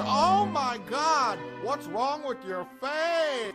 Oh my God! What's wrong with your face?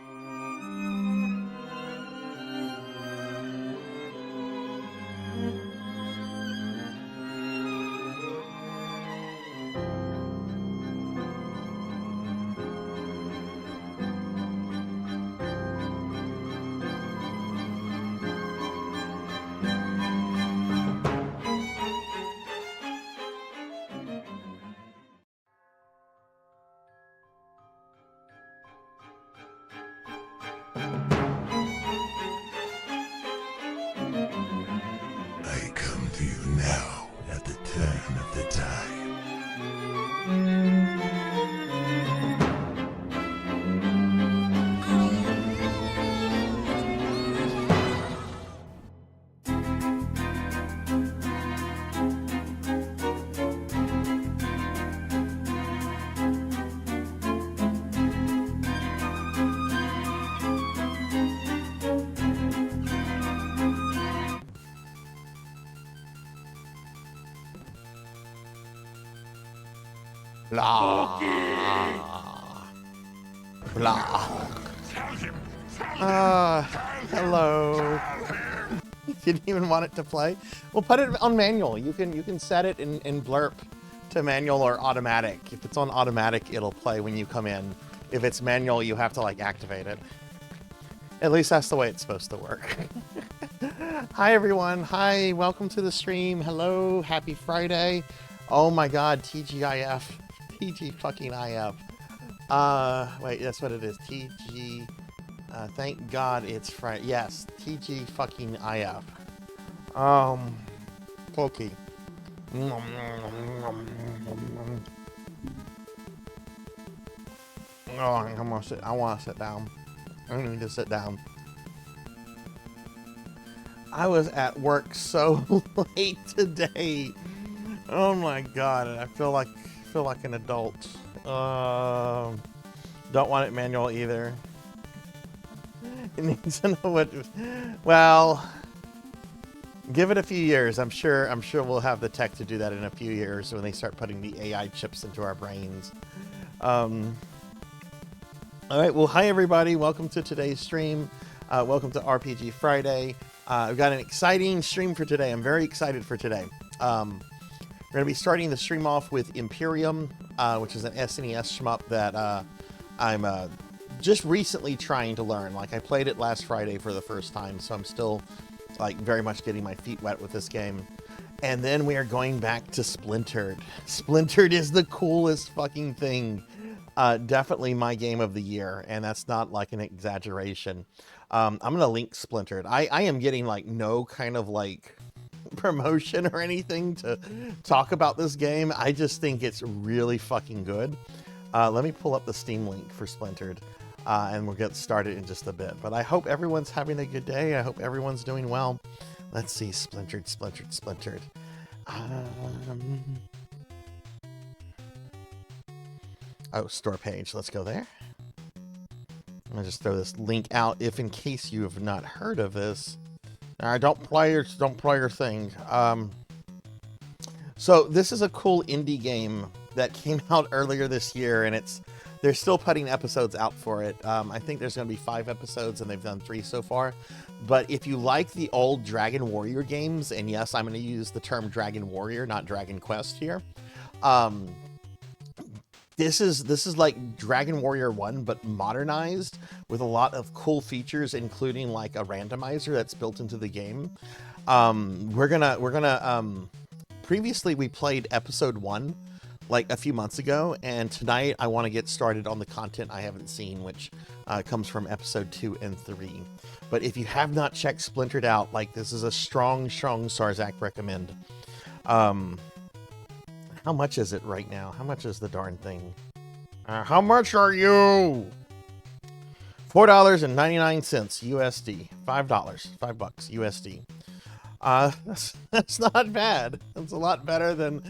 Blah. Blah. Hello. You didn't even want it to play? Well, put it on manual. You can set it in blurp to manual or automatic. If it's on automatic, it'll play when you come in. If it's manual, you have to like activate it. At least that's the way it's supposed to work. Hi everyone. Hi, welcome to the stream. Hello, happy Friday. Oh my god, TGIF. TG fucking IF. Wait, that's what it is. TG thank God it's Friday. Yes, TG fucking IF. Pokey. Oh, I want to sit down. I need to sit down. I was at work so late today. Oh my god, and I feel like an adult. Don't want it manual either. It needs to know what. Well, give it a few years. I'm sure we'll have the tech to do that in a few years when they start putting the AI chips into our brains. All right, well, hi everybody. Welcome to today's stream. Welcome to RPG Friday. We've got an exciting stream for today. I'm very excited for today. We're going to be starting the stream off with Imperium, which is an SNES shmup that I'm just recently trying to learn. Like, I played it last Friday for the first time, so I'm still like very much getting my feet wet with this game. And then we are going back to Splintered. Splintered is the coolest fucking thing. Definitely my game of the year, and that's not like an exaggeration. I'm gonna link Splintered. I am getting like no kind of like promotion or anything to talk about this game. I just think it's really fucking good. Let me pull up the Steam link for Splintered, and we'll get started in just a bit. But I hope everyone's having a good day. I hope everyone's doing well. Let's see, Splintered. Oh, store page. Let's go there. I'm gonna just throw this link out if in case you have not heard of this. Don't play your thing. So this is a cool indie game that came out earlier this year, and they're still putting episodes out for it. I think there's gonna be 5 episodes, and they've done 3 so far. But if you like the old Dragon Warrior games, and yes, I'm gonna use the term Dragon Warrior, not Dragon Quest here. This is like Dragon Warrior 1, but modernized with a lot of cool features, including like a randomizer that's built into the game. Previously we played episode 1 like a few months ago, and tonight I want to get started on the content I haven't seen, which comes from episode 2 and 3. But if you have not checked Splintered out, like, this is a strong Sarzac recommend. How much is it right now? How much is the darn thing? How much are you? $4.99 USD. $5 USD. That's not bad. That's a lot better than,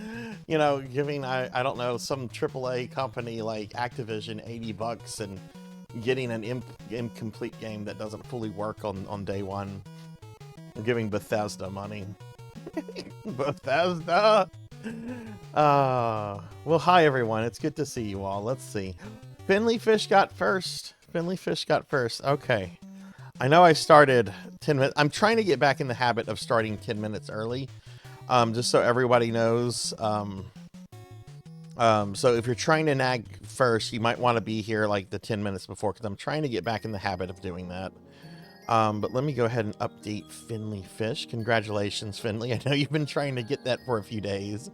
you know, giving, I don't know, some AAA company like Activision $80 and getting an incomplete game that doesn't fully work on day one. I'm giving Bethesda money. Bethesda! Well, hi everyone. It's good to see you all. Let's see. Finley Fish got first. Okay. I know I started 10 minutes. I'm trying to get back in the habit of starting 10 minutes early. Just so everybody knows. So if you're trying to nag first, you might want to be here like the 10 minutes before, because I'm trying to get back in the habit of doing that. But let me go ahead and update Finley Fish. Congratulations, Finley. I know you've been trying to get that for a few days.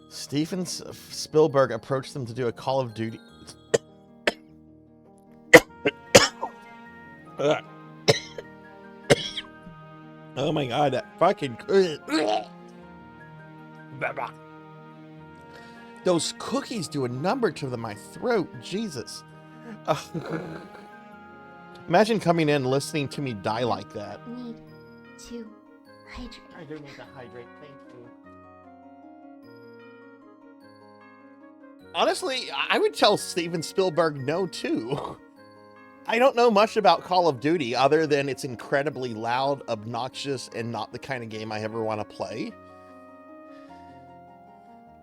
Steven Spielberg approached them to do a Call of Duty. Oh my god, that fucking... Those cookies do a number to my throat. Jesus. Imagine coming in listening to me die like that. Need to hydrate. I do need to hydrate, thank you. Honestly, I would tell Steven Spielberg no too. I don't know much about Call of Duty other than it's incredibly loud, obnoxious, and not the kind of game I ever want to play.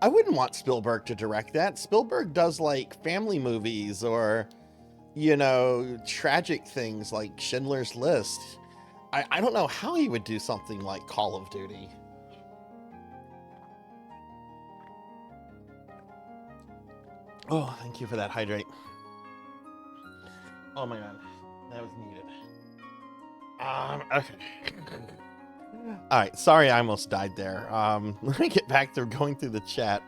I wouldn't want Spielberg to direct that. Spielberg does like family movies or, you know, tragic things like Schindler's List. I don't know how he would do something like Call of Duty. Oh, thank you for that hydrate. Oh my god, that was needed. Okay. All right, sorry I almost died there. Let me get back to going through the chat.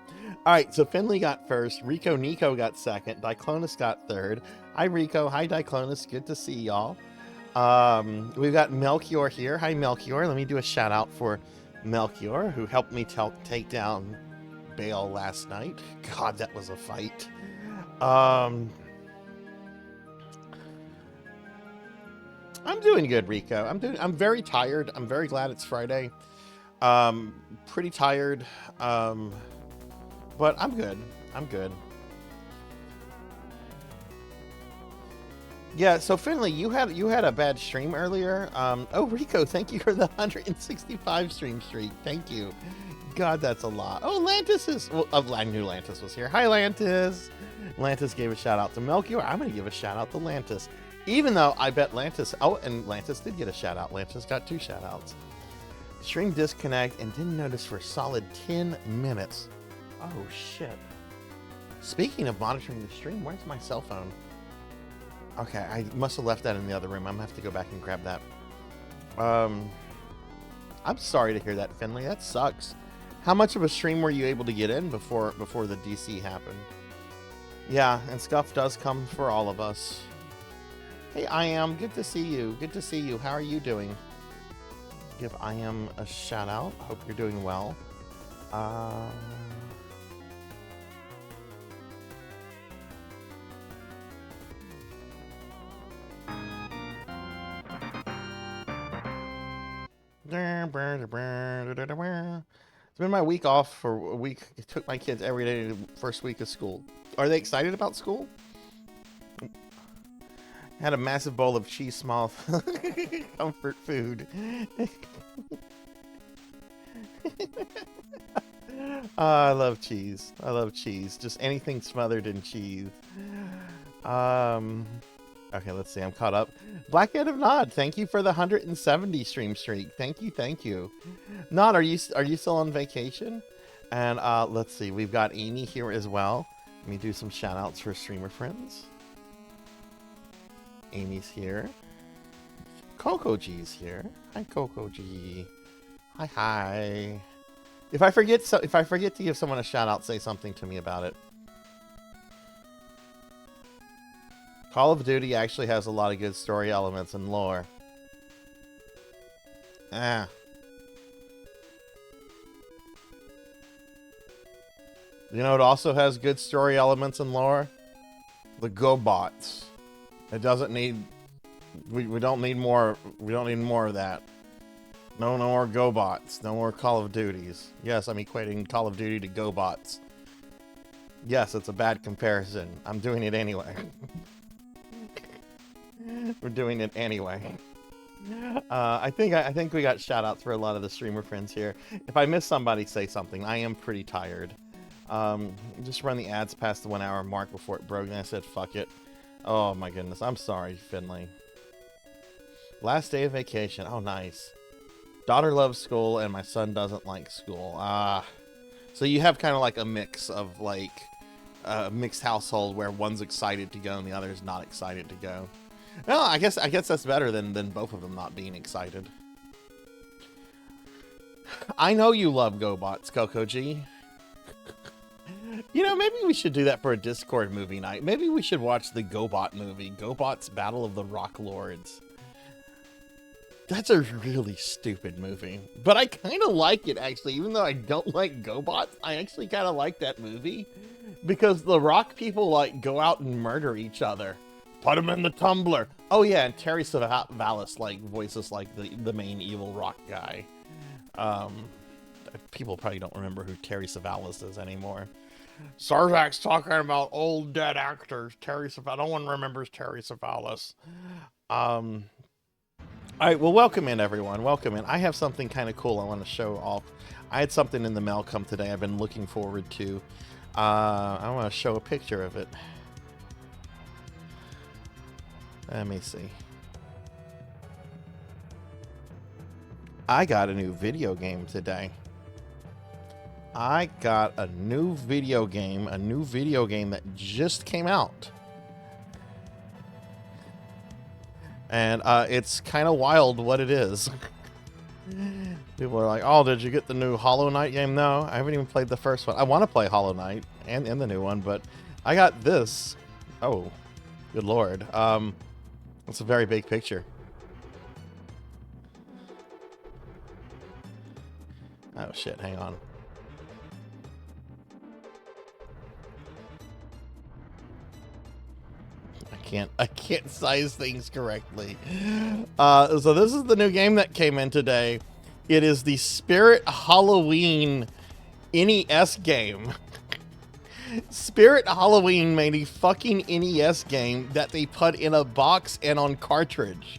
All right, so Finley got first, Rico Nico got second, Diclonus got third. Hi Rico, hi Diclonus, good to see y'all. We've got Melchior here. Hi Melchior, let me do a shout out for Melchior, who helped me take down Bale last night. God, that was a fight. I'm doing good, Rico. I'm very tired. I'm very glad it's Friday. Pretty tired. But I'm good. I'm good. Yeah, so Finley, you had a bad stream earlier. Oh Rico, thank you for the 165 stream streak. Thank you. God, that's a lot. Oh, Lantis is I knew Lantis was here. Hi Lantis. Lantis gave a shout out to Melchior. I'm gonna give a shout out to Lantis. Even though I bet Lantis, oh, and Lantis did get a shout out. Lantis got 2 shout outs. Stream disconnect and didn't notice for a solid 10 minutes. Oh shit. Speaking of monitoring the stream, where's my cell phone? Okay, I must have left that in the other room. I'm gonna have to go back and grab that. I'm sorry to hear that, Finley. That sucks. How much of a stream were you able to get in before the DC happened? Yeah, and Scuff does come for all of us. Hey, I am. Good to see you. Good to see you. How are you doing? Give I am a shout out. Hope you're doing well. It's been my week off for a week. I took my kids every day to the first week of school. Are they excited about school? Had a massive bowl of cheese small comfort food. Oh, I love cheese. I love cheese. Just anything smothered in cheese. Okay, let's see. I'm caught up. Blackhead of Nod, thank you for the 170 stream streak. Thank you, thank you. Nod, are you still on vacation? And let's see. We've got Amy here as well. Let me do some shout outs for streamer friends. Amy's here. Coco G's here. Hi, Coco G. Hi, hi. If I forget to give someone a shout out, say something to me about it. Call of Duty actually has a lot of good story elements and lore. Ah. You know, it also has good story elements and lore. The GoBots. It doesn't need. We don't need more. We don't need more of that. No more GoBots. No more Call of Duties. Yes, I'm equating Call of Duty to GoBots. Yes, it's a bad comparison. I'm doing it anyway. We're doing it anyway. I think we got shout outs for a lot of the streamer friends here. If I miss somebody, say something. I am pretty tired. Just run the ads past the 1 hour mark before it broke, and I said fuck it. Oh my goodness, I'm sorry, Finley. Last day of vacation. Oh, nice. Daughter loves school, and my son doesn't like school. Ah. So you have kind of like a mix of like a mixed household where one's excited to go and the other's not excited to go. Well, I guess that's better than both of them not being excited. I know you love GoBots, Coco G. You know, maybe we should do that for a Discord movie night. Maybe we should watch the GoBot movie, GoBots Battle of the Rock Lords. That's a really stupid movie, but I kind of like it, actually. Even though I don't like GoBots, I actually kind of like that movie because the rock people like go out and murder each other. Put them in the tumbler. Oh yeah, and Terry Savalas like voices like the main evil rock guy. People probably don't remember who Terry Savalas is anymore. Sarzac's talking about old dead actors. Terry Savalas. No one remembers Terry Savalas. All right, well, welcome in, everyone. Welcome in. I have something kind of cool I want to show off. I had something in the mail come today I've been looking forward to. I want to show a picture of it. Let me see. I got a new video game today. I got a new video game that just came out. And it's kind of wild what it is. People are like, oh, did you get the new Hollow Knight game? No, I haven't even played the first one. I want to play Hollow Knight and the new one, but I got this. Oh, good lord. It's a very big picture. Oh shit, hang on. I can't size things correctly. So this is the new game that came in today. It is the Spirit Halloween NES game. Spirit Halloween made a fucking NES game that they put in a box and on cartridge.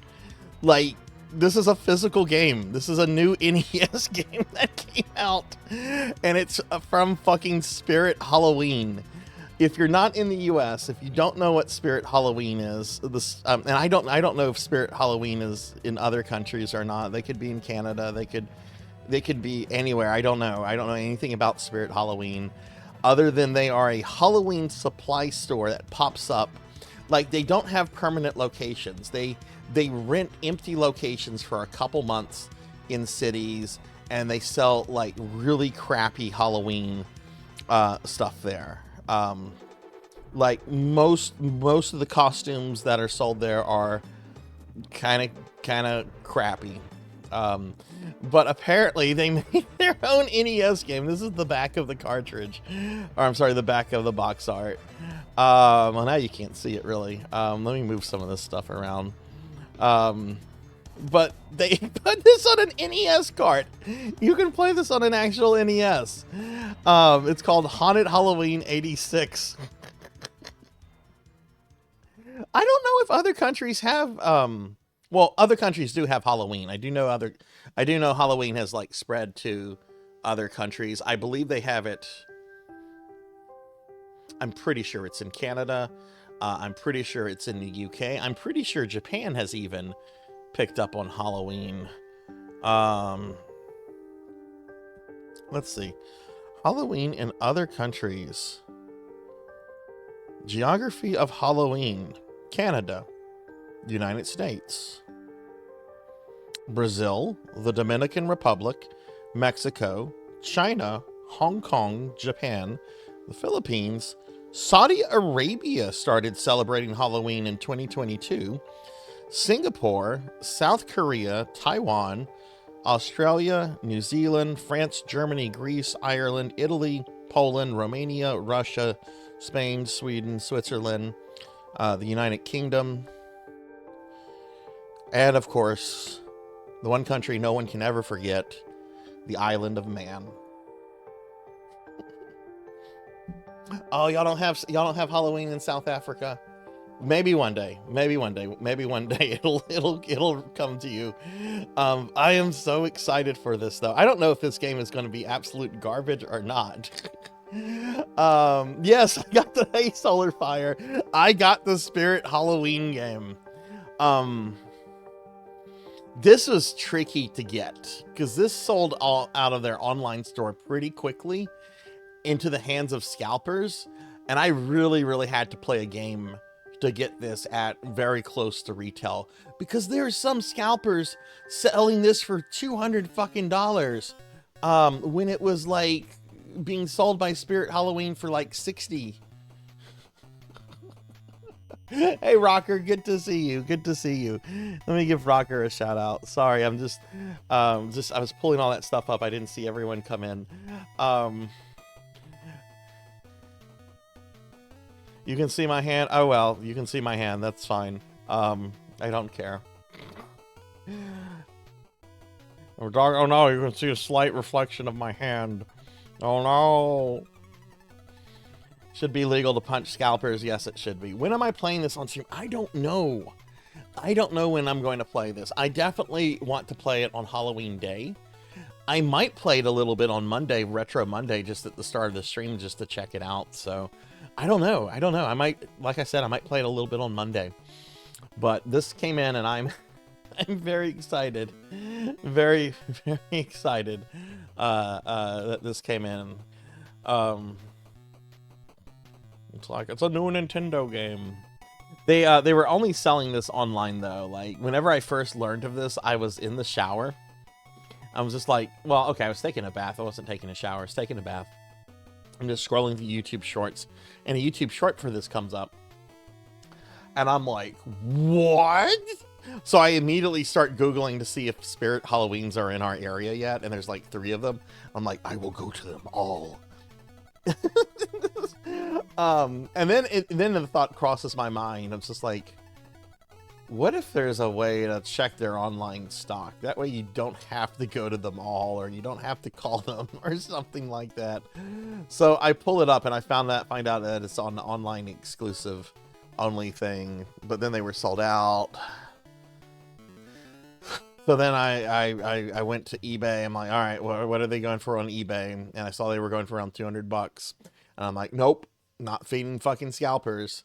Like, this is a physical game. This is a new NES game that came out. And it's from fucking Spirit Halloween. If you're not in the U.S., if you don't know what Spirit Halloween is, and I don't know if Spirit Halloween is in other countries or not. They could be in Canada. They could be anywhere. I don't know. I don't know anything about Spirit Halloween, other than they are a Halloween supply store that pops up. Like, they don't have permanent locations. They rent empty locations for a couple months in cities, and they sell like really crappy Halloween stuff there. Like most of the costumes that are sold there are kind of crappy. But apparently they made their own NES game. This is the back of the cartridge, or I'm sorry, the back of the box art. Well, now you can't see it really. Let me move some of this stuff around. But they put this on an NES cart. You can play this on an actual NES. It's called Haunted Halloween 86. I don't know if other countries have, well, other countries do have Halloween. I do know Halloween has like spread to other countries. I believe they have it. I'm pretty sure it's in Canada. I'm pretty sure it's in the UK. I'm pretty sure Japan has even picked up on Halloween. Let's see. Halloween in other countries. Geography of Halloween. Canada, United States, Brazil, the Dominican Republic, Mexico, China, Hong Kong, Japan, the Philippines. Saudi Arabia started celebrating Halloween in 2022. Singapore, South Korea, Taiwan, Australia, New Zealand, France, Germany, Greece, Ireland, Italy, Poland, Romania, Russia, Spain, Sweden, Switzerland, the United Kingdom, and of course, the one country no one can ever forget, the island of Man. Oh, y'all don't have Halloween in South Africa? Maybe one day it'll come to you. I am so excited for this though. I don't know if this game is going to be absolute garbage or not. Yes, I got the Hey Solar Fire. I got the Spirit Halloween game. This was tricky to get because this sold all out of their online store pretty quickly into the hands of scalpers, and I really had to play a game to get this at very close to retail because there's some scalpers selling this for $200 fucking dollars when it was like being sold by Spirit Halloween for like 60. Hey Rocker, good to see you. Let me give Rocker a shout out. Sorry, I'm just I was pulling all that stuff up. I didn't see everyone come in. You can see my hand. Oh well, you can see my hand. That's fine. I don't care. Oh no, you can see a slight reflection of my hand. Oh no. Should be legal to punch scalpers. Yes, it should be. When am I playing this on stream? I don't know. I don't know when I'm going to play this. I definitely want to play it on Halloween Day. I might play it a little bit on Monday, Retro Monday, just at the start of the stream, just to check it out. So, I don't know. I might, like I said, I might play it a little bit on Monday. But this came in, and I'm very excited. Very, very excited that this came in. Looks like it's a new Nintendo game. They were only selling this online, though. Like, whenever I first learned of this, I was in the shower. I was just like, well, okay, I was taking a bath. I wasn't taking a shower. I was taking a bath. I'm just scrolling through YouTube Shorts, and a YouTube short for this comes up. And I'm like, what? So I immediately start Googling to see if Spirit Halloweens are in our area yet, and there's like 3 of them. I'm like, I will go to them all. And then the thought crosses my mind. I'm just like, what if there's a way to check their online stock? That way you don't have to go to them all, or you don't have to call them, or something like that. So I pull it up, and I find out that it's on the online exclusive only thing. But then they were sold out. So then I went to eBay. I'm like, all right, what are they going for on eBay? And I saw they were going for around $200. And I'm like, nope, not feeding fucking scalpers.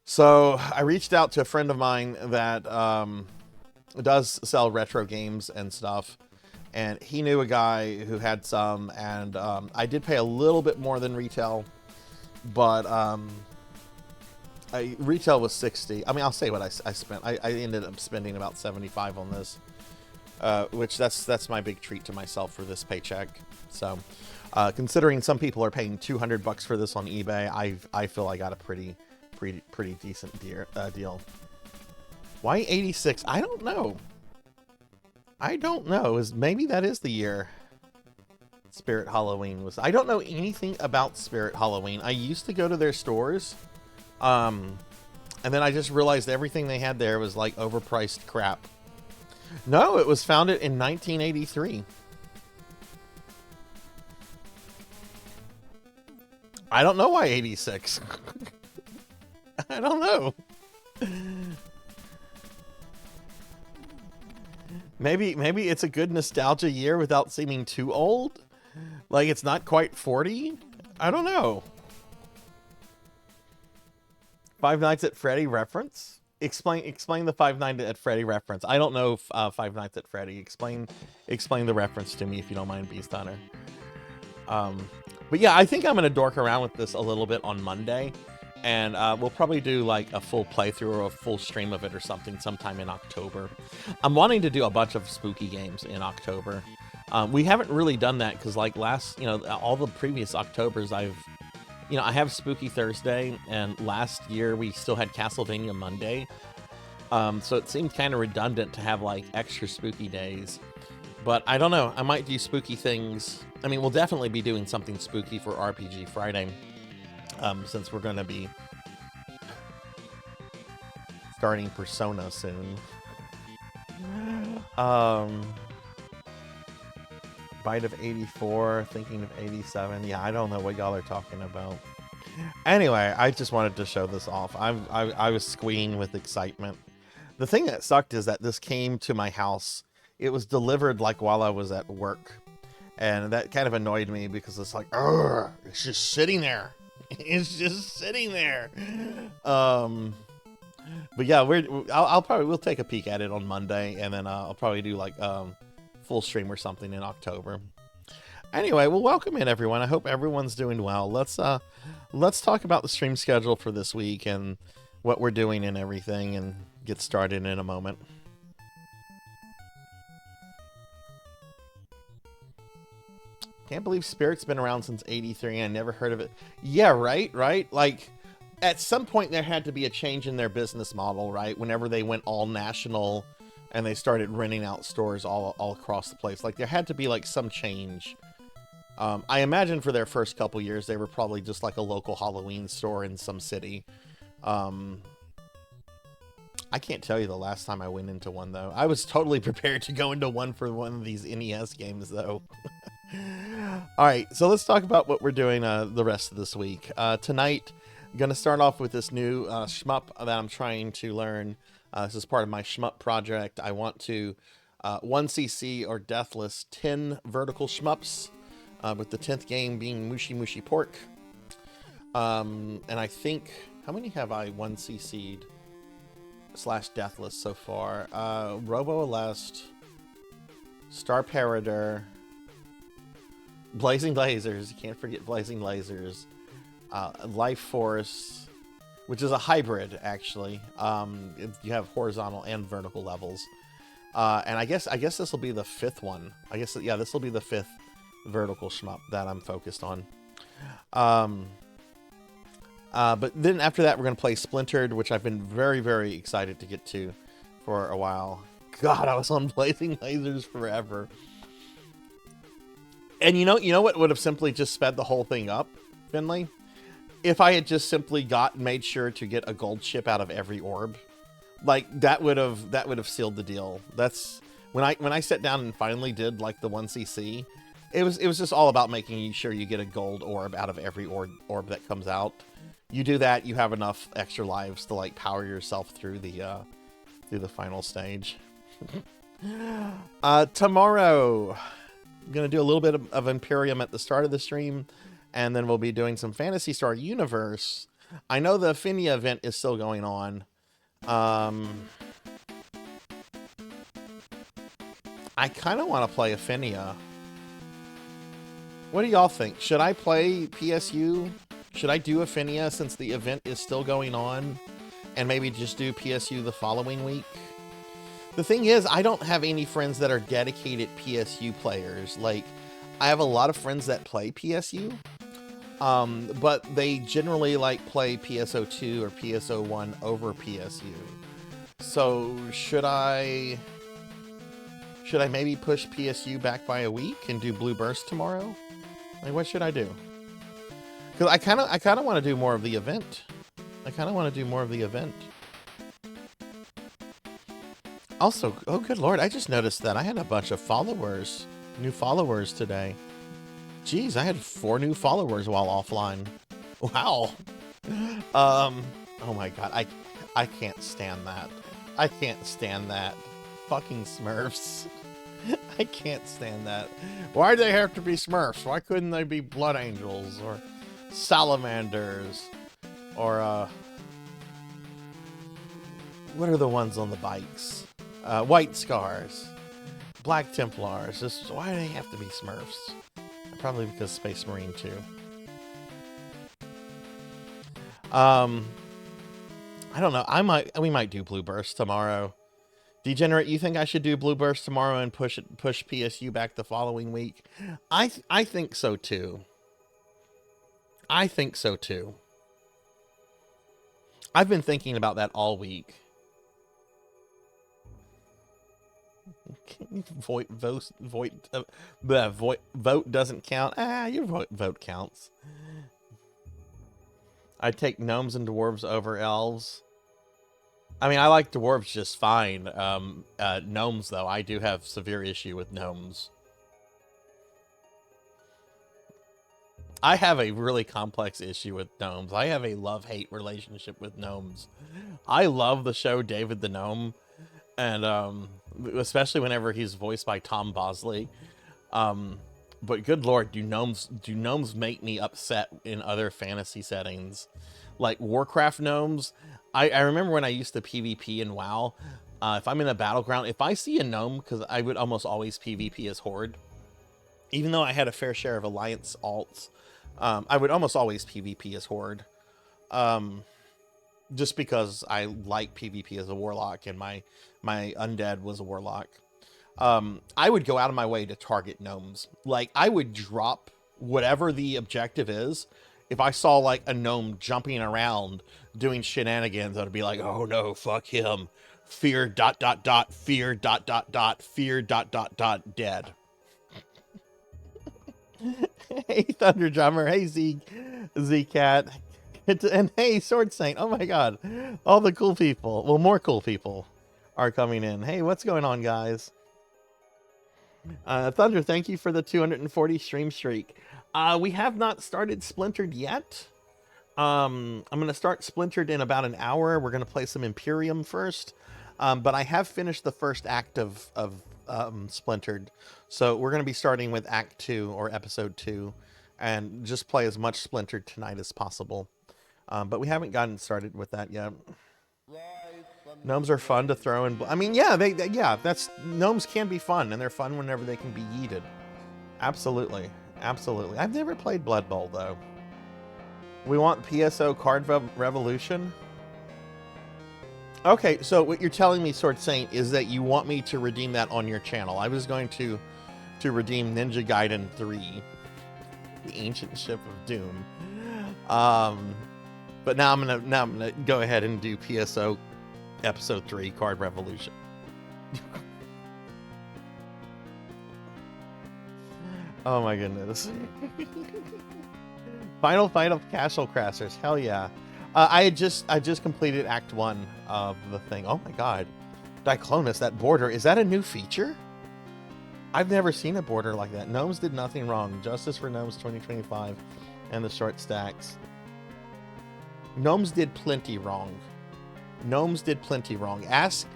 So I reached out to a friend of mine that does sell retro games and stuff. And he knew a guy who had some. And I did pay a little bit more than retail. But retail was $60. I mean, I'll say what I spent. I ended up spending about $75 on this. Which that's my big treat to myself for this paycheck. So, considering some people are paying $200 for this on eBay, I feel I got a pretty decent deal. Why 86? I don't know. Maybe that is the year Spirit Halloween was. I don't know anything about Spirit Halloween. I used to go to their stores, and then I just realized everything they had there was like overpriced crap. No, it was founded in 1983. I don't know why 86. I don't know. Maybe it's a good nostalgia year without seeming too old. Like it's not quite 40. I don't know. Five Nights at Freddy reference? Explain the Five Nights at Freddy reference. I don't know Five Nights at Freddy. Explain the reference to me if you don't mind, Beast Hunter. But yeah, I think I'm gonna dork around with this a little bit on Monday, and we'll probably do like a full playthrough or a full stream of it or something sometime in October. I'm wanting to do a bunch of spooky games in October. We haven't really done that because like all the previous Octobers I have Spooky Thursday, and last year we still had Castlevania Monday. So it seemed kind of redundant to have like extra spooky days. But I don't know, I might do spooky things. I mean, we'll definitely be doing something spooky for RPG Friday, since we're going to be starting Persona soon. Bite of 84, thinking of 87. Yeah, I don't know what y'all are talking about. Anyway, I just wanted to show this off. I was squealing with excitement. The thing that sucked is that this came to my house. It was delivered like while I was at work. And that kind of annoyed me because it's like, ugh, it's just sitting there. It's just sitting there. But yeah, we'll take a peek at it on Monday, and then I'll probably do like full stream or something in October. Anyway, well, welcome in everyone. I hope everyone's doing well. Let's talk about the stream schedule for this week and what we're doing and everything, and get started in a moment. Can't believe Spirit's been around since 83. I never heard of it. Yeah, right? Like, at some point there had to be a change in their business model, right? Whenever they went all national and they started renting out stores all across the place. Like, there had to be, like, some change. I imagine for their first couple years, they were probably just, like, a local Halloween store in some city. I can't tell you the last time I went into one, though. I was totally prepared to go into one for one of these NES games, though. All right, so let's talk about what we're doing the rest of this week. Tonight, I'm going to start off with this new shmup that I'm trying to learn. This is part of my shmup project. I want to 1cc or deathless 10 vertical shmups, with the 10th game being Mushi Mushi Pork. And I think, how many have I 1cc'd / deathless so far? Robo Alest, Star Parader, Blazing Lasers, you can't forget Blazing Lasers, Life Force, which is a hybrid, actually. You have horizontal and vertical levels. And I guess this will be the 5th one. I guess, yeah, this will be the 5th vertical shmup that I'm focused on. But then after that, we're going to play Splintered, which I've been very, very excited to get to for a while. God, I was on Blazing Lasers forever. And you know what would have simply just sped the whole thing up, Finley? If I had just simply made sure to get a gold chip out of every orb. Like, that would have sealed the deal. That's when I sat down and finally did like the 1cc, it was just all about making sure you get a gold orb out of every orb that comes out. You do that, you have enough extra lives to like power yourself through the final stage. Tomorrow, I'm gonna do a little bit of Imperium at the start of the stream, and then we'll be doing some Phantasy Star Universe. I know the Affinia event is still going on. I kind of want to play Affinia. What do y'all think? Should I play PSU? Should I do Affinia since the event is still going on? And maybe just do PSU the following week? The thing is, I don't have any friends that are dedicated PSU players. Like, I have a lot of friends that play PSU. But they generally like play PSO2 or PSO1 over PSU. So should I maybe push PSU back by a week and do Blue Burst tomorrow? Like, what should I do? Because I kind of want to do more of the event. Also, oh good lord, I just noticed that I had a bunch of new followers today. Jeez, I had 4 new followers while offline. Wow. Oh my god, I can't stand that. I can't stand that. Fucking Smurfs. I can't stand that. Why'd they have to be Smurfs? Why couldn't they be Blood Angels or Salamanders or what are the ones on the bikes? White Scars, Black Templars. Just why do they have to be Smurfs? Probably because Space Marine 2. I don't know. We might do Blue Burst tomorrow. Degenerate, you think I should do Blue Burst tomorrow and push PSU back the following week? I think so too. I've been thinking about that all week. Vote doesn't count. Your vote counts. I take gnomes and dwarves over elves. I mean, I like dwarves just fine. Gnomes, though, I do have severe issue with gnomes. I have a really complex issue with gnomes. I have a love-hate relationship with gnomes. I love the show David the Gnome, and especially whenever he's voiced by Tom Bosley. But good lord, do gnomes make me upset in other fantasy settings, like Warcraft gnomes. I remember when I used to PvP in WoW. If I'm in a battleground, if I see a gnome, because I would almost always PvP as Horde, even though I had a fair share of Alliance alts, I would almost always PvP as Horde, just because I like PvP as a Warlock, and my undead was a Warlock. I would go out of my way to target gnomes. Like, I would drop whatever the objective is. If I saw, like, a gnome jumping around doing shenanigans, I'd be like, oh no, fuck him. Fear ... fear ... fear ... dead. Hey, Thunder Drummer. Hey, Z-Cat. And hey, Sword Saint. Oh my god. All the cool people. Well, more cool people are coming in. Hey, what's going on, guys? Thunder, thank you for the 240 stream streak. We have not started Splintered yet. I'm going to start Splintered in about an hour. We're going to play some Imperium first. But I have finished the first act of Splintered. So we're going to be starting with Act 2 or Episode 2 and just play as much Splintered tonight as possible. But we haven't gotten started with that yet. Gnomes are fun to throw in. I mean, yeah, gnomes can be fun, and they're fun whenever they can be yeeted. Absolutely, absolutely. I've never played Blood Bowl though. We want PSO card revolution. Okay, so what you're telling me, Sword Saint, is that you want me to redeem that on your channel. I was going to redeem Ninja Gaiden 3, the Ancient Ship of Doom. But now I'm gonna go ahead and do PSO Episode 3 Card Revolution. Oh my goodness. Final fight of Castle Crashers. Hell yeah. I just completed Act 1 of the thing. Oh my god. Diclonus, that border, is that a new feature? I've never seen a border like that. Gnomes did nothing wrong. Justice for Gnomes 2025 and the short stacks. Gnomes did plenty wrong. Gnomes did plenty wrong. Ask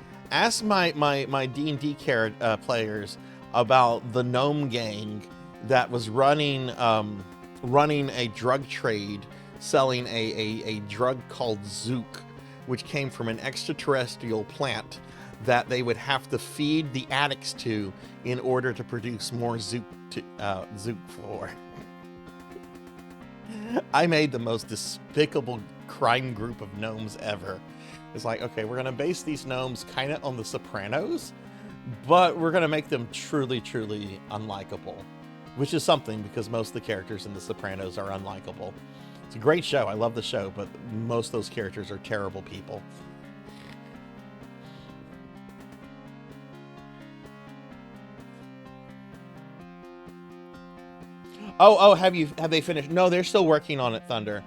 my D&D players about the gnome gang that was running a drug trade, selling a drug called Zook, which came from an extraterrestrial plant that they would have to feed the addicts to in order to produce more Zook for. I made the most despicable crime group of gnomes ever. It's like, okay, we're going to base these gnomes kind of on the Sopranos, but we're going to make them truly, truly unlikable, which is something because most of the characters in the Sopranos are unlikable. It's a great show. I love the show, but most of those characters are terrible people. Oh, have they finished? No, they're still working on it, Thunder.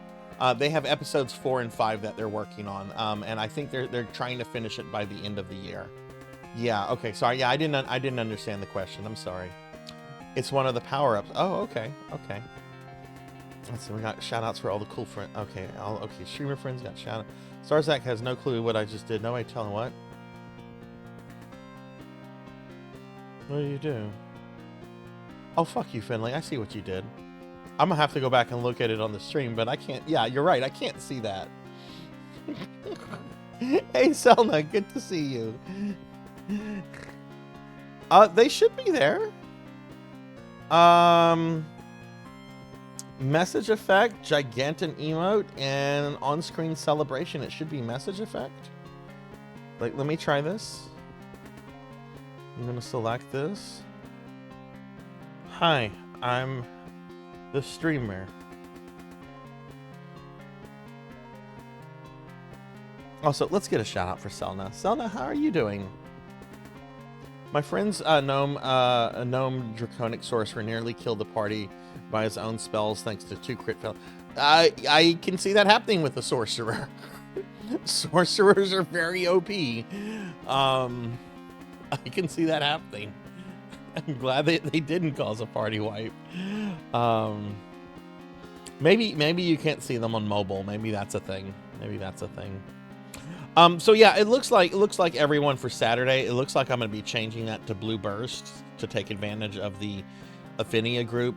They have episodes 4 and 5 that they're working on, and I think they're trying to finish it by the end of the year. Yeah. Okay. Sorry. Yeah, I didn't understand the question. I'm sorry. It's one of the power-ups. Oh, okay. Okay. Let's see. We got shout-outs for all the cool friends. Okay. Okay. Streamer friends got shout-out. Sarzac has no clue what I just did. Nobody tell him what. What do you do? Oh, fuck you, Finley. I see what you did. I'm gonna have to go back and look at it on the stream, but I can't. Yeah, you're right. I can't see that. Hey, Selna, good to see you. They should be there. Message effect, gigantic emote, and on-screen celebration. It should be message effect. Like, let me try this. I'm gonna select this. Hi, I'm the streamer. Also, let's get a shout out for Selna. Selna, how are you doing? My friend's gnome draconic sorcerer nearly killed the party by his own spells thanks to 2 crit fail. I can see that happening with the sorcerer. Sorcerers are very OP. I can see that happening. I'm glad they didn't cause a party wipe. Maybe you can't see them on mobile. Maybe that's a thing. So yeah, it looks like everyone for Saturday. It looks like I'm going to be changing that to Blue Burst to take advantage of the Affinia group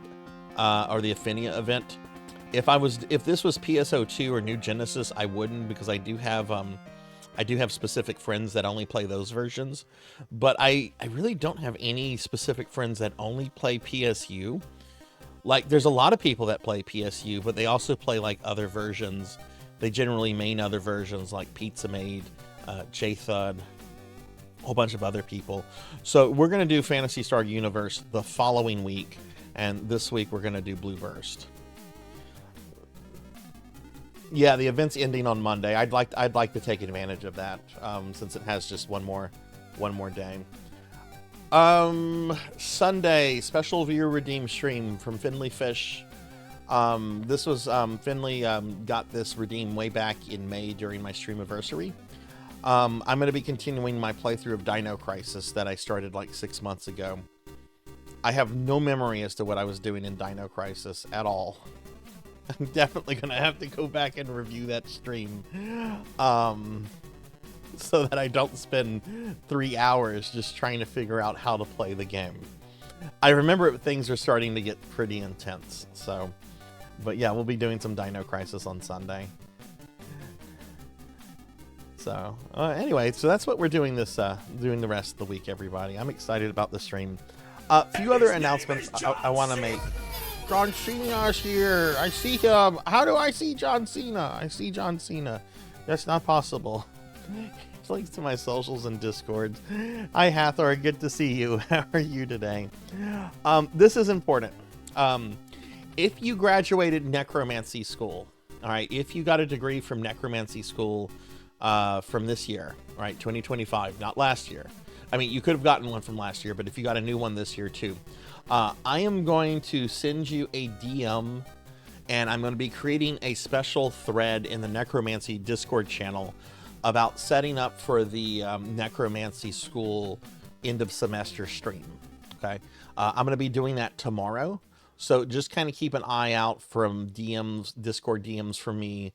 or the Affinia event. If this was PSO2 or New Genesis, I wouldn't, because I do have specific friends that only play those versions, but I really don't have any specific friends that only play PSU. Like, there's a lot of people that play PSU, but they also play like other versions. They generally main other versions like Pizza Maid, J-Thud, a whole bunch of other people. So we're going to do Phantasy Star Universe the following week, and this week we're going to do Blue Burst. Yeah, the event's ending on Monday. I'd like to take advantage of that, since it has just one more day. Sunday, special viewer redeem stream from Finley Fish. This was Finley got this redeem way back in May during my streamiversary. I'm going to be continuing my playthrough of Dino Crisis that I started like 6 months ago. I have no memory as to what I was doing in Dino Crisis at all. I'm definitely going to have to go back and review that stream. So that I don't spend 3 hours just trying to figure out how to play the game. I remember things are starting to get pretty intense, so... But yeah, we'll be doing some Dino Crisis on Sunday. So, anyway, so that's what we're doing doing the rest of the week, everybody. I'm excited about the stream. A few other announcements I want to make. John Cena's here. I see him. How do I see John Cena? I see John Cena. That's not possible. Links to my socials and Discord. Hi Hathor, good to see you. How are you today? This is important. If you graduated necromancy school, all right, if you got a degree from necromancy school from this year, all right, 2025, not last year. I mean, you could have gotten one from last year, but if you got a new one this year too, I am going to send you a DM, and I'm going to be creating a special thread in the necromancy Discord channel about setting up for the necromancy school end of semester stream. Okay, I'm going to be doing that tomorrow, so just kind of keep an eye out from DMs, Discord DMs from me,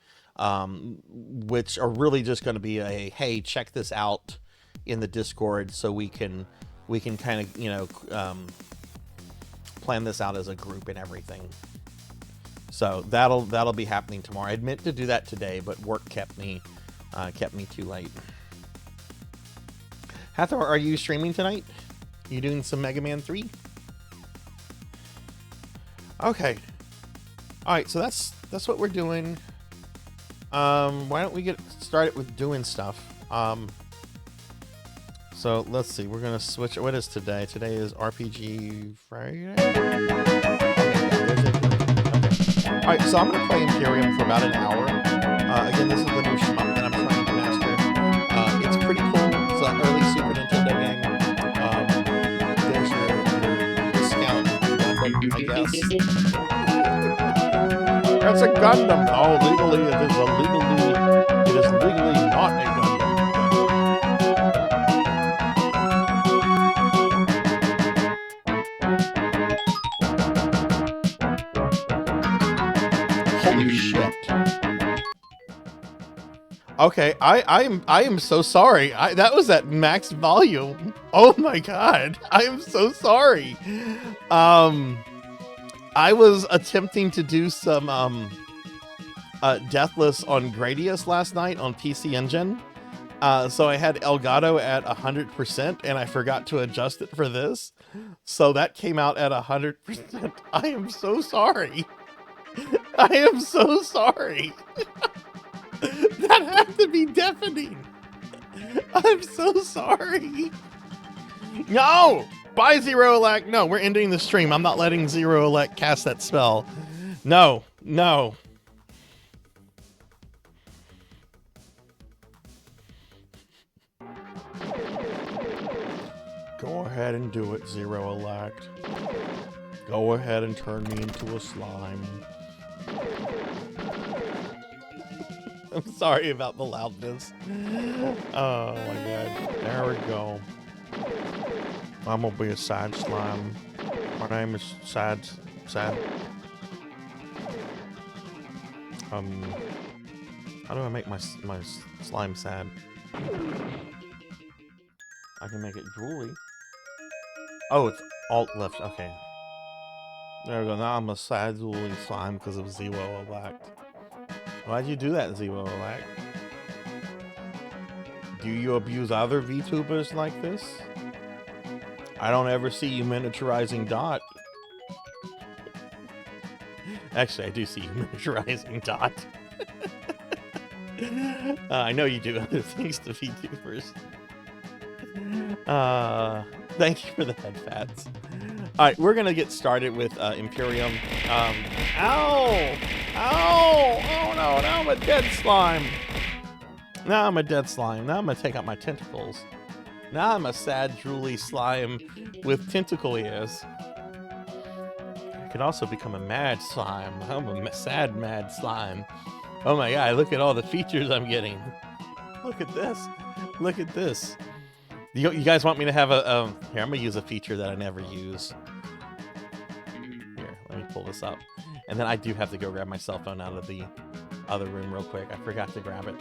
which are really just going to be a hey, check this out in the Discord, so we can kind of, you know, plan this out as a group and everything. So that'll be happening tomorrow. I meant to do that today, but work kept me too late. Hathor, are you streaming tonight? You doing some Mega Man 3? Okay. Alright, so that's what we're doing. Why don't we get started with doing stuff? So let's see, we're gonna switch. What is today? Today is RPG Friday? Okay. Alright, so I'm gonna play Imperium for about an hour. Again, this is the new shmup that I'm trying to master. It's pretty cool. It's an early Super Nintendo game. There's your discount Gundam, I guess. That's a Gundam. Oh, legally it is legally not a Gundam. Holy shit. Okay, I am so sorry. That was at max volume. Oh my god. I am so sorry. I was attempting to do some Deathless on Gradius last night on PC Engine. So I had Elgato at 100% and I forgot to adjust it for this. So that came out at 100%. I am so sorry. I am so sorry. That had to be deafening. I'm so sorry. No! Bye, Zero Elect. No, we're ending the stream. I'm not letting Zero Elect cast that spell. No, no. Go ahead and do it, Zero Elect. Go ahead and turn me into a slime. I'm sorry about the loudness. Oh my god. There we go. I'm gonna be a sad slime. My name is Sad. How do I make my slime sad? I can make it drooly. Oh, it's alt left. Okay. There we go. Now I'm a sad drooly slime because of Zero Elect. Why'd you do that, Zero Elect? Do you abuse other VTubers like this? I don't ever see you miniaturizing Dot. Actually, I do see you miniaturizing Dot. I know you do other things to VTubers. Thank you for the head fats. Alright, we're gonna get started with Imperium. Ow! Ow! Oh no, now I'm a dead slime. Now I'm a dead slime. Now I'm gonna take out my tentacles. Now I'm a sad, drooly slime with tentacle ears. I could also become a mad slime. I'm a sad, mad slime. Oh my god, look at all the features I'm getting. Look at this. Look at this. You guys want me to have a... here, I'm going to use a feature that I never use. Let me pull this up. And then I do have to go grab my cell phone out of the other room real quick. I forgot to grab it.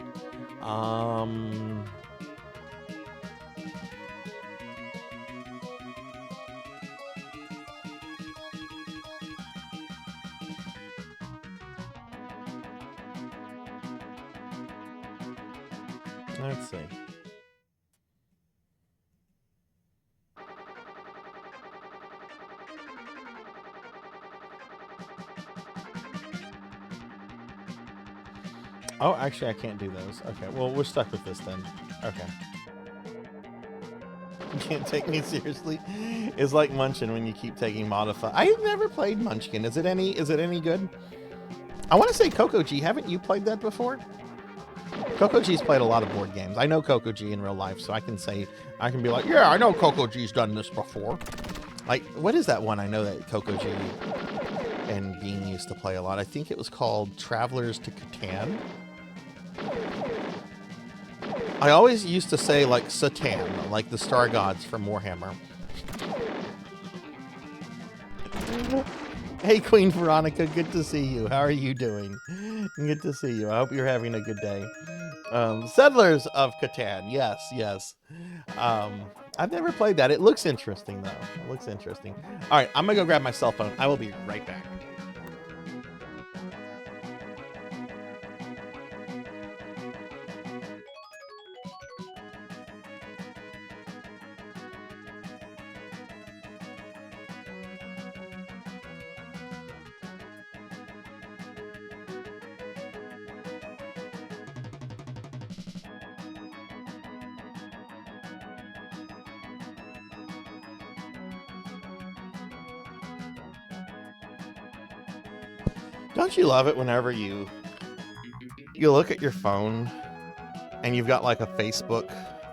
Let's see. Oh, actually, I can't do those. Okay, well, we're stuck with this then. Okay. You can't take me seriously. It's like Munchkin when you keep taking Modify. I've never played Munchkin. Is it any good? I want to say Coco G. Haven't you played that before? Coco G's played a lot of board games. I know Coco G in real life, so I can be like, yeah, I know Coco G's done this before. Like, what is that one I know that Coco G and Bean used to play a lot? I think it was called Travelers to Catan. I always used to say, like, Satan, like the Star Gods from Warhammer. Hey, Queen Veronica, good to see you. How are you doing? Good to see you. I hope you're having a good day. Settlers of Catan. Yes, yes. I've never played that. It looks interesting, though. It looks interesting. All right, I'm going to go grab my cell phone. I will be right back. Don't you love it whenever you look at your phone and you've got like a Facebook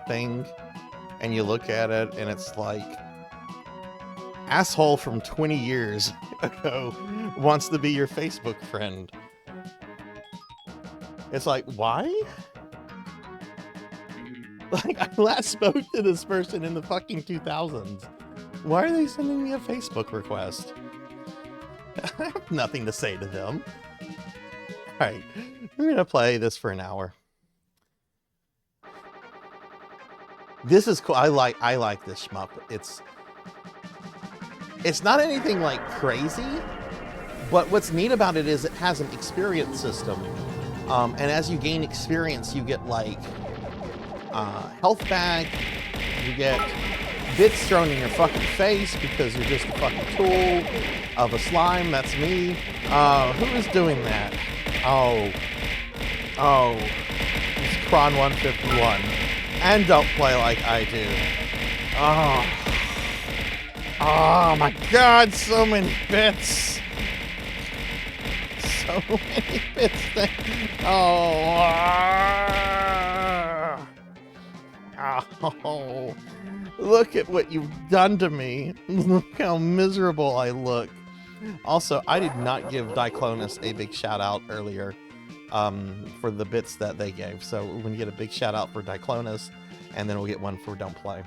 thing and you look at it and it's like asshole from 20 years ago wants to be your Facebook friend. It's like, why? Like, I last spoke to this person in the fucking 2000s. Why are they sending me a Facebook request? I have nothing to say to them. Alright, we're gonna play this for an hour. This is cool. I like this shmup. It's not anything like crazy, but what's neat about it is it has an experience system. And as you gain experience, you get like health back, you get bits thrown in your fucking face because you're just a fucking tool of a slime. That's me. Who is doing that? Oh, it's Kron 151. And don't play like I do. Oh my god, so many bits. So many bits. Oh, look at what you've done to me. Look how miserable I look. Also, I did not give Diclonus a big shout out earlier for the bits that they gave. So we're going to get a big shout out for Diclonus, and then we'll get one for Don't Play.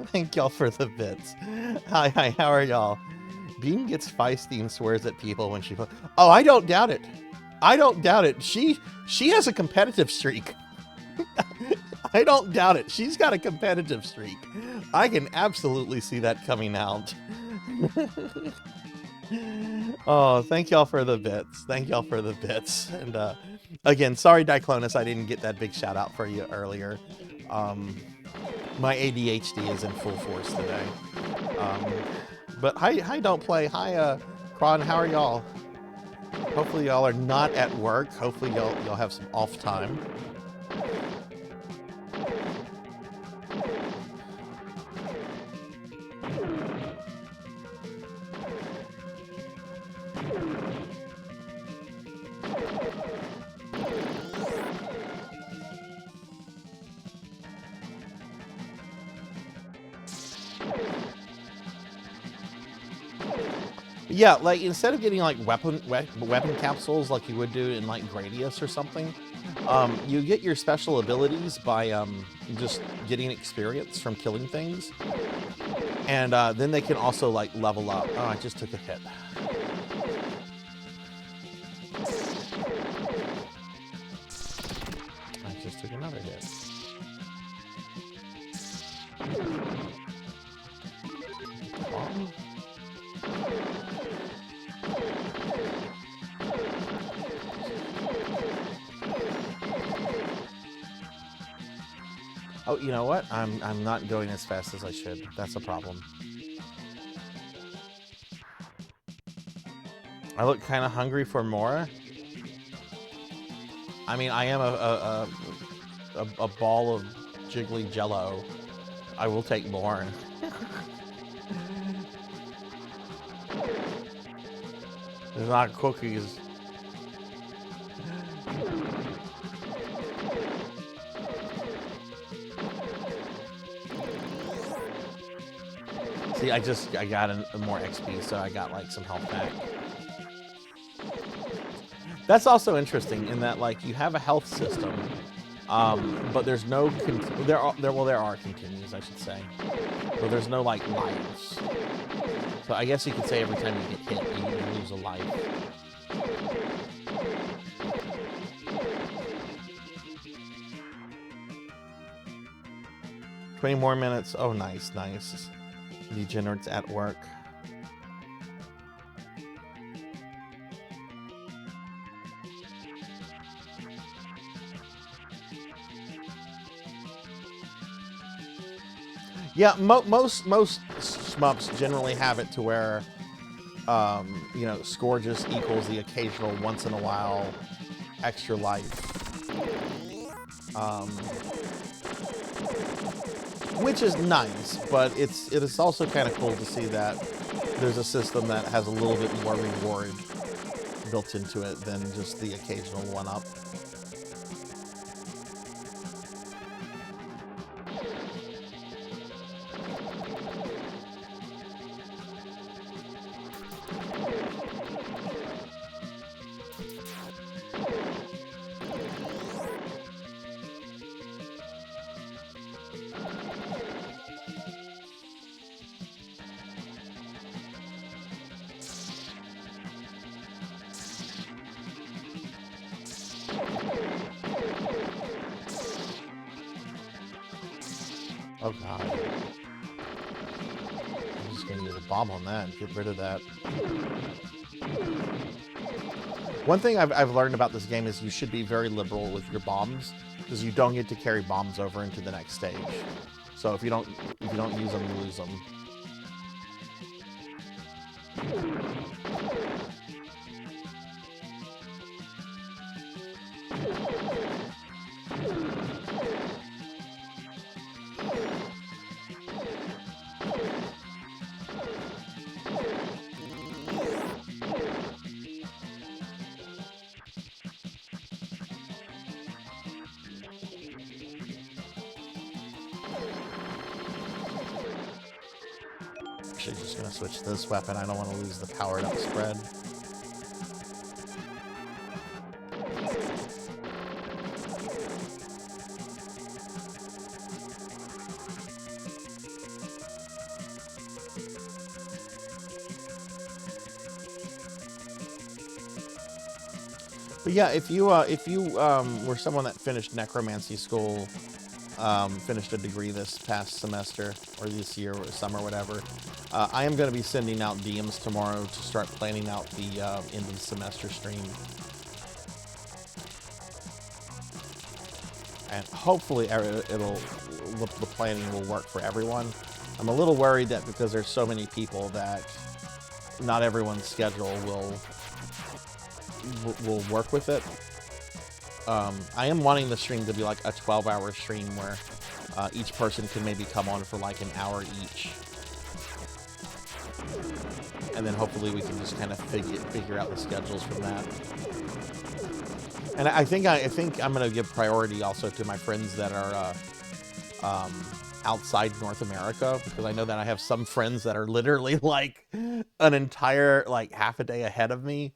Thank y'all for the bits. Hi, how are y'all? Bean gets feisty and swears at people when she... Oh, I don't doubt it. I don't doubt it. She has a competitive streak. I don't doubt it. She's got a competitive streak. I can absolutely see that coming out. Oh, thank y'all for the bits. Thank y'all for the bits. And again, sorry, Diclonus, I didn't get that big shout out for you earlier. My ADHD is in full force today. But hi, Don't Play. Hi, Kron. How are y'all? Hopefully y'all are not at work. Hopefully y'all have some off time. Yeah, like instead of getting like weapon capsules like you would do in like Gradius or something, you get your special abilities by just getting experience from killing things. And then they can also like level up. Oh, I just took a hit. I just took another hit. Oh. Oh, you know what? I'm not going as fast as I should. That's a problem. I look kind of hungry for more. I mean, I am a ball of jiggly jello. I will take more. There's not cookies. See, I got a more XP, so I got like some health back. That's also interesting in that like you have a health system, but there's no there are continues, I should say, but there's no like lives. So I guess you could say every time you get hit, you lose a life. "20 more minutes." Oh, nice, nice. Degenerates at work. Yeah, most shmups generally have it to where, you know, score just equals the occasional once in a while extra life. Which is nice, but it is also kind of cool to see that there's a system that has a little bit more reward built into it than just the occasional one-up. Oh god. I'm just gonna use a bomb on that and get rid of that. One thing I've learned about this game is you should be very liberal with your bombs, because you don't get to carry bombs over into the next stage. So if you don't use them, you lose them. Actually, just gonna switch to this weapon. I don't want to lose the powered up spread. But yeah, if you were someone that finished necromancy school, finished a degree this past semester or this year or summer, whatever, I am going to be sending out DMs tomorrow to start planning out the end of the semester stream, and hopefully the planning will work for everyone. I'm a little worried that because there's so many people that not everyone's schedule will work with it. I am wanting the stream to be like a 12-hour stream where each person can maybe come on for like an hour each, and then hopefully we can just kind of figure out the schedules from that. And I think I'm going to give priority also to my friends that are outside North America, because I know that I have some friends that are literally like an entire like half a day ahead of me.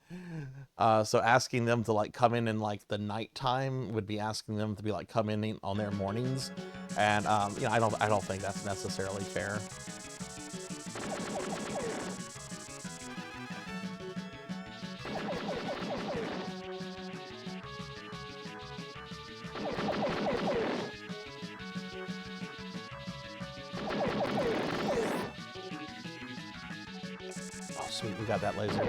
So asking them to like come in like the nighttime would be asking them to be like come in on their mornings, and you know, I don't think that's necessarily fair. sweet, we got that laser.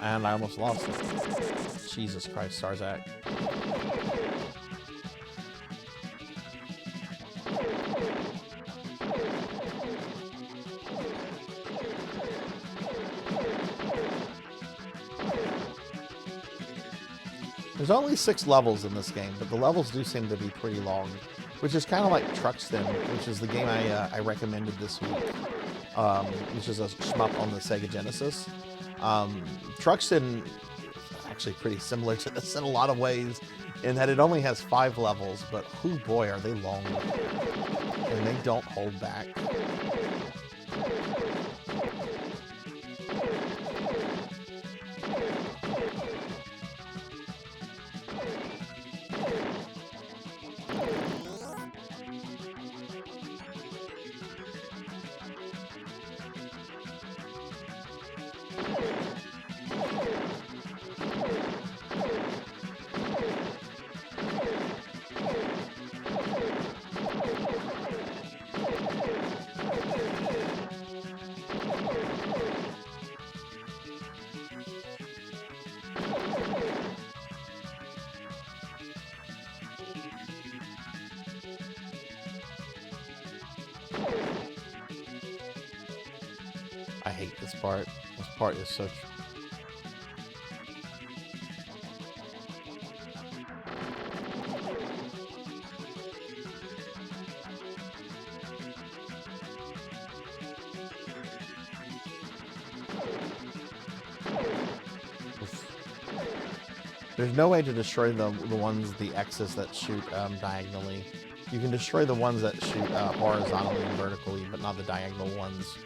And I almost lost it. Jesus Christ, Sarzac. There's only 6 levels in this game, but the levels do seem to be pretty long, which is kind of like Truxton, which is the game I recommended this week, which is a shmup on the Sega Genesis. Truxton is actually pretty similar to this in a lot of ways, in that it only has 5 levels, but whoo boy are they long, and they don't hold back. I hate this part. This part is so... There's no way to destroy the ones, the X's that shoot diagonally. You can destroy the ones that shoot horizontally and vertically, but not the diagonal ones.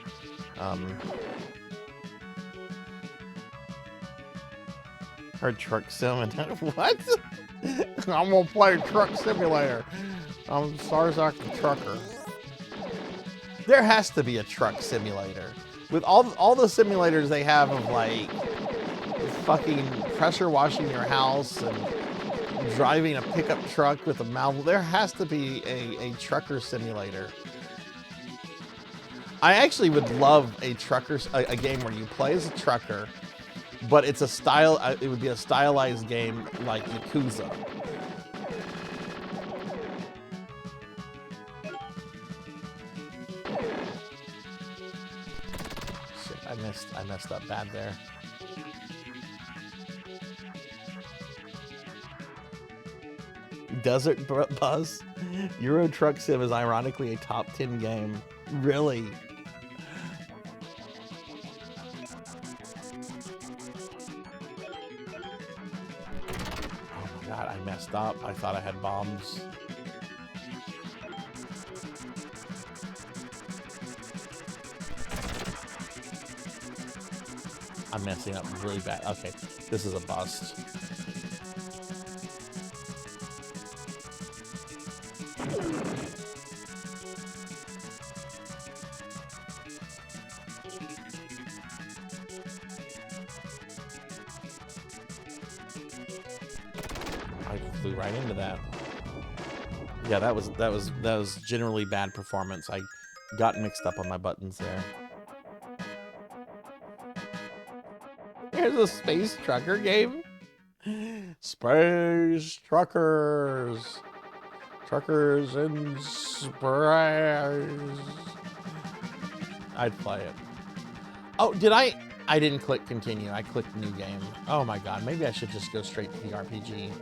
Her truck simulator. What? I'm gonna play Truck Simulator. I'm Sarzac the trucker. There has to be a truck simulator. With all the simulators they have of like fucking pressure washing your house and driving a pickup truck with a mouth, there has to be a trucker simulator. I actually would love a game where you play as a trucker, but it's a style. It would be a stylized game like Yakuza. Shit, I messed up bad there. Desert Bus? Euro Truck Sim is ironically a top 10 game. Really? Oh my god, I messed up. I thought I had bombs. I'm messing up really bad. Okay, this is a bust. I flew right into that. Yeah, that was generally bad performance. I got mixed up on my buttons there. Here's a space trucker game. Space truckers. Truckers in space. I'd play it. Oh, did I didn't click continue. I clicked new game. Oh my god, maybe I should just go straight to the RPG.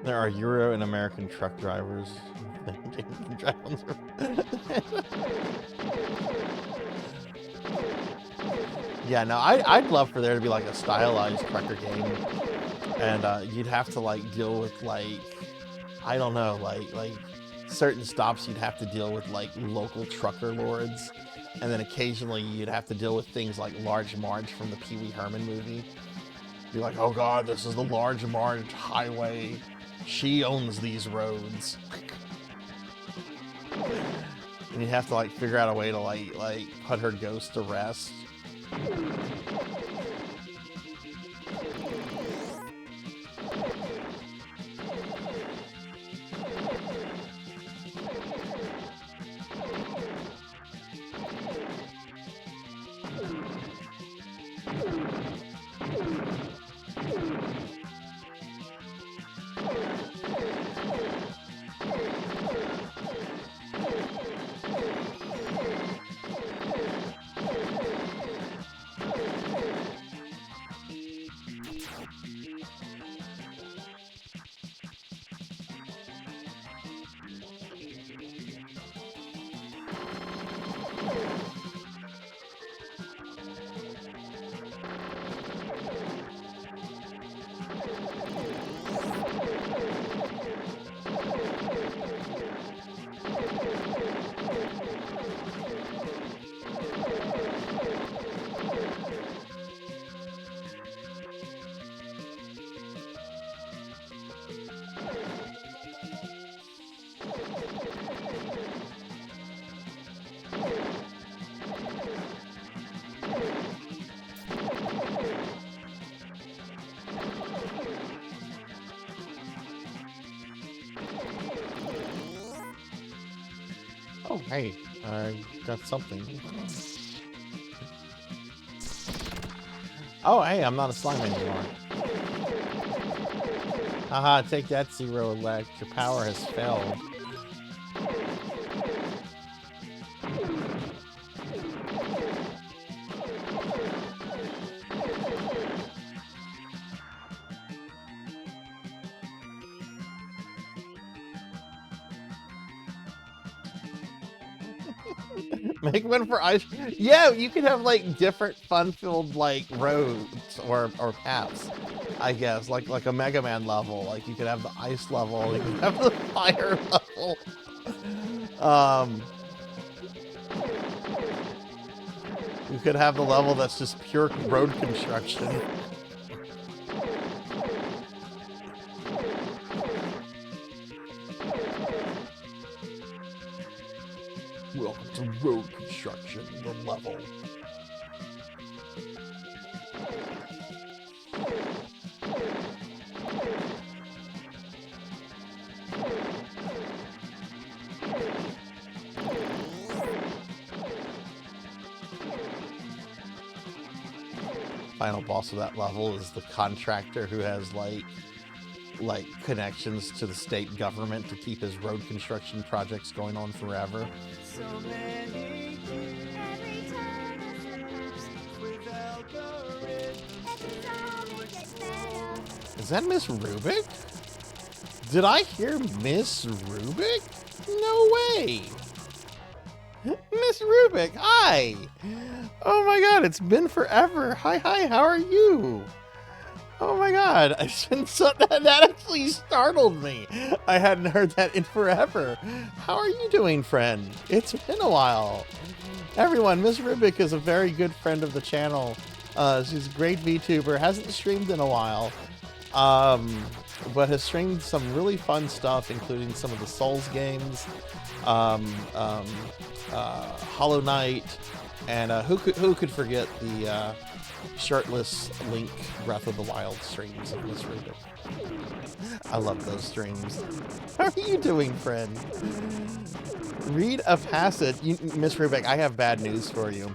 There are Euro and American truck drivers. You can drive on the- Yeah, no, I'd love for there to be like a stylized trucker game, and you'd have to like deal with like, I don't know, like certain stops you'd have to deal with like local trucker lords, and then occasionally you'd have to deal with things like Large Marge from the Pee Wee Herman movie. Be like, oh god, this is the Large Marge highway. She owns these roads. And you have to like figure out a way to like put her ghost to rest. Oh, hey, I got something. Oh, hey, I'm not a slime anymore. Haha, take that, Zero Elect. Your power has failed. Make one for ice. Yeah, you could have like different fun-filled like roads or paths, I guess, like a Mega Man level. Like you could have the ice level, you could have the fire level. You could have the level that's just pure road construction. Welcome to road construction, the level. Final boss of that level is the contractor who has like connections to the state government to keep his road construction projects going on forever. So many Every time I step past, without the rhythm. every song it gets better. Is that Miss Rubik? Did I hear Miss Rubik? No way! Miss Rubik, hi! Oh my god, it's been forever. Hi, how are you? Oh my god, it's been so that actually startled me. I hadn't heard that in forever. How are you doing, friend? It's been a while. Everyone, Miss Rubik is a very good friend of the channel. She's a great VTuber, hasn't streamed in a while, but has streamed some really fun stuff, including some of the Souls games, Hollow Knight, and who could forget the shirtless Link Breath of the Wild streams of Miss Rubik. I love those streams. How are you doing, friend? Read a passage. Miss Rubik, I have bad news for you.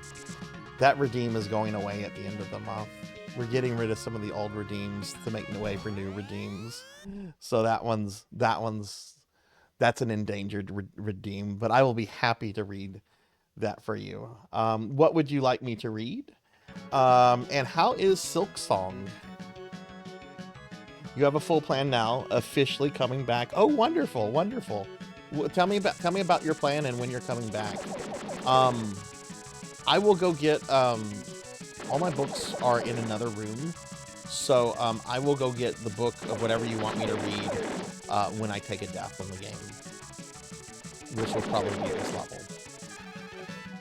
That redeem is going away at the end of the month. We're getting rid of some of the old redeems to make way for new redeems. So that's an endangered redeem, but I will be happy to read that for you. What would you like me to read? And how is Silk Song? You have a full plan now, officially coming back. Oh, wonderful, wonderful. Tell me about your plan and when you're coming back. I will go get all my books are in another room, so I will go get the book of whatever you want me to read when I take a death on the game, which will probably be this level.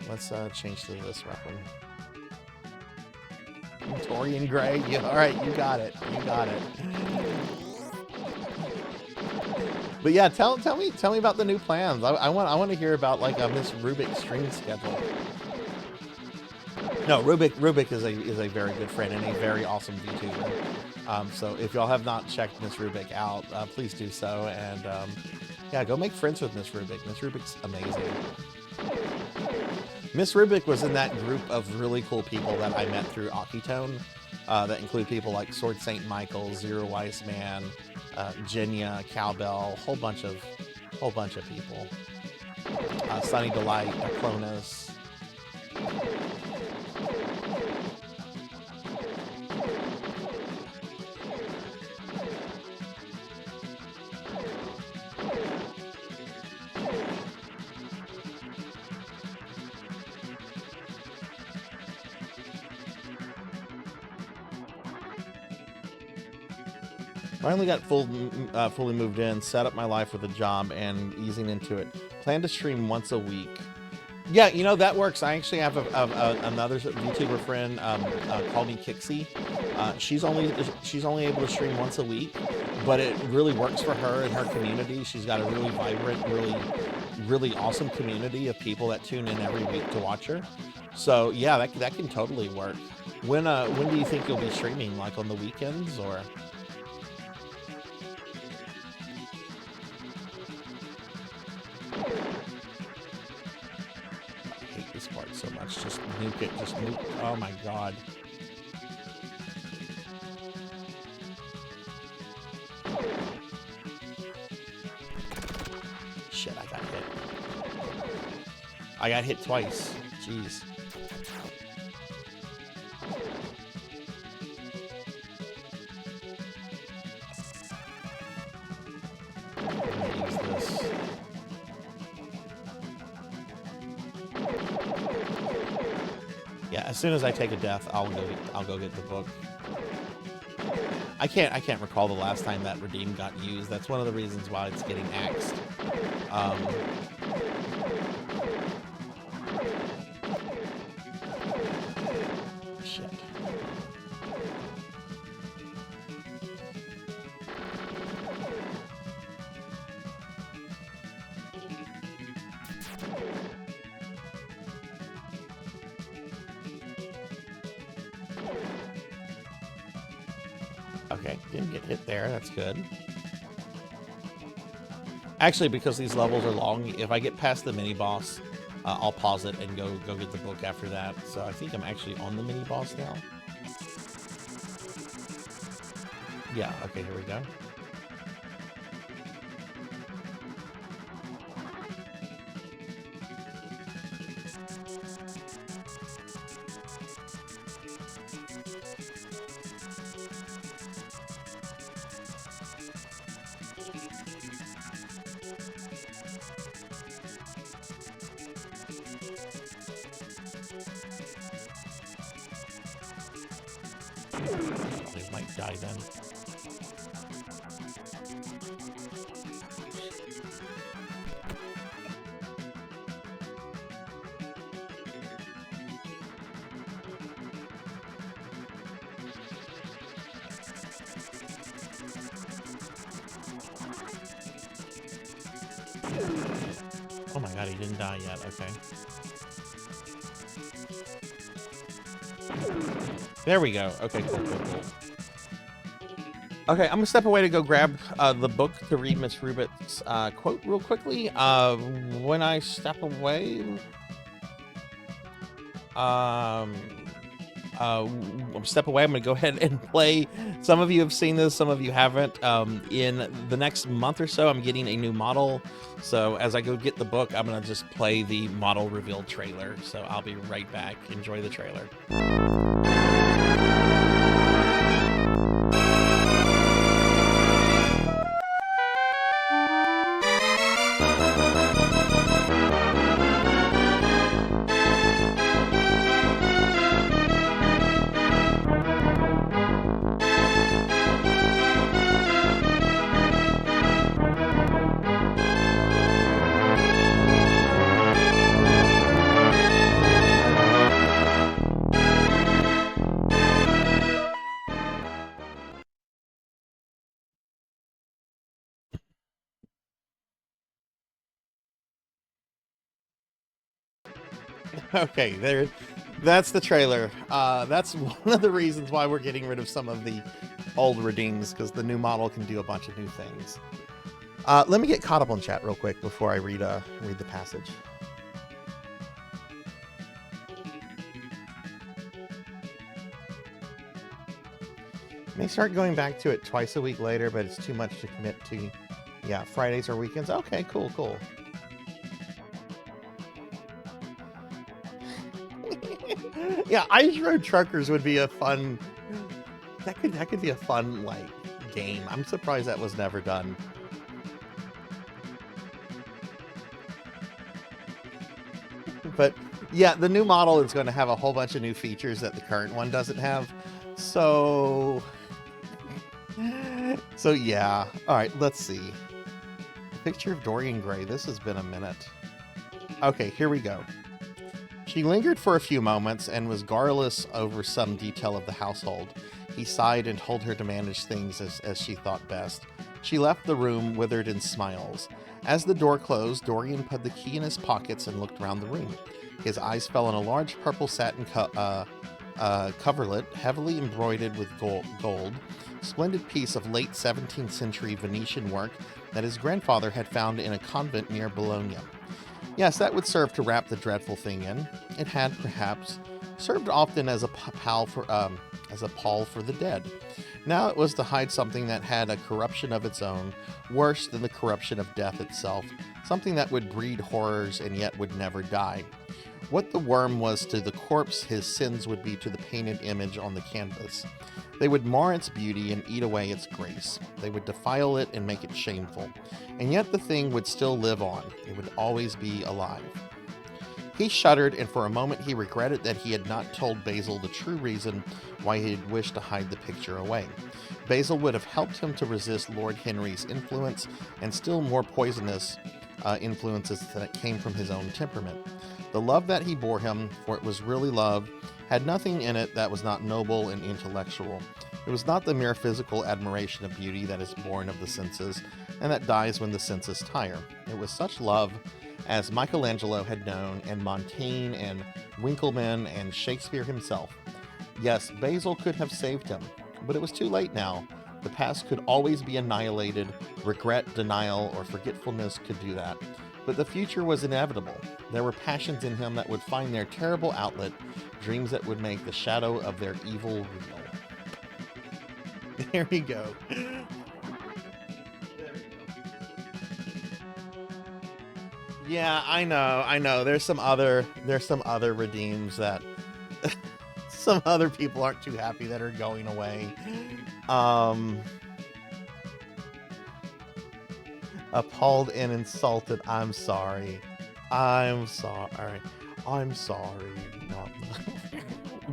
Let's change to this weapon. Torian Gray. Yeah, all right, you got it. You got it. But yeah, tell me about the new plans. I want to hear about like Miss Rubik's stream schedule. No, Rubik is a very good friend and a very awesome VTuber. So if y'all have not checked Miss Rubik out, please do so. And yeah, go make friends with Miss Rubik. Miss Rubik's amazing. Miss Rubik was in that group of really cool people that I met through Akitone. That include people like Sword Saint Michael, Zero Wise Man, Jenya, Cowbell, whole bunch of people. Sunny Delight, Cronus. Finally got fully moved in, set up my life with a job, and easing into it. Plan to stream once a week. Yeah, you know, that works. I actually have another VTuber friend called me Kixie. She's only able to stream once a week, but it really works for her and her community. She's got a really vibrant, really awesome community of people that tune in every week to watch her. So yeah, that can totally work. When do you think you'll be streaming? Like on the weekends or? So much. Just nuke it. Just nuke. Oh my god. Shit, I got hit. I got hit twice. Jeez. I'm gonna use this. Yeah, as soon as I take a death, I'll go get the book. I can't recall the last time that redeem got used. That's one of the reasons why it's getting axed. Shit. Okay, didn't get hit there. That's good. Actually, because these levels are long, if I get past the mini boss, I'll pause it and go get the book after that. So I think I'm actually on the mini boss now. Yeah. Okay. Here we go. They might die then. Oh my god, he didn't die yet. Okay. There we go. Okay, cool. Okay, I'm gonna step away to go grab the book to read Miss Rubik's quote real quickly. When I step away, I'm gonna go ahead and play. Some of you have seen this, some of you haven't. In the next month or so, I'm getting a new model. So as I go get the book, I'm gonna just play the model reveal trailer. So I'll be right back. Enjoy the trailer. Okay, there. That's the trailer. That's one of the reasons why we're getting rid of some of the old redeems, because the new model can do a bunch of new things. Let me get caught up on chat real quick before I read the passage. May start going back to it twice a week later, but it's too much to commit to. Yeah, Fridays or weekends. Okay, cool. Yeah, Ice Road Truckers would be a fun. That could be a fun like game. I'm surprised that was never done. But yeah, the new model is going to have a whole bunch of new features that the current one doesn't have. So yeah. All right, let's see. Picture of Dorian Gray. This has been a minute. Okay, here we go. She lingered for a few moments and was garrulous over some detail of the household. He sighed and told her to manage things as she thought best. She left the room, withered in smiles. As the door closed, Dorian put the key in his pockets and looked around the room. His eyes fell on a large purple satin coverlet, heavily embroidered with gold, splendid piece of late 17th century Venetian work that his grandfather had found in a convent near Bologna. Yes, that would serve to wrap the dreadful thing in. It had, perhaps, served often as a pall for the dead. Now it was to hide something that had a corruption of its own, worse than the corruption of death itself, something that would breed horrors and yet would never die. What the worm was to the corpse, his sins would be to the painted image on the canvas. They would mar its beauty and eat away its grace. They would defile it and make it shameful. And yet the thing would still live on. It would always be alive. He shuddered, and for a moment he regretted that he had not told Basil the true reason why he had wished to hide the picture away. Basil would have helped him to resist Lord Henry's influence and still more poisonous influences that came from his own temperament. The love that he bore him, for it was really love, had nothing in it that was not noble and intellectual. It was not the mere physical admiration of beauty that is born of the senses, and that dies when the senses tire. It was such love as Michelangelo had known, and Montaigne, and Winckelmann, and Shakespeare himself. Yes, Basil could have saved him, but it was too late now. The past could always be annihilated. Regret, denial, or forgetfulness could do that. But the future was inevitable. There were passions in him that would find their terrible outlet, dreams that would make the shadow of their evil real. There we go. Yeah, I know. There's some other redeems that some other people aren't too happy that are going away. Appalled and insulted. I'm sorry. No.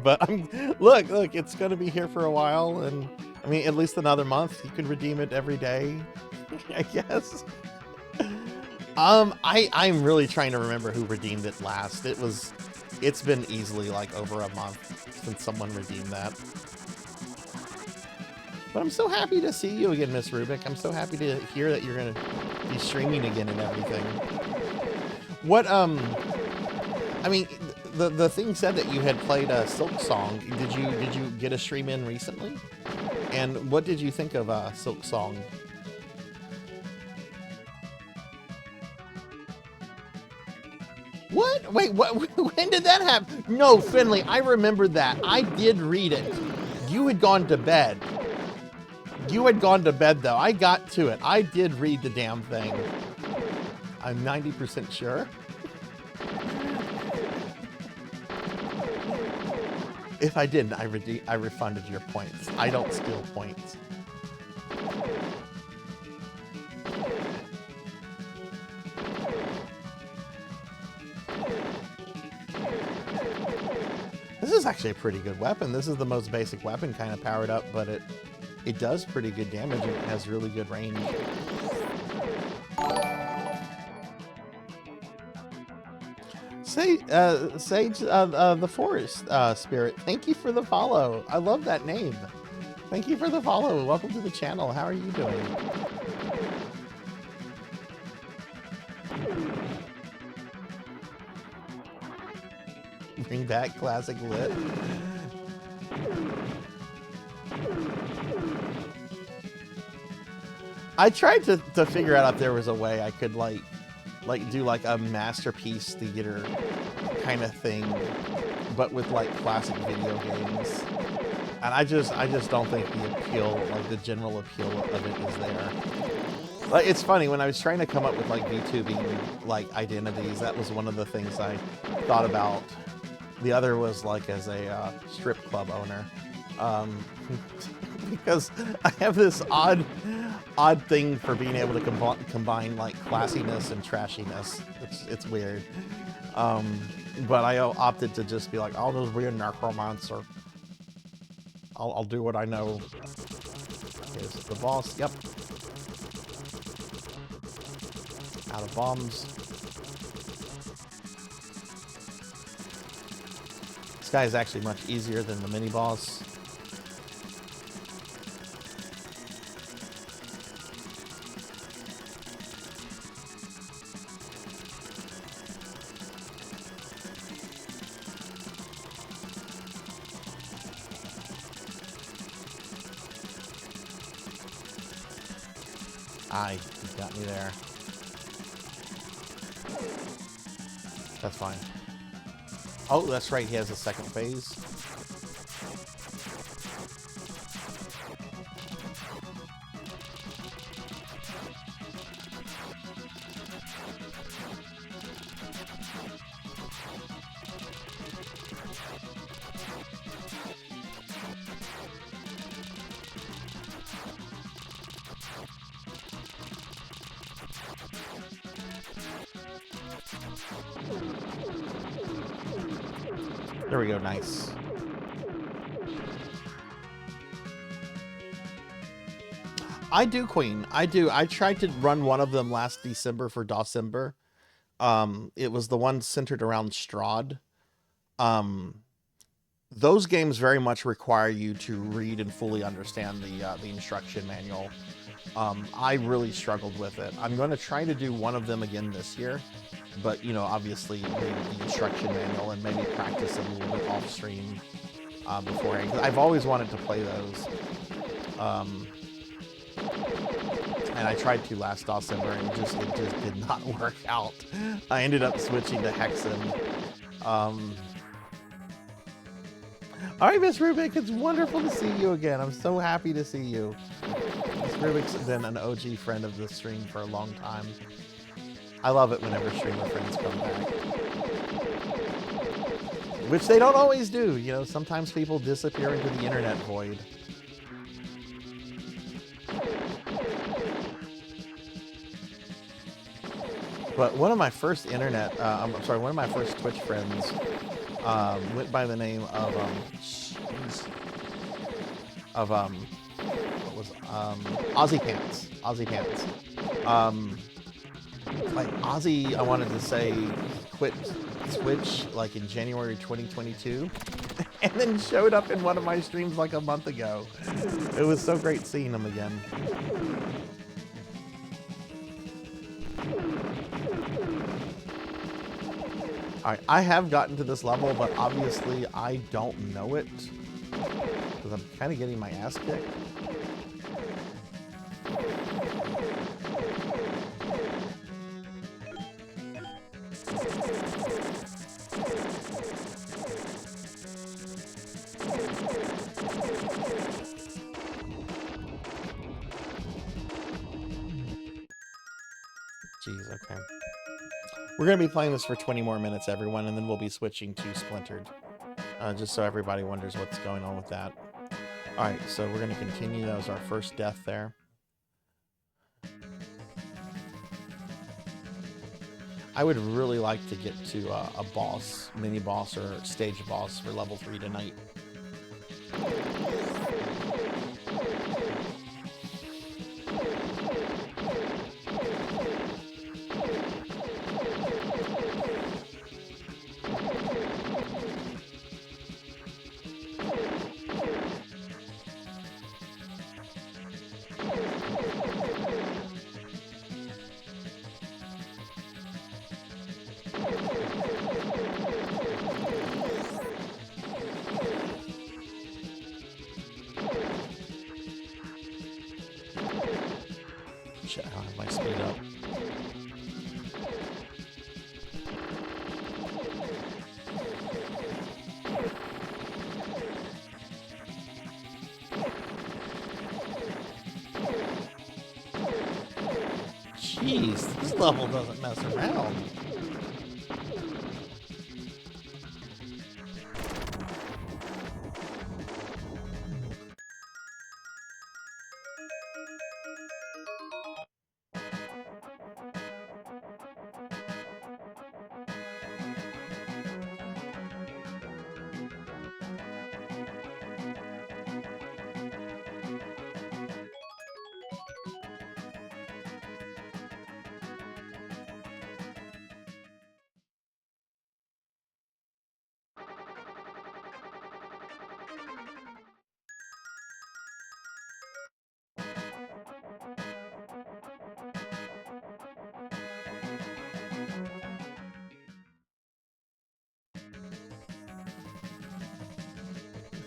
But look, it's gonna be here for a while, and I mean at least another month. You can redeem it every day, I guess. I'm really trying to remember who redeemed it last. It's been easily like over a month since someone redeemed that. But I'm so happy to see you again, Miss Rubik. I'm so happy to hear that you're gonna be streaming again and everything. What I mean, the thing said that you had played a Silk Song. Did you get a stream in recently? And what did you think of Silk Song? What? Wait, what? When did that happen? No, Finley, I remember that. I did read it. You had gone to bed. You had gone to bed, though. I got to it. I did read the damn thing. I'm 90% sure. If I didn't, I refunded your points. I don't steal points. This is actually a pretty good weapon. This is the most basic weapon, kind of powered up, but it does pretty good damage and it has really good range. Sage the Forest Spirit, thank you for the follow. I love that name. Thank you for the follow. Welcome to the channel. How are you doing? Bring back classic lit. I tried to figure out if there was a way I could like do like a masterpiece theater kind of thing, but with like classic video games. And I just don't think the appeal, like the general appeal of it is there. Like, it's funny, when I was trying to come up with like VTubing like identities, that was one of the things I thought about. The other was like as a strip club owner, because I have this odd thing for being able to combine like classiness and trashiness. It's weird, but I opted to just be like, I'll just be a necromancer. I'll do what I know. Here's the boss. Yep. Out of bombs. This guy is actually much easier than the mini boss. Aye, he got me there. That's fine. Oh, that's right, he has a second phase. There we go, nice. I do Queen. I do. I tried to run one of them last December for Dawcember. It was the one centered around Strahd. Those games very much require you to read and fully understand the instruction manual. I really struggled with it. I'm going to try to do one of them again this year, but you know, obviously read the instruction manual and maybe practice a little bit off stream beforehand. 'Cause I've always wanted to play those, and I tried to last December, and it just did not work out. I ended up switching to Hexen. All right, Miss Rubik, it's wonderful to see you again. I'm so happy to see you. Miss Rubik's been an OG friend of the stream for a long time. I love it whenever streamer friends come back. Which they don't always do, you know, sometimes people disappear into the internet void. But one of my first one of my first Twitch friends went by the name of what was Ozzy Pants. Ozzy Pants. Like Ozzy, I wanted to say, quit Twitch like in January 2022, and then showed up in one of my streams like a month ago. It was so great seeing him again. Alright, I have gotten to this level, but obviously I don't know it, because I'm kind of getting my ass kicked. Jeez, okay. We're going to be playing this for 20 more minutes, everyone, and then we'll be switching to Splintered. Just so everybody wonders what's going on with that. Alright, so we're going to continue. That was our first death there. I would really like to get to a boss, mini boss, or stage boss for level 3 tonight. Shit, I don't have my speed up. Jeez, this level doesn't mess around.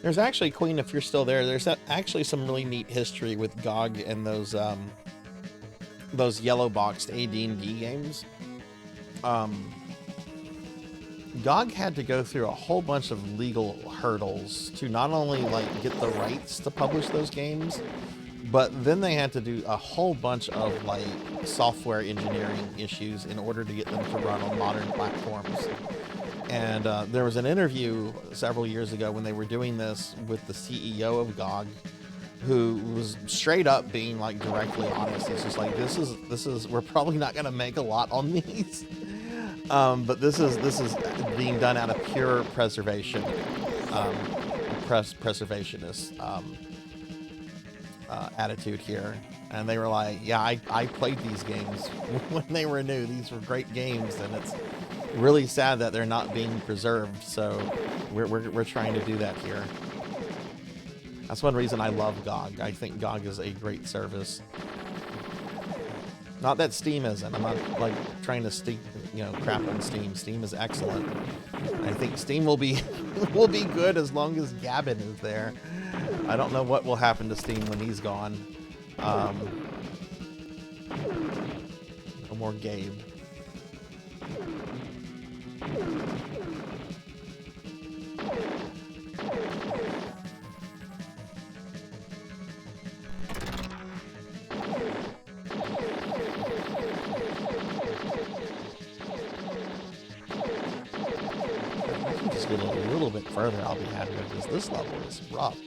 There's actually, Queen, if you're still there, there's actually some really neat history with GOG and those yellow boxed AD&D games. GOG had to go through a whole bunch of legal hurdles to not only like get the rights to publish those games, but then they had to do a whole bunch of like software engineering issues in order to get them to run on modern platforms. And there was an interview several years ago when they were doing this with the CEO of GOG, who was straight up being like directly honest. He's just like, this is we're probably not going to make a lot on these, but this is being done out of pure preservation, preservationist attitude here. And they were like, yeah, I played these games when they were new. These were great games, and it's really sad that they're not being preserved. So we're trying to do that here. That's one reason I love GOG. I think GOG is a great service. Not that Steam isn't. I'm not like trying to crap on Steam. Steam is excellent. I think Steam will be will be good as long as Gavin is there. I don't know what will happen to Steam when he's gone. No more Gabe. I can just get a little bit further, I'll be happy, because this level is rough.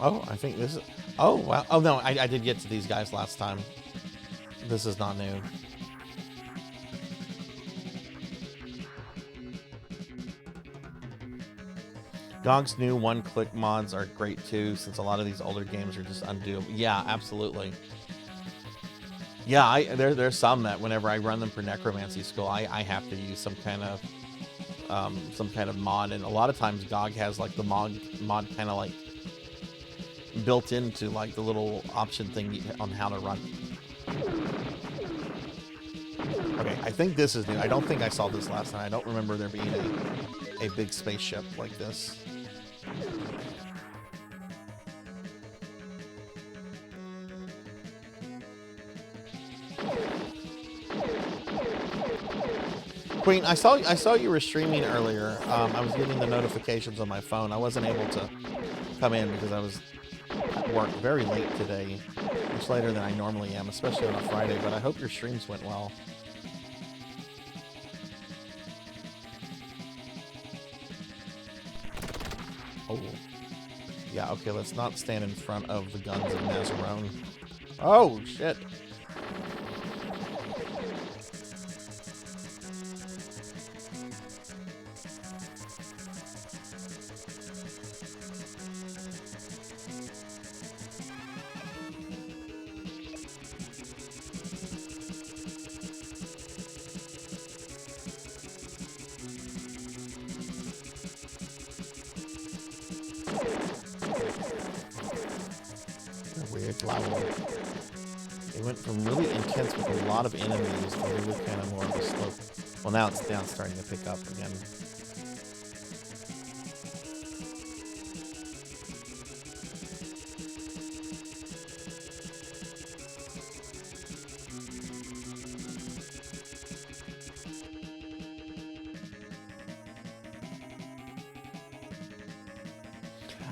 Oh, I think this is... Oh, wow. Oh, no, I did get to these guys last time. This is not new. GOG's new one-click mods are great, too, since a lot of these older games are just undoable. Yeah, absolutely. Yeah, there's some that whenever I run them for Necromancy School, I have to use some kind of mod, and a lot of times GOG has, like, the mod kind of, like, built into like the little option thing on how to run. Okay, I think this is new. I don't think I saw this last night. I don't remember there being a big spaceship like this. Queen, I saw you were streaming earlier. I was getting the notifications on my phone. I wasn't able to come in because I was at work very late today, much later than I normally am, especially on a Friday, but I hope your streams went well. Oh. Yeah, okay, let's not stand in front of the guns of Nazarone. Oh, shit. It went from really intense with a lot of enemies to really kind of more of a slope. Well, now it's starting to pick up again.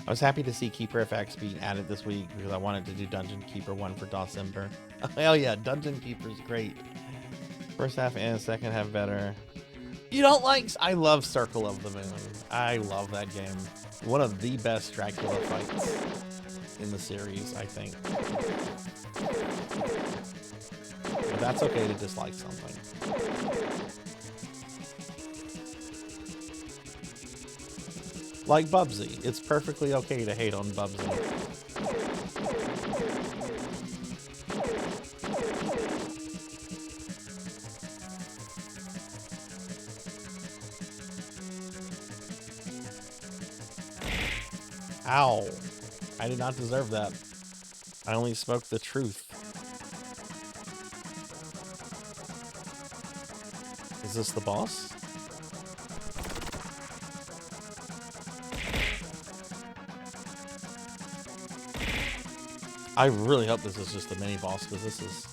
I was happy to see Keeper FX being added this week because I wanted to do Dungeon Keeper 1 for December. Hell yeah, Dungeon Keeper's great. First half and second half better. You don't like... I love Circle of the Moon. I love that game. One of the best Dracula fights in the series, I think. But that's okay to dislike something. Like Bubsy. It's perfectly okay to hate on Bubsy. Ow. I did not deserve that. I only spoke the truth. Is this the boss? I really hope this is just the mini boss, because this is...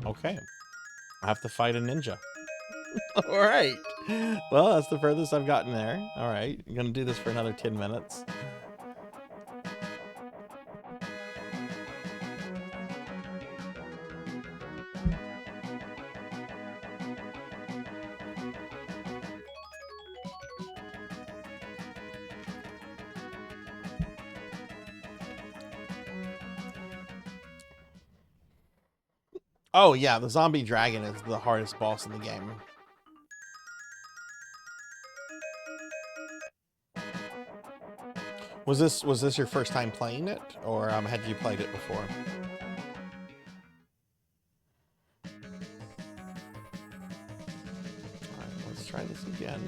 Okay. I have to fight a ninja. Alright. Well, that's the furthest I've gotten there. Alright. I'm gonna do this for another 10 minutes. Oh yeah, the zombie dragon is the hardest boss in the game. Was this your first time playing it, or had you played it before? All right, let's try this again.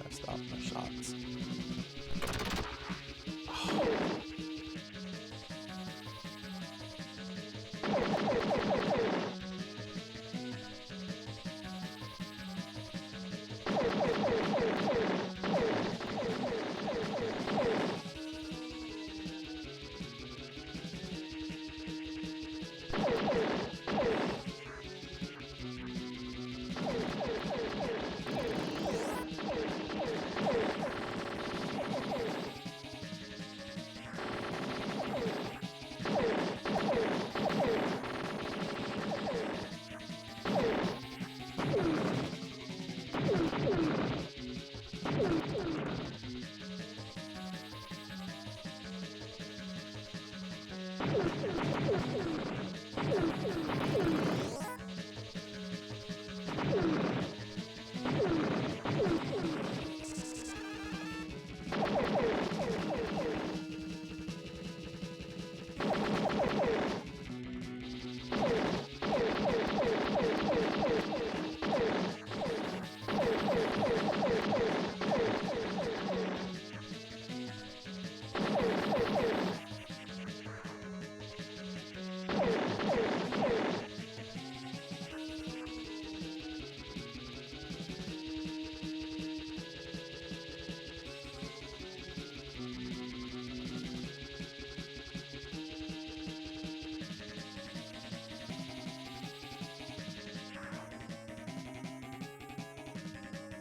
Stop my shots.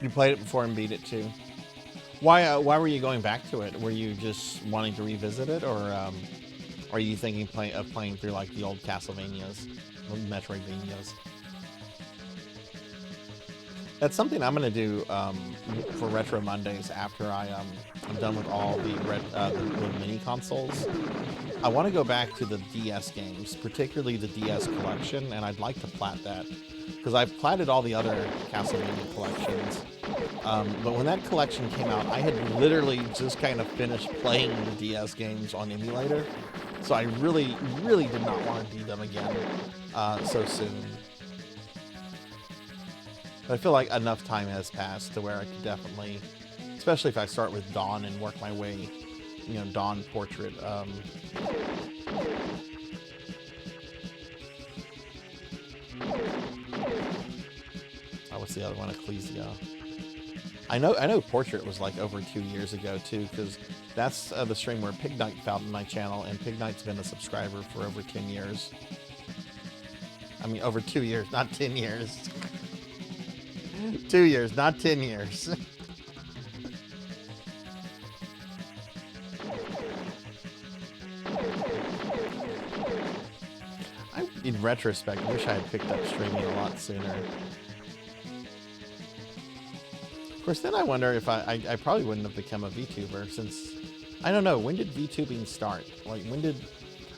You played it before and beat it too. Why were you going back to it? Were you just wanting to revisit it, or are you thinking of playing through like the old Castlevanias, Metroidvanias? That's something I'm gonna do for Retro Mondays after I'm done with all the mini consoles. I want to go back to the DS games, particularly the DS collection, and I'd like to plat that because I've platted all the other Castlevania collections. But when that collection came out, I had literally just kind of finished playing the DS games on emulator, so I really, really did not want to do them again so soon. But I feel like enough time has passed to where I could definitely, especially if I start with Dawn and work my way, you know, Dawn Portrait. Oh, what's the other one? Ecclesia. I know Portrait was like over 2 years ago too, because that's the stream where Pig Knight found my channel, and Pig Knight's been a subscriber for over 10 years. I mean, over 2 years, not 10 years. 2 years, not 10 years. In retrospect, I wish I had picked up streaming a lot sooner. Of course, then I wonder if I probably wouldn't have become a VTuber since, I don't know, when did VTubing start? Like, when did...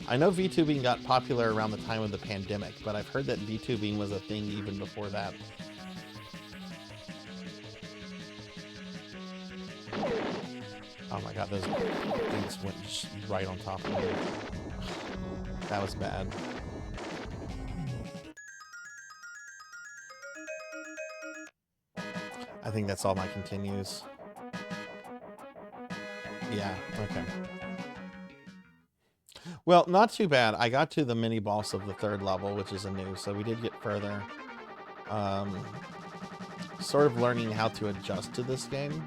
I know VTubing got popular around the time of the pandemic, but I've heard that VTubing was a thing even before that. Oh my god, those things went just right on top of me. That was bad. I think that's all my continues. Yeah, okay. Well, not too bad. I got to the mini boss of the 3rd level, which is a new, so we did get further. Sort of learning how to adjust to this game.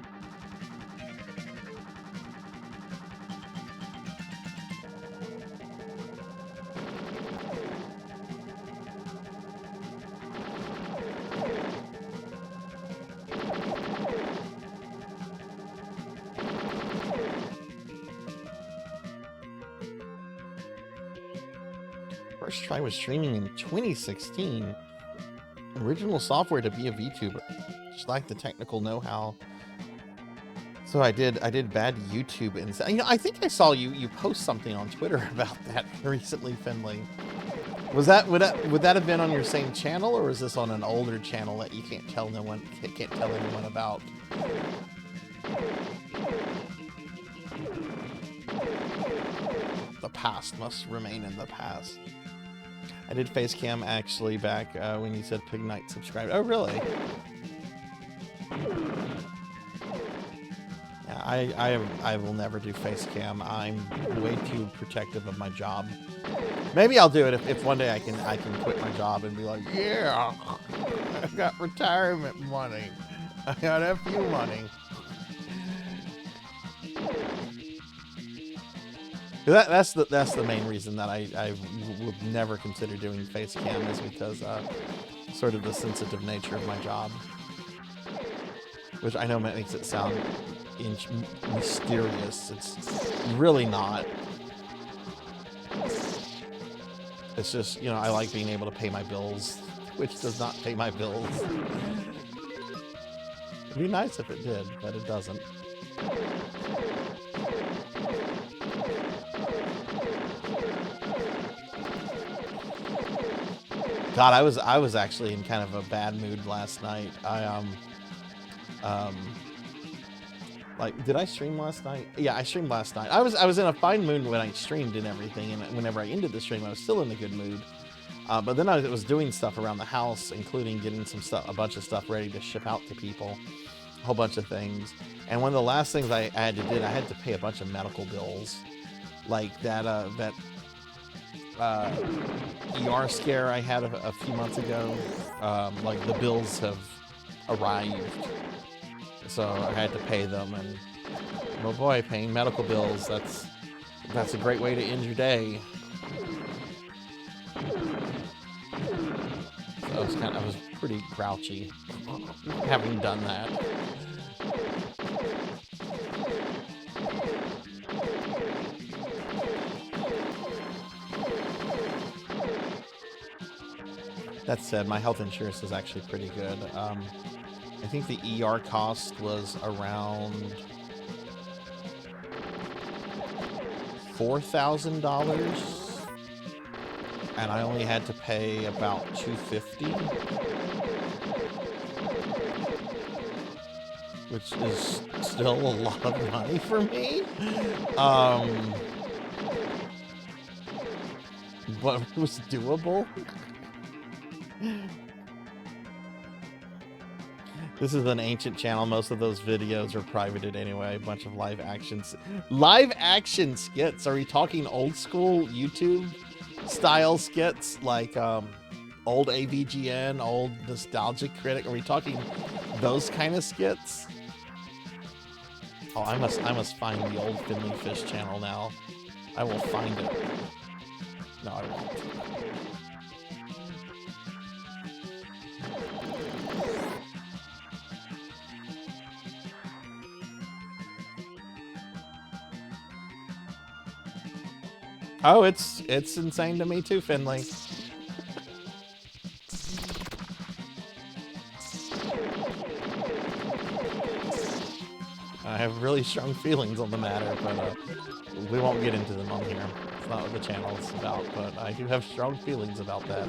First try was streaming in 2016. Original software to be a VTuber. Just like the technical know-how. So I did bad YouTube and you know, I think I saw you post something on Twitter about that recently, Finley. Would that have been on your same channel, or is this on an older channel that you can't tell anyone about? The past must remain in the past. I did face cam actually back when you said Pig Knight subscribed. Oh, really? Yeah, I will never do face cam. I'm way too protective of my job. Maybe I'll do it if one day I can quit my job and be like, yeah, I got retirement money. I got FU money. That's the main reason that I would never consider doing face cam, is because sort of the sensitive nature of my job, which I know makes it sound mysterious. It's really not. It's just, you know, I like being able to pay my bills, which does not pay my bills. It'd be nice if it did, but it doesn't. God, I was actually in kind of a bad mood last night. Like, did I stream last night? Yeah, I streamed last night. I was in a fine mood when I streamed and everything, and whenever I ended the stream, I was still in a good mood. But then I was doing stuff around the house, including getting a bunch of stuff ready to ship out to people, a whole bunch of things. And one of the last things I had to do, I had to pay a bunch of medical bills, like that ER scare I had a few months ago. Like, the bills have arrived, so I had to pay them, and oh boy, paying medical bills, that's a great way to end your day. So I was pretty grouchy having done that. That said, my health insurance is actually pretty good. I think the ER cost was around $4,000, and I only had to pay about $250, which is still a lot of money for me. But it was doable. This is an ancient channel. Most of those videos are privated anyway. A bunch of live action skits. Are we talking old school YouTube style skits like old AVGN, old Nostalgic Critic? Are we talking those kind of skits? Oh, I must find the old Finley Fish channel now. I will find it. No, I won't. Oh, it's insane to me too, Finley. I have really strong feelings on the matter, but we won't get into them on here. It's not what the channel's about, but I do have strong feelings about that.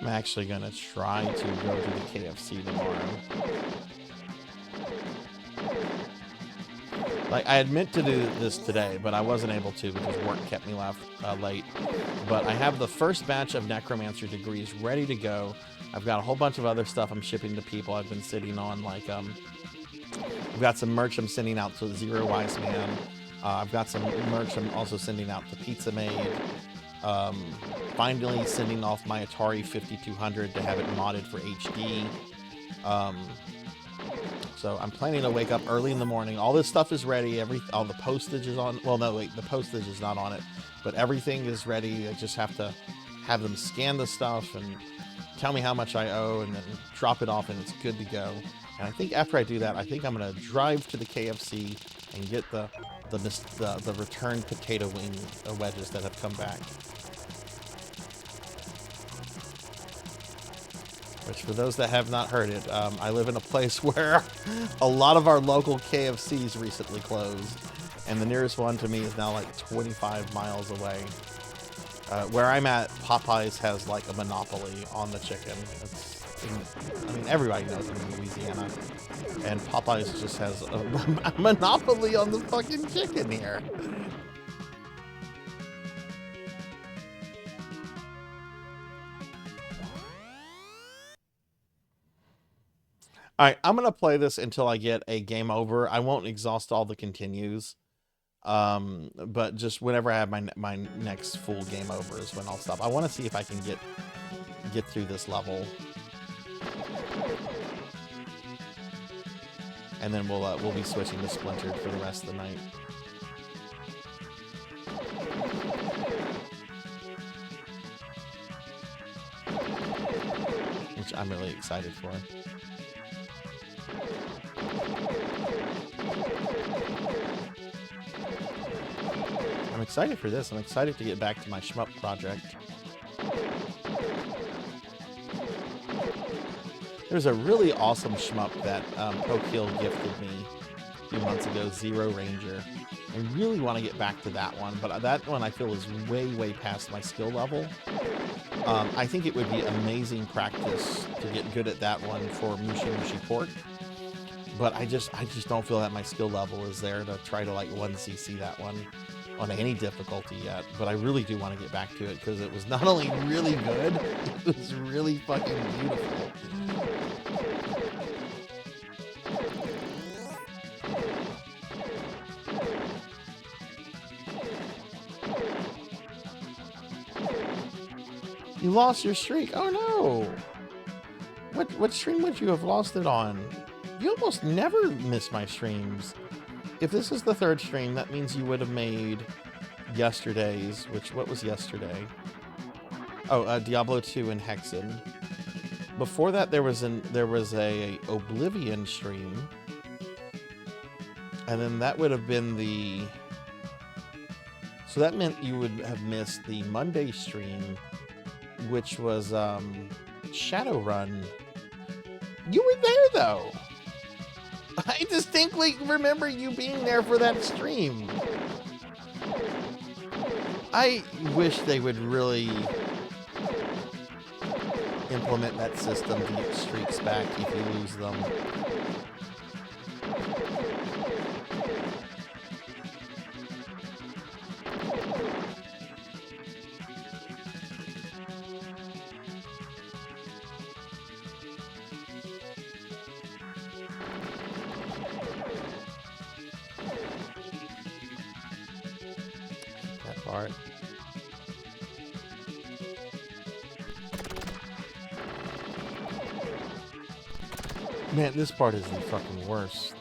I'm actually gonna try to go to the KFC tomorrow. Like, I had meant to do this today, but I wasn't able to because work kept me late. But I have the first batch of Necromancer degrees ready to go. I've got a whole bunch of other stuff I'm shipping to people I've been sitting on, like, I've got some merch I'm sending out to Zero Wise Man. I've got some merch I'm also sending out to Pizza Maid. Finally sending off my Atari 5200 to have it modded for HD. So I'm planning to wake up early in the morning. All this stuff is ready. All the postage is on. Well, no, wait, the postage is not on it, but everything is ready. I just have to have them scan the stuff and tell me how much I owe, and then drop it off, and it's good to go. And I think after I do that, I think I'm gonna drive to the KFC and get the returned potato wing wedges that have come back. Which, for those that have not heard it, I live in a place where a lot of our local KFCs recently closed, and the nearest one to me is now like 25 miles away. Where I'm at, Popeyes has like a monopoly on the chicken. I mean, everybody knows I'm in Louisiana, and Popeyes just has a monopoly on the fucking chicken here. All right, I'm going to play this until I get a game over. I won't exhaust all the continues, but just whenever I have my next full game over is when I'll stop. I want to see if I can get through this level. And then we'll be switching to Splintered for the rest of the night. Which I'm really excited for. I'm excited for this. I'm excited to get back to my shmup project. There's a really awesome shmup that Pokeel gifted me a few months ago, Zero Ranger. I really want to get back to that one, but that one I feel is way past my skill level. I think it would be amazing practice to get good at that one for Mushi Mushi Pork. But I just don't feel that my skill level is there to try to like 1cc that one on any difficulty yet. But I really do want to get back to it because it was not only really good, it was really fucking beautiful. You lost your streak. Oh no. What stream would you have lost it on? You almost never miss my streams. If this is the third stream, that means you would have made yesterday's, what was yesterday? Oh, Diablo 2 and Hexen. before that there was a Oblivion stream, and then that would have been the. So that meant you would have missed the Monday stream, which was Shadowrun. You were there though. I distinctly remember you being there for that stream. I wish they would really implement that system to get streaks back if you lose them. That part. Man, this part is the fucking worst.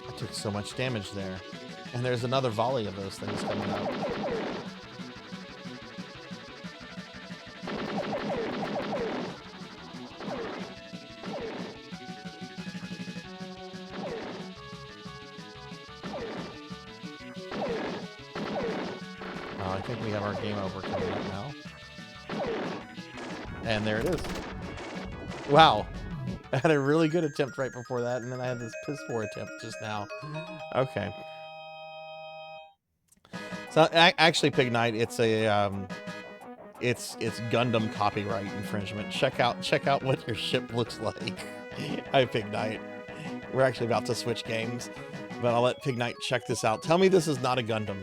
I took so much damage there. And there's another volley of those things coming up. I think we have our game over coming up now. And there it is. Wow. I had a really good attempt right before that, and then I had this piss poor attempt just now. Okay. So actually, Pig Knight, it's a it's Gundam copyright infringement. Check out what your ship looks like. Hi, Pig Knight. We're actually about to switch games, but I'll let Pig Knight check this out. Tell me this is not a Gundam.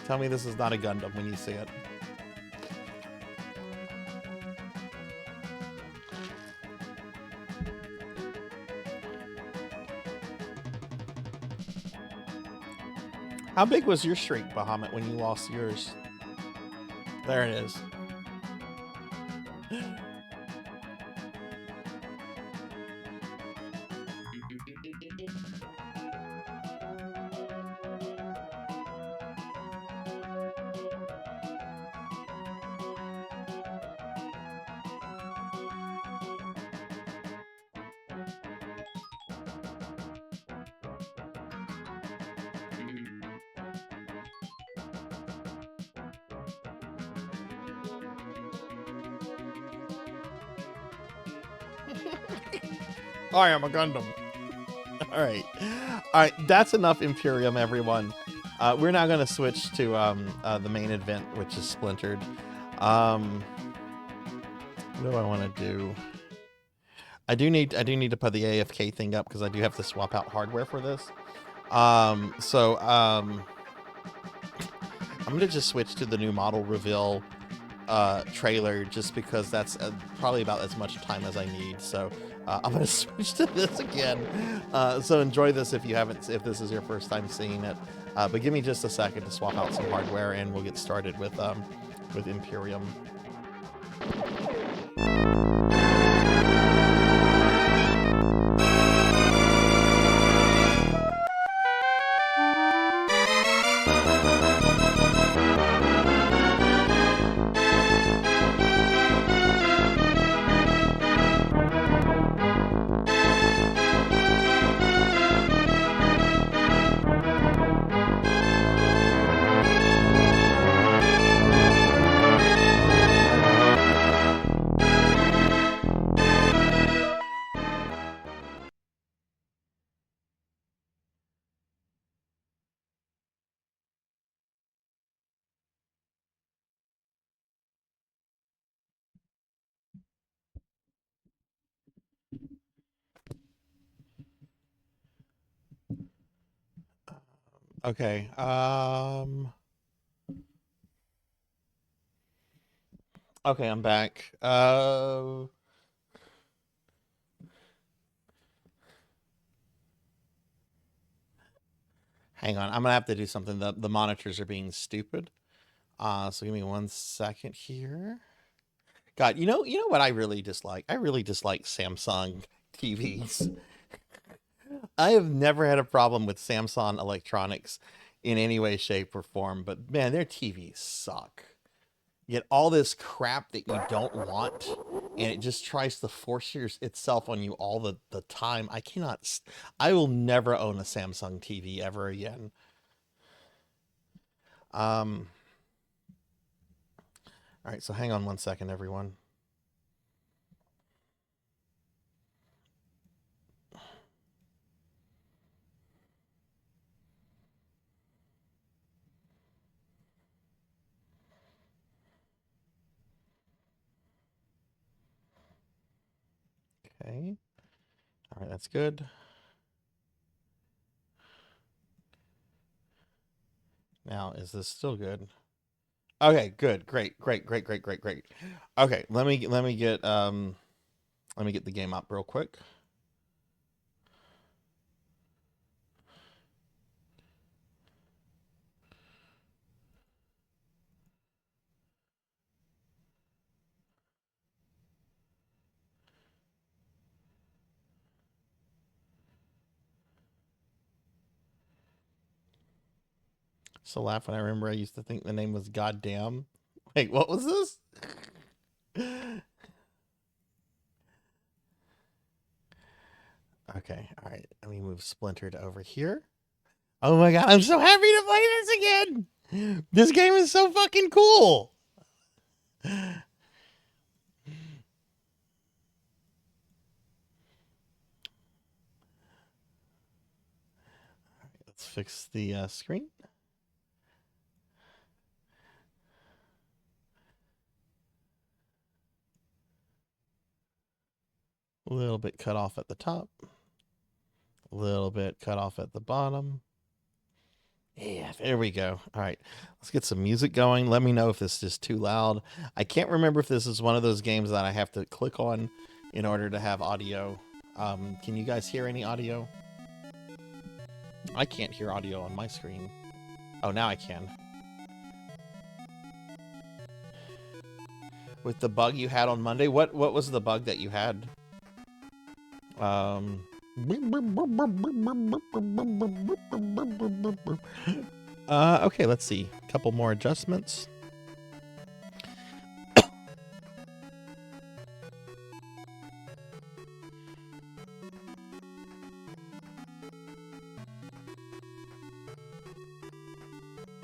Tell me this is not a Gundam when you see it. How big was your streak, Bahamut, when you lost yours? There it is. I am a Gundam. All right. That's enough Imperium, everyone. We're now going to switch to the main event, which is Splintered. What do I want to do? I do need to put the AFK thing up because I do have to swap out hardware for this. I'm going to just switch to the new model reveal trailer just because that's probably about as much time as I need. So I'm going to switch to this again. So enjoy this if this is your first time seeing it. But give me just a second to swap out some hardware and we'll get started with Imperium. Okay. Okay, I'm back. Hang on. I'm gonna have to do something. The monitors are being stupid. So give me 1 second here. God, you know what I really dislike? I really dislike Samsung TVs. I have never had a problem with Samsung electronics in any way, shape, or form. But man, their TVs suck. You get all this crap that you don't want, and it just tries to force itself on you all the time. I cannot. I will never own a Samsung TV ever again. All right, so hang on one second, everyone. Okay. All right, that's good. Now, is this still good? Okay, good, great. Okay, let me get the game up real quick. So laugh when I remember I used to think the name was Goddamn. Wait, what was this? Okay, all right. Let me move Splintered over here. Oh my god, I'm so happy to play this again! This game is so fucking cool! Let's fix the screen. A little bit cut off at the top. A little bit cut off at the bottom. Yeah, there we go. All right, let's get some music going. Let me know if this is too loud. I can't remember if this is one of those games that I have to click on in order to have audio. Can you guys hear any audio? I can't hear audio on my screen. Oh, now I can. With the bug you had on Monday, what was the bug that you had? Okay, let's see. A couple more adjustments.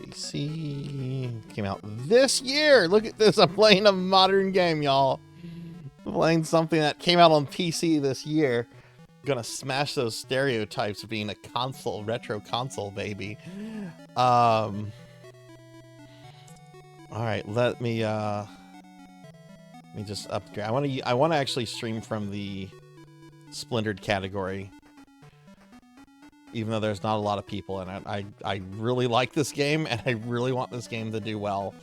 PC came out this year. Look at this. I'm playing a modern game, y'all. I'm playing something that came out on PC this year. Gonna smash those stereotypes of being a console, retro console baby. All right, let me just upgrade. I want to actually stream from the Splintered category, even though there's not a lot of people in it. I really like this game, and I really want this game to do well,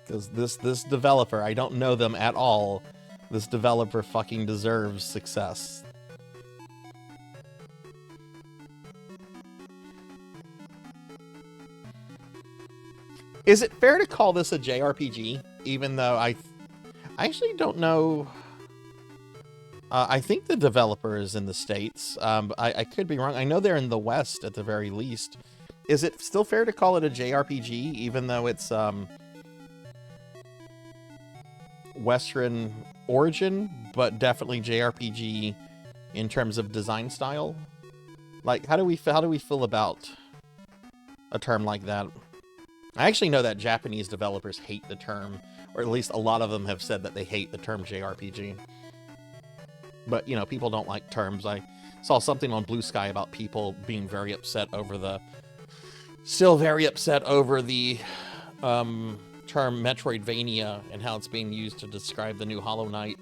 because this developer, I don't know them at all. This developer fucking deserves success. Is it fair to call this a JRPG? Even though I actually don't know. I think the developer is in the States. I could be wrong. I know they're in the West at the very least. Is it still fair to call it a JRPG, even though it's Western origin, but definitely JRPG in terms of design style? Like, how do we feel about a term like that? I actually know that Japanese developers hate the term, or at least a lot of them have said that they hate the term JRPG. But, you know, people don't like terms. I saw something on Blue Sky about people being very upset over the... Still very upset over the term Metroidvania and how it's being used to describe the new Hollow Knight.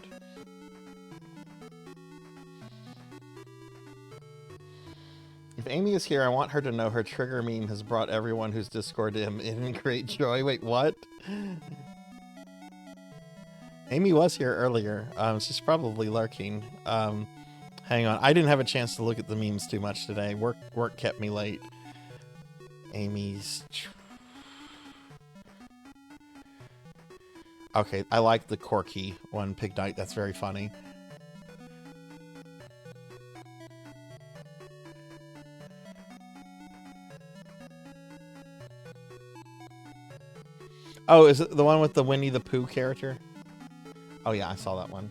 If Amy is here, I want her to know her trigger meme has brought everyone who's Discord to him in great joy. Wait, what? Amy was here earlier. She's probably lurking. Hang on. I didn't have a chance to look at the memes too much today. Work kept me late. Amy's... Okay, I like the Corky one, Pig Knight. That's very funny. Oh, is it the one with the Winnie the Pooh character? Oh yeah, I saw that one.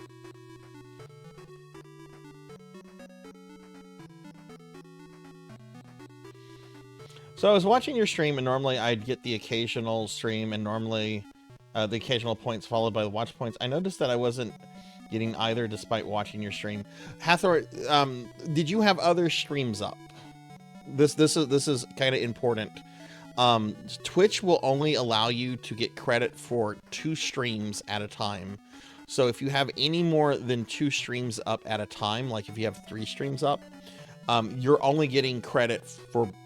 So I was watching your stream, and normally I'd get the occasional stream, and normally the occasional points followed by the watch points. I noticed that I wasn't getting either despite watching your stream. Hathor, did you have other streams up? This is kind of important. Twitch will only allow you to get credit for 2 streams at a time. So if you have any more than 2 streams up at a time, like if you have 3 streams up, you're only getting credit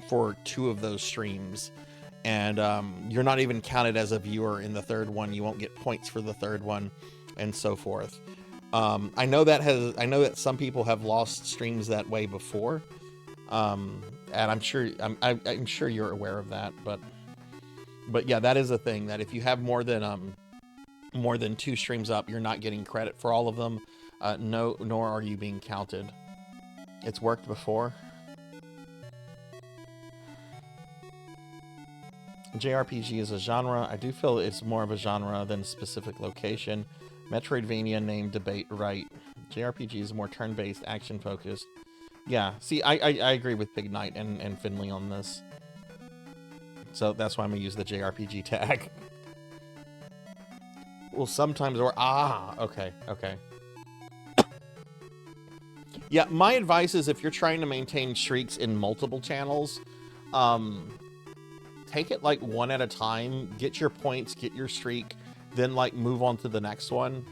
for 2 of those streams, and you're not even counted as a viewer in the 3rd one. You won't get points for the 3rd one, and so forth. I know that some people have lost streams that way before, and I'm sure you're aware of that. But yeah, that is a thing, that if you have more than 2 streams up, you're not getting credit for all of them. Nor are you being counted. It's worked before. JRPG is a genre. I do feel it's more of a genre than a specific location. Metroidvania name debate, right. JRPG is more turn-based, action-focused. Yeah, see, I agree with Big Knight and Finley on this. So that's why I'm going to use the JRPG tag. Well, sometimes, or, okay. Yeah, my advice is if you're trying to maintain streaks in multiple channels, take it like one at a time, get your points, get your streak, then like move on to the next one.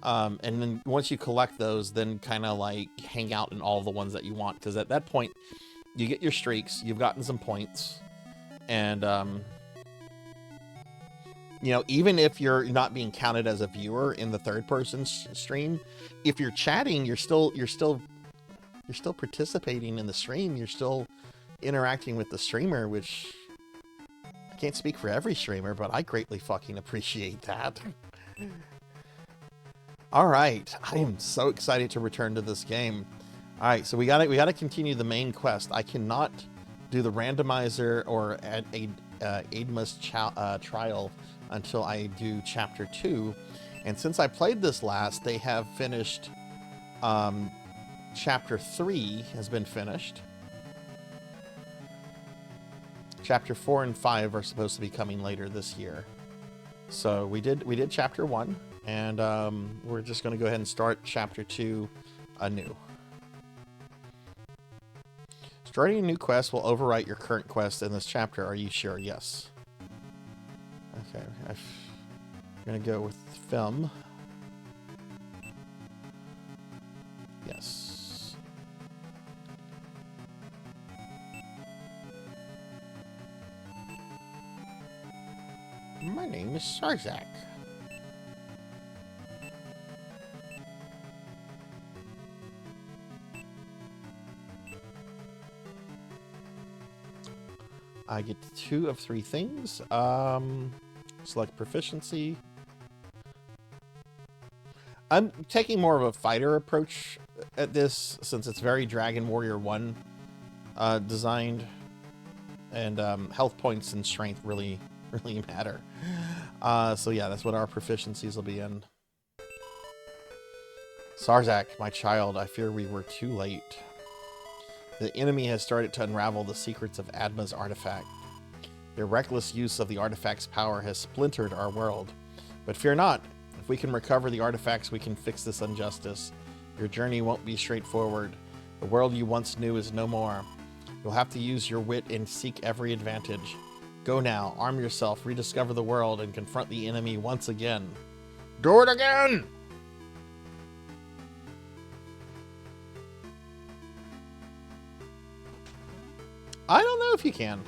And then once you collect those, then kind of like hang out in all the ones that you want. Because at that point, you get your streaks, you've gotten some points, and you know, even if you're not being counted as a viewer in the 3rd person stream, if you're chatting, you're still participating in the stream. You're still interacting with the streamer, which I can't speak for every streamer, but I greatly fucking appreciate that. All right, I am so excited to return to this game. All right, so we gotta continue the main quest. I cannot do the randomizer or Aidma's trial until I do chapter 2, and since I played this last, they have finished. Chapter 3 has been finished. Chapter 4 and 5 are supposed to be coming later this year. So we did chapter 1, and we're just going to go ahead and start chapter 2 anew. Starting a new quest will overwrite your current quest in this chapter. Are you sure? Yes. Okay, I'm going to go with film. Yes. My name is Sarzac. I get 2 of 3 things. Select proficiency. I'm taking more of a fighter approach at this, since it's very Dragon Warrior 1 designed, and health points and strength really matter. So yeah, that's what our proficiencies will be in. Sarzac, my child, I fear we were too late. The enemy has started to unravel the secrets of Adma's artifact. Their reckless use of the artifact's power has splintered our world. But fear not. If we can recover the artifacts, we can fix this injustice. Your journey won't be straightforward. The world you once knew is no more. You'll have to use your wit and seek every advantage. Go now, arm yourself, rediscover the world, and confront the enemy once again. Do it again! I don't know if you can.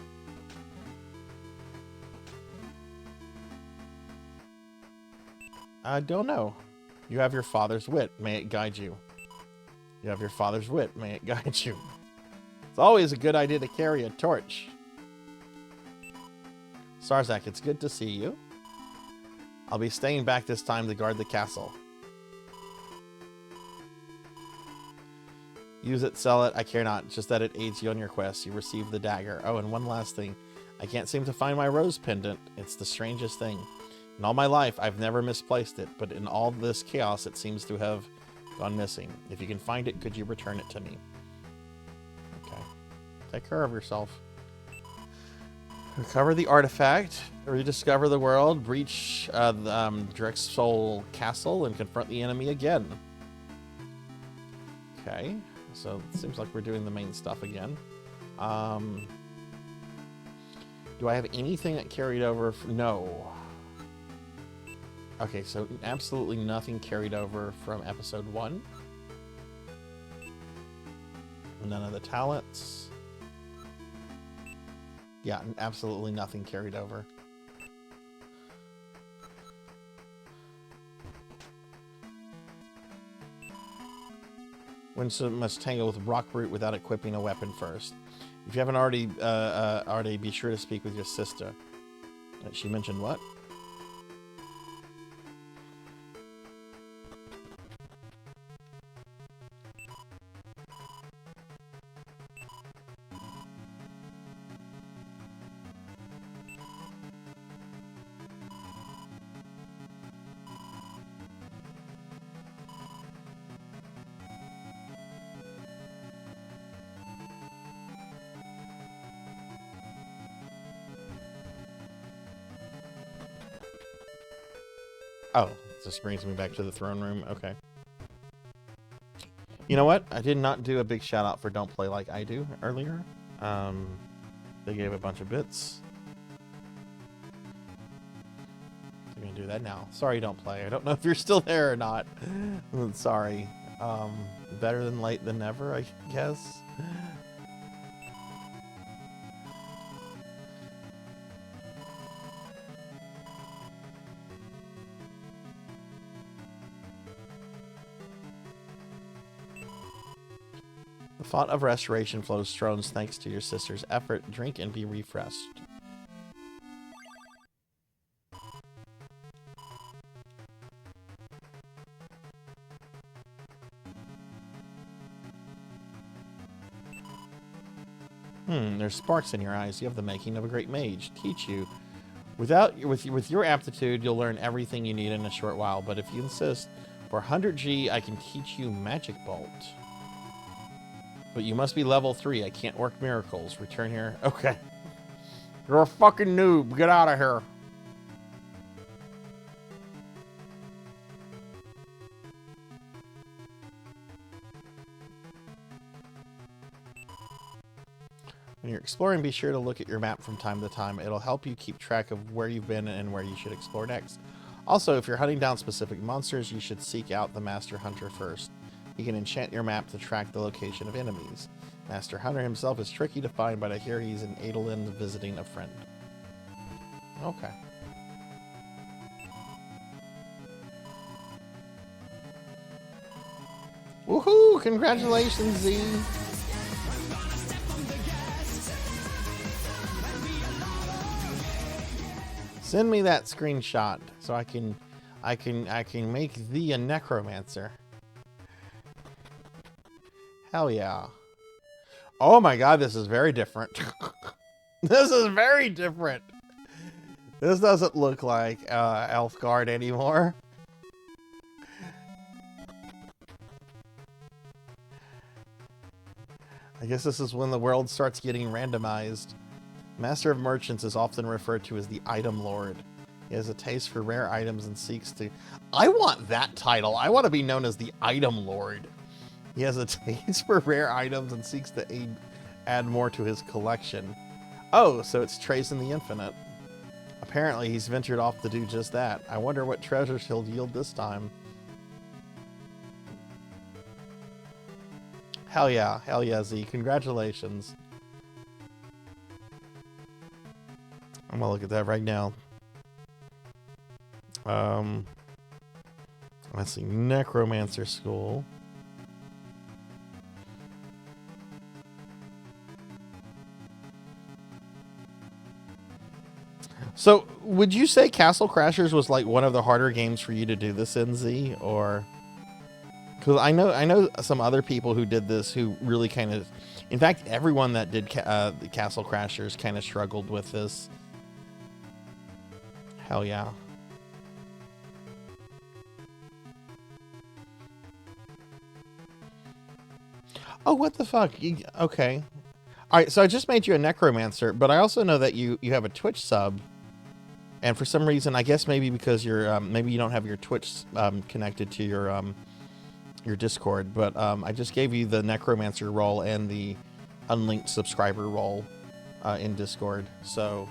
I don't know. You have your father's wit. May it guide you. You have your father's wit. May it guide you. It's always a good idea to carry a torch. Sarzac, it's good to see you. I'll be staying back this time to guard the castle. Use it, sell it, I care not. Just that it aids you on your quest. You receive the dagger. Oh, and one last thing. I can't seem to find my rose pendant. It's the strangest thing. In all my life, I've never misplaced it, but in all this chaos, it seems to have gone missing. If you can find it, could you return it to me? Okay. Take care of yourself. Recover the artifact, rediscover the world, breach Drexel Castle, and confront the enemy again. Okay, so it seems like we're doing the main stuff again. Do I have anything that carried over? No. Okay, so absolutely nothing carried over from episode 1. None of the talents. Yeah, absolutely nothing carried over. When must tangle with Rockroot without equipping a weapon first. If you haven't already, be sure to speak with your sister. She mentioned what? Oh, this brings me back to the throne room. Okay. You know what? I did not do a big shout out for Don't Play Like I Do earlier. They gave a bunch of bits. I'm gonna do that now. Sorry, Don't Play. I don't know if you're still there or not. Sorry. Better than late than never, I guess. The font of restoration flows thrones thanks to your sister's effort. Drink and be refreshed. There's sparks in your eyes. You have the making of a great mage. Teach you. With your aptitude, you'll learn everything you need in a short while. But if you insist, for 100G, I can teach you Magic Bolt. But you must be level 3. I can't work miracles. Return here. Okay. You're a fucking noob. Get out of here. When you're exploring, be sure to look at your map from time to time. It'll help you keep track of where you've been and where you should explore next. Also, if you're hunting down specific monsters, you should seek out the Master Hunter first. He can enchant your map to track the location of enemies. Master Hunter himself is tricky to find, but I hear he's in Adolin visiting a friend. Okay. Woohoo! Congratulations, Z! Send me that screenshot so I can make thee a necromancer. Hell yeah. Oh my god, this is very different. This is very different. This doesn't look like Elfguard anymore. I guess this is when the world starts getting randomized. Master of Merchants is often referred to as the Item Lord. He has a taste for rare items and seeks to... I want that title. I want to be known as the Item Lord. He has a taste for rare items and seeks to add more to his collection. Oh, so it's Tracing the Infinite. Apparently, he's ventured off to do just that. I wonder what treasures he'll yield this time. Hell yeah, Z. Congratulations. I'm gonna look at that right now. Let's see, Necromancer School. So, would you say Castle Crashers was like one of the harder games for you to do this in, Z, or? Because I know some other people who did this who really kind of, in fact, everyone that did the Castle Crashers kind of struggled with this. Hell yeah. Oh, what the fuck? Okay. All right, so I just made you a necromancer, but I also know that you have a Twitch sub, and for some reason, I guess maybe because you're maybe you don't have your Twitch connected to your Discord, but I just gave you the necromancer role and the unlinked subscriber role in Discord. So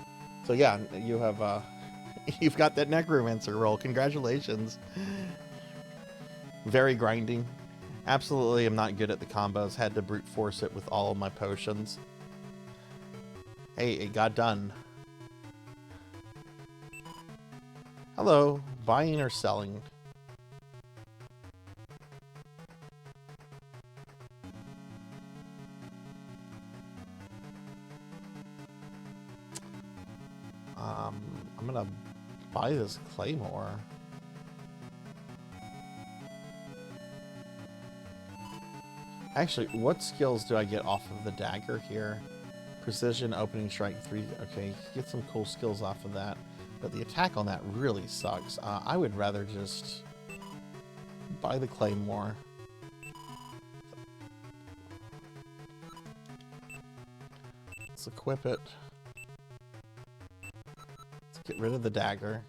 yeah, you have you've got that necromancer role. Congratulations. Very grinding. Absolutely, I'm not good at the combos. Had to brute force it with all of my potions. Hey, it got done. Hello, buying or selling? I'm gonna buy this claymore. Actually, what skills do I get off of the dagger here? Precision, opening strike 3. Okay, get some cool skills off of that. But the attack on that really sucks. I would rather just buy the claymore. Let's equip it. Let's get rid of the dagger.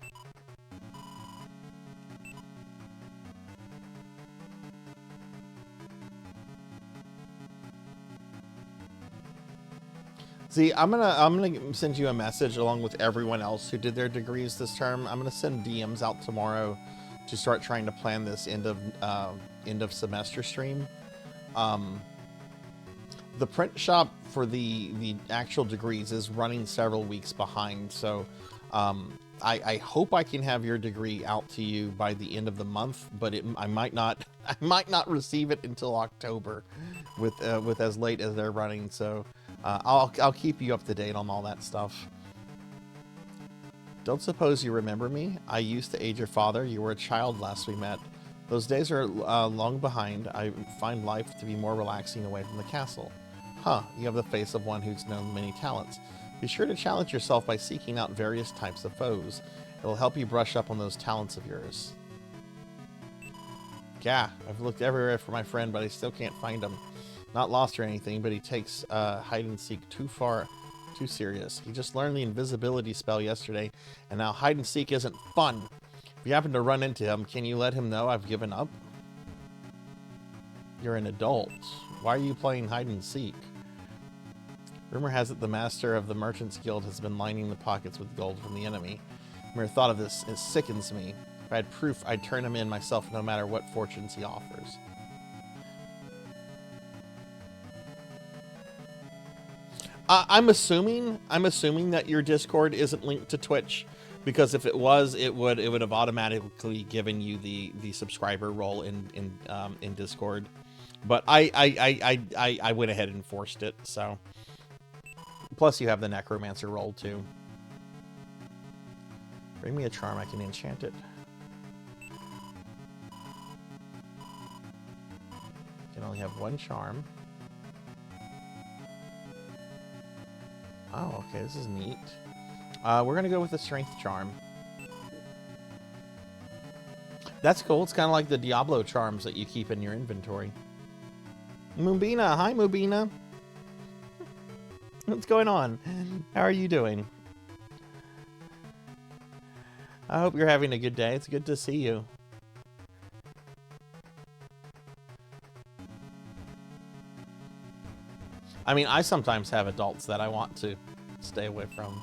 See, I'm gonna send you a message along with everyone else who did their degrees this term. I'm gonna send DMs out tomorrow to start trying to plan this end of semester stream. The print shop for the actual degrees is running several weeks behind, so I hope I can have your degree out to you by the end of the month, but I might not receive it until October, with as late as they're running. So. I'll keep you up to date on all that stuff. Don't suppose you remember me? I used to aid your father. You were a child last we met. Those days are long behind. I find life to be more relaxing away from the castle. Huh, you have the face of one who's known many talents. Be sure to challenge yourself by seeking out various types of foes. It will help you brush up on those talents of yours. Yeah, I've looked everywhere for my friend, but I still can't find him. Not lost or anything, but he takes hide and seek too serious. He just learned the invisibility spell yesterday, and now hide and seek isn't fun. If you happen to run into him, can you let him know I've given up? You're an adult. Why are you playing hide and seek? Rumor has it the master of the Merchants Guild has been lining the pockets with gold from the enemy. Mere thought of this, it sickens me. If I had proof, I'd turn him in myself no matter what fortunes he offers. I'm assuming that your Discord isn't linked to Twitch, because if it was, it would have automatically given you the subscriber role in Discord. But I went ahead and forced it. So plus you have the necromancer role too. Bring me a charm, I can enchant it. Can only have one charm. Oh, okay, this is neat. We're gonna go with the strength charm. That's cool. It's kind of like the Diablo charms that you keep in your inventory. Moonbina, hi Moonbina. What's going on? How are you doing? I hope you're having a good day. It's good to see you. I mean, I sometimes have adults that I want to stay away from.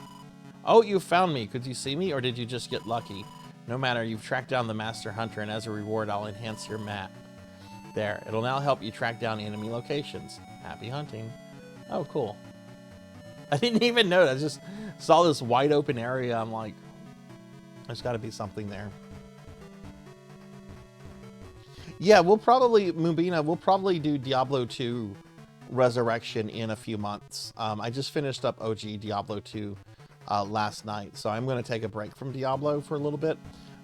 Oh, you found me. Could you see me, or did you just get lucky? No matter, you've tracked down the Master Hunter, and as a reward, I'll enhance your map. There, it'll now help you track down enemy locations. Happy hunting. Oh, cool. I didn't even know. I just saw this wide open area. I'm like, there's got to be something there. Yeah, we'll probably, Moonbina, we'll probably do Diablo 2 Resurrection in a few months. I just finished up OG Diablo 2 last night, so I'm going to take a break from Diablo for a little bit,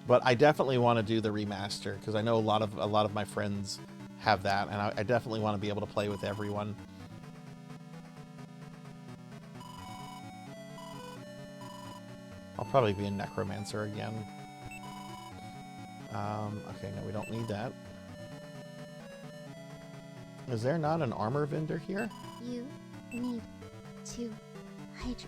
but I definitely want to do the remaster because I know a lot of my friends have that, and I definitely want to be able to play with everyone. I'll probably be a necromancer again. Okay, no, we don't need that. Is there not an armor vendor here? You need to hydrate.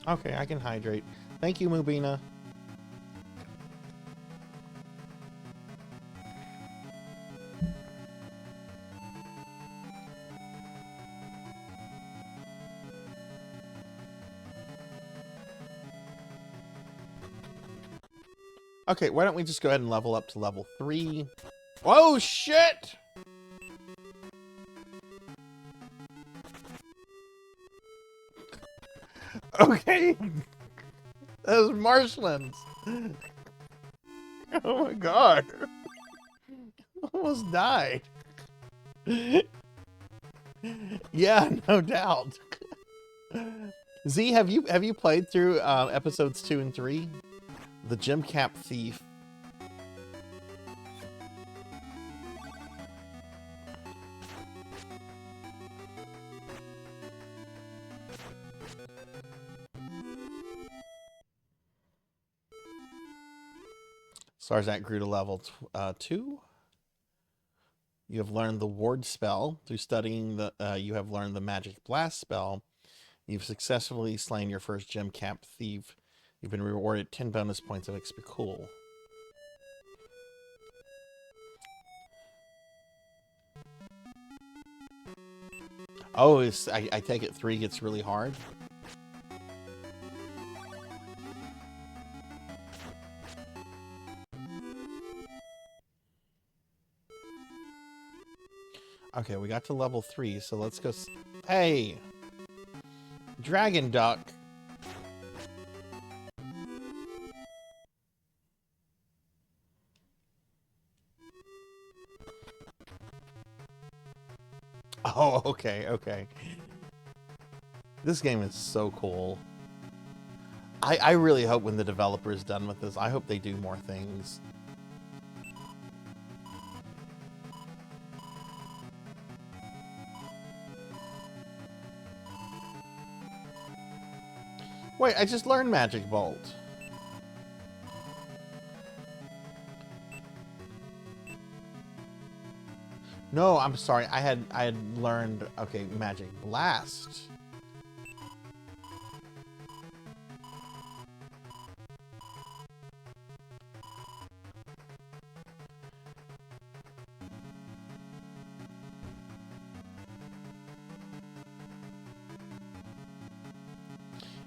Okay, I can hydrate. Thank you, Mubina. Okay, why don't we just go ahead and level up to level 3? Oh, shit! Okay. Those marshlands. Oh my god. Almost died. Yeah, no doubt. Z, have you played through episodes 2 and 3? The Gem Cap Thief. Sarzac grew to level 2. You have learned the ward spell. Through studying the, you have learned the magic blast spell. You've successfully slain your first gem cap thief. You've been rewarded 10 bonus points of XP. Cool. Oh, I take it 3 gets really hard. Okay, we got to level 3, so let's go. Hey! Dragon Duck! Oh, okay, okay. This game is so cool. I really hope when the developer is done with this, I hope they do more things. Wait, I just learned Magic Bolt. No, I'm sorry. I had learned, okay, Magic Blast.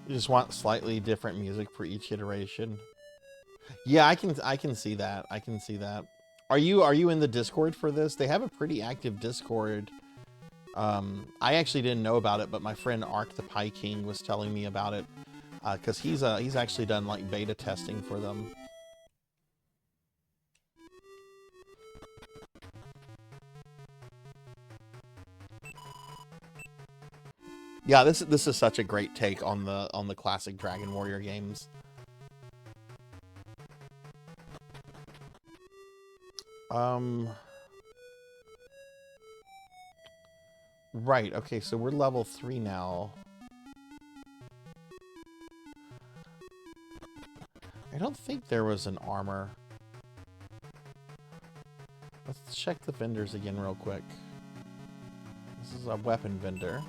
You just want slightly different music for each iteration. Yeah, I can see that. I can see that. Are you in the Discord for this? They have a pretty active Discord. I actually didn't know about it, but my friend Ark the Pie King was telling me about it because he's actually done like beta testing for them. Yeah, this is such a great take on the classic Dragon Warrior games. Right, okay, so we're level 3 now. I don't think there was an armor. Let's check the vendors again real quick. This is a weapon vendor.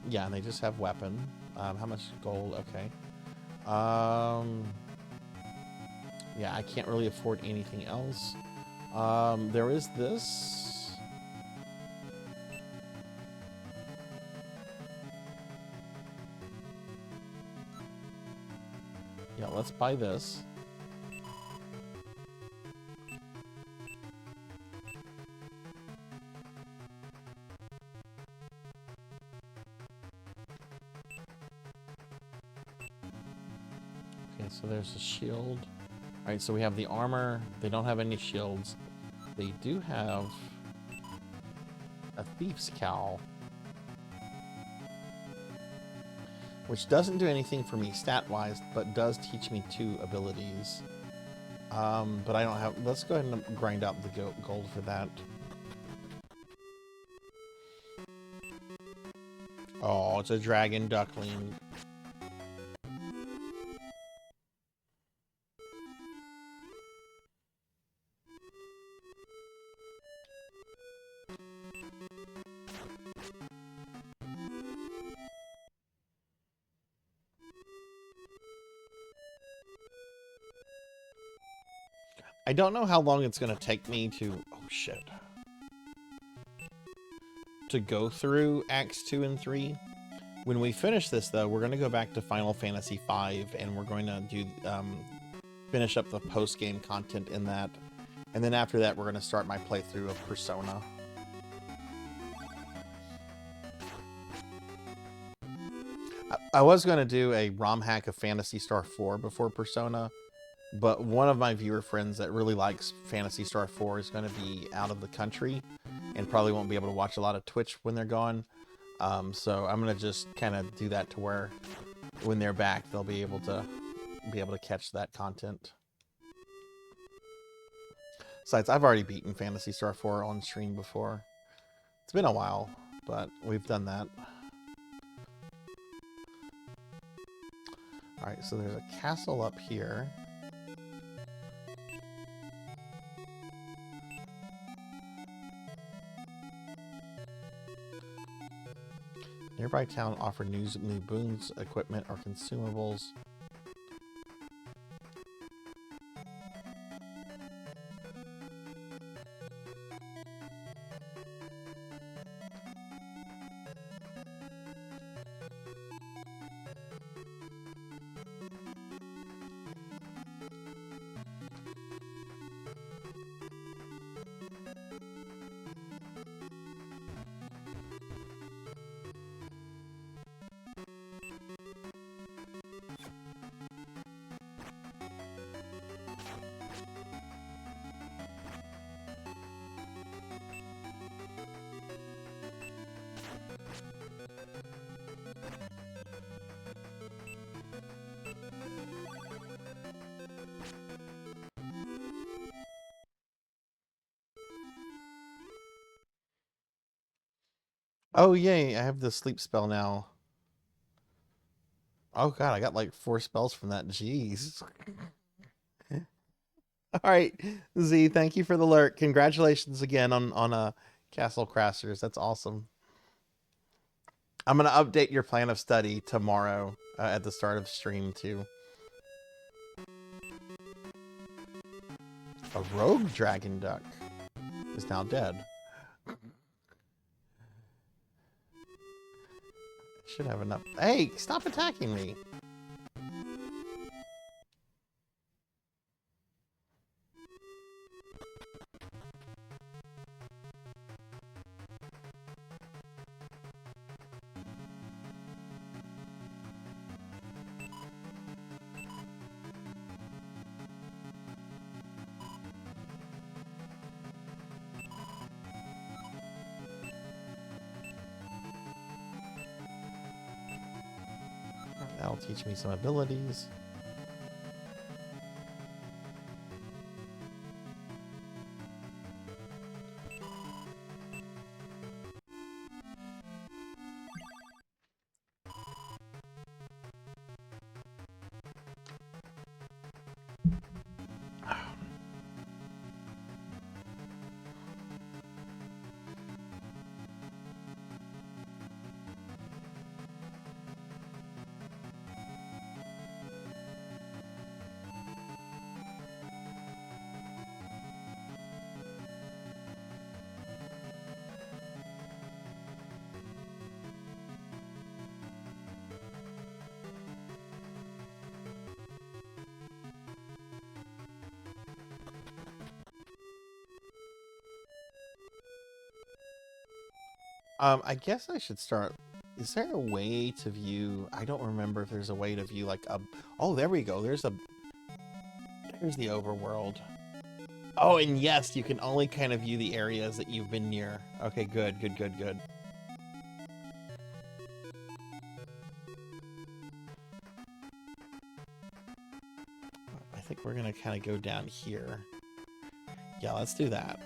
Yeah, and they just have weapon. How much gold? Okay. Yeah, I can't really afford anything else. There is this. Yeah, let's buy this. Okay, so there's a shield. All right, so we have the armor. They don't have any shields. They do have a thief's cowl, which doesn't do anything for me stat-wise, but does teach me 2 abilities. But I don't have... Let's go ahead and grind out the gold for that. Oh, it's a dragon duckling. I don't know how long it's going to take me to... Oh, shit. To go through Acts 2 and 3. When we finish this, though, we're going to go back to Final Fantasy V, and we're going to do finish up the post-game content in that. And then after that, we're going to start my playthrough of Persona. I was going to do a ROM hack of Phantasy Star 4 before Persona, but one of my viewer friends that really likes Phantasy Star 4 is going to be out of the country and probably won't be able to watch a lot of Twitch when they're gone. So I'm going to just kind of do that to where when they're back, they'll be able to catch that content. Besides, I've already beaten Phantasy Star 4 on stream before. It's been a while, but we've done that. Alright, so there's a castle up here. Nearby town offer new boons, equipment, or consumables. Oh, yay, I have the sleep spell now. Oh, God, I got like 4 spells from that. Jeez. All right, Z, thank you for the alert. Congratulations again on Castle Crashers. That's awesome. I'm going to update your plan of study tomorrow at the start of stream, too. A rogue dragon duck is now dead. Should have enough. Hey, stop attacking me. That'll teach me some abilities. I guess I should start. Is there a way to view? I don't remember if there's a way to view like a. Oh, there we go. There's the overworld. Oh, and yes, you can only kind of view the areas that you've been near. Okay, good, good, good, good. I think we're gonna kind of go down here. Yeah, let's do that.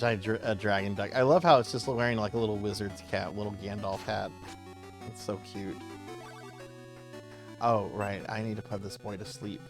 Imagine a dragon duck. I love how it's just wearing like a little wizard's cap, little Gandalf hat. It's so cute. Oh, right. I need to put this boy to sleep.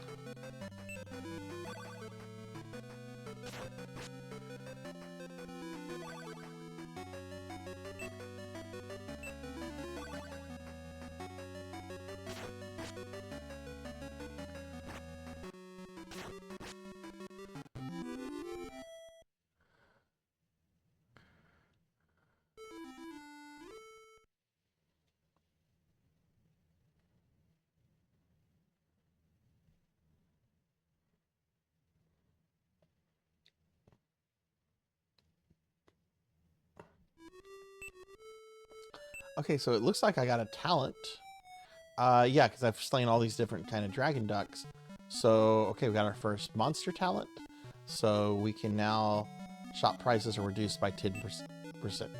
Okay, so it looks like I got a talent. Yeah, because I've slain all these different kind of dragon ducks. So, okay, we got our first monster talent. So we can now shop prices are reduced by 10%.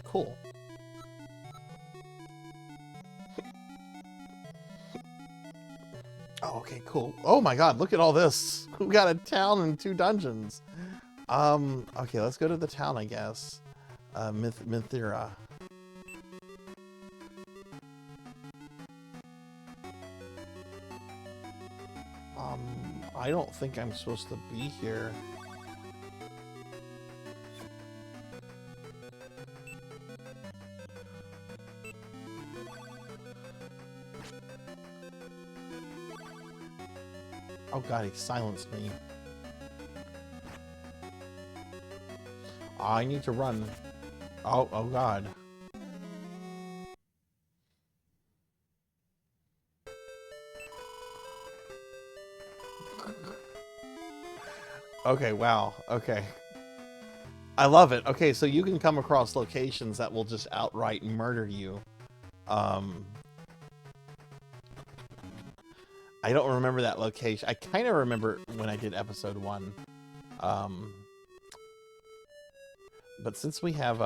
Cool. Oh, okay, cool. Oh my god, look at all this. We got a town and 2 dungeons. Okay, let's go to the town, I guess. Minthira. I don't think I'm supposed to be here. Oh god, he silenced me. Oh, I need to run. Oh god. Okay, wow. Okay. I love it. Okay, so you can come across locations that will just outright murder you. I don't remember that location. I kind of remember when I did episode 1. But since we have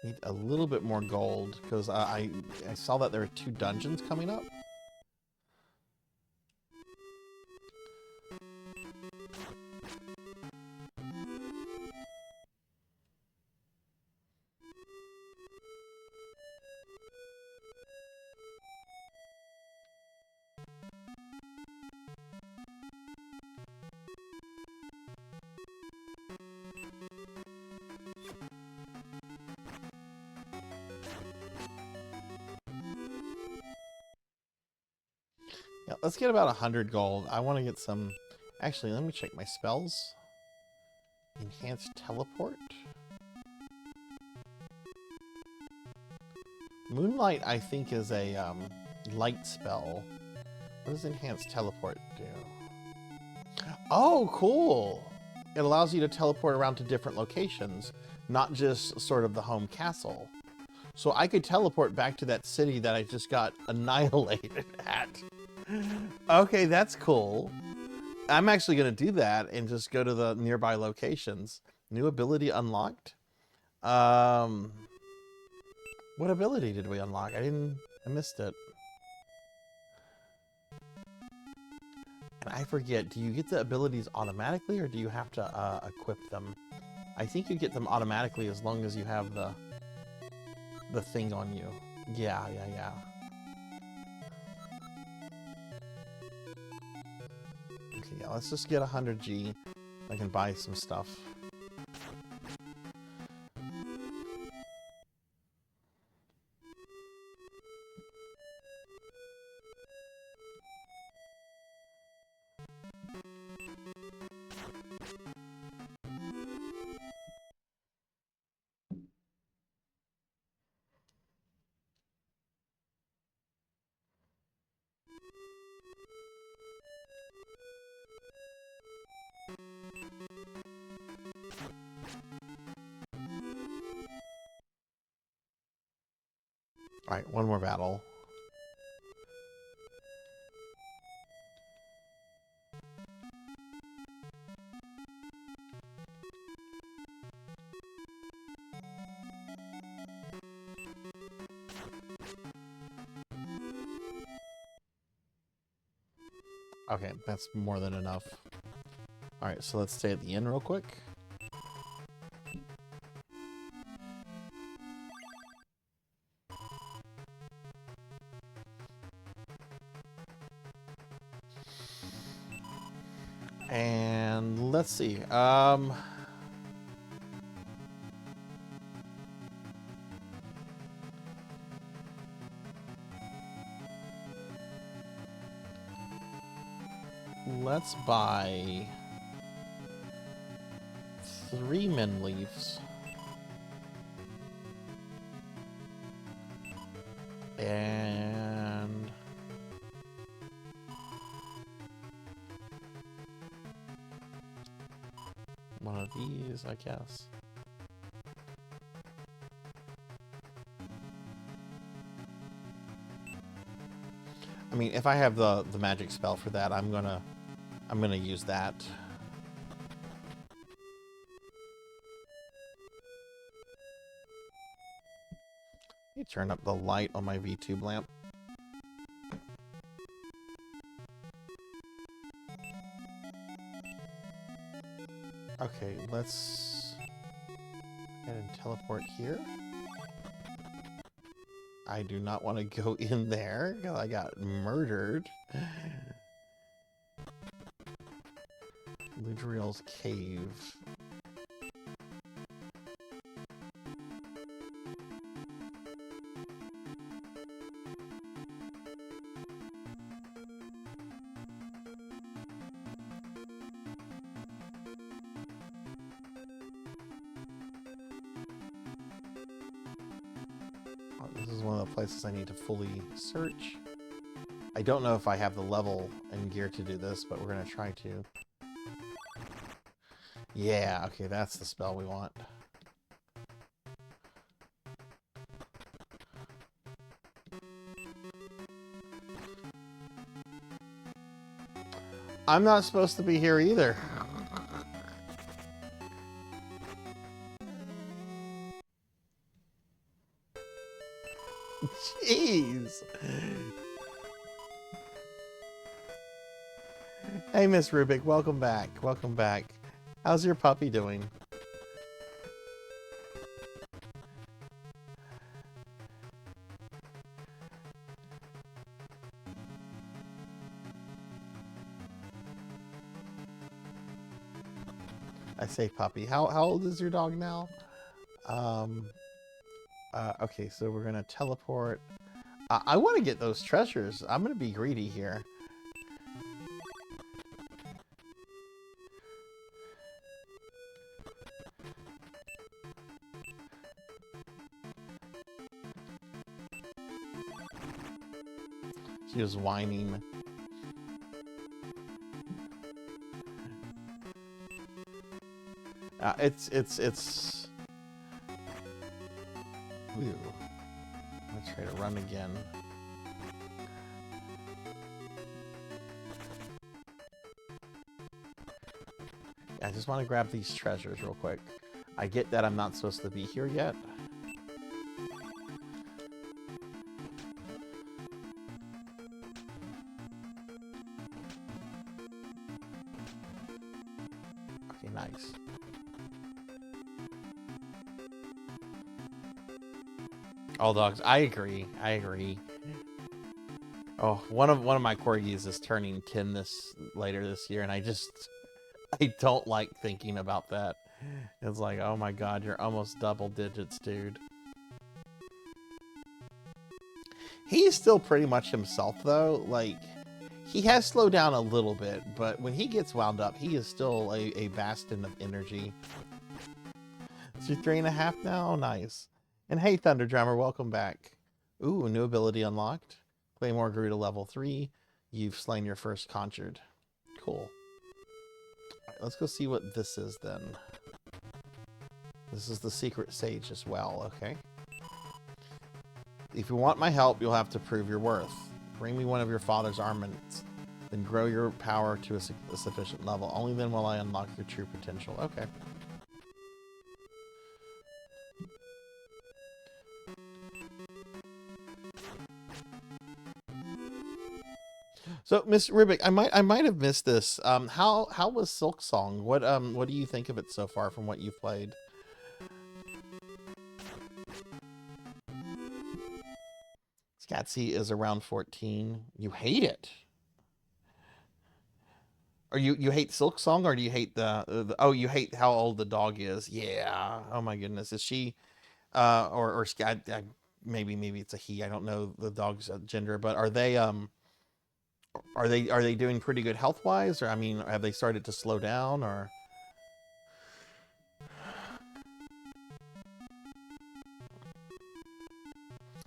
need a little bit more gold because I saw that there are 2 dungeons coming up. Yeah, let's get about 100 gold. I want to get some... Actually, let me check my spells. Enhanced teleport. Moonlight, I think, is a light spell. What does enhanced teleport do? Oh, cool! It allows you to teleport around to different locations, not just sort of the home castle. So I could teleport back to that city that I just got annihilated at. Okay, that's cool. I'm actually going to do that and just go to the nearby locations. New ability unlocked. What ability did we unlock? I missed it. And I forget, do you get the abilities automatically or do you have to equip them? I think you get them automatically as long as you have the thing on you. Yeah. Okay, yeah, let's just get 100 G. I can buy some stuff. Alright, one more battle. Okay, that's more than enough. Alright, so let's stay at the inn real quick. And let's see. Let's buy 3 min leaves. And one of these, I guess. I mean, if I have the magic spell for that, I'm gonna use that. Let me turn up the light on my VTube lamp. Okay, let's go ahead and teleport here. I do not want to go in there because I got murdered. Ludriel's cave. This is one of the places I need to fully search. I don't know if I have the level and gear to do this, but we're going to try to. Yeah, okay, that's the spell we want. I'm not supposed to be here either. Jeez. Hey, Miss Rubik, welcome back. Welcome back. How's your puppy doing? I say puppy. How old is your dog now? Okay, so we're gonna teleport. I want to get those treasures. I'm gonna be greedy here. She was whining. It's. Ooh. Let's try to run again. Yeah, I just want to grab these treasures real quick. I get that I'm not supposed to be here yet. Okay, nice. All dogs. I agree. I agree. Oh, one of my corgis is turning 10 later this year, and I don't like thinking about that. It's like, oh my god, you're almost double digits, dude. He's still pretty much himself, though. Like, he has slowed down a little bit, but when he gets wound up, he is still a bastion of energy. Is you 3.5 now? Oh, nice. And hey, Thunder Drummer, welcome back. Ooh, new ability unlocked. Claymore grew to level 3. You've slain your first conjured. Cool. All right, let's go see what this is then. This is the secret sage as well, okay? If you want my help, you'll have to prove your worth. Bring me one of your father's armaments. Then grow your power to a sufficient level. Only then will I unlock your true potential. Okay. So, Miss Ribic, I might have missed this. How was Silk Song? What do you think of it so far from what you've played? Scatsy is around 14. You hate it. Or you hate Silk Song, or do you hate the oh, you hate how old the dog is? Yeah. Oh my goodness. Is she or Scat maybe it's a he. I don't know the dog's gender, but are they doing pretty good health wise, or I mean, have they started to slow down, or?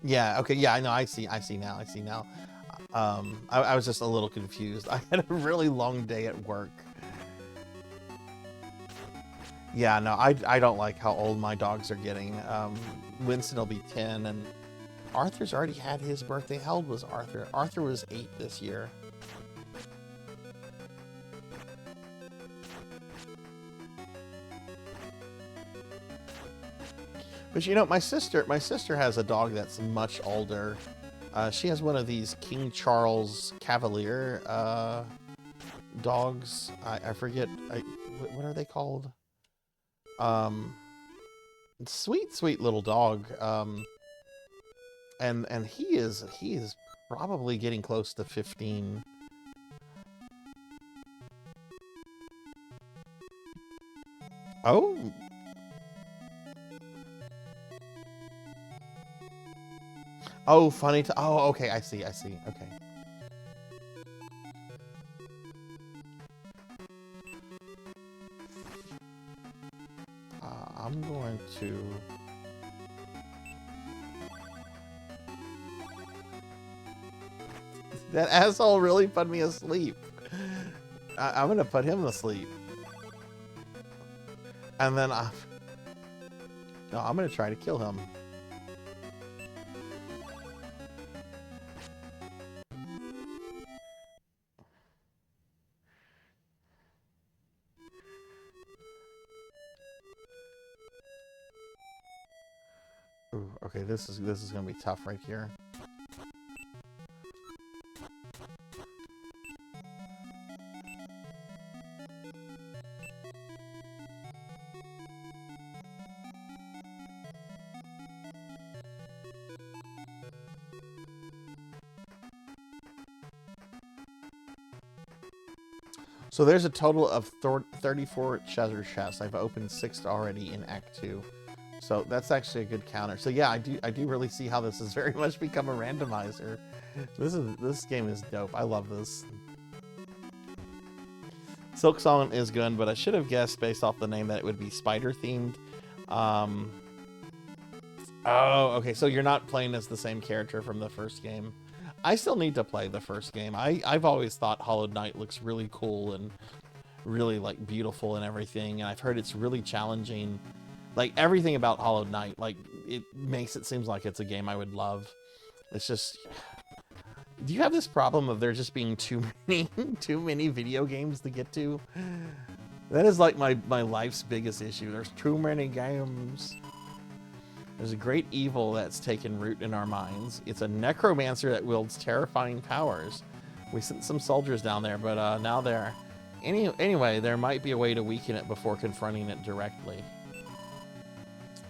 Yeah, okay, yeah, I know, I see now. I was just a little confused. I had a really long day at work. Yeah, no, I don't like how old my dogs are getting. Winston will be 10, and Arthur's already had his birthday. How old was Arthur? Arthur was 8 this year. But you know, my sister has a dog that's much older. She has one of these King Charles Cavalier dogs. I forget, what are they called? Sweet little dog. And he is probably getting close to 15. Oh. Oh, funny. Oh, okay. I see. Okay. I'm going to. That asshole really put me asleep. I'm going to put him to sleep. And then no, I'm going to try to kill him. Ooh, okay, this is gonna be tough right here. So there's a total of 34 treasure chests. I've opened 6 already in Act 2. So that's actually a good counter. So yeah, I do really see how this has very much become a randomizer. This game is dope. I love this. Silk Song is good, but I should have guessed based off the name that it would be spider themed. Oh, okay. So you're not playing as the same character from the first game. I still need to play the first game. I've always thought Hollow Knight looks really cool and really like beautiful and everything. And I've heard it's really challenging. Like everything about Hollow Knight, like it makes it seems like it's a game I would love. It's just, do you have this problem of there just being too many video games to get to? That is like my life's biggest issue. There's too many games. There's a great evil that's taken root in our minds. It's a necromancer that wields terrifying powers. We sent some soldiers down there, but now they're... Anyway, there might be a way to weaken it before confronting it directly.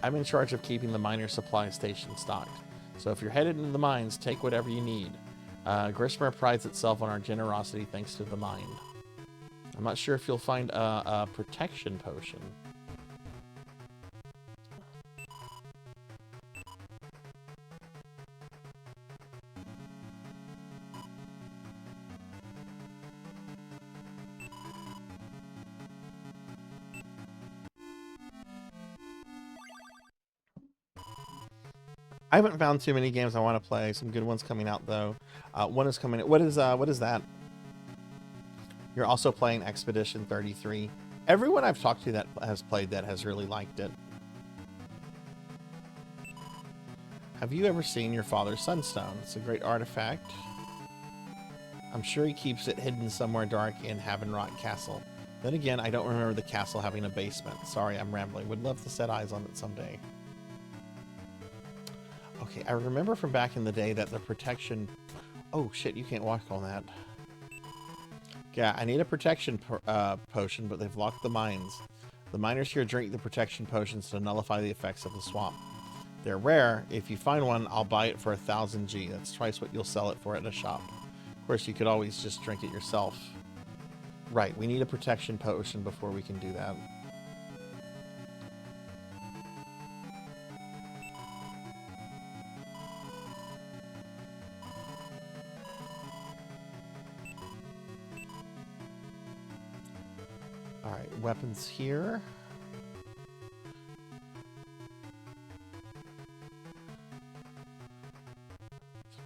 I'm in charge of keeping the miner supply station stocked. So if you're headed into the mines, take whatever you need. Grismer prides itself on our generosity thanks to the mine. I'm not sure if you'll find a protection potion. I haven't found too many games I want to play. Some good ones coming out though. One is coming. What is that? You're also playing Expedition 33. Everyone I've talked to that has played that has really liked it. Have you ever seen your father's sunstone? It's a great artifact. I'm sure he keeps it hidden somewhere dark in Havenrock Castle. Then again, I don't remember the castle having a basement. Sorry, I'm rambling. Would love to set eyes on it someday. Okay, I remember from back in the day that the protection... Oh, shit, you can't walk on that. Yeah, I need a protection potion, but they've locked the mines. The miners here drink the protection potions to nullify the effects of the swamp. They're rare. If you find one, I'll buy it for 1,000 G. That's twice what you'll sell it for at a shop. Of course, you could always just drink it yourself. Right, we need a protection potion before we can do that. Alright, weapons here.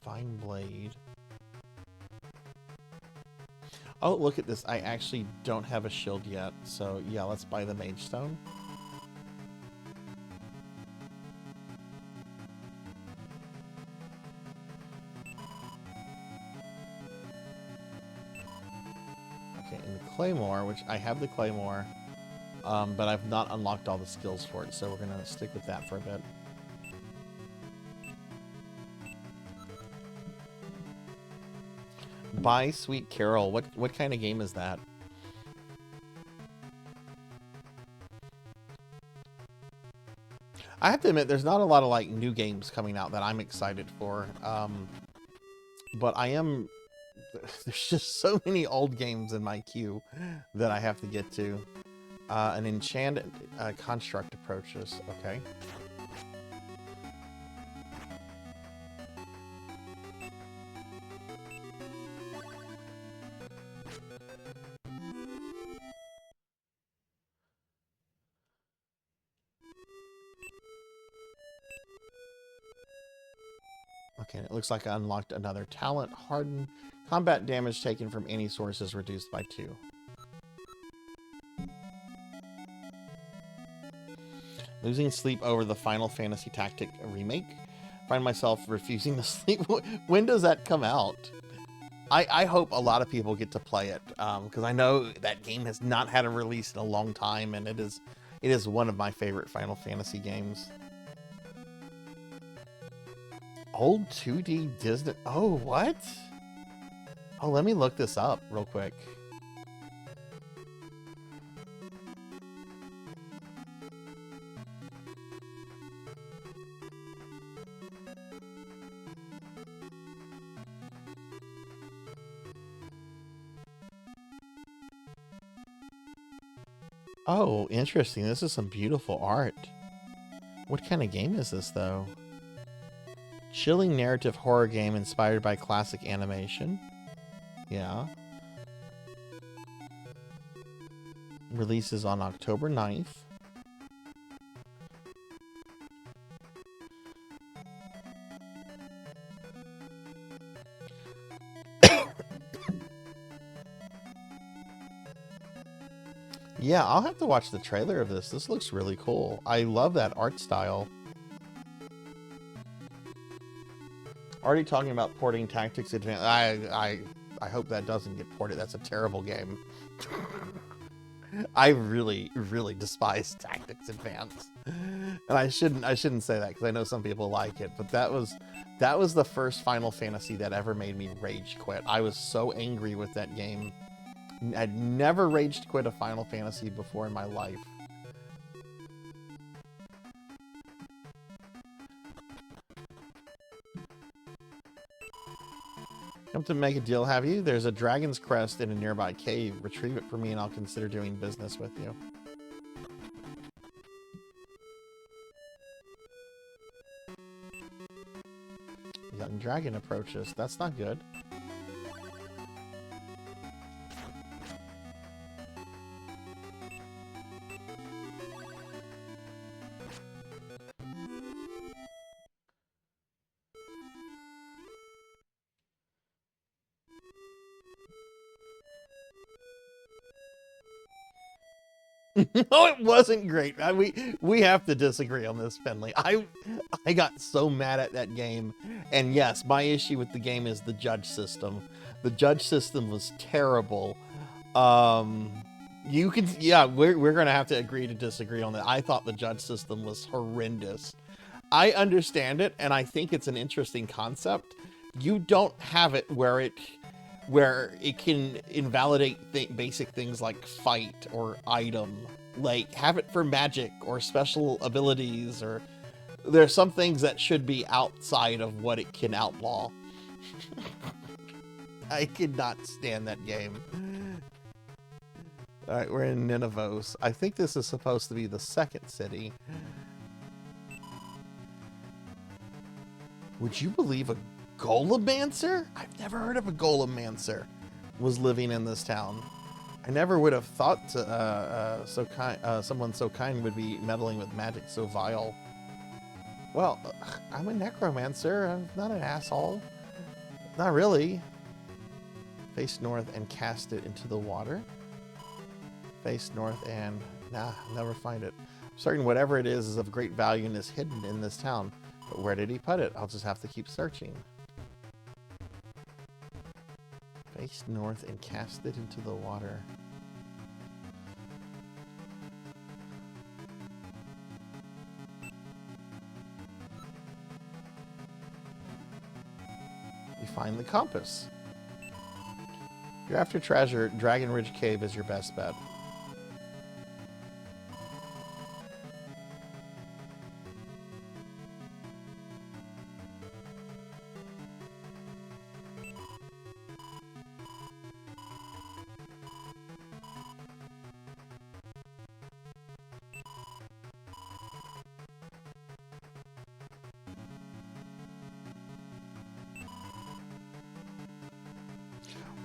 Fine blade. Oh, look at this. I actually don't have a shield yet. So, yeah, let's buy the Mage Stone. Okay, and the Claymore, which I have the Claymore, but I've not unlocked all the skills for it, so we're going to stick with that for a bit. Buy Sweet Carol. What kind of game is that? I have to admit, there's not a lot of like new games coming out that I'm excited for. But I am. There's just so many old games in my queue that I have to get to. An enchanted construct approaches. Okay. Okay, it looks like I unlocked another talent. Hardened. Combat damage taken from any source is reduced by 2. Losing sleep over the Final Fantasy Tactic remake. Find myself refusing to sleep. When does that come out? I hope a lot of people get to play it, because I know that game has not had a release in a long time, and it is one of my favorite Final Fantasy games. Old 2D Disney. Oh, what? Oh, let me look this up real quick. Oh, interesting. This is some beautiful art. What kind of game is this, though? Chilling narrative horror game inspired by classic animation. Yeah. Releases on October 9th. Yeah, I'll have to watch the trailer of this. This looks really cool. I love that art style. Already talking about porting Tactics Advance. I hope that doesn't get ported. That's a terrible game. I really, really despise Tactics Advance, and I shouldn't say that because I know some people like it. But that was the first Final Fantasy that ever made me rage quit. I was so angry with that game. I'd never raged quit a Final Fantasy before in my life. Come to make a deal, have you? There's a dragon's crest in a nearby cave. Retrieve it for me and I'll consider doing business with you. Young dragon approaches. That's not good. No, it wasn't great. We have to disagree on this, Finley. I got so mad at that game, and yes, my issue with the game is the judge system. The judge system was terrible. You can, yeah, we're gonna have to agree to disagree on that. I thought the judge system was horrendous. I understand it, and I think it's an interesting concept. You don't have it where it can invalidate basic things like fight or item. Like, have it for magic or special abilities, or there's some things that should be outside of what it can outlaw. I could not stand that game. All right, we're in Nineveh. I think this is supposed to be the second city. Would you believe a Golomancer? I've never heard of a Golomancer was living in this town. I never would have thought someone so kind would be meddling with magic so vile. Well, I'm a necromancer. I'm not an asshole. Not really. Face north and cast it into the water. Face north and... Nah, never find it. I'm certain whatever it is of great value and is hidden in this town. But where did he put it? I'll just have to keep searching. Face north and cast it into the water. You find the compass. If you're after treasure, Dragon Ridge Cave is your best bet.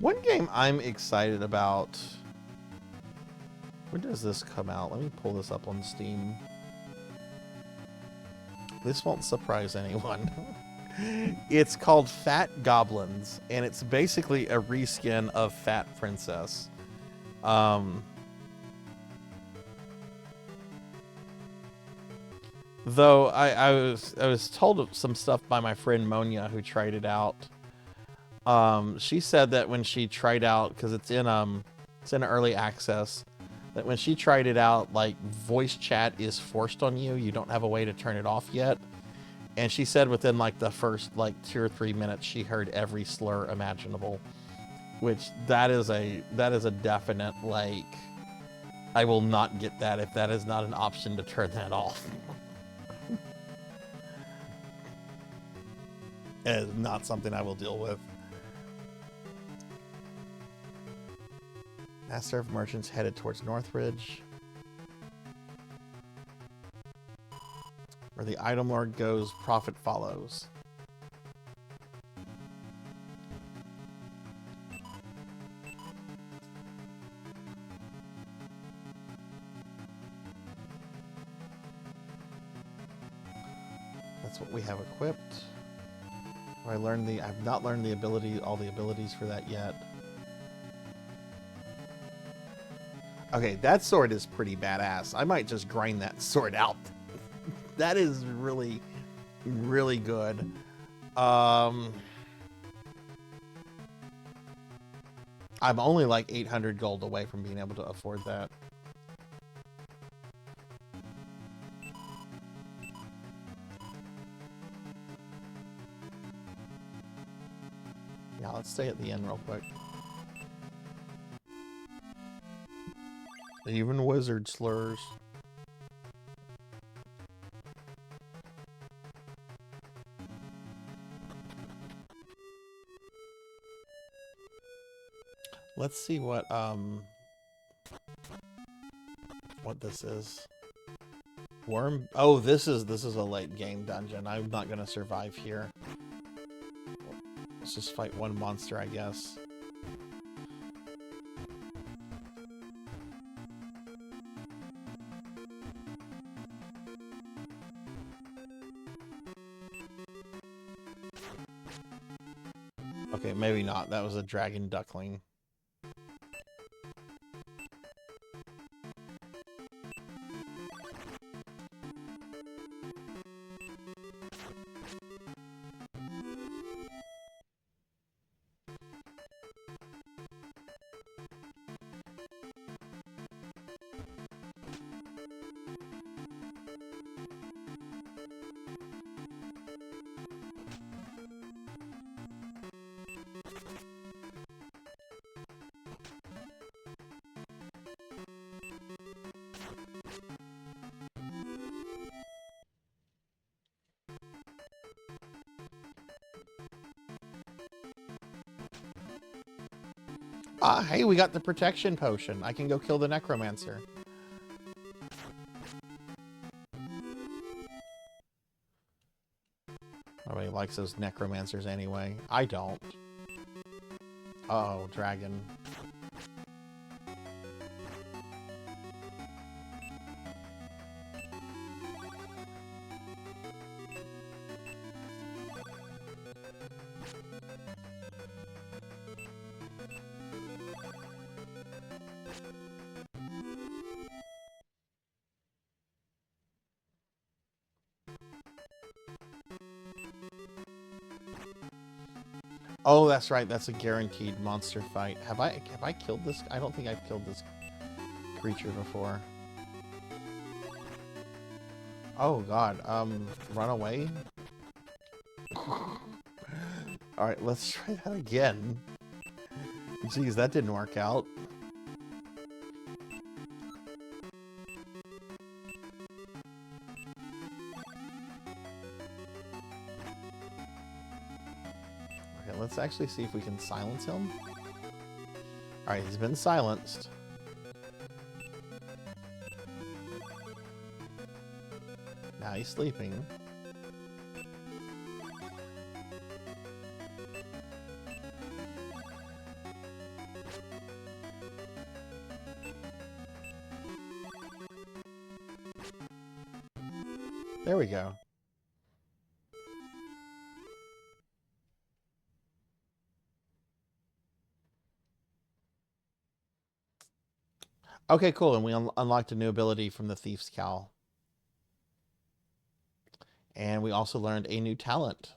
One game I'm excited about. When does this come out? Let me pull this up on Steam. This won't surprise anyone. It's called Fat Goblins, and it's basically a reskin of Fat Princess. Though I was told some stuff by my friend Monia, who tried it out. She said that when she tried out, because it's in early access, that when she tried it out, like, voice chat is forced on you. You don't have a way to turn it off yet. And she said within like the first like 2 or 3 minutes, she heard every slur imaginable, which that is a definite, like, I will not get that if that is not an option to turn that off. It is not something I will deal with. Master of Merchants headed towards Northridge. Where the item lord goes, profit follows. That's what we have equipped. I've not learned the ability, all the abilities for that yet. Okay, that sword is pretty badass. I might just grind that sword out. That is really, really good. I'm only like 800 gold away from being able to afford that. Yeah, let's stay at the inn real quick. Even wizard slurs. Let's see what this is. Worm. Oh, this is a late game dungeon. I'm not gonna survive here. Let's just fight one monster, I guess. Okay, maybe not. That was a dragon duckling. Hey, we got the protection potion. I can go kill the necromancer. Nobody likes those necromancers anyway. I don't. Uh-oh, dragon. Oh, that's right. That's a guaranteed monster fight. Have I killed this? I don't think I've killed this creature before. Oh god. Run away. All right, let's try that again. Jeez, that didn't work out. Okay, let's actually see if we can silence him. All right, he's been silenced. Now he's sleeping. There we go. Okay, cool. And we unlocked a new ability from the Thief's Cowl. And we also learned a new talent.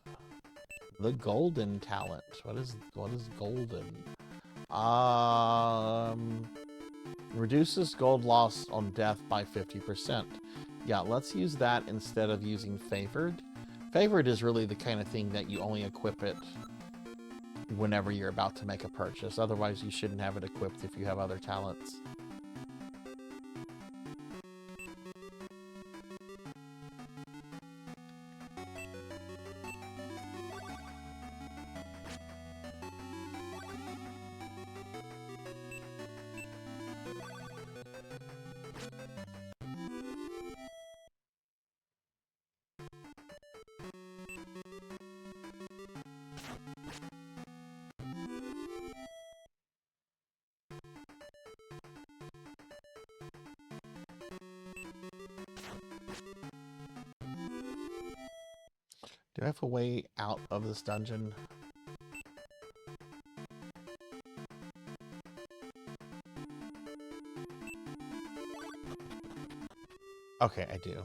The golden talent. What is golden? Reduces gold loss on death by 50%. Yeah, let's use that instead of using favored. Favored is really the kind of thing that you only equip it whenever you're about to make a purchase. Otherwise, you shouldn't have it equipped if you have other talents. Do I have a way out of this dungeon? Okay, I do.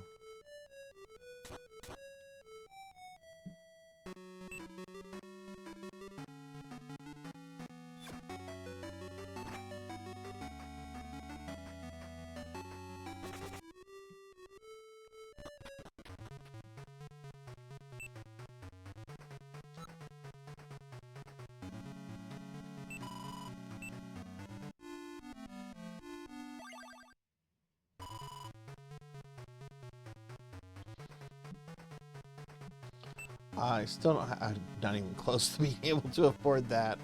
I still don't. I'm not even close to being able to afford that.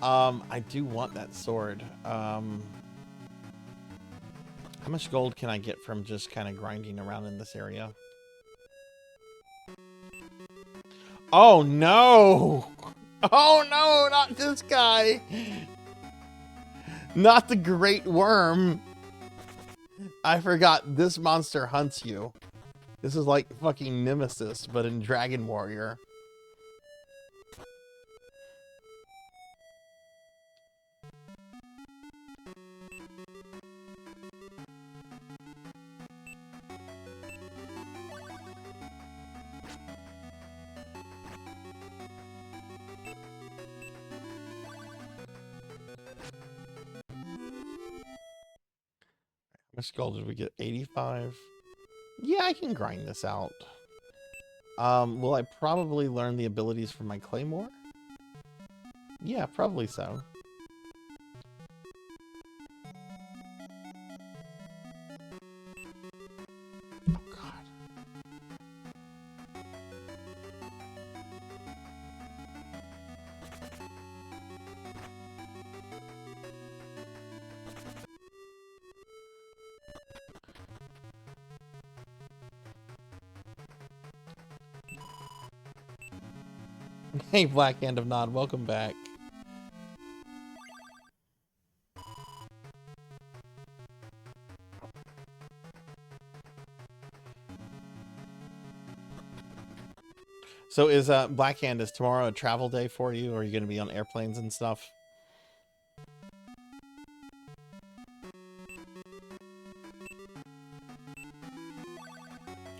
I do want that sword. How much gold can I get from just kind of grinding around in this area? Oh no! Oh no! Not this guy! Not the Great Worm! I forgot this monster hunts you. This is like fucking Nemesis, but in Dragon Warrior. How much gold did we get? 85? Yeah, I can grind this out. Will I probably learn the abilities from my Claymore? Yeah, probably so. Oh, God. Hey, Black Hand of Nod, welcome back. So is Black Hand, is tomorrow a travel day for you, or are you going to be on airplanes and stuff?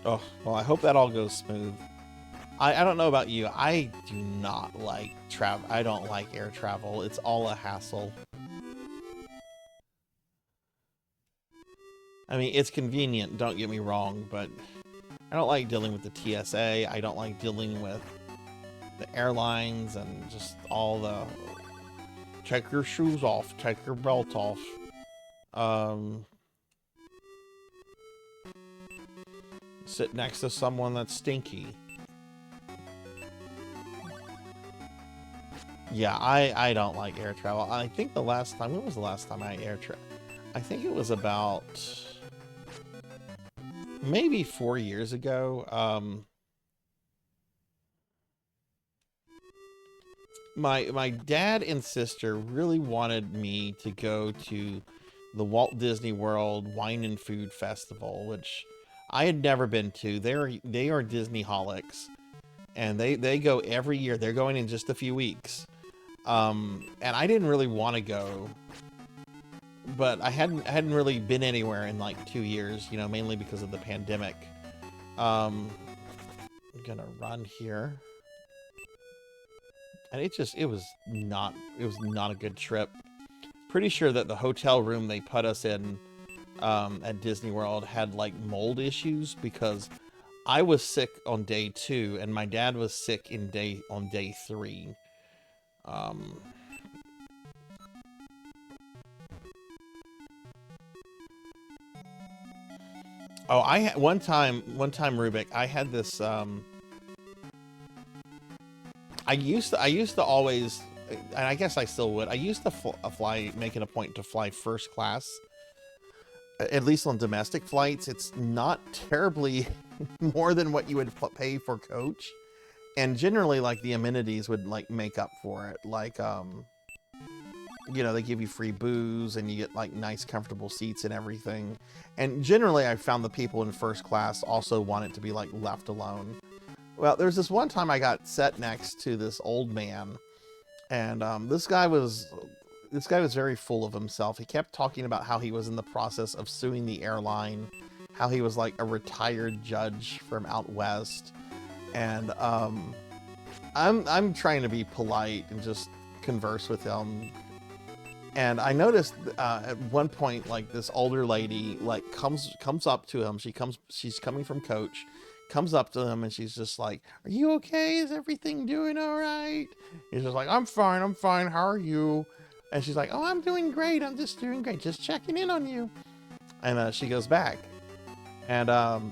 Oh, well, I hope that all goes smooth. I don't know about you. I do not like travel. I don't like air travel. It's all a hassle. I mean, it's convenient, don't get me wrong, but I don't like dealing with the TSA. I don't like dealing with the airlines and just all the take your shoes off, take your belt off. Sit next to someone that's stinky. Yeah, I don't like air travel. I think the last time, when was the last time I air traveled? I think it was about maybe 4 years ago. My dad and sister really wanted me to go to the Walt Disney World Wine and Food Festival, which I had never been to. They are Disney-holics, and they go every year. They're going in just a few weeks. And I didn't really want to go, but I hadn't really been anywhere in like 2 years, you know, mainly because of the pandemic. I'm gonna run here. And it was not a good trip. Pretty sure that the hotel room they put us in at Disney World had like mold issues, because I was sick on day 2 and my dad was sick on day 3. Oh, I had one time, Rubik, I had this. I used to always, and I guess I still would. I used to fly, make it a point to fly first class. At least on domestic flights, it's not terribly more than what you would pay for coach, and generally, like, the amenities would like make up for it. Like, you know, they give you free booze and you get like nice, comfortable seats and everything. And generally, I found the people in first class also wanted to be like left alone. Well, there's this one time I got set next to this old man, and this guy was very full of himself. He kept talking about how he was in the process of suing the airline, how he was like a retired judge from out west, and I'm trying to be polite and just converse with him. And I noticed at one point, like, this older lady like comes up to him. She's coming from coach, comes up to him, and she's just like, "Are you okay? Is everything doing all right?" He's just like, I'm fine, how are you?" And she's like, "Oh, I'm doing great, I'm just doing great, just checking in on you." And she goes back. And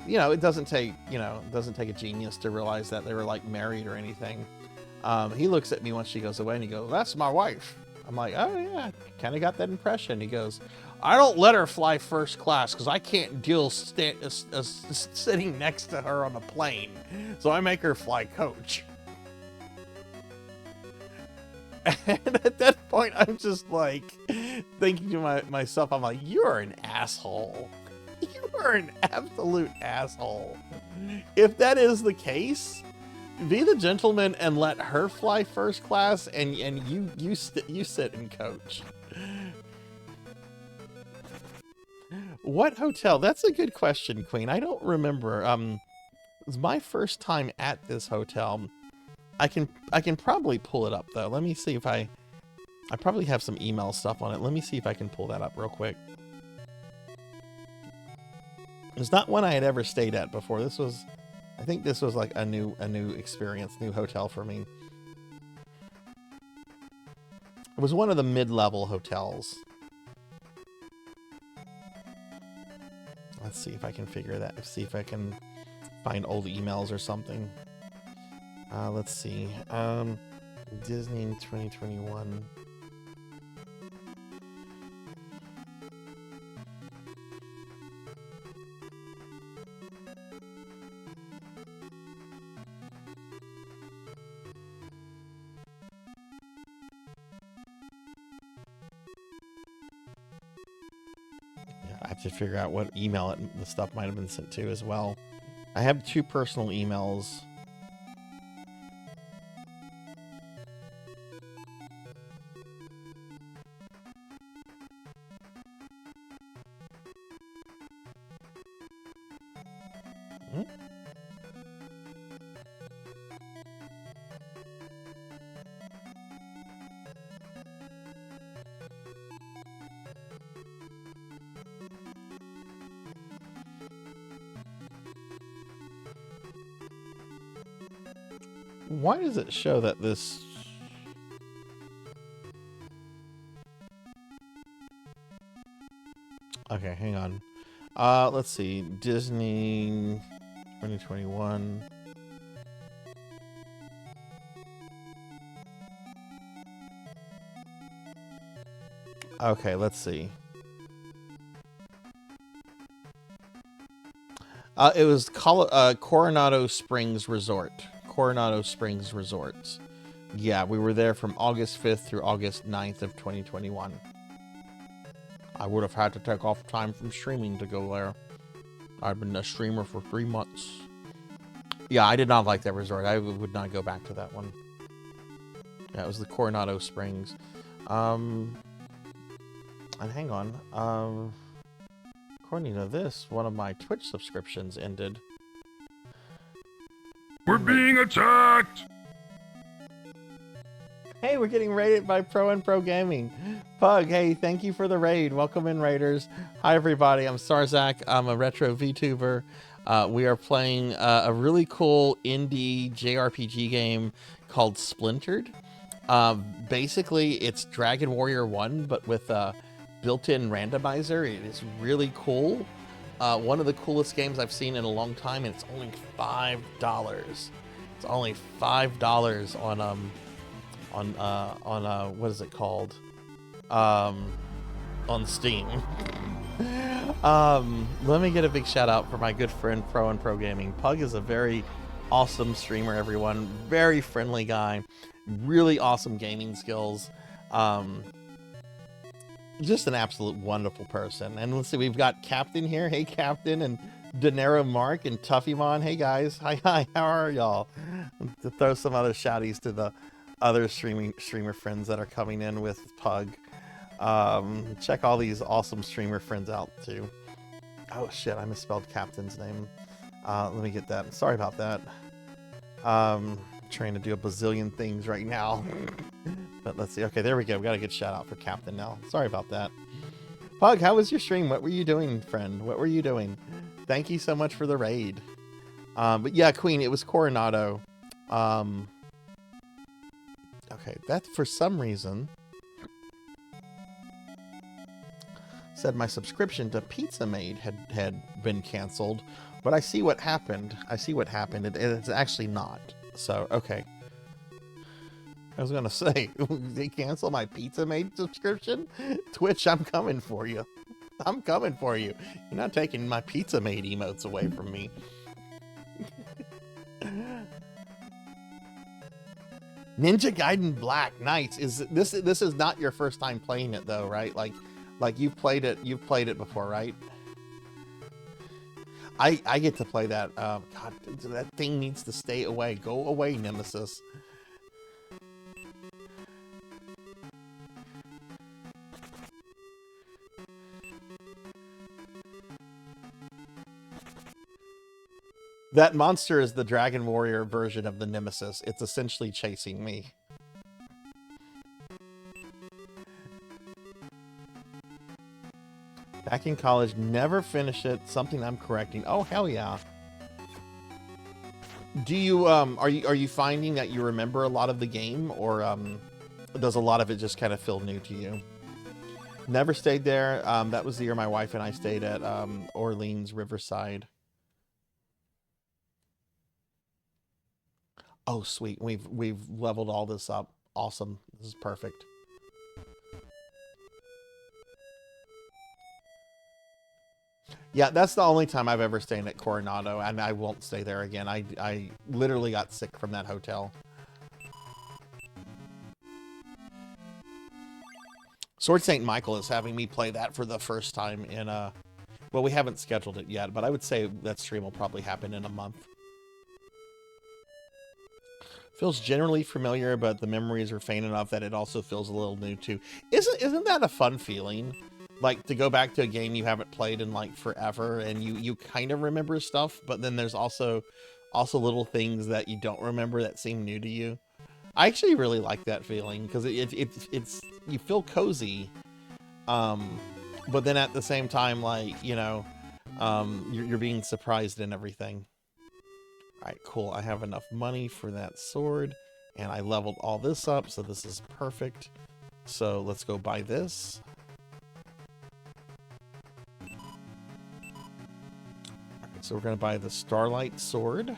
you know, it doesn't take a genius to realize that they were like married or anything. He looks at me once she goes away and he goes, "That's my wife." I'm like, "Oh yeah, kind of got that impression." He goes, "I don't let her fly first class because I can't deal sitting next to her on a plane, so I make her fly coach." And at that point, I'm just like thinking to myself, I'm like, "You're an asshole. You are an absolute asshole. If that is the case, be the gentleman and let her fly first class, and you sit in coach." What hotel? That's a good question, Queen. I don't remember. It's my first time at this hotel. I can probably pull it up though. Let me see if I probably have some email stuff on it. Let me see if I can pull that up real quick. It's not one I had ever stayed at before. I think this was like a new experience, new hotel for me. It was one of the mid-level hotels. Let's see if I can figure that. See if I can find old emails or something. Let's see. Disney 2021. have to figure out what email the stuff might have been sent to as well. I have 2 personal emails. Why does it show that this... Okay, hang on. Let's see. Disney 2021. Okay, let's see. It was Coronado Springs Resort. Coronado Springs Resorts. Yeah, we were there from August 5th through August 9th of 2021. I would have had to take off time from streaming to go there. I've been a streamer for 3 months. Yeah, I did not like that resort. I would not go back to that one. Yeah, it was the Coronado Springs. And hang on. According to this, one of my Twitch subscriptions ended. We're being attacked! Hey, we're getting raided by Pro and Pro Gaming. Pug, hey, thank you for the raid. Welcome in, raiders. Hi, everybody. I'm Sarzac. I'm a retro VTuber. We are playing a really cool indie JRPG game called Splintered. Basically, it's Dragon Warrior 1, but with a built-in randomizer. It is really cool. One of the coolest games I've seen in a long time, and it's only $5. It's only $5 on what is it called? On Steam. Let me get a big shout out for my good friend Pro and Pro Gaming. Pug is a very awesome streamer, everyone. Very friendly guy. Really awesome gaming skills. Just an absolute wonderful person. And let's see, we've got Captain here. Hey, Captain, and Denero Mark and Tuffymon. Hey, guys. Hi. How are y'all? To throw some other shouties to the other streamer friends that are coming in with Pug. Check all these awesome streamer friends out, too. Oh, shit. I misspelled Captain's name. Let me get that. Sorry about that. Trying to do a bazillion things right now. But let's see. Okay, there we go. We got a good shout out for Captain now. Sorry about that. Pug, how was your stream? What were you doing, friend? What were you doing? Thank you so much for the raid. But yeah, Queen, it was Coronado. Okay, that for some reason said my subscription to Pizza Made had been canceled, but I see what happened. It's actually not. So, okay. I was gonna say, they cancel my Pizza Made subscription? Twitch, I'm coming for you. I'm coming for you. You're not taking my Pizza Made emotes away from me. Ninja Gaiden Black, nice. This is not your first time playing it though, right? Like you've played it before, right? I get to play that. God, that thing needs to stay away. Go away, Nemesis. That monster is the Dragon Warrior version of the Nemesis. It's essentially chasing me. Back in college, never finished it. Something I'm correcting. Oh, hell yeah. Do you, are you finding that you remember a lot of the game, or does a lot of it just kind of feel new to you? Never stayed there. That was the year my wife and I stayed at Orleans Riverside. Oh, sweet. We've leveled all this up. Awesome. This is perfect. Yeah, that's the only time I've ever stayed at Coronado, and I won't stay there again. I literally got sick from that hotel. Sword St. Michael is having me play that for the first time in Well, we haven't scheduled it yet, but I would say that stream will probably happen in a month. Feels generally familiar, but the memories are faint enough that it also feels a little new too. Isn't that a fun feeling? Like to go back to a game you haven't played in like forever, and you kind of remember stuff, but then there's also little things that you don't remember that seem new to you. I actually really like that feeling because it's you feel cozy, but then at the same time, like, you know, you're being surprised and everything. All right, cool. I have enough money for that sword, and I leveled all this up, so this is perfect. So let's go buy this. All right, so we're going to buy the Starlight Sword.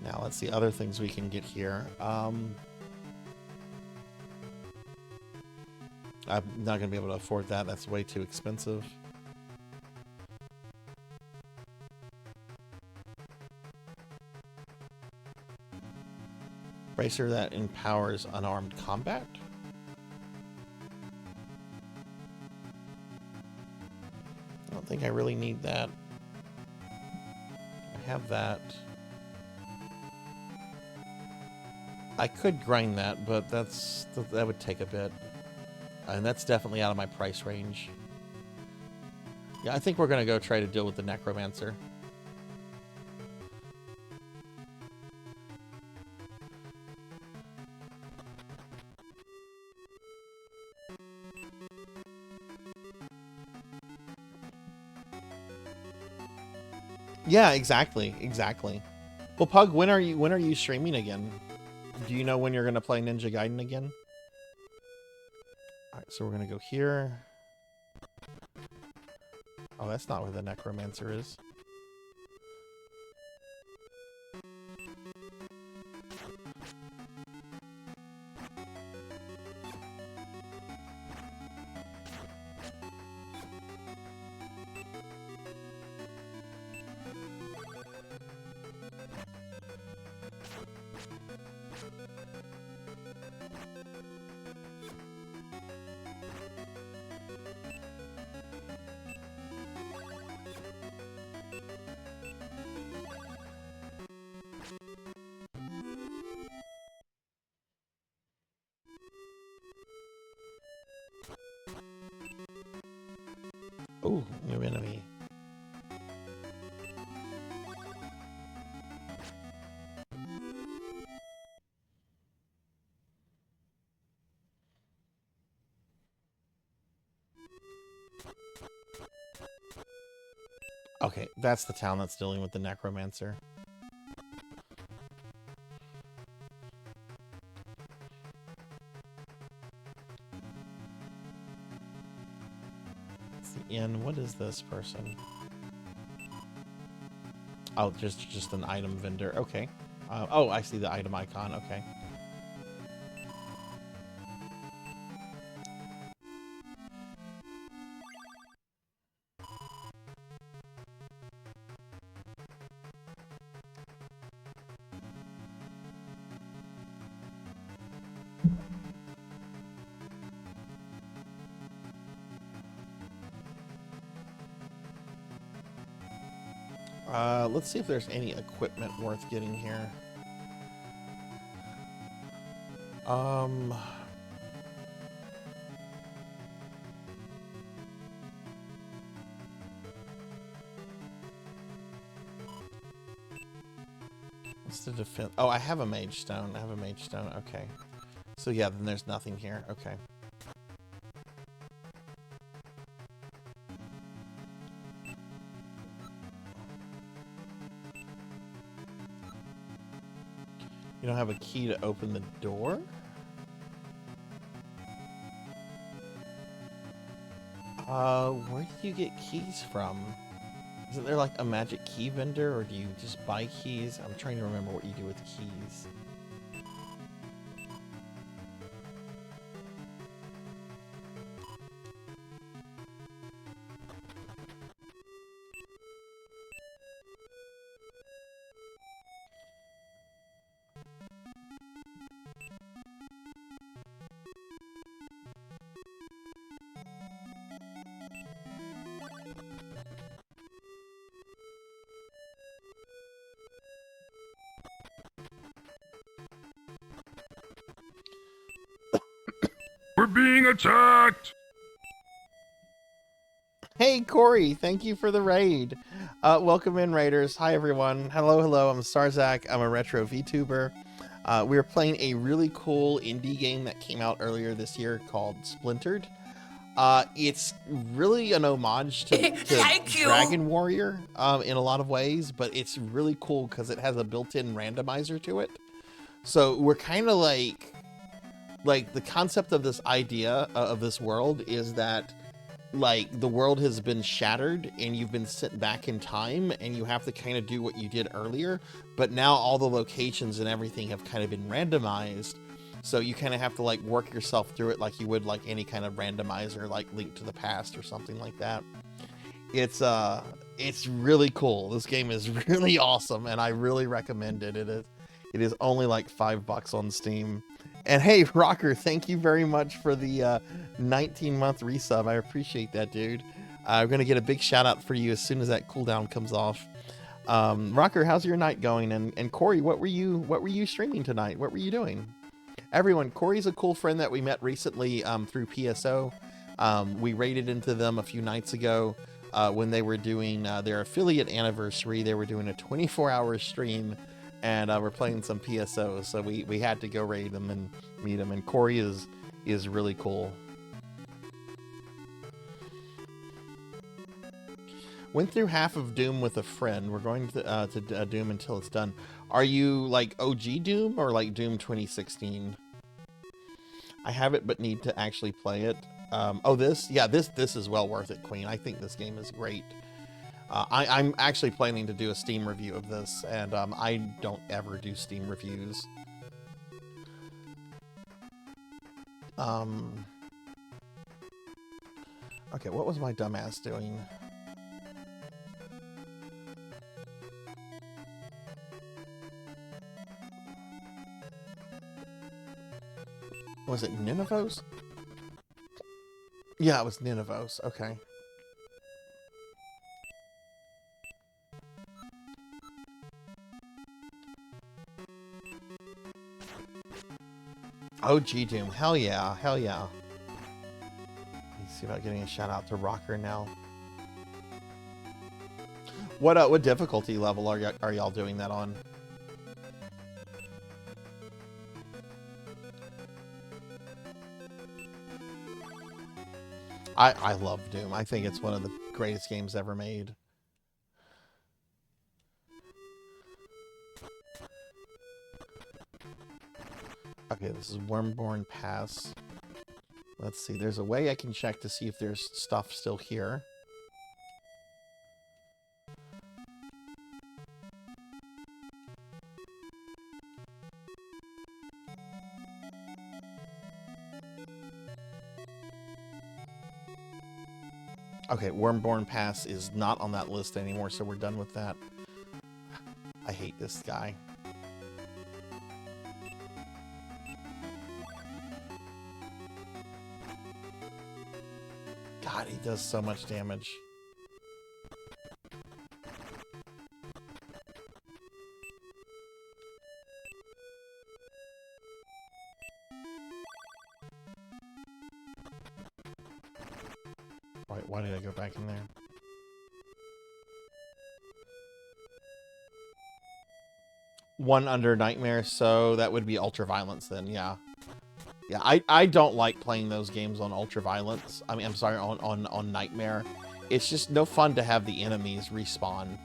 Now let's see other things we can get here. I'm not going to be able to afford that. That's way too expensive. Bracer that empowers unarmed combat. I don't think I really need that. I have that. I could grind that, but that would take a bit. And that's definitely out of my price range. Yeah, I think we're going to go try to deal with the Necromancer. Yeah, exactly. Well, Pug, when are you streaming again? Do you know when you're going to play Ninja Gaiden again? Alright, so we're going to go here. Oh, that's not where the Necromancer is. Oh, new enemy. Okay, that's the town that's dealing with the Necromancer. It's the inn. What is this person? Oh, just an item vendor. Okay. Oh, I see the item icon. Okay. Let's see if there's any equipment worth getting here. What's the defense? Oh, I have a mage stone. Okay. So yeah, then there's nothing here. Okay. You don't have a key to open the door? Where do you get keys from? Isn't there like a magic key vendor, or do you just buy keys? I'm trying to remember what you do with keys. being attacked! Hey, Corey, thank you for the raid. Welcome in, raiders. Hi, everyone. Hello, hello. I'm Sarzac. I'm a retro VTuber. We're playing a really cool indie game that came out earlier this year called Splintered. It's really an homage to Dragon Warrior in a lot of ways, but it's really cool because it has a built-in randomizer to it. So we're kind of like the concept of this idea of this world is that like the world has been shattered and you've been sent back in time and you have to kind of do what you did earlier, but now all the locations and everything have kind of been randomized, so you kind of have to like work yourself through it like you would like any kind of randomizer, like Link to the Past or something like that. It's really cool. This game is really awesome and I really recommend it. It is only like $5 on Steam. And hey, Rocker, thank you very much for the 19-month resub. I appreciate that, dude. I'm going to get a big shout out for you as soon as that cooldown comes off. Rocker, how's your night going? And Corey, what were you streaming tonight? What were you doing? Everyone, Corey's a cool friend that we met recently through PSO. We raided into them a few nights ago when they were doing their affiliate anniversary. They were doing a 24-hour stream. And we're playing some PSOs, so we had to go raid them and meet them. And Corey is really cool. Went through half of Doom with a friend. We're going to Doom until it's done. Are you like OG Doom or like Doom 2016? I have it, but need to actually play it. Oh, this is well worth it, Queen. I think this game is great. I'm actually planning to do a Steam review of this, and I don't ever do Steam reviews. Okay, what was my dumbass doing? Was it Nineveh's? Yeah, it was Nineveh's. Okay. OG Doom, hell yeah, hell yeah. Let's see about getting a shout out to Rocker now. What difficulty level are y'all doing that on? I love Doom. I think it's one of the greatest games ever made. Okay, this is Wormborn Pass. Let's see, there's a way I can check to see if there's stuff still here. Okay, Wormborn Pass is not on that list anymore, so we're done with that. I hate this guy. God, he does so much damage. Why did I go back in there? One under Nightmare, so that would be Ultraviolence then, yeah. Yeah, I don't like playing those games on Ultraviolence. I mean, I'm sorry, on Nightmare. It's just no fun to have the enemies respawn.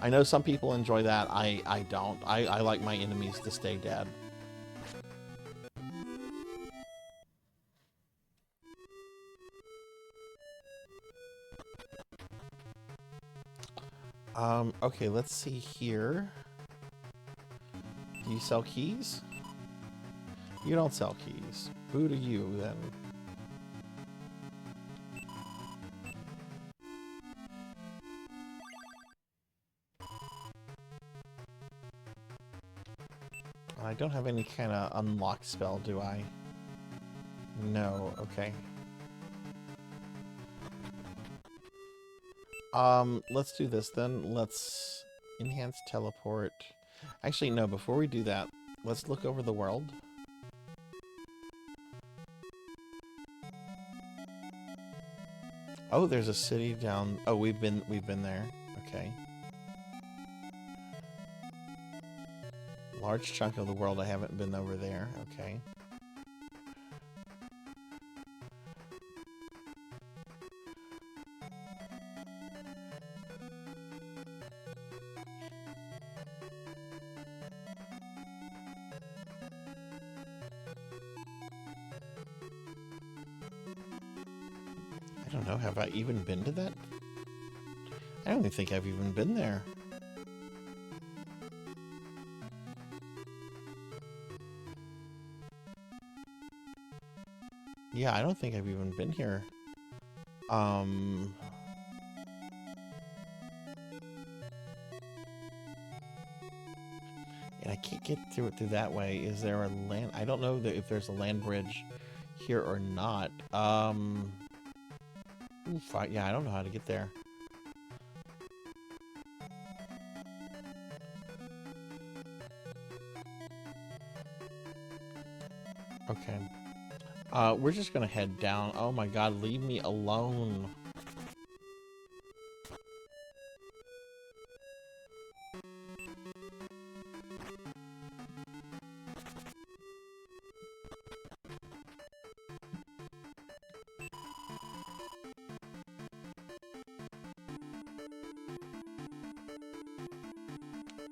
I know some people enjoy that. I don't. I like my enemies to stay dead. Okay, let's see here. Do you sell keys? You don't sell keys. Who do you, then? I don't have any kind of unlock spell, do I? No, okay. Let's do this then. Let's enhance teleport. Actually, no, before we do that, let's look over the world. Oh, there's a city down. Oh, we've been there. Okay. Large chunk of the world I haven't been over there. Okay. I don't know. Have I even been to that? I don't even think I've even been there. Yeah, I don't think I've even been here. And I can't get through it through that way. Is there a land? I don't know if there's a land bridge here or not. Yeah, I don't know how to get there. Okay. We're just gonna head down. Oh my god, leave me alone.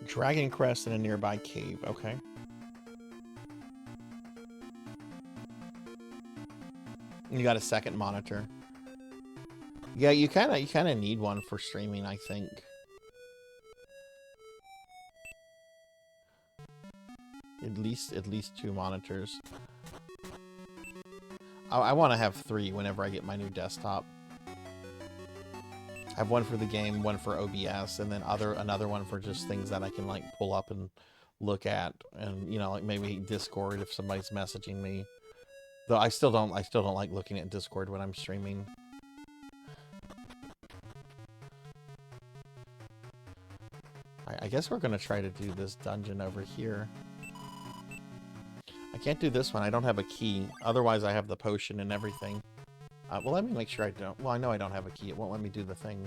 Dragon Crest in a nearby cave. Okay. You got a second monitor. Yeah, you kind of need one for streaming, I think. At least 2 monitors. I want to have 3 whenever I get my new desktop. I have one for the game, one for OBS, and then another one for just things that I can like pull up and look at, and you know, like maybe Discord if somebody's messaging me. Though I still don't like looking at Discord when I'm streaming. I guess we're gonna try to do this dungeon over here. I can't do this one. I don't have a key. Otherwise, I have the potion and everything. Well, let me make sure I don't. Well, I know I don't have a key. It won't let me do the thing.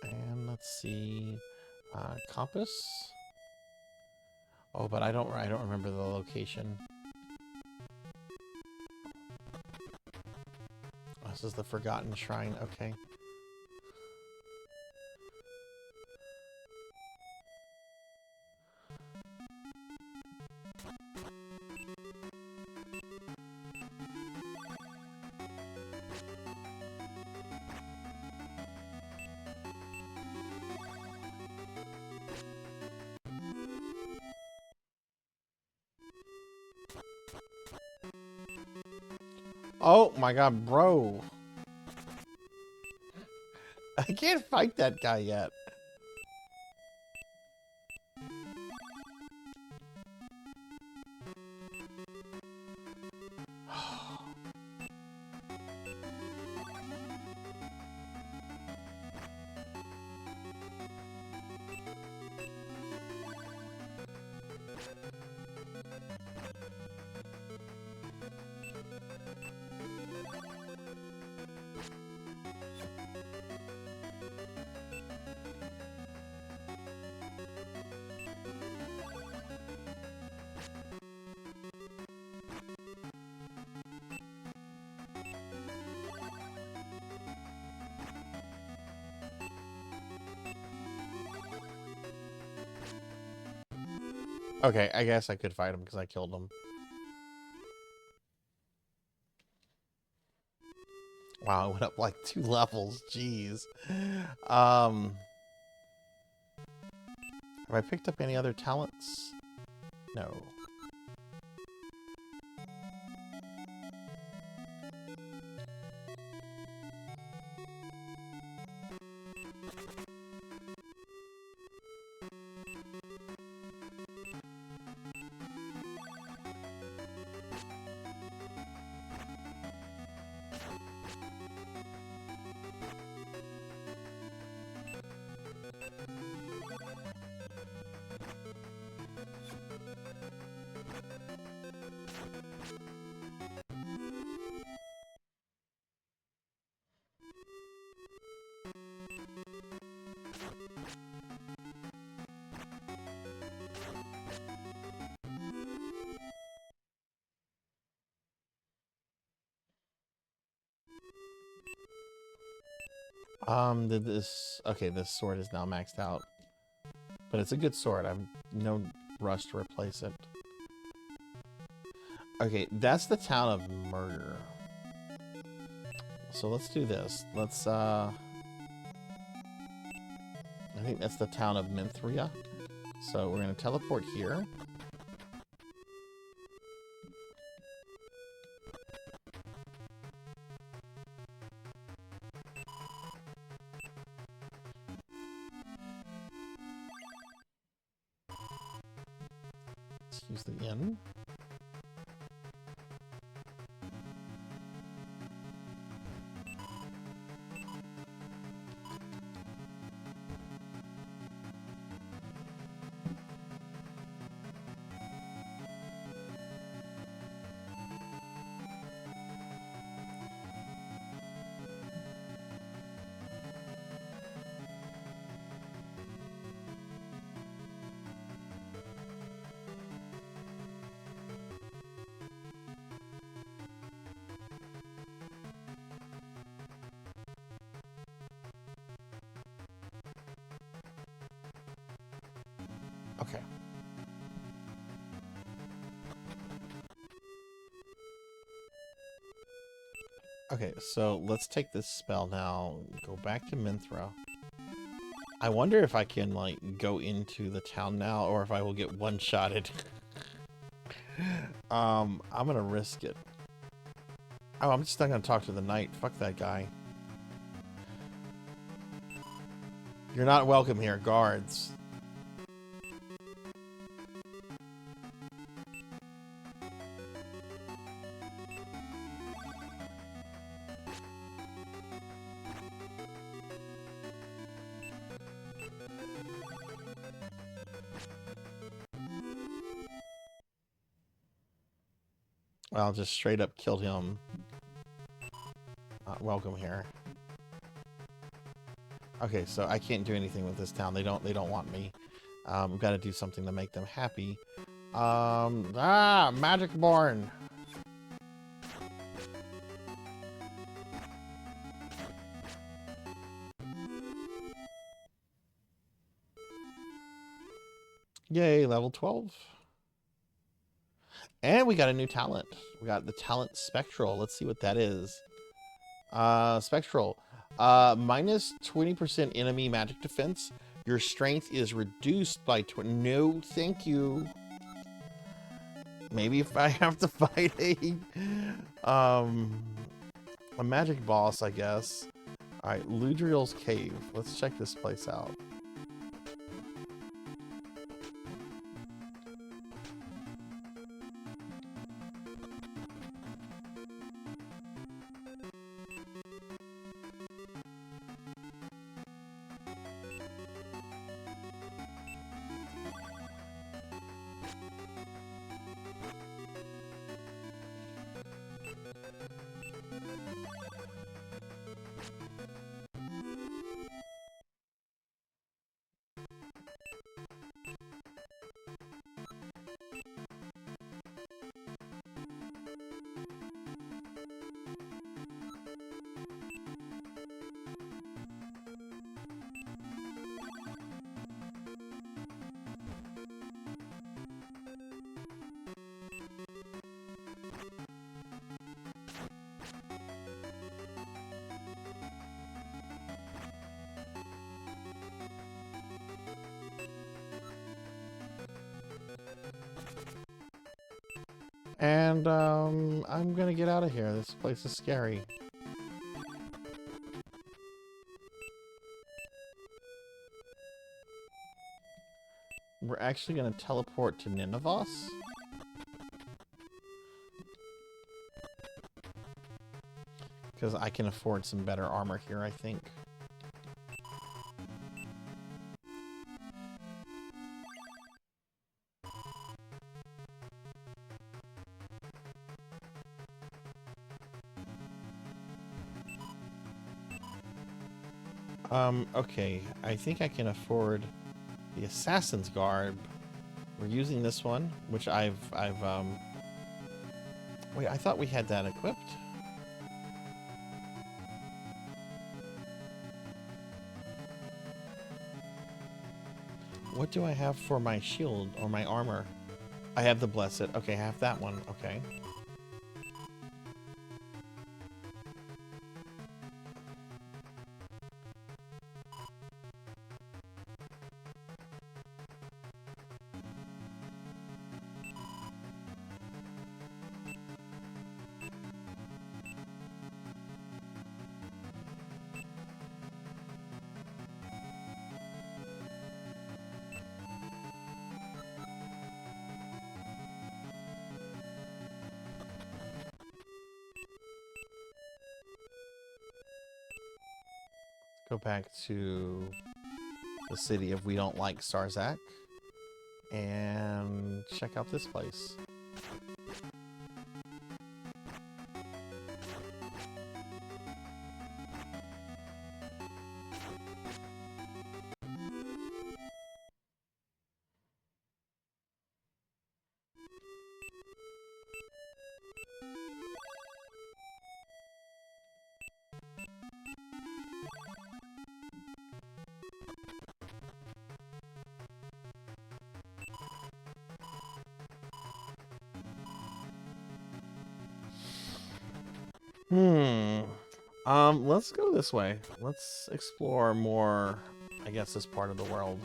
And let's see. Compass. Oh, but I don't remember the location. This is the Forgotten Shrine. Okay. Oh my god, bro. I can't fight that guy yet. Okay, I guess I could fight him because I killed him. Wow, it went up like 2 levels. Jeez. Have I picked up any other talents? No. Did this... Okay, this sword is now maxed out. But it's a good sword. I've no rush to replace it. Okay, that's the town of Murder. So let's do this. Let's, I think that's the town of Minthria. So we're going to teleport here. Let's use the inn. Okay. Okay, so let's take this spell now. Go back to Minthra. I wonder if I can, like, go into the town now, or if I will get one-shotted. I'm gonna risk it. Oh, I'm just not gonna talk to the knight. Fuck that guy. You're not welcome here, guards. Well, just straight up killed him. Not welcome here. Okay, so I can't do anything with this town. They don't want me. We've got to do something to make them happy. Magic Born. Yay, level 12. And we got a new talent. We got the talent Spectral. Let's see what that is. Spectral. Minus 20% enemy magic defense. Your strength is reduced by 20. No, thank you. Maybe if I have to fight a magic boss, I guess. Alright, Ludriel's Cave. Let's check this place out. And I'm gonna get out of here. This place is scary. We're actually gonna teleport to Ninevos. Because I can afford some better armor here, I think. Okay, I think I can afford the Assassin's Garb. We're using this one, which I've wait, I thought we had that equipped. What do I have for my shield or my armor? I have the blessed. Okay, I have that one. Okay. Go back to the city of We Don't Like Sarzac and check out this place. Let's go this way. Let's explore more, I guess, this part of the world.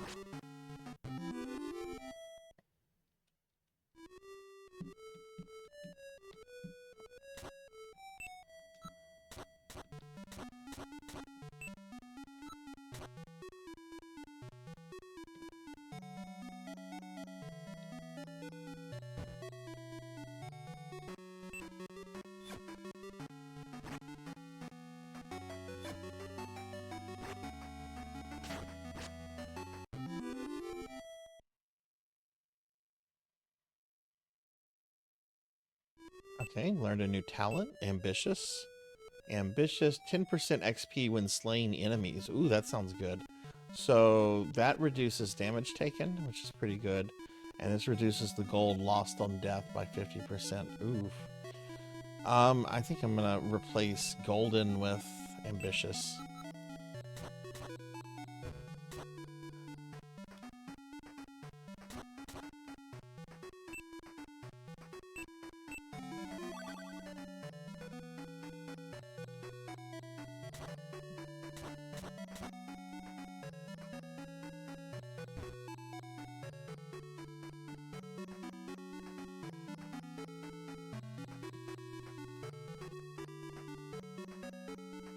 Okay, learned a new talent. Ambitious. Ambitious, 10% XP when slaying enemies. Ooh, that sounds good. So that reduces damage taken, which is pretty good. And this reduces the gold lost on death by 50%. Oof. I think I'm gonna replace golden with ambitious.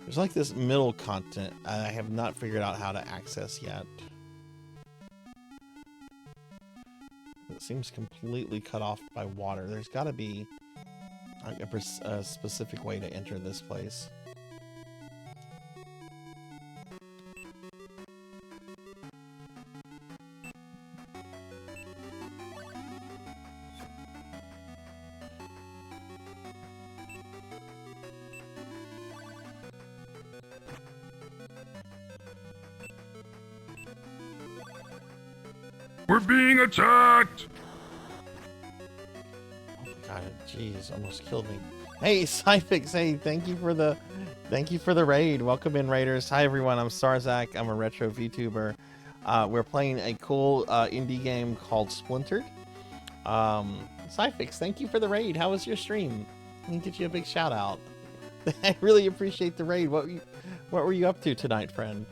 There's like this middle continent I have not figured out how to access yet. It seems completely cut off by water. There's got to be like a specific way to enter this place. We're being attacked! Oh my god, jeez, almost killed me. Hey, Cyfix, hey, thank you for the raid. Welcome in, raiders. Hi everyone, I'm Sarzac. I'm a retro VTuber. We're playing a cool indie game called Splintered. Cyfix, thank you for the raid. How was your stream? Let me give you a big shout out. I really appreciate the raid. What were you up to tonight, friend?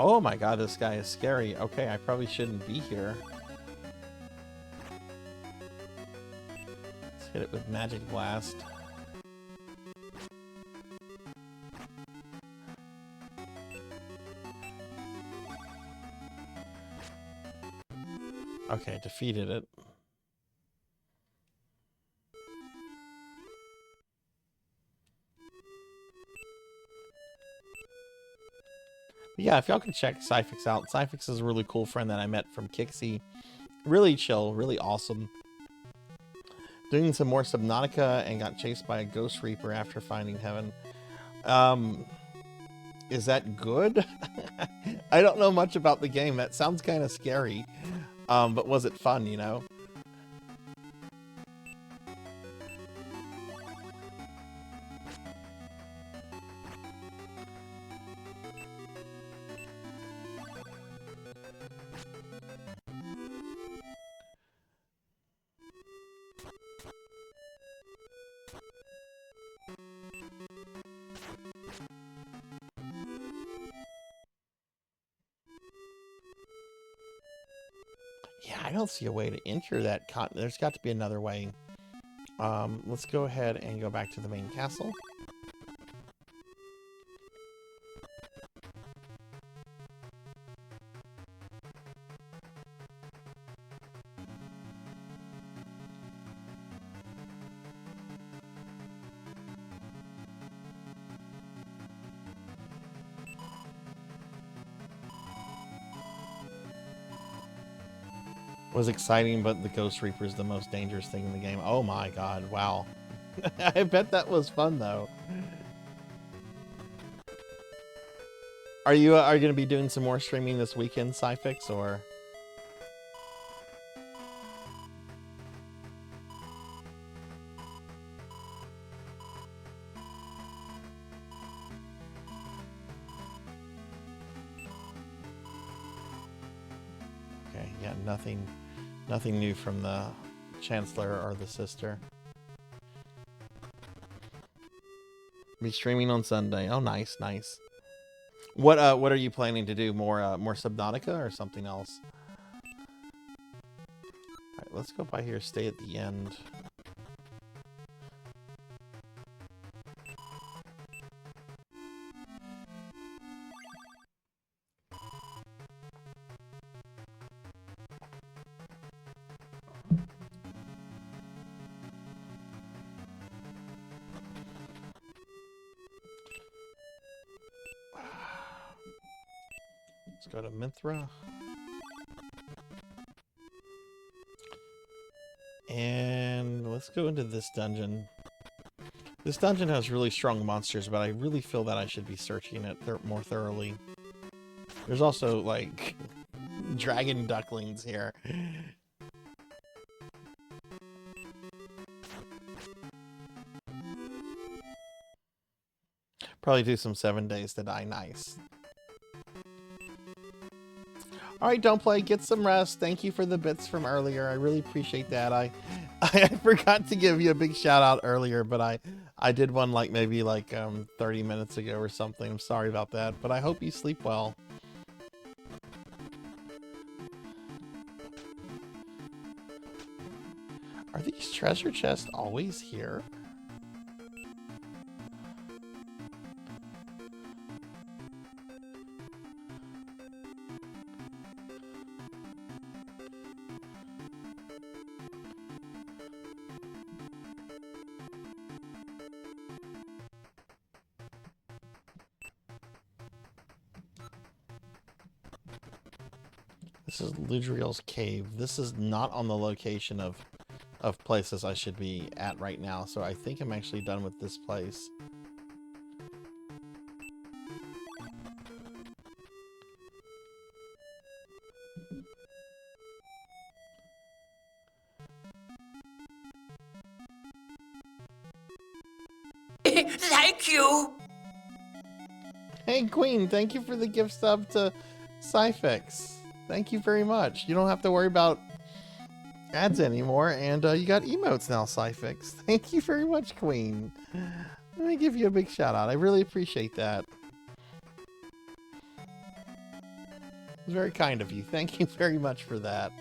Oh my god, this guy is scary. Okay, I probably shouldn't be here. Let's hit it with Magic Blast. Okay, defeated it. Yeah, if y'all can check Cyfix out. Cyfix is a really cool friend that I met from Kixie. Really chill, really awesome. Doing some more Subnautica and got chased by a Ghost Reaper after finding heaven. Is that good? I don't know much about the game. That sounds kind of scary. But was it fun, you know? Yeah, I don't see a way to enter that continent. There's got to be another way. Let's go ahead and go back to the main castle. Was exciting, but the Ghost Reaper is the most dangerous thing in the game. Oh my god, wow. I bet that was fun though. Are you going to be doing some more streaming this weekend, Sci-Fix, or? Okay, yeah, nothing new from the Chancellor or the sister. Be streaming on Sunday. Oh, nice, nice. What are you planning to do? More Subnautica or something else? All right, let's go by here. Stay at the end. Let's go to Mithra. And let's go into this dungeon. This dungeon has really strong monsters, but I really feel that I should be searching it more thoroughly. There's also, like, dragon ducklings here. Probably do some 7 Days to Die. Nice. Alright, Don't Play, get some rest. Thank you for the bits from earlier. I really appreciate that. I forgot to give you a big shout out earlier, but I did one like maybe like 30 minutes ago or something. I'm sorry about that, but I hope you sleep well. Are these treasure chests always here? This is Ludriel's cave. This is not on the location of places I should be at right now, so I think I'm actually done with this place. Thank you! Hey Queen, thank you for the gift sub to Sci-Fix. Thank you very much. You don't have to worry about ads anymore, and you got emotes now, Sci-Fix. Thank you very much, Queen. Let me give you a big shout out. I really appreciate that. It was very kind of you. Thank you very much for that.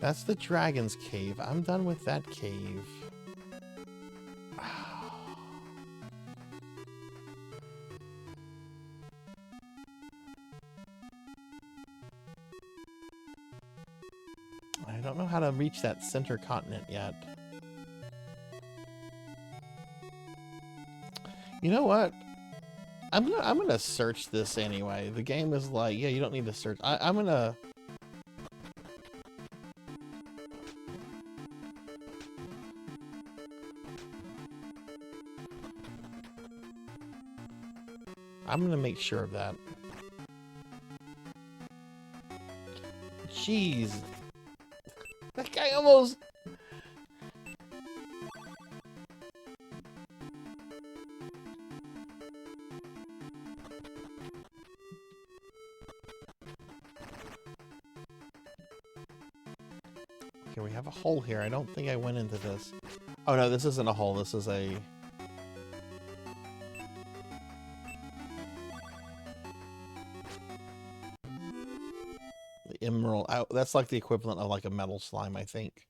That's the Dragon's Cave. I'm done with that cave. I don't know how to reach that center continent yet. You know what? I'm gonna search this anyway. The game is like, yeah, you don't need to search. I'm gonna make sure of that. Jeez. That guy almost... Okay, we have a hole here. I don't think I went into this. Oh no, this isn't a hole. This is a... The emerald. That's like the equivalent of like a metal slime, I think.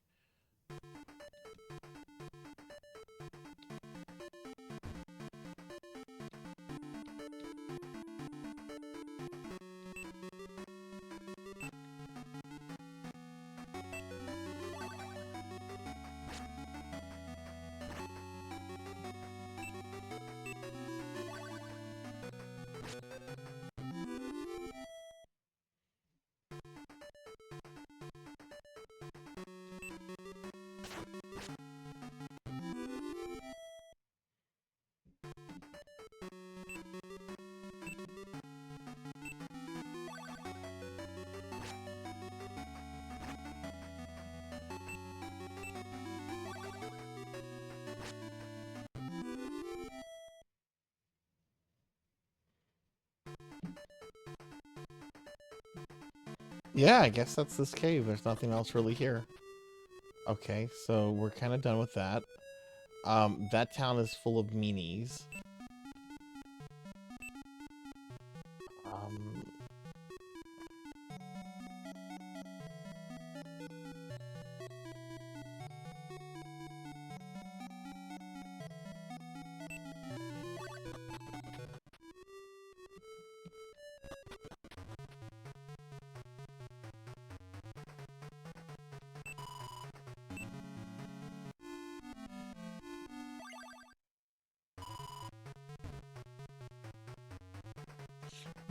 Yeah, I guess that's this cave. There's nothing else really here. Okay, so we're kind of done with that. That town is full of meanies.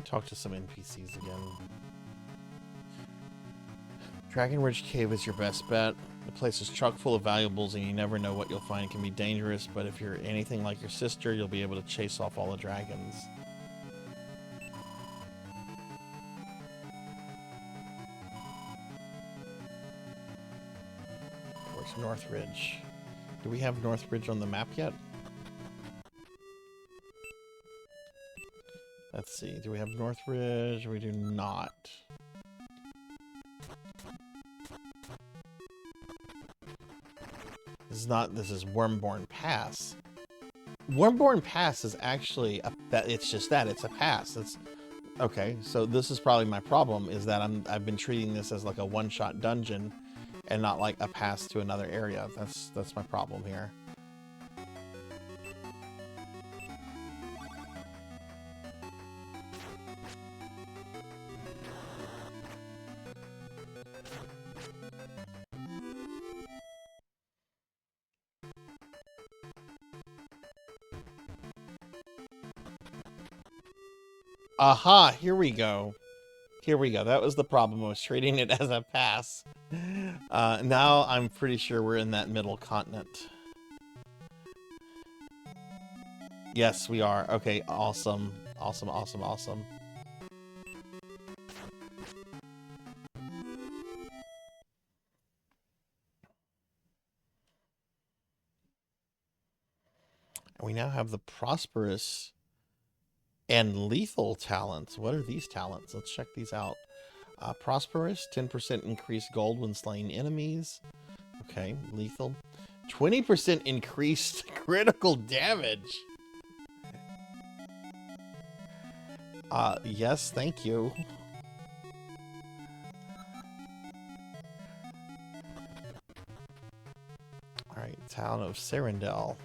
Talk to some NPCs again. Dragon Ridge Cave is your best bet. The place is chock full of valuables and you never know what you'll find. It can be dangerous, but if you're anything like your sister, you'll be able to chase off all the dragons. Where's North Ridge? Do we have North Ridge on the map yet? Let's see. Do we have North Ridge? We do not. This is Wormborn Pass. Wormborn Pass is actually it's just that, it's a pass. It's okay, so this is probably my problem, is that I've been treating this as like a one-shot dungeon and not like a pass to another area. That's my problem here. Aha, here we go. Here we go. That was the problem. I was treating it as a pass. Now I'm pretty sure we're in that middle continent. Yes, we are. Okay, awesome. Awesome, awesome, awesome. And we now have the prosperous and lethal talents. What are these talents? Let's check these out. Prosperous, 10% increased gold when slaying enemies. Okay, lethal. 20% increased critical damage. Yes, thank you. Alright, town of Sarendel.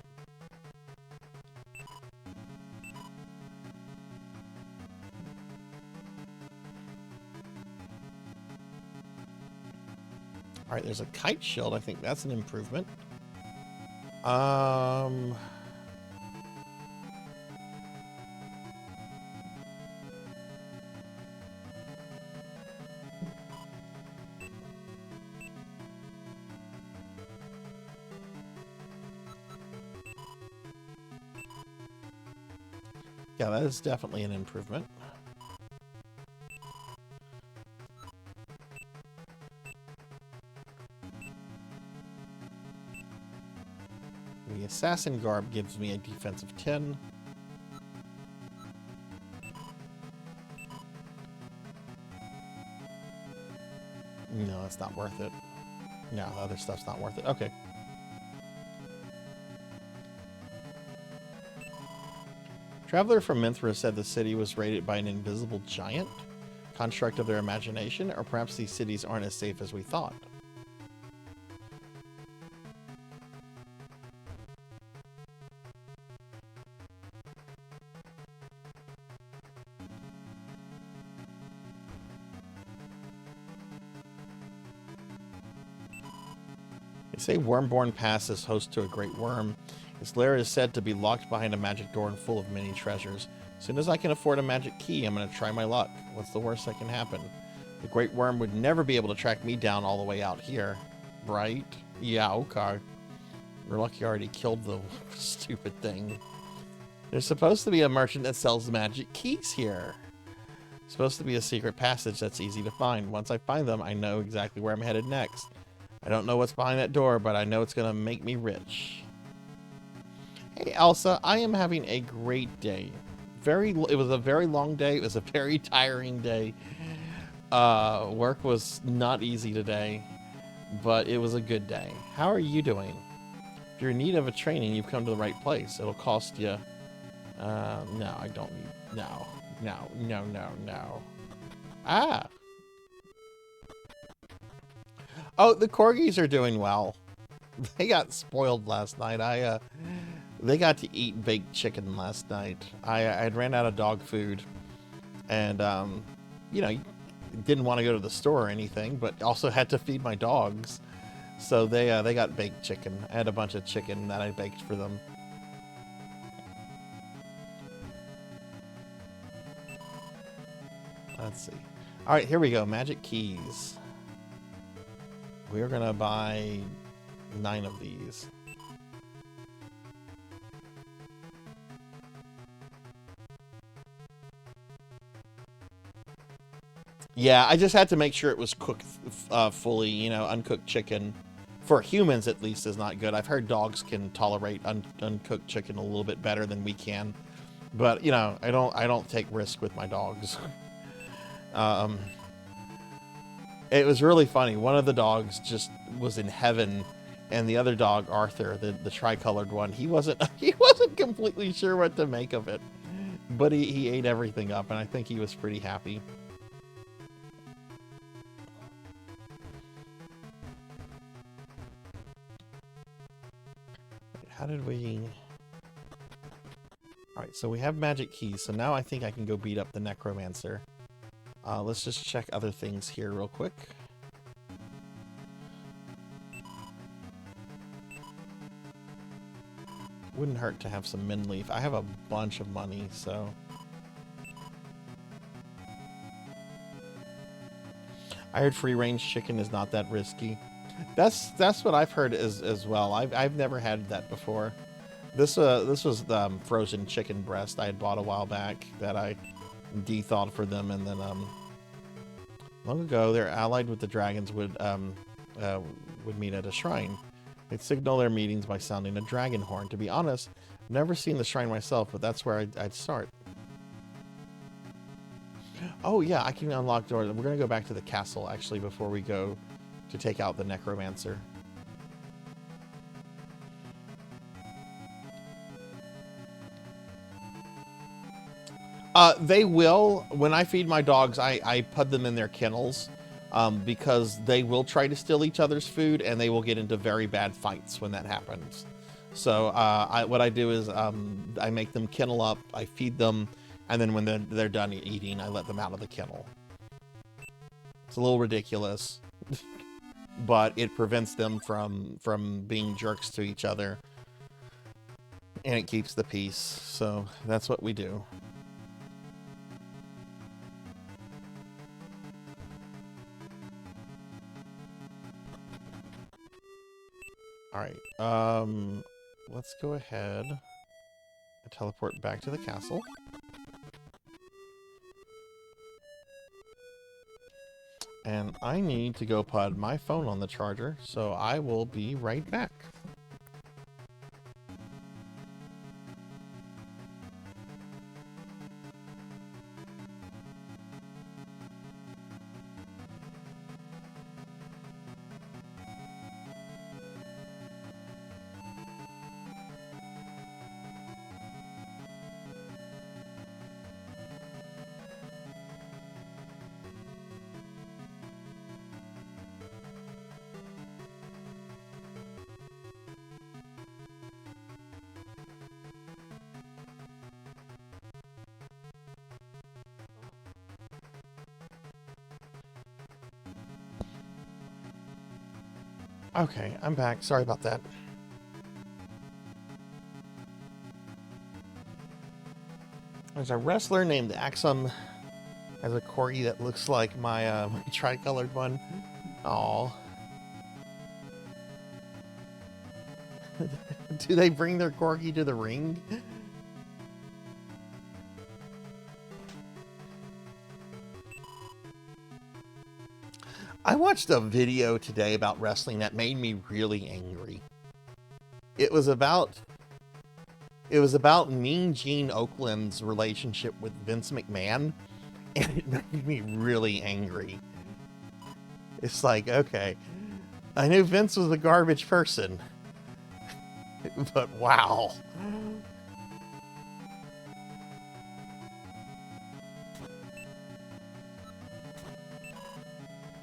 Alright, there's a kite shield. I think that's an improvement. Yeah, that is definitely an improvement. The assassin garb gives me a defense of 10. No, it's not worth it. No, the other stuff's not worth it. Okay. Traveler from Minthra said the city was raided by an invisible giant, construct of their imagination, or perhaps these cities aren't as safe as we thought. They say Wormborn Pass is host to a great worm. Its lair is said to be locked behind a magic door and full of many treasures. As soon as I can afford a magic key, I'm going to try my luck. What's the worst that can happen? The great worm would never be able to track me down all the way out here. Right? Yeah, okay. You're lucky I already killed the stupid thing. There's supposed to be a merchant that sells magic keys here. Supposed to be a secret passage that's easy to find. Once I find them, I know exactly where I'm headed next. I don't know what's behind that door, but I know it's going to make me rich. Hey, Elsa, I am having a great day. It was a very long day. It was a very tiring day. Work was not easy today, but it was a good day. How are you doing? If you're in need of a training, you've come to the right place. It'll cost you... no, I don't need... No. Ah! Oh, the corgis are doing well. They got spoiled last night. They got to eat baked chicken last night. I had ran out of dog food, and you know, didn't want to go to the store or anything, but also had to feed my dogs. So they got baked chicken. I had a bunch of chicken that I baked for them. Let's see. All right, here we go. Magic keys. We're gonna buy 9 of these. Yeah, I just had to make sure it was cooked fully. You know, uncooked chicken, for humans at least, is not good. I've heard dogs can tolerate uncooked chicken a little bit better than we can, but you know, I don't take risk with my dogs. It was really funny. One of the dogs just was in heaven, and the other dog, Arthur, the tricolored one, he wasn't completely sure what to make of it, but he ate everything up, and I think he was pretty happy. How did we... Alright, so we have magic keys, so now I think I can go beat up the necromancer. Let's just check other things here real quick. Wouldn't hurt to have some min leaf. I have a bunch of money, so... I heard free range chicken is not that risky. That's what I've heard as well. I've never had that before. This was the frozen chicken breast I had bought a while back that I de-thawed for them, and then long ago they're allied with the dragons would meet at a shrine. They'd signal their meetings by sounding a dragon horn. To be honest, I've never seen the shrine myself, but that's where I'd start. Oh yeah, I can unlock doors. We're gonna go back to the castle actually before we go to take out the necromancer. They will. When I feed my dogs, I put them in their kennels because they will try to steal each other's food, and they will get into very bad fights when that happens. So what I do is I make them kennel up, I feed them, and then when they're done eating, I let them out of the kennel. It's a little ridiculous, but it prevents them from being jerks to each other, and it keeps the peace. So that's what we do. All right, let's go ahead and teleport back to the castle. And I need to go put my phone on the charger, so I will be right back. Okay, I'm back. Sorry about that. There's a wrestler named Axum. Has a corgi that looks like my, my tricolored one. Aw. Do they bring their corgi to the ring? I watched a video today about wrestling that made me really angry. It was about Mean Gene Okerlund's relationship with Vince McMahon, and it made me really angry. It's like, okay, I knew Vince was a garbage person, but wow.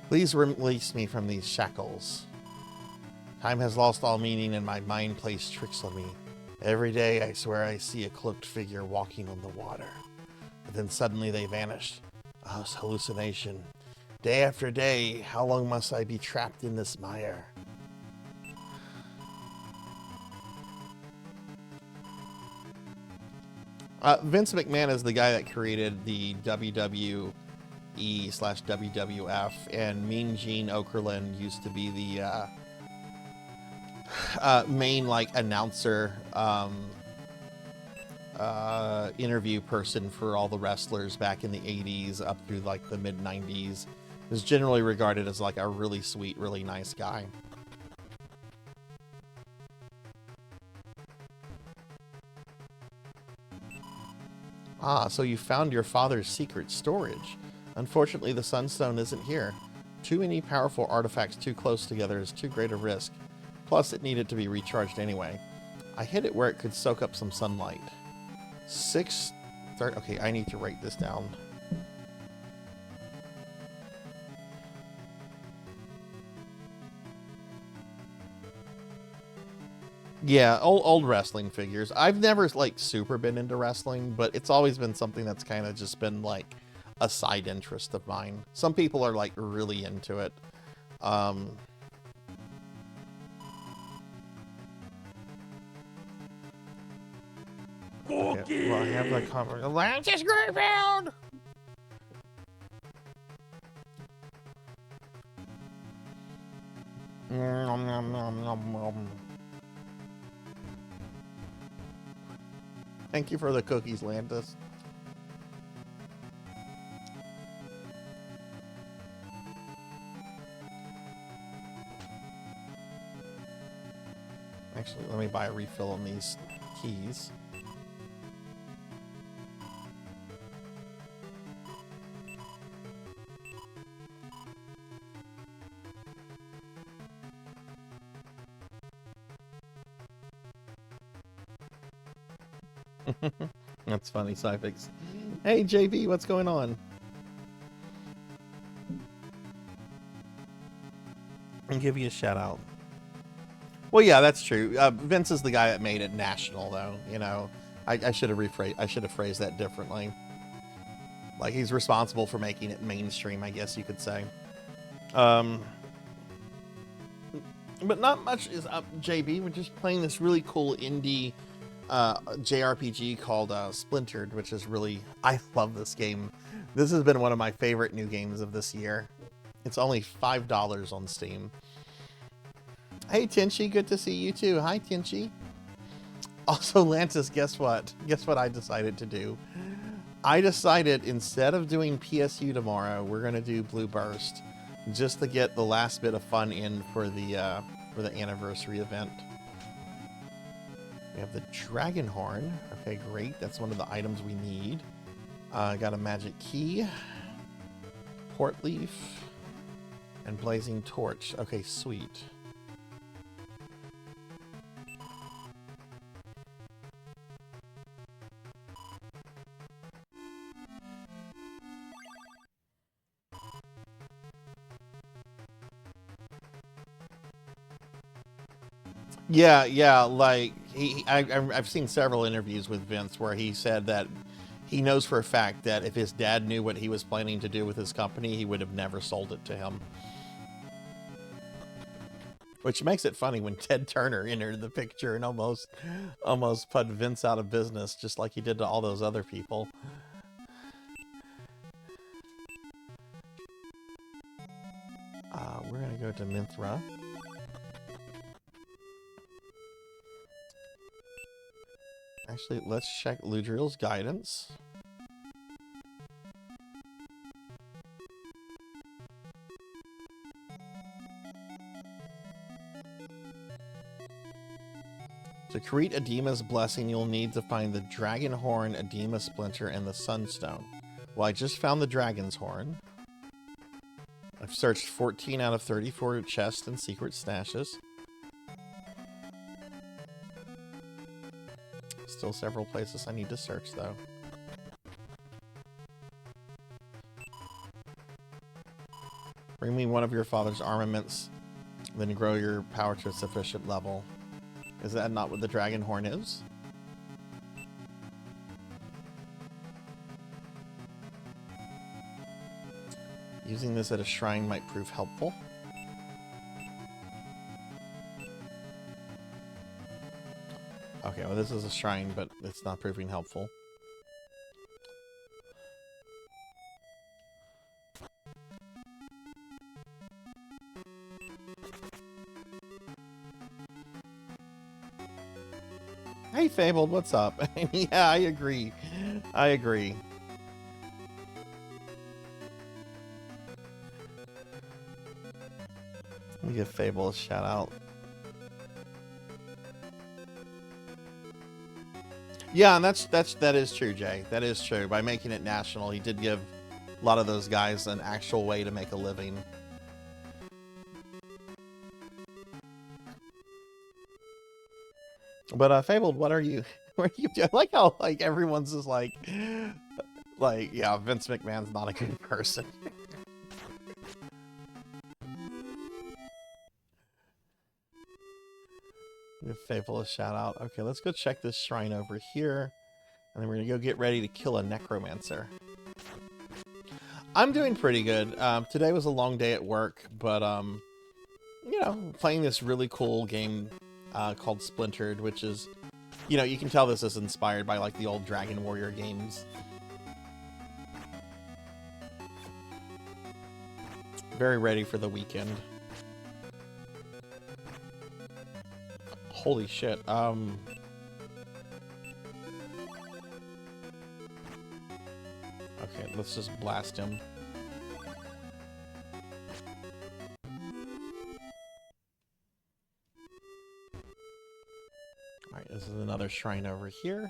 Please release me from these shackles. Time has lost all meaning and my mind plays tricks on me. Every day I swear I see a cloaked figure walking on the water. But then suddenly they vanish. Oh, it's hallucination. Day after day, how long must I be trapped in this mire? Vince McMahon is the guy that created the WWE/WWF, and Mean Gene Okerlund used to be the main like announcer, interview person for all the wrestlers back in the 80s up through like the mid 90s. Is generally regarded as like a really sweet, really nice guy. Ah, so you found your father's secret storage. Unfortunately, the Sunstone isn't here. Too many powerful artifacts too close together is too great a risk. Plus, it needed to be recharged anyway. I hid it where it could soak up some sunlight. 6:30. Okay, I need to write this down. Yeah, old wrestling figures. I've never like super been into wrestling, but it's always been something that's kind of just been like a side interest of mine. Some people are like really into it. Okay, well, I have the cover. Atlantis Greyhound. Nom, nom, nom, nom, nom. Thank you for the cookies, Lantis. Actually, let me buy a refill on these keys. That's funny, Cyfix. Hey, JB, what's going on? I'll give you a shout out. Well, yeah, that's true. Vince is the guy that made it national, though. You know, I should have rephrased. I should have phrased that differently. Like he's responsible for making it mainstream, I guess you could say. But not much is up, JB. We're just playing this really cool indie JRPG called Splintered, which is really, I love this game. This has been one of my favorite new games of this year. It's only $5 on Steam. Hey Tinchi, good to see you too. Hi Tinchi. Also Lantis, guess what? Guess what I decided to do? I decided instead of doing PSU tomorrow, we're gonna do Blue Burst, just to get the last bit of fun in for the anniversary event. We have the Dragon Horn. Okay, great. That's one of the items we need. Got a magic key, port leaf, and blazing torch. Okay, sweet. Yeah, like I've seen several interviews with Vince where he said that he knows for a fact that if his dad knew what he was planning to do with his company, he would have never sold it to him. Which makes it funny when Ted Turner entered the picture and almost put Vince out of business, just like he did to all those other people. We're gonna go to Minthra. Actually, let's check Ludril's guidance. To create Adima's blessing, you'll need to find the Dragon Horn, Adima Splinter, and the Sunstone. Well, I just found the Dragon's Horn. I've searched 14 out of 34 chests and secret stashes. Still several places I need to search, though. Bring me one of your father's armaments, then grow your power to a sufficient level. Is that not what the Dragon Horn is? Using this at a shrine might prove helpful. Okay, well this is a shrine, but it's not proving helpful. Hey Fabled, what's up? Yeah, I agree. I agree. Let me give Fable a shout out. Yeah, and that is true, Jay. That is true. By making it national, he did give a lot of those guys an actual way to make a living. But Fabled, what are you? What are you doing? I like how like everyone's just like, yeah, Vince McMahon's not a good person. Give Fable a shout out. Okay, let's go check this shrine over here, and then we're gonna go get ready to kill a necromancer. I'm doing pretty good. Today was a long day at work, but you know, playing this really cool game called Splintered, which is, you know, you can tell this is inspired by like the old Dragon Warrior games. Very ready for the weekend. Holy shit. Okay, let's just blast him. Alright, this is another shrine over here.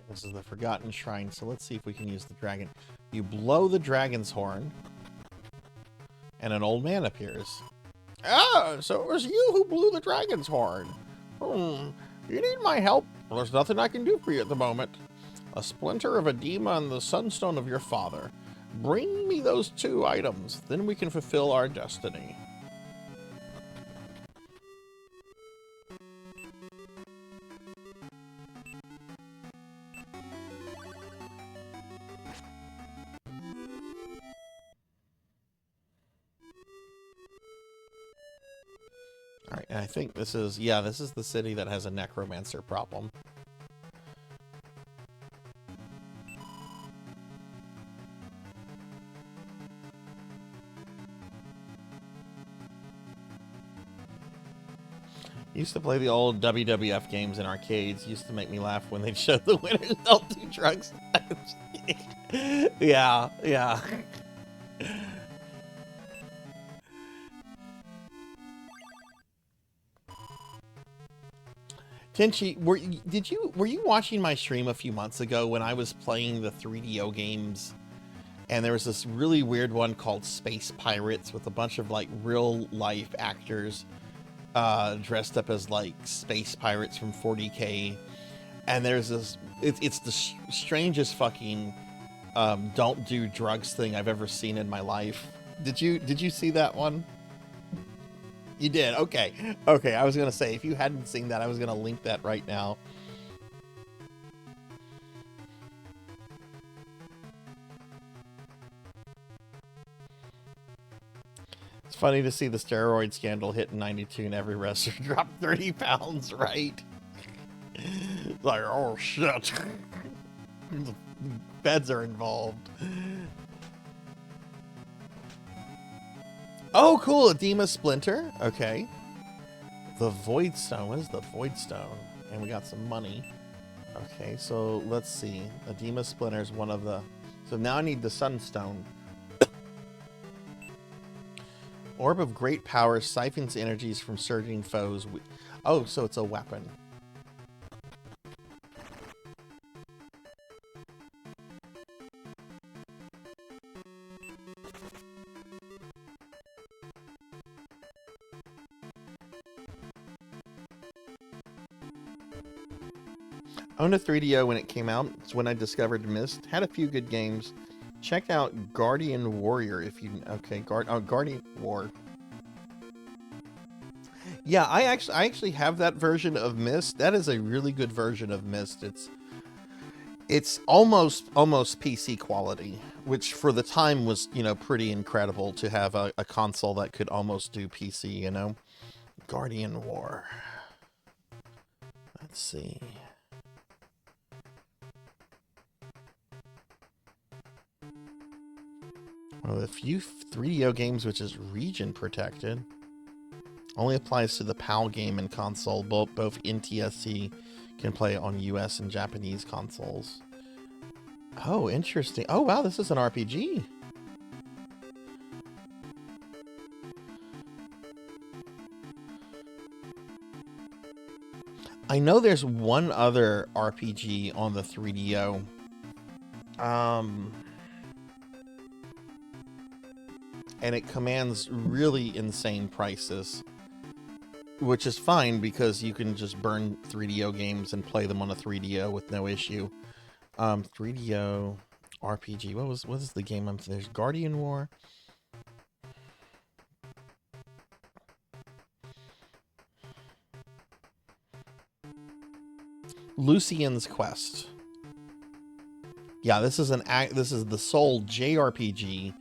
This is the Forgotten Shrine, so let's see if we can use the dragon. You blow the dragon's horn, and an old man appears. Ah, so it was you who blew the dragon's horn. You need my help? Well, there's nothing I can do for you at the moment. A splinter of Adima and the sunstone of your father. Bring me those two items, then we can fulfill our destiny. Alright, and I think this is, yeah, this is the city that has a necromancer problem. Used to play the old WWF games in arcades. Used to make me laugh when they'd show the winners don't do drugs. Yeah, yeah. Tenchi, were you watching my stream a few months ago when I was playing the 3DO games? And there was this really weird one called Space Pirates with a bunch of like real life actors dressed up as like space pirates from 40K. And there's this, it's the strangest fucking don't do drugs thing I've ever seen in my life. Did you see that one? You did. Okay. Okay, I was going to say if you hadn't seen that, I was going to link that right now. It's funny to see the steroid scandal hit in 92 and every wrestler dropped 30 pounds, right? It's like, oh shit. The beds are involved. Oh, cool. Edema Splinter. Okay. The Void Stone. What is the Void Stone? And we got some money. Okay, so let's see. Edema Splinter is one of the... So now I need the Sunstone. Orb of Great Power siphons energies from surging foes. Oh, so it's a weapon. Owned a 3DO when it came out. It's when I discovered Myst. Had a few good games. Check out Guardian Warrior if you... Okay, Guardian War. Yeah, I actually have that version of Myst. That is a really good version of Myst. It's almost PC quality, which for the time was, you know, pretty incredible to have a console that could almost do PC, you know? Guardian War. Let's see... One of the few 3DO games which is region protected. Only applies to the PAL game and console. Both NTSC can play on US and Japanese consoles. Oh, interesting. Oh, wow, this is an RPG. I know there's one other RPG on the 3DO. And it commands really insane prices, which is fine because you can just burn 3DO games and play them on a 3DO with no issue. 3DO RPG. What is the game? There's Guardian War. Lucian's Quest. Yeah, this is the sole JRPG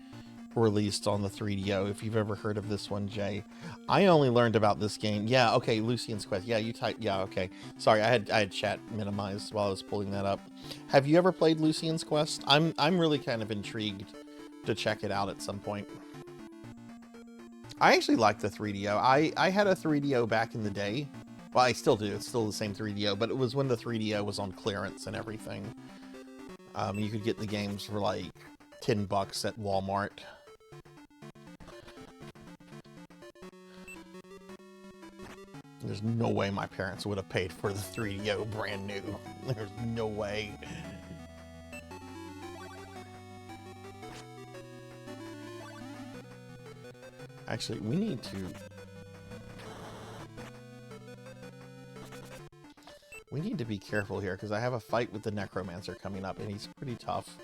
released on the 3DO, if you've ever heard of this one, Jay. I only learned about this game. Yeah, okay, Lucian's Quest. Yeah, you type. Yeah, okay. Sorry, I had chat minimized while I was pulling that up. Have you ever played Lucian's Quest? I'm really kind of intrigued to check it out at some point. I actually like the 3DO. I had a 3DO back in the day. Well, I still do. It's still the same 3DO, but it was when the 3DO was on clearance and everything. You could get the games for like $10 at Walmart. There's no way my parents would have paid for the 3DO brand new. There's no way. Actually, we need to be careful here because I have a fight with the Necromancer coming up and he's pretty tough.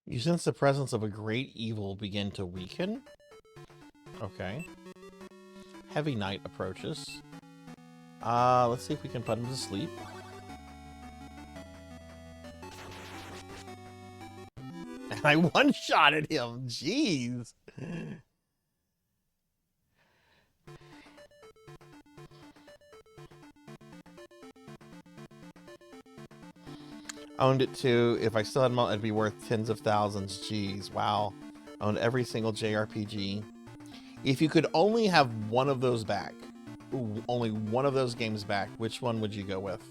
You sense the presence of a great evil begin to weaken? Okay. Heavy night approaches. Let's see if we can put him to sleep. And I one-shotted him! Jeez! Owned it too. If I still had them, it'd be worth tens of thousands. Jeez, wow. Owned every single JRPG. If you could only have one of those back, only one of those games back, which one would you go with?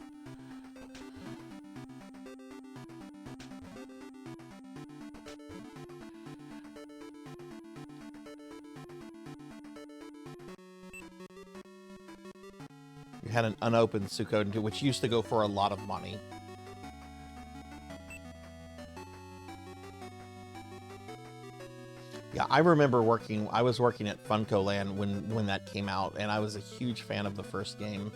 You had an unopened Suikoden 2, which used to go for a lot of money. Yeah, I remember I was working at Funko Land when that came out, and I was a huge fan of the first game.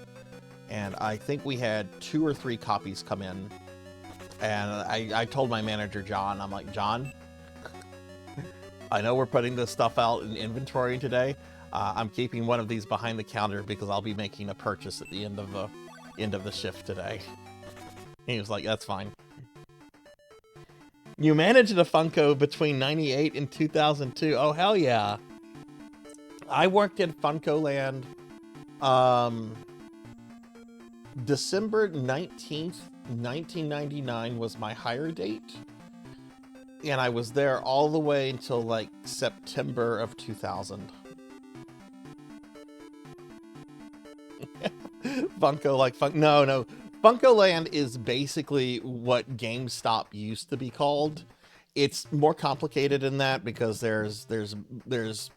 And I think we had 2 or 3 copies come in. And I told my manager, John, I'm like, John, I know we're putting this stuff out in inventory today. I'm keeping one of these behind the counter because I'll be making a purchase at the end of the shift today. He was like, that's fine. You managed a Funko between 98 and 2002. Oh, hell yeah. I worked at Funko Land December 19th, 1999 was my hire date. And I was there all the way until like September of 2000. Funko like fun. No. Funko Land is basically what GameStop used to be called. It's more complicated than that because there's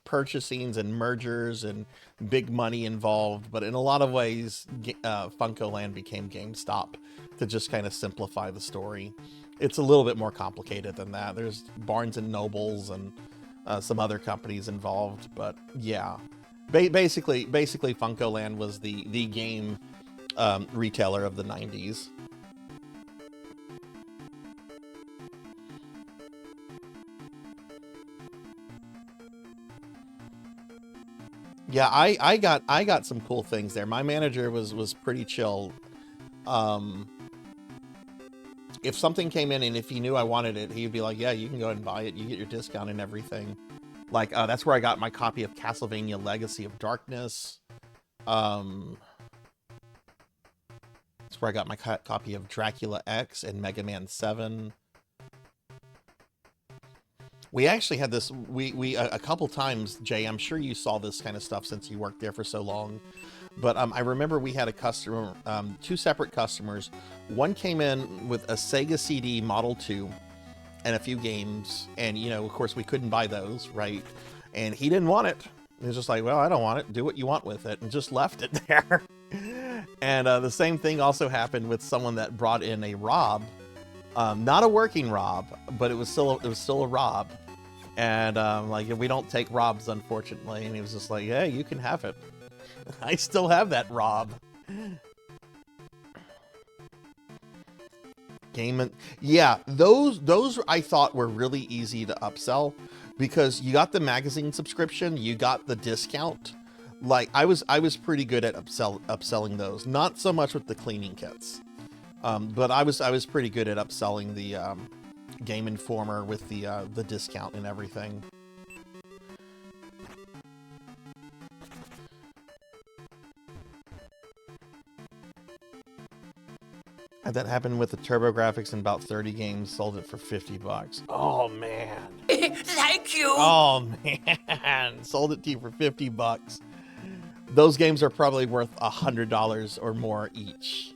purchasings and mergers and big money involved. But in a lot of ways, Funko Land became GameStop to just kind of simplify the story. It's a little bit more complicated than that. There's Barnes and Nobles and some other companies involved. But yeah, basically Funko Land was the game retailer of the 90s. Yeah, I got some cool things there. My manager was pretty chill. If something came in and if he knew I wanted it, he'd be like, yeah, you can go ahead and buy it. You get your discount and everything. Like, that's where I got my copy of Castlevania Legacy of Darkness. That's where I got my copy of Dracula X and Mega Man 7. We actually had this, a couple times, Jay, I'm sure you saw this kind of stuff since you worked there for so long. But I remember we had a customer, 2 separate customers. One came in with a Sega CD Model 2 and a few games. And, you know, of course, we couldn't buy those, right? And he didn't want it. He was just like, well, I don't want it. Do what you want with it. And just left it there. And the same thing also happened with someone that brought in a Rob. Not a working Rob, but it was still a Rob. And like, we don't take Robs, unfortunately. And he was just like, hey, you can have it. I still have that Rob. Yeah, those I thought were really easy to upsell because you got the magazine subscription, you got the discount. Like I was pretty good at upselling those. Not so much with the cleaning kits, but I was pretty good at upselling the Game Informer with the discount and everything. Had that happen with the TurboGrafx and about 30 games, sold it for $50. Oh man. Thank you. Oh man. Sold it to you for $50. Those games are probably worth $100 or more each.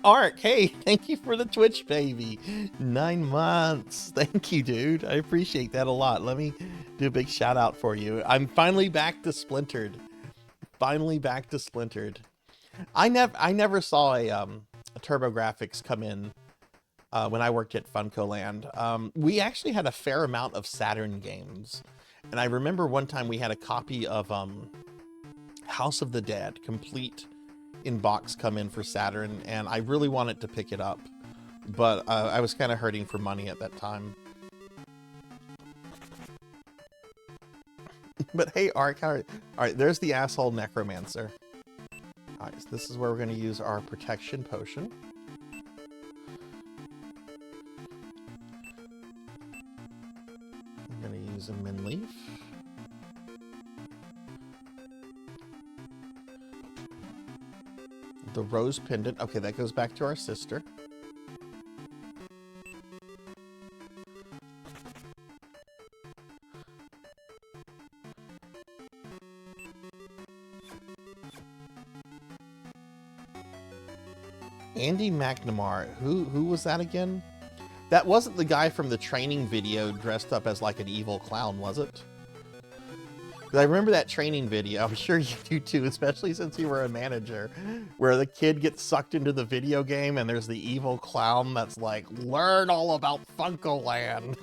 Ark, hey, thank you for the Twitch, baby. 9 months. Thank you, dude. I appreciate that a lot. Let me do a big shout out for you. I'm finally back to Splintered. Finally back to Splintered. I never saw a TurboGrafx come in when I worked at Funko Land. We actually had a fair amount of Saturn games. And I remember one time we had a copy of House of the Dead, complete in box, come in for Saturn, and I really wanted to pick it up. But I was kind of hurting for money at that time. But hey, Ark, all right, there's the asshole necromancer. All right, so this is where we're going to use our protection potion. I'm going to use a min leaf. The rose pendant. Okay, that goes back to our sister. Andy McNamara. Who was that again? That wasn't the guy from the training video dressed up as like an evil clown, was it? 'Cause I remember that training video. I'm sure you do too, especially since you were a manager, where the kid gets sucked into the video game and there's the evil clown that's like, learn all about Funko-Land.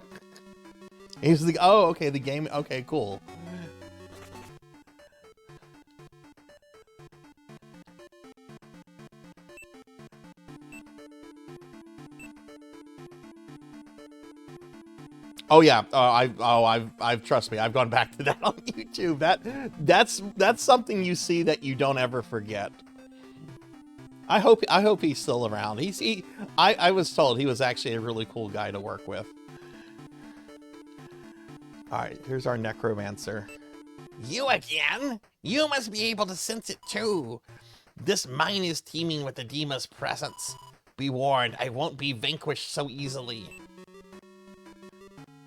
He's like, oh, okay, the game, okay, cool. Oh yeah, I've trust me, I've gone back to that on YouTube. That's something you see that you don't ever forget. I hope he's still around. I was told he was actually a really cool guy to work with. All right, here's our necromancer. You again? You must be able to sense it too. This mine is teeming with Edema's presence. Be warned, I won't be vanquished so easily.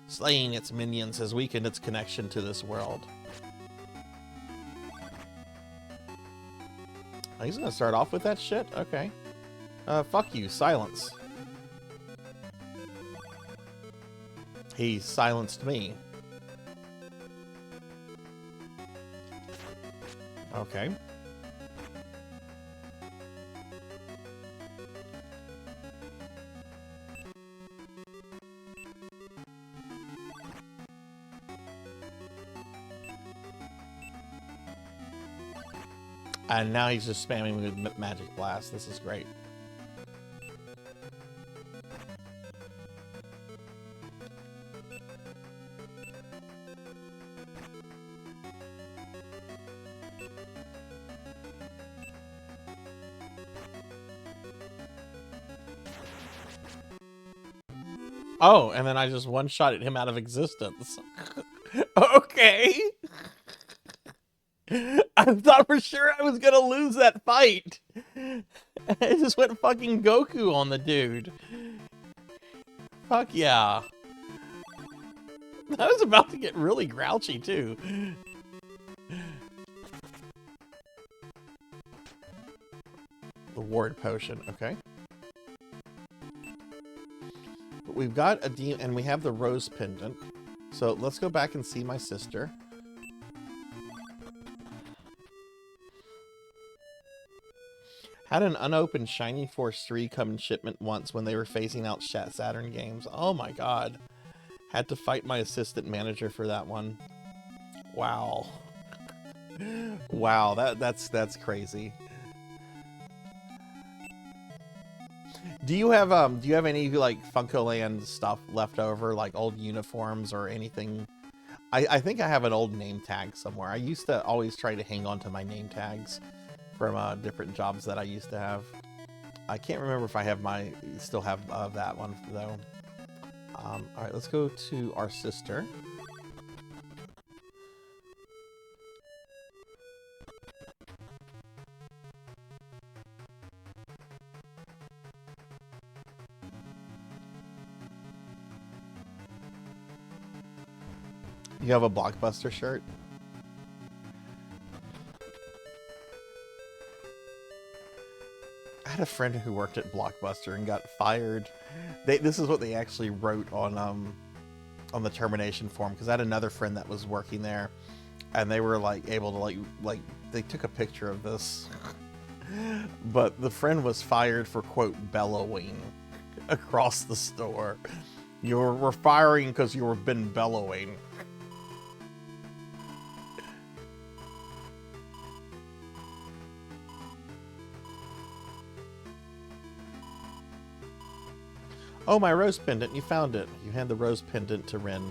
Slaying its minions has weakened its connection to this world. Oh, he's gonna start off with that shit? Okay. Fuck you, silence. He silenced me. Okay. And now he's just spamming me with Magic Blast. This is great. Oh, and then I just one-shotted him out of existence. Okay. I thought for sure I was gonna lose that fight. I just went fucking Goku on the dude. Fuck yeah. I was about to get really grouchy too. The ward potion, okay. But we've got a demon, and we have the rose pendant. So let's go back and see my sister. Had an unopened Shining Force 3 come in shipment once when they were phasing out Saturn games. Oh my god. Had to fight my assistant manager for that one. Wow. Wow, that's crazy. Do you have any like Funko-Land stuff left over, like old uniforms or anything? I think I have an old name tag somewhere. I used to always try to hang on to my name tags from different jobs that I used to have. I can't remember if I have still have that one though. All right, let's go to our sister. You have a Blockbuster shirt? I had a friend who worked at Blockbuster and got fired. This is what they actually wrote on the termination form, because I had another friend that was working there, and they were like able to like they took a picture of this. But the friend was fired for, quote, bellowing across the store. We're firing because you were been bellowing. Oh, my rose pendant, you found it. You hand the rose pendant to Rin.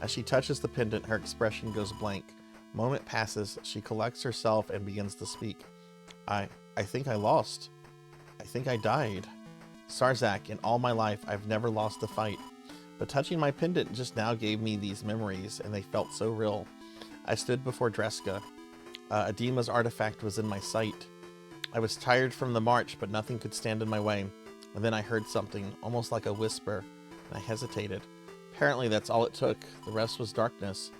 As she touches the pendant, her expression goes blank. Moment passes, she collects herself and begins to speak. I think I lost. I think I died. Sarzac, in all my life, I've never lost a fight. But touching my pendant just now gave me these memories, and they felt so real. I stood before Dreska. Edema's artifact was in my sight. I was tired from the march, but nothing could stand in my way. And then I heard something, almost like a whisper, and I hesitated. Apparently that's all it took. The rest was darkness.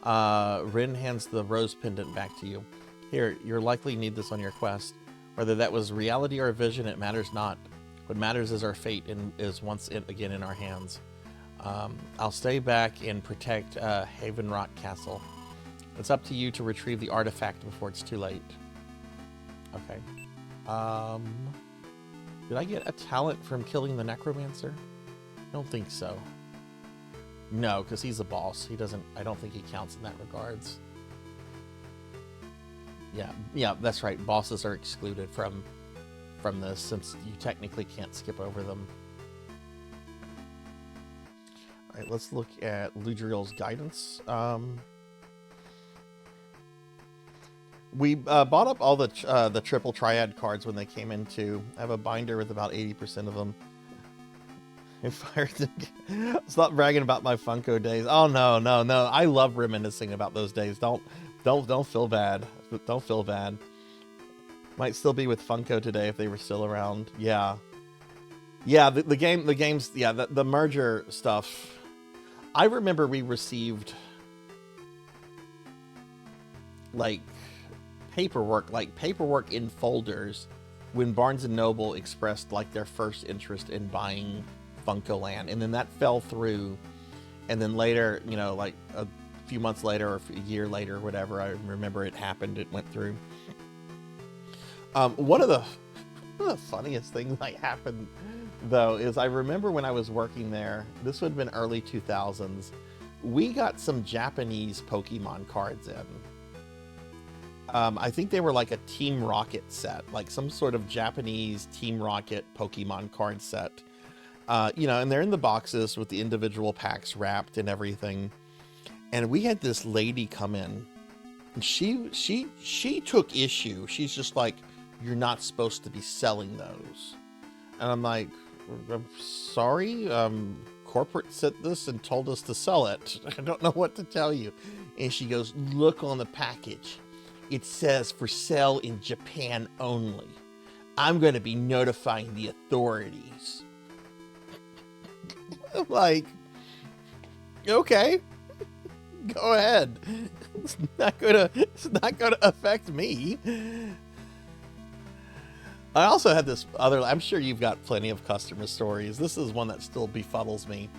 Rin hands the rose pendant back to you. Here, you'll likely need this on your quest. Whether that was reality or a vision, it matters not. What matters is our fate and is once again in our hands. I'll stay back and protect Haven Rock Castle. It's up to you to retrieve the artifact before it's too late. Okay. Did I get a talent from killing the necromancer? I don't think so. No, because he's a boss. He doesn't. I don't think he counts in that regards. Yeah, that's right. Bosses are excluded from this since you technically can't skip over them. All right, let's look at Ludriel's guidance. We bought up all the triple triad cards when they came in too. I have a binder with about 80% of them. Stop bragging about my Funko days. Oh no. I love reminiscing about those days. Don't feel bad. Don't feel bad. Might still be with Funko today if they were still around. Yeah. The games. Yeah, the merger stuff. I remember we received like paperwork in folders when Barnes & Noble expressed like their first interest in buying Funko Land, and then that fell through, and then later, you know, like a few months later or a year later or whatever, I remember it happened, it went through. One of the funniest things that happened though is I remember when I was working there, this would have been early 2000s, we got some Japanese Pokemon cards in. I think they were like a Team Rocket set, like some sort of Japanese Team Rocket Pokemon card set. You know, and they're in the boxes with the individual packs wrapped and everything. And we had this lady come in, and she took issue. She's just like, "You're not supposed to be selling those." And I'm like, "I'm sorry, corporate sent this and told us to sell it. I don't know what to tell you." And she goes, "Look on the package. It says for sale in Japan only. I'm going to be notifying the authorities." I'm like, okay, go ahead. It's not gonna affect me. I also had this other, I'm sure you've got plenty of customer stories. This is one that still befuddles me.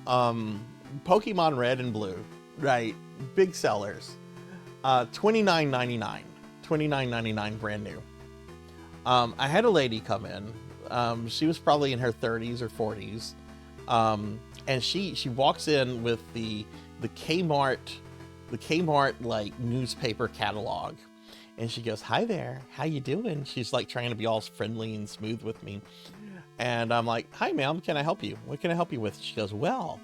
Pokemon Red and Blue, right? Big sellers. $29.99. $29.99 brand new. I had a lady come in. She was probably in her 30s or 40s. And she walks in with the Kmart like newspaper catalog, and she goes, "Hi there, how you doing?" She's like trying to be all friendly and smooth with me, and I'm like, "Hi ma'am, can I help you? What can I help you with?" She goes, "Well,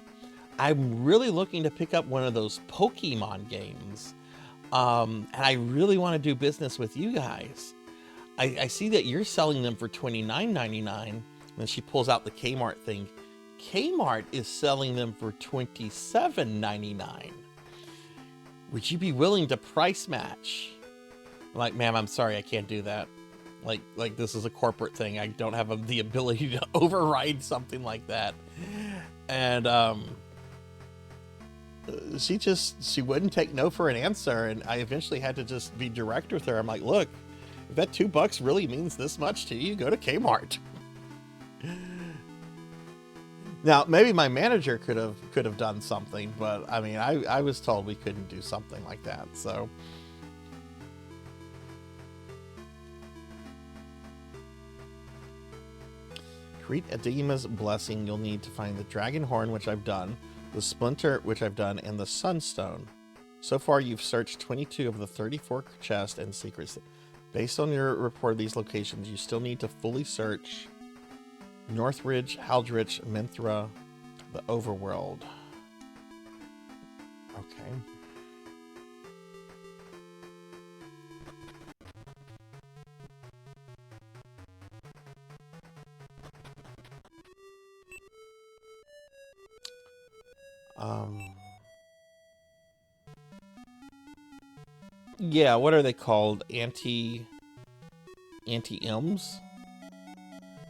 I'm really looking to pick up one of those Pokemon games, and I really want to do business with you guys. I see that you're selling them for $29.99. And then she pulls out the Kmart thing. Kmart is selling them for $27.99. Would you be willing to price match?" I'm like, "Ma'am, I'm sorry, I can't do that. Like this is a corporate thing. I don't have the ability to override something like that." And she wouldn't take no for an answer, and I eventually had to just be direct with her. I'm like, "Look, if that $2 really means this much to you, go to Kmart." Now, maybe my manager could have done something, but I mean, I was told we couldn't do something like that, so. Create Edema's Blessing. You'll need to find the Dragon Horn, which I've done, the Splinter, which I've done, and the Sunstone. So far, you've searched 22 of the 34 chests and secrets. Based on your report of these locations, you still need to fully search Northridge, Haldrich, Minthra, the Overworld. Okay. Yeah, what are they called? Anti-M's?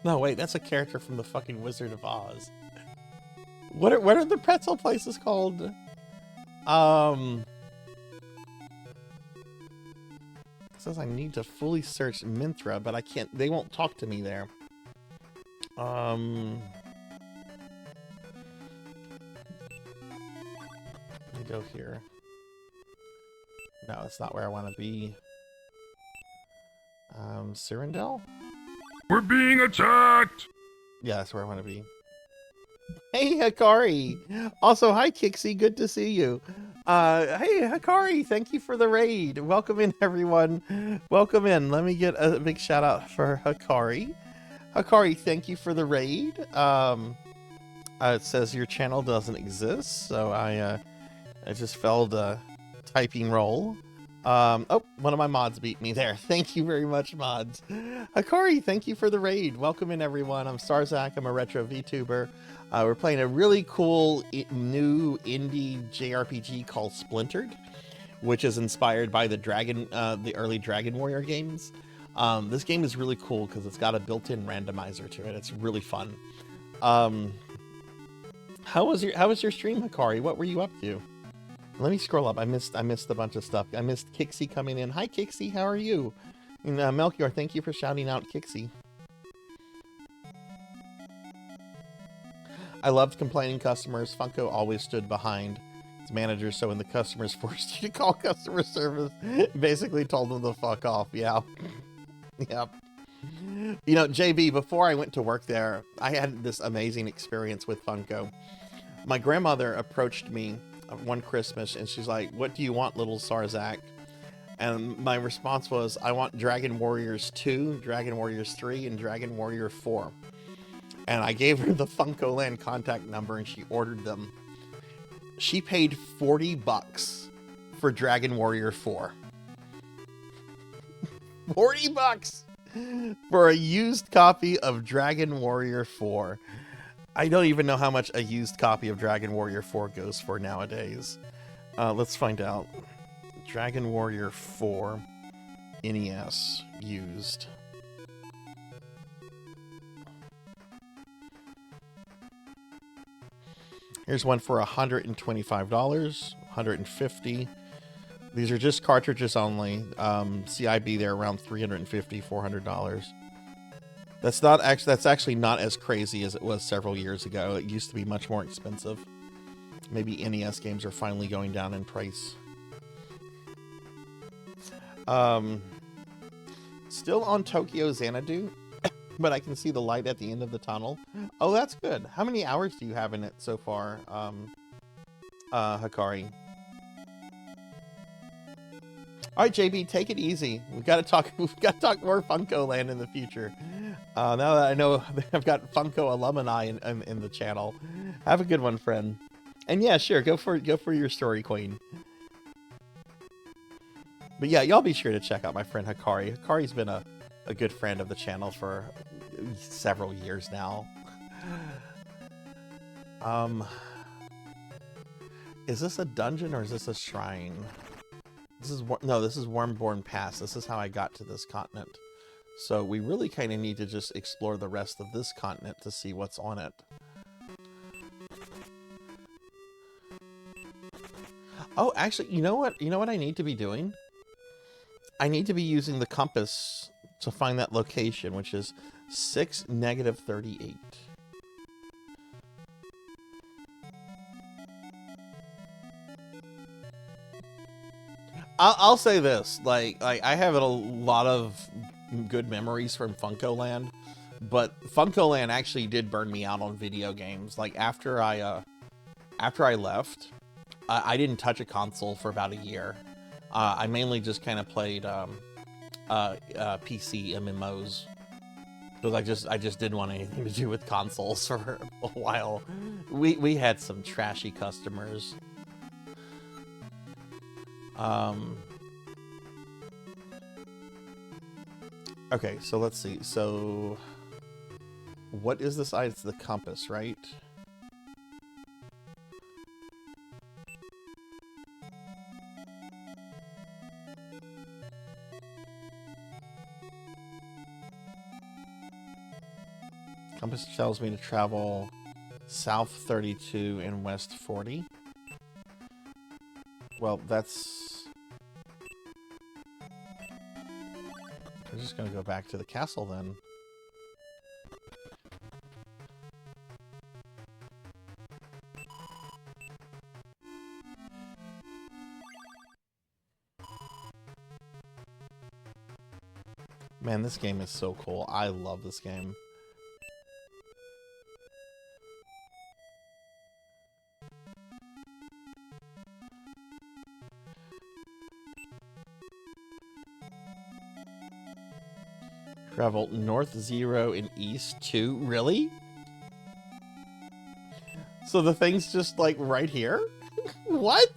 No, wait, that's a character from the fucking Wizard of Oz. What are the pretzel places called? It says I need to fully search Mintra, but I can't. They won't talk to me there. Let me go here. No, it's not where I want to be. Cyrindel? We're being attacked! Yeah, that's where I want to be. Hey, Hikari! Also, hi, Kixie. Good to see you. Hey, Hikari, thank you for the raid. Welcome in, everyone. Welcome in. Let me get a big shout out for Hikari. Hikari, thank you for the raid. It says your channel doesn't exist, so I just failed a typing roll. Oh, one of my mods beat me there. Thank you very much, mods. Hikari, thank you for the raid. Welcome in, everyone. I'm Sarzac. I'm a retro VTuber. We're playing a really cool new indie JRPG called Splintered, which is inspired by the early Dragon Warrior games. This game is really cool because it's got a built-in randomizer to it. It's really fun. How was your stream, Hikari? What were you up to? Let me scroll up. I missed a bunch of stuff. I missed Kixie coming in. Hi, Kixie. How are you? And Melchior, thank you for shouting out Kixie. I loved complaining customers. Funko always stood behind its managers, so when the customers forced you to call customer service, basically told them to fuck off. Yeah. Yep. You know, JB, before I went to work there, I had this amazing experience with Funko. My grandmother approached me one Christmas and she's like, "What do you want, little Sarzac?" And my response was, "I want Dragon Warriors 2, Dragon Warriors 3, and Dragon Warrior 4. And I gave her the Funko Land contact number and she ordered them. She paid $40 for Dragon Warrior 4. $40 for a used copy of Dragon Warrior 4. I don't even know how much a used copy of Dragon Warrior 4 goes for nowadays. Let's find out. Dragon Warrior 4 NES used. Here's one for $125, $150. These are just cartridges only. CIB, they're around $350, $400. That's actually not as crazy as it was several years ago. It used to be much more expensive. Maybe NES games are finally going down in price. Still on Tokyo Xanadu, but I can see the light at the end of the tunnel. Oh, that's good. How many hours do you have in it so far, Hikari? All right, JB, take it easy. We've got to talk more Funko Land in the future. Now that I know I've got Funko alumni in the channel, have a good one, friend. And yeah, sure, go for your story, Queen. But yeah, y'all be sure to check out my friend Hikari. Hikari's been a good friend of the channel for several years now. Is this a dungeon or is this a shrine? This is Wormborn Pass. This is how I got to this continent. So we really kind of need to just explore the rest of this continent to see what's on it. Oh, actually, you know what? You know what I need to be doing? I need to be using the compass to find that location, which is 6-38. I'll say this, like I have a lot of good memories from Funko Land, but Funko Land actually did burn me out on video games. Like after I left, I didn't touch a console for about a year. I mainly just kind of played PC MMOs because I just didn't want anything to do with consoles for a while. We had some trashy customers. Okay, so let's see. So what is this? It's the compass, right? Compass tells me to travel south 32 and west 40. Well, that's... We're just gonna go back to the castle then. Man, this game is so cool. I love this game. Travel north 0 and east 2. Really? So the thing's just like right here? What?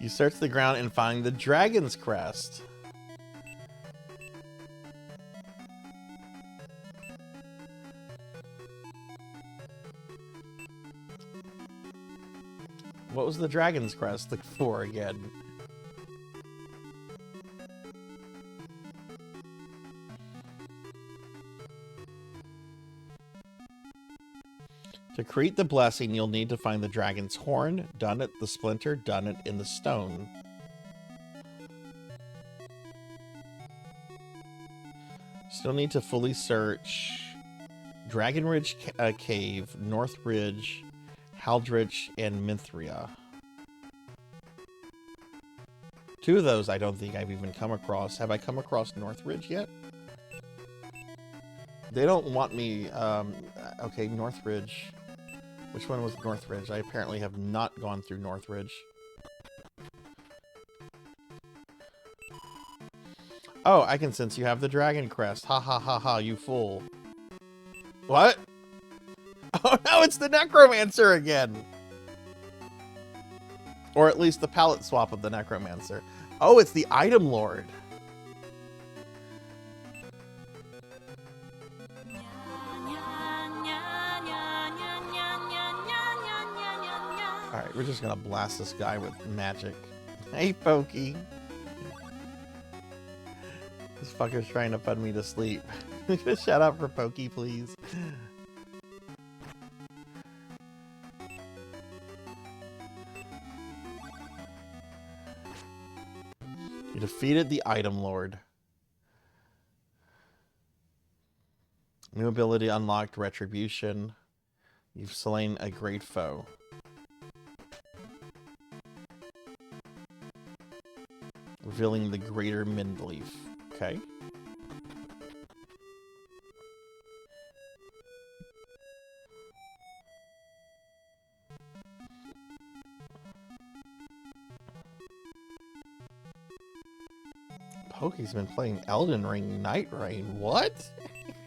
You search the ground and find the dragon's crest. What was the dragon's crest for again? To create the blessing, you'll need to find the dragon's horn, done it, the splinter, done it, in the stone. Still need to fully search Dragon Ridge Cave, North Ridge, Haldrich, and Minthria. 2 of those I don't think I've even come across. Have I come across North Ridge yet? They don't want me... okay, North Ridge. Which one was North Ridge? I apparently have not gone through North Ridge. Oh, I can sense you have the dragon crest. Ha ha ha ha, you fool. What? Oh no, it's the Necromancer again! Or at least the palette swap of the Necromancer. Oh, it's the Item Lord. Alright, we're just gonna blast this guy with magic. Hey, Pokey. This fucker's trying to put me to sleep. Shut up for Pokey, please. You defeated the Item Lord. New ability unlocked, Retribution. You've slain a great foe. Revealing the Greater Mindleaf. Okay. Pokey's been playing Elden Ring Night Rain. What?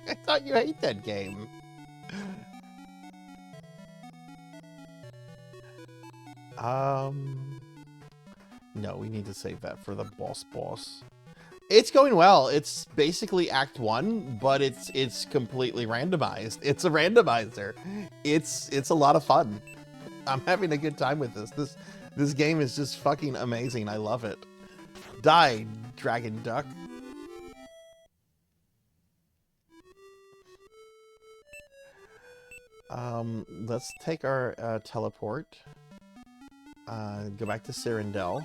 I thought you hate that game. No, we need to save that for the boss. It's going well. It's basically Act 1, but it's completely randomized. It's a randomizer. It's a lot of fun. I'm having a good time with this. This game is just fucking amazing. I love it. Die, Dragon Duck. Let's take our teleport. Go back to Cyrindel.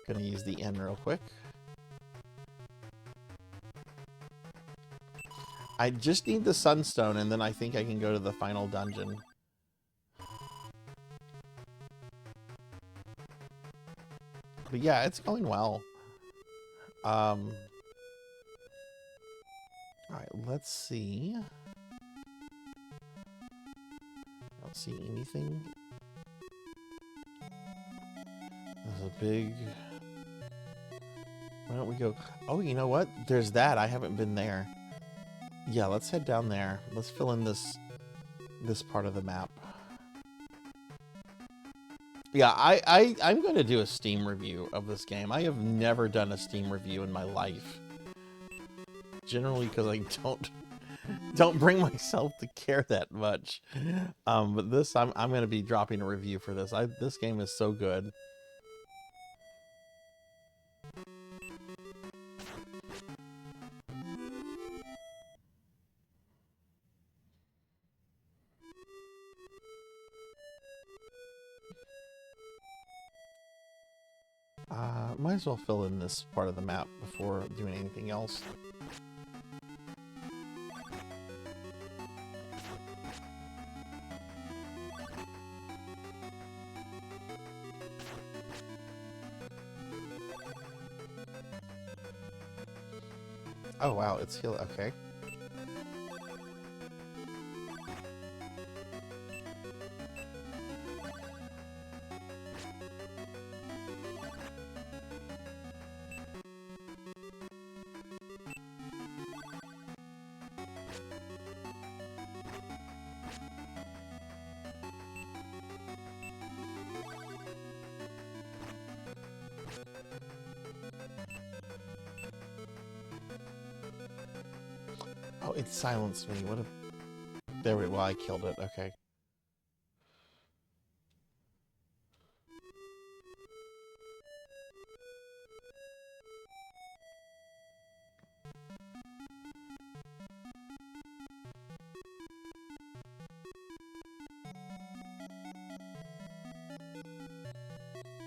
Gonna use the N real quick. I just need the Sunstone, and then I think I can go to the final dungeon. But yeah, it's going well. Alright, let's see. I don't see anything. There's a big... Why don't we go... Oh, you know what? There's that. I haven't been there. Yeah, let's head down there. Let's fill in this part of the map. Yeah, I'm going to do a Steam review of this game. I have never done a Steam review in my life. Generally because I don't bring myself to care that much. But this, I'm going to be dropping a review for this. This game is so good. Might as well fill in this part of the map before doing anything else. Oh wow, it's heal. Okay. Oh, it silenced me. What a... There we... Well, I killed it. Okay.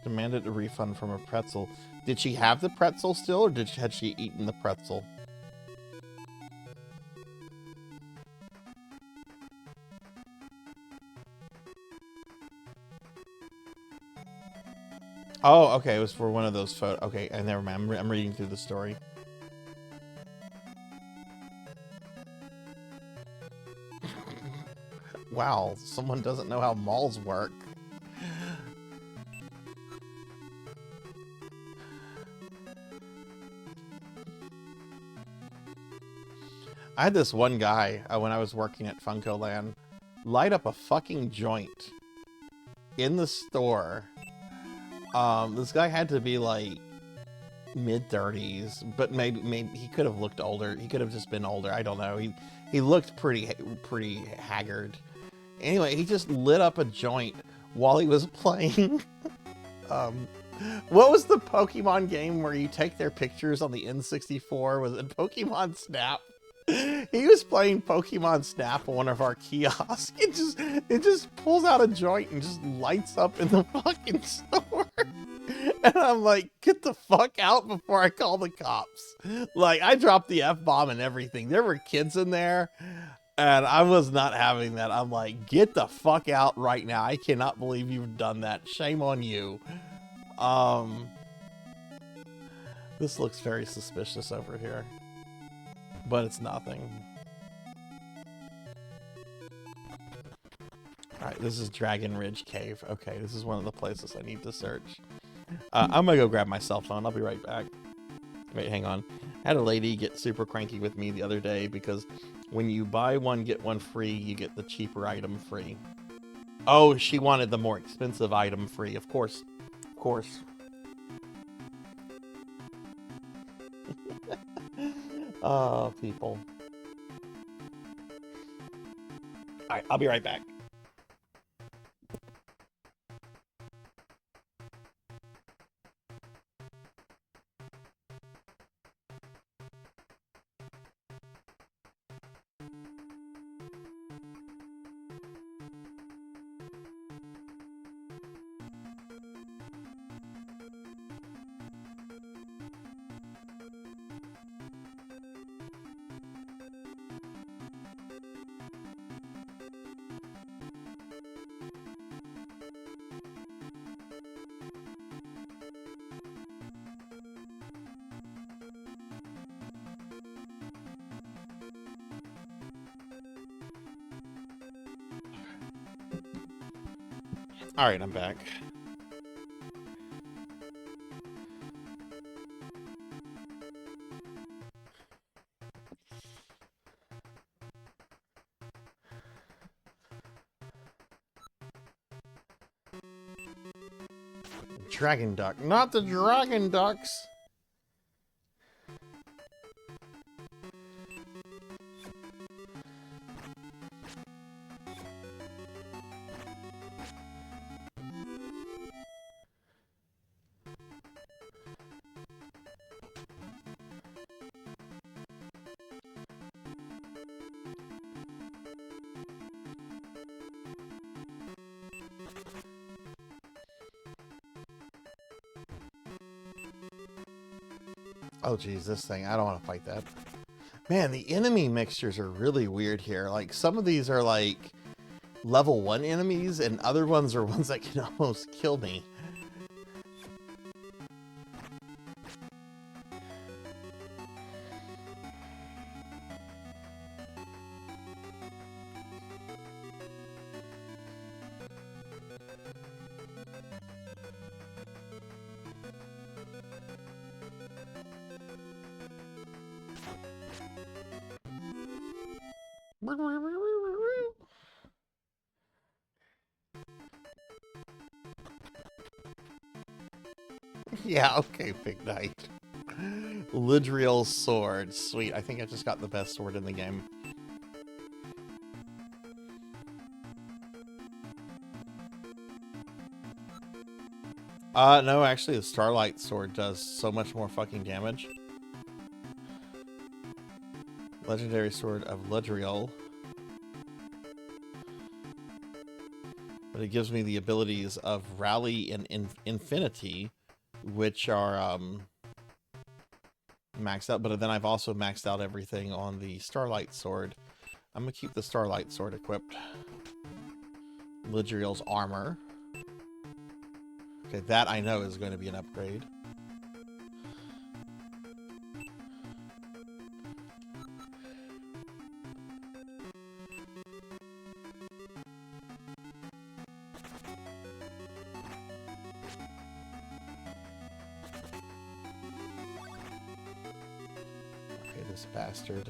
Demanded a refund from a pretzel. Did she have the pretzel still, or had she eaten the pretzel? Oh, okay. It was for one of those photos. Okay, I never mind. I'm reading through the story. Wow, someone doesn't know how malls work. I had this one guy, when I was working at Funko Land, light up a fucking joint in the store. This guy had to be like mid-30s, but maybe he could have looked older. He could have just been older. I don't know. He looked pretty haggard. Anyway, he just lit up a joint while he was playing. What was the Pokemon game where you take their pictures on the N64? Was it Pokemon Snap? He was playing Pokemon Snap on one of our kiosks. It just pulls out a joint and just lights up in the fucking store. And I'm like, get the fuck out before I call the cops. Like, I dropped the F-bomb and everything. There were kids in there, and I was not having that. I'm like, get the fuck out right now. I cannot believe you've done that. Shame on you. This looks very suspicious over here. But it's nothing. Alright, this is Dragon Ridge Cave. Okay, this is one of the places I need to search. I'm gonna go grab my cell phone. I'll be right back. Wait, hang on. I had a lady get super cranky with me the other day because when you buy one, get one free, you get the cheaper item free. Oh, she wanted the more expensive item free. Of course. Of course. Oh, people. Alright, I'll be right back. Alright, I'm back. Dragon Duck. Not the Dragon Ducks! Oh, geez, this thing. I don't want to fight that. Man, the enemy mixtures are really weird here. Like, some of these are like level 1 enemies, and other ones are ones that can almost kill me. Yeah, okay, Big Knight. Lidriel's sword. Sweet, I think I just got the best sword in the game. No, actually, the Starlight sword does so much more fucking damage. Legendary Sword of Lidriel. But it gives me the abilities of Rally and Infinity, which are maxed out. But then I've also maxed out everything on the Starlight sword. I'm going to keep the Starlight sword equipped. Lidriel's armor. Okay, that I know is going to be an upgrade. Okay, this bastard.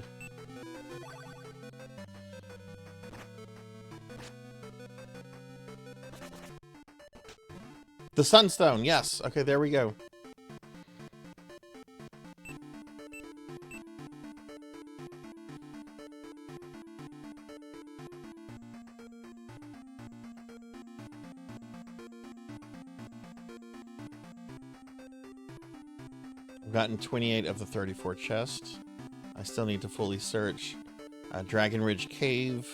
The Sunstone, yes. Okay, there we go. I've gotten 28 of the 34 chests. I still need to fully search Dragon Ridge Cave,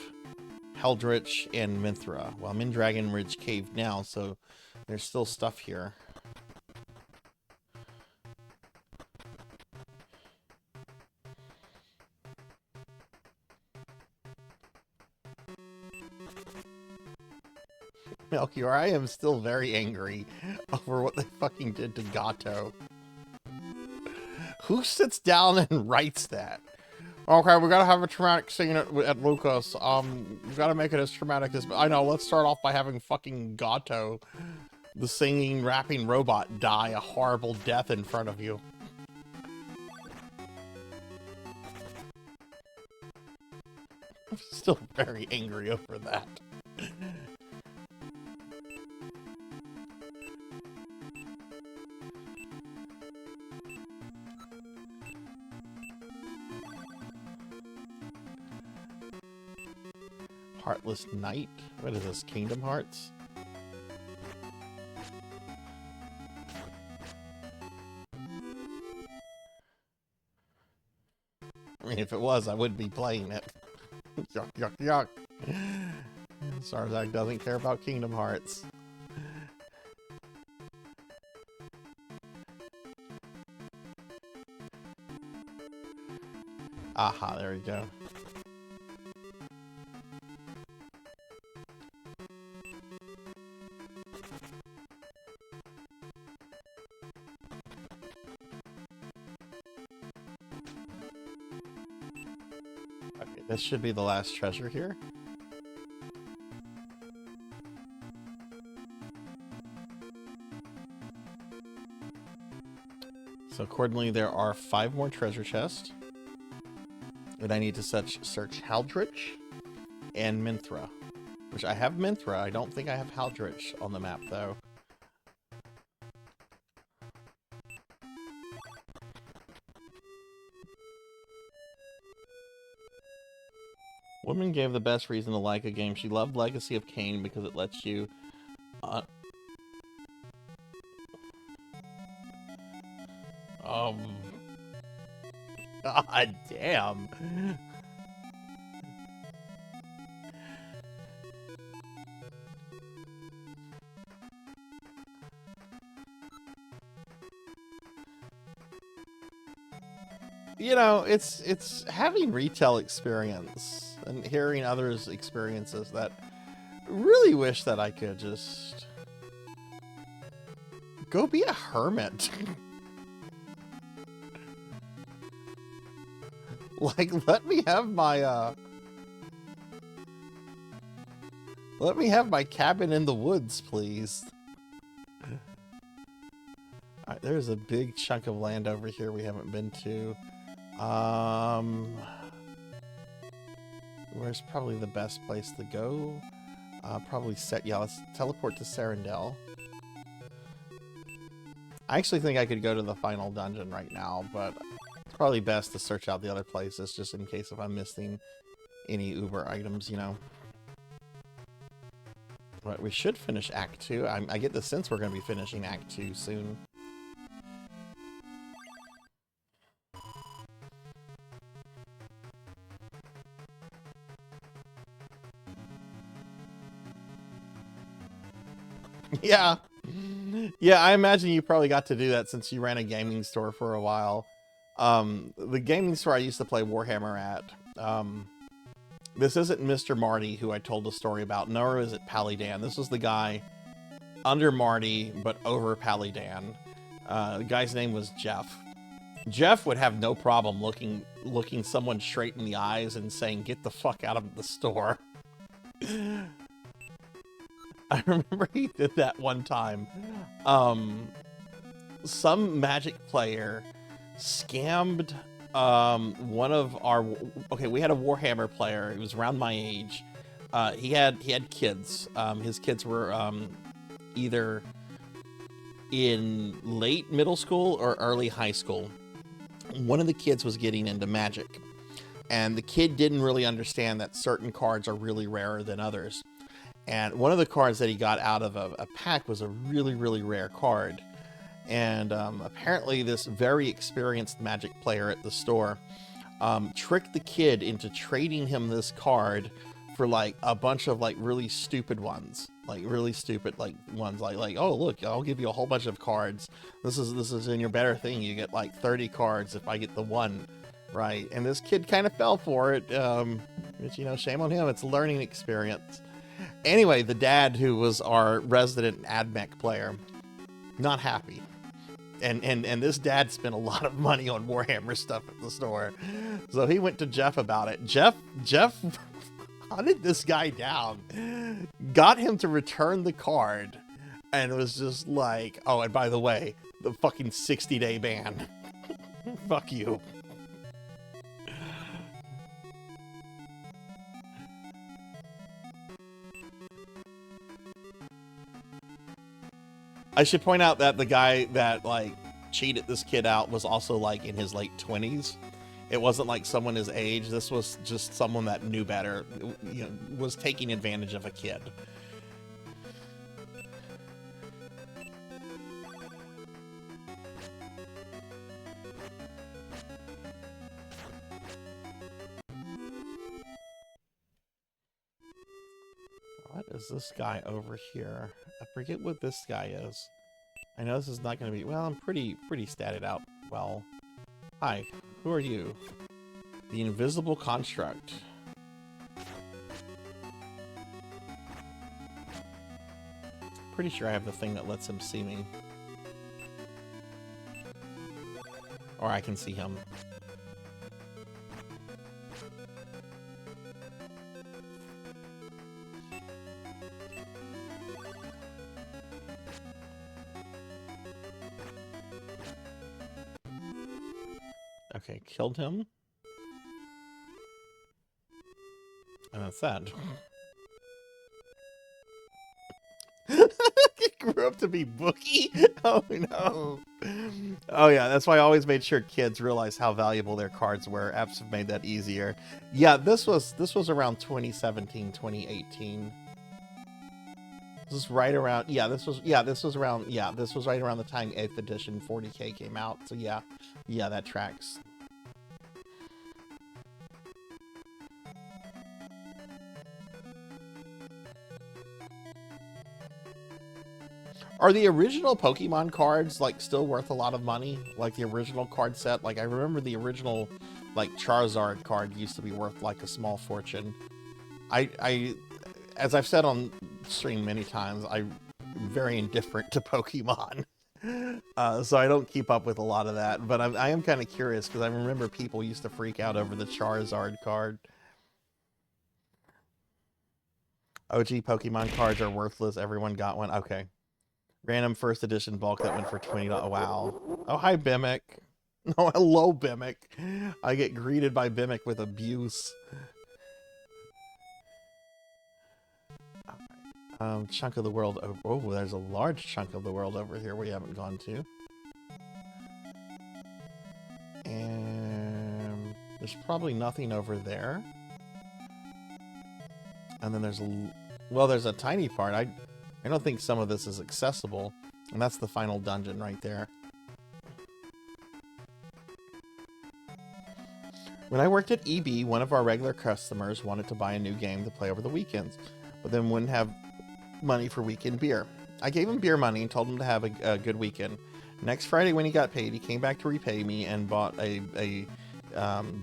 Heldritch, and Minthra. Well, I'm in Dragon Ridge Cave now, so there's still stuff here. Melchior, I am still very angry over what they fucking did to Gato. Who sits down and writes that? Okay, we gotta have a traumatic scene at Lucas. We gotta make it as traumatic as... I know, let's start off by having fucking Gato, the singing, rapping robot, die a horrible death in front of you. I'm still very angry over that. Heartless Knight? What is this, Kingdom Hearts? I mean, if it was, I would be playing it. Yuck, yuck, yuck. Sarzac doesn't care about Kingdom Hearts. Aha, there we go. Okay, this should be the last treasure here. So accordingly, there are 5 more treasure chests. And I need to search Heldritch and Minthra. Which I have Minthra. I don't think I have Heldritch on the map, though. Woman gave the best reason to like a game. She loved Legacy of Kain because it lets you... God damn. you know, it's having retail experience and hearing others' experiences that really wish that I could just go be a hermit. Like, let me have my cabin in the woods, please. All right, there's a big chunk of land over here we haven't been to. Where's probably the best place to go? Probably let's teleport to Sarandel. I actually think I could go to the final dungeon right now, but it's probably best to search out the other places just in case if I'm missing any Uber items, you know. But we should finish Act 2. I get the sense we're going to be finishing Act 2 soon. Yeah. Yeah, I imagine you probably got to do that since you ran a gaming store for a while. The gaming store I used to play Warhammer at, this isn't Mr. Marty, who I told the story about, nor is it Paludan. This was the guy under Marty, but over Paludan. The guy's name was Jeff. Jeff would have no problem looking someone straight in the eyes and saying, "Get the fuck out of the store." I remember he did that one time. Some Magic player scammed one of our... Okay, we had a Warhammer player. He was around my age. He had kids. His kids were either in late middle school or early high school. One of the kids was getting into Magic, and the kid didn't really understand that certain cards are really rarer than others. And one of the cards that he got out of a pack was a really, really rare card. And apparently this very experienced Magic player at the store tricked the kid into trading him this card for like a bunch of like really stupid ones. Like really stupid ones like, oh look, I'll give you a whole bunch of cards. This is in your better thing. You get like 30 cards if I get the one. Right. And this kid kind of fell for it. Which, you know, shame on him. It's a learning experience. Anyway, the dad, who was our resident AdMech player, not happy. And this dad spent a lot of money on Warhammer stuff at the store. So he went to Jeff about it. Jeff hunted this guy down, got him to return the card, and it was just like, oh, and by the way, the fucking 60-day ban. Fuck you. I should point out that the guy that like cheated this kid out was also like in his late 20s. It wasn't like someone his age. This was just someone that knew better, you know, was taking advantage of a kid. What is this guy over here? I forget what this guy is. I know this is not going to be... Well, I'm pretty statted out well. Hi, who are you? The Invisible Construct. Pretty sure I have the thing that lets him see me. Or I can see him. Okay, killed him. And that's that. He grew up to be Bookie? Oh no. Oh yeah, that's why I always made sure kids realize how valuable their cards were. Apps have made that easier. Yeah, this was around 2017, 2018. This is right around this was right around the time 8th edition 40K came out. So yeah, that tracks. Are the original Pokemon cards like still worth a lot of money? Like the original card set? Like I remember the original like Charizard card used to be worth like a small fortune. I as I've said on stream many times, I'm very indifferent to Pokemon. So I don't keep up with a lot of that, but I am kind of curious because I remember people used to freak out over the Charizard card. OG Pokemon cards are worthless. Everyone got one. Okay. Random first edition bulk that went for $20. Wow. Oh, hi, Bimic. Oh, hello, Bimic. I get greeted by Bimic with abuse. Chunk of the world. Oh, there's a large chunk of the world over here we haven't gone to. And there's probably nothing over there. And then there's a tiny part. I don't think some of this is accessible. And that's the final dungeon right there. When I worked at EB, one of our regular customers wanted to buy a new game to play over the weekends, but then wouldn't have money for weekend beer. I gave him beer money and told him to have a good weekend. Next Friday when he got paid, he came back to repay me and bought a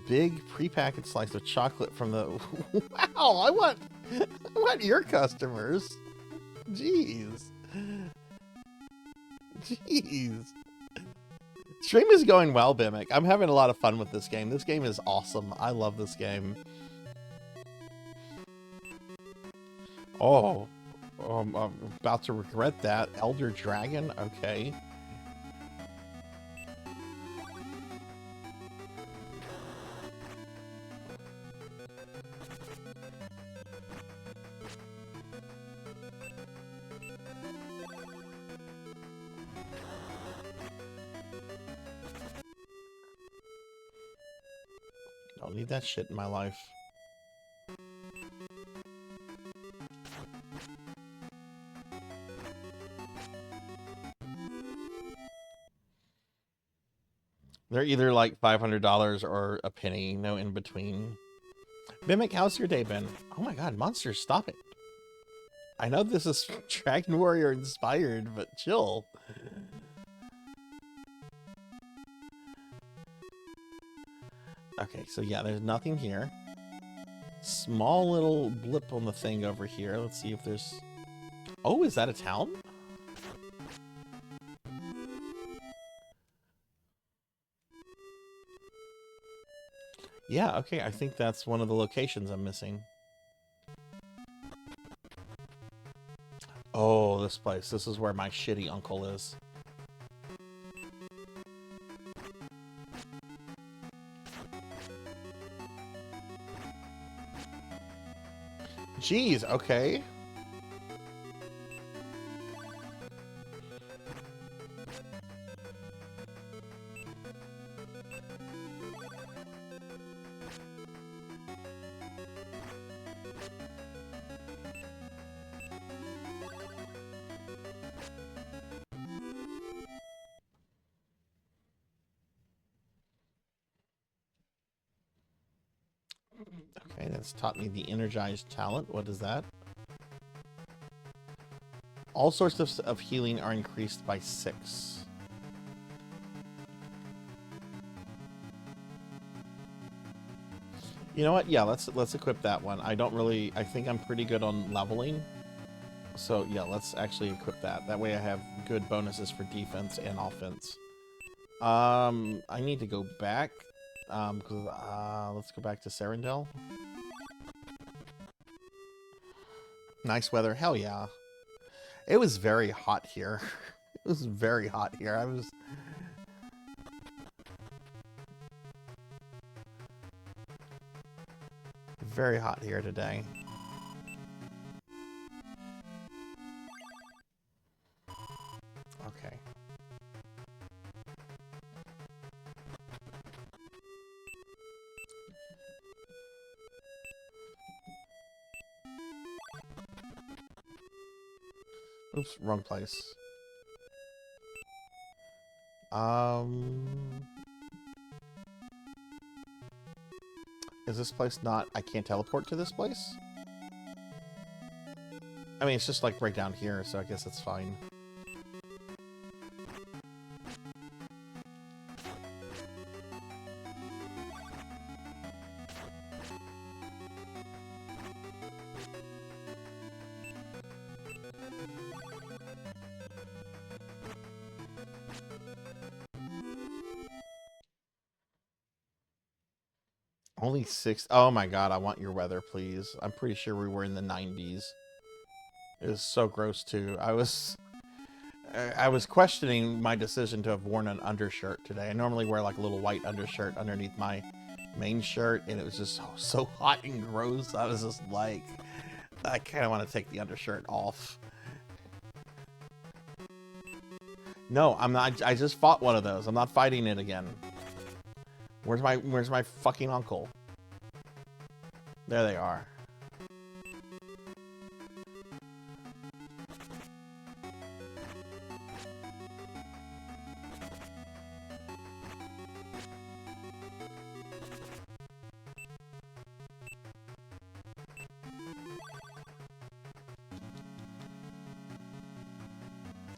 big prepackaged slice of chocolate from the... Wow, I want your customers. Jeez. Jeez. Stream is going well, Bimic. I'm having a lot of fun with this game. This game is awesome. I love this game. Oh. I'm about to regret that. Elder Dragon? Okay. Don't need that shit in my life. They're either like $500 or a penny, no in between. Mimic, how's your day been? Oh my god, monsters, stop it. I know this is Dragon Warrior inspired, but chill. Okay, so yeah, there's nothing here. Small little blip on the thing over here. Let's see if there's... Oh, is that a town? Yeah, okay, I think that's one of the locations I'm missing. Oh, this place. This is where my shitty uncle is. Jeez, okay. Okay, that's taught me the energized talent. What is that? All sorts of healing are increased by 6. You know what? Yeah, let's equip that one. I think I'm pretty good on leveling. So yeah, let's actually equip that. That way I have good bonuses for defense and offense. I need to go back. Let's go back to Sarandel. Nice weather. Hell yeah. It was very hot here. It was very hot here. I was... very hot here today. Okay. Oops, wrong place. Is this place not... I can't teleport to this place? I mean, it's just like right down here, so I guess it's fine. Only 6. Oh my god, I want your weather, please. I'm pretty sure we were in the 90s. It was so gross too. I was questioning my decision to have worn an undershirt today. I normally wear like a little white undershirt underneath my main shirt, and it was just so hot and gross. I was just like, I kind of want to take the undershirt off. No, I'm not. I just fought one of those. I'm not fighting it again. Where's my fucking uncle? There they are.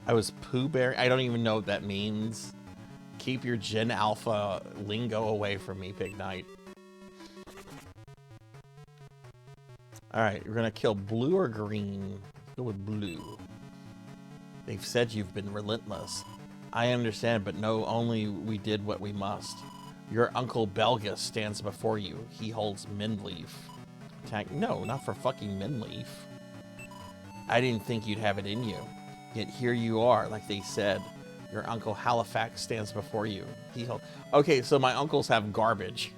I was Pooh Bear. I don't even know what that means. Keep your Gen Alpha lingo away from me, Big Knight. Alright, we're gonna kill blue or green. Let's go with blue. They've said you've been relentless. I understand, but no, only we did what we must. Your Uncle Belga stands before you. He holds Mendleaf. Attack. No, not for fucking Mendleaf. I didn't think you'd have it in you. Yet here you are, like they said. Your Uncle Halifax stands before you. Okay, so my uncles have garbage.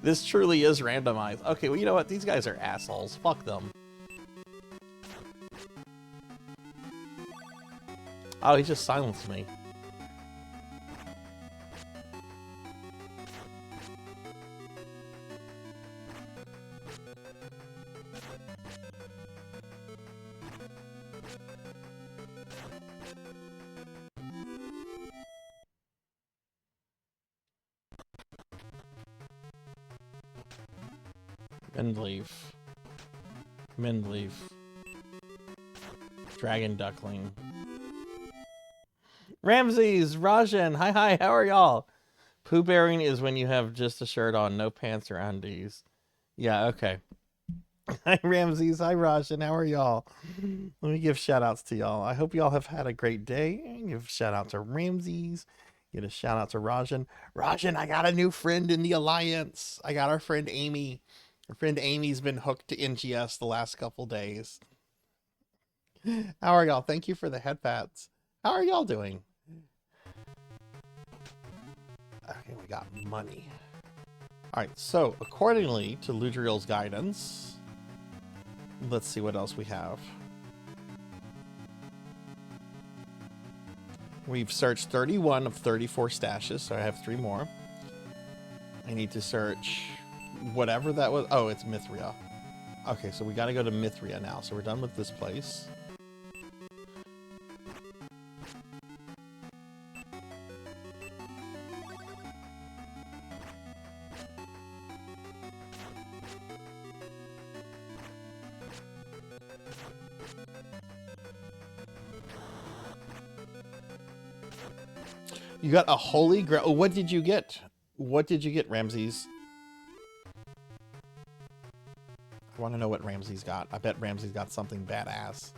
This truly is randomized. Okay, well, you know what? These guys are assholes. Fuck them. Oh, he just silenced me. Mendleaf. Dragon Duckling. Ramses, Rajan, hi, how are y'all? Pooh bearing is when you have just a shirt on, no pants or undies. Yeah, okay. Hi, Ramses, hi, Rajan, how are y'all? Let me give shout outs to y'all. I hope y'all have had a great day. Give a shout out to Ramses. Get a shout out to Rajan. Rajan, I got a new friend in the Alliance. I got our friend Amy. Our friend Amy's been hooked to NGS the last couple days. How are y'all? Thank you for the head pats. How are y'all doing? Okay, we got money. Alright, so accordingly to Ludriel's guidance, let's see what else we have. We've searched 31 of 34 stashes, so I have 3 more. I need to search whatever that was. Oh, it's Mithria. Okay, so we got to go to Mithria now. So we're done with this place. You got a holy grail. Oh, what did you get? What did you get, Ramses? I want to know what Ramses got. I bet Ramses got something badass.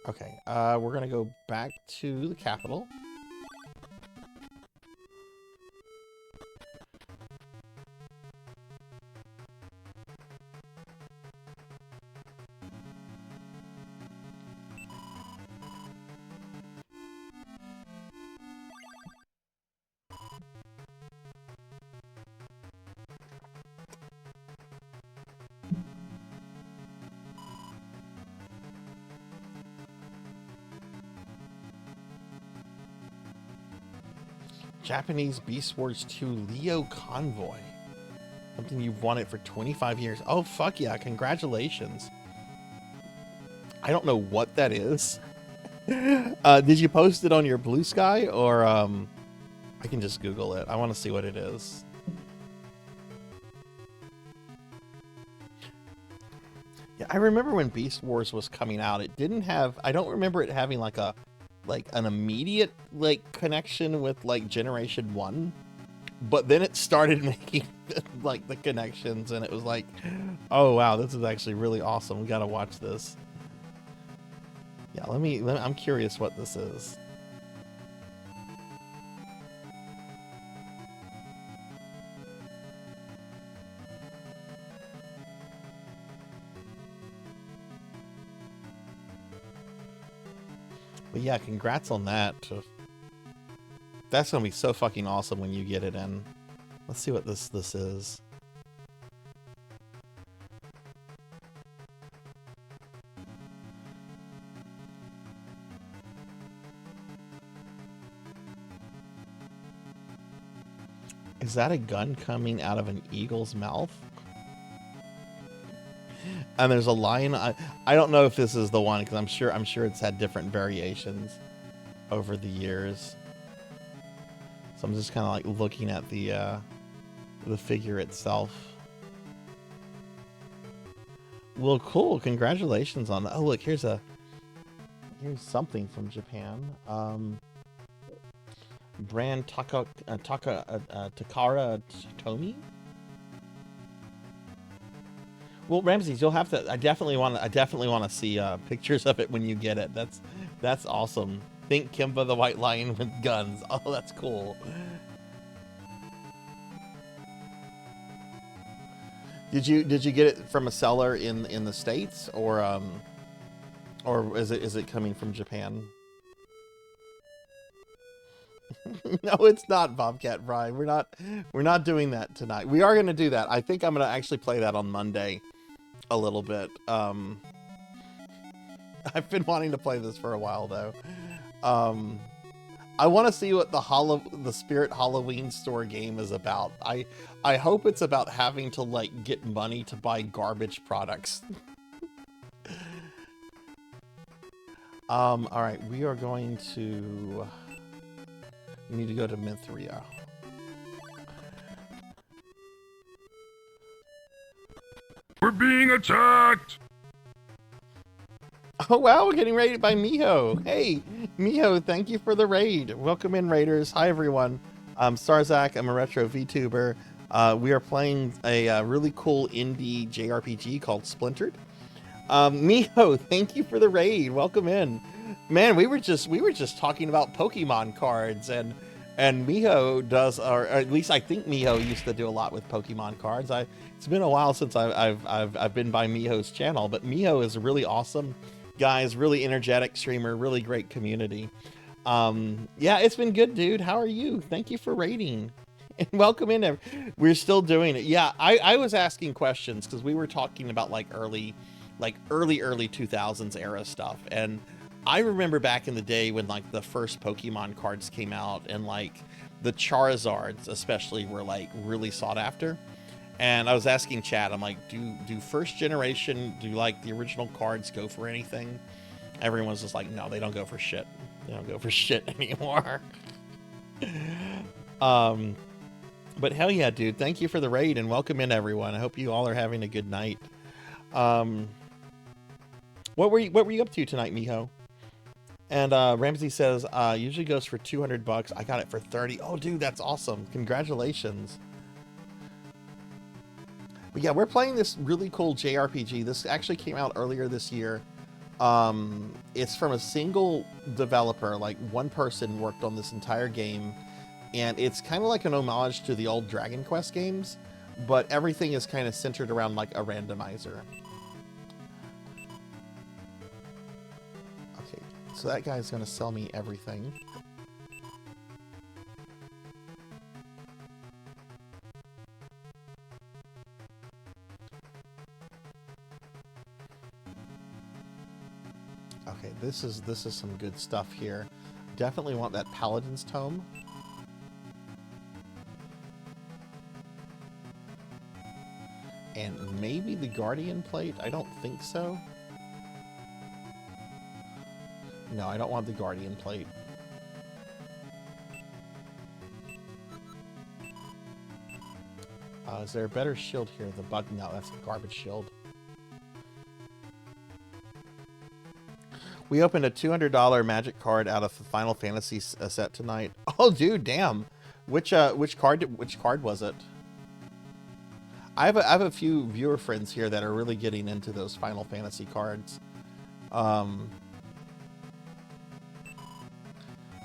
Okay, we're gonna go back to the capital. Japanese Beast Wars 2 Leo Convoy. Something you've wanted for 25 years. Oh, fuck yeah. Congratulations. I don't know what that is. Did you post it on your Blue Sky? Or I can just Google it. I want to see what it is. Yeah, I remember when Beast Wars was coming out. It didn't have... I don't remember it having like an immediate connection with Generation 1, but then it started making like the connections, and it was like, oh wow, this is actually really awesome. We got to watch this. Yeah, let me, I'm curious what this is. But yeah, congrats on that. That's gonna be so fucking awesome when you get it in. Let's see what this is. Is that a gun coming out of an eagle's mouth? And there's a lion. I don't know if this is the one, because I'm sure it's had different variations over the years. So I'm just kind of like looking at the figure itself. Well, cool. Congratulations on that. Oh, look, here's something from Japan. Brand Takara Tomy. Well, Ramses, you'll have to. I definitely want to see pictures of it when you get it. That's awesome. Think Kimba the White Lion with guns. Oh, that's cool. Did you get it from a seller in the States, or is it coming from Japan? No, it's not, Bobcat Brian. We're not doing that tonight. We are going to do that. I think I'm going to actually play that on Monday a little bit. I've been wanting to play this for a while though. I want to see what the Spirit Halloween store game is about. I hope it's about having to like get money to buy garbage products. All right, we are going to. We need to go to Mithria. We're being attacked! Oh wow, we're getting raided by Miho. Hey, Miho, thank you for the raid. Welcome in, raiders. Hi everyone. I'm Sarzac. I'm a retro VTuber. We are playing a really cool indie JRPG called Splintered. Miho, thank you for the raid. Welcome in. Man, we were just talking about Pokemon cards, and Miho does, or at least I think Miho used to do a lot with Pokemon cards. It's been a while since I've been by Miho's channel, but Miho is really awesome, guys. Really energetic streamer, really great community. Yeah, it's been good, dude. How are you? Thank you for raiding, and welcome in. We're still doing it. Yeah, I was asking questions because we were talking about like early 2000s era stuff, and I remember back in the day when like the first Pokemon cards came out, and like the Charizards especially were like really sought after. And I was asking chat, I'm like, do first generation, do like the original cards go for anything? Everyone's just like, no, they don't go for shit. They don't go for shit anymore. But hell yeah, dude. Thank you for the raid and welcome in everyone. I hope you all are having a good night. What were you up to tonight, Miho? And Ramsey says, usually goes for $200. I got it for 30. Oh, dude, that's awesome. Congratulations. But yeah, we're playing this really cool JRPG. This actually came out earlier this year. It's from a single developer, like one person worked on this entire game. And it's kind of like an homage to the old Dragon Quest games, but everything is kind of centered around like a randomizer. Okay, so that guy's gonna sell me everything. Okay, this is some good stuff here. Definitely want that Paladin's Tome. And maybe the Guardian Plate? I don't think so. No, I don't want the Guardian Plate. Is there a better shield here? The bug? No, that's the garbage shield. We opened a $200 magic card out of the Final Fantasy set tonight. Oh, dude, damn. Which card was it? I have a few viewer friends here that are really getting into those Final Fantasy cards.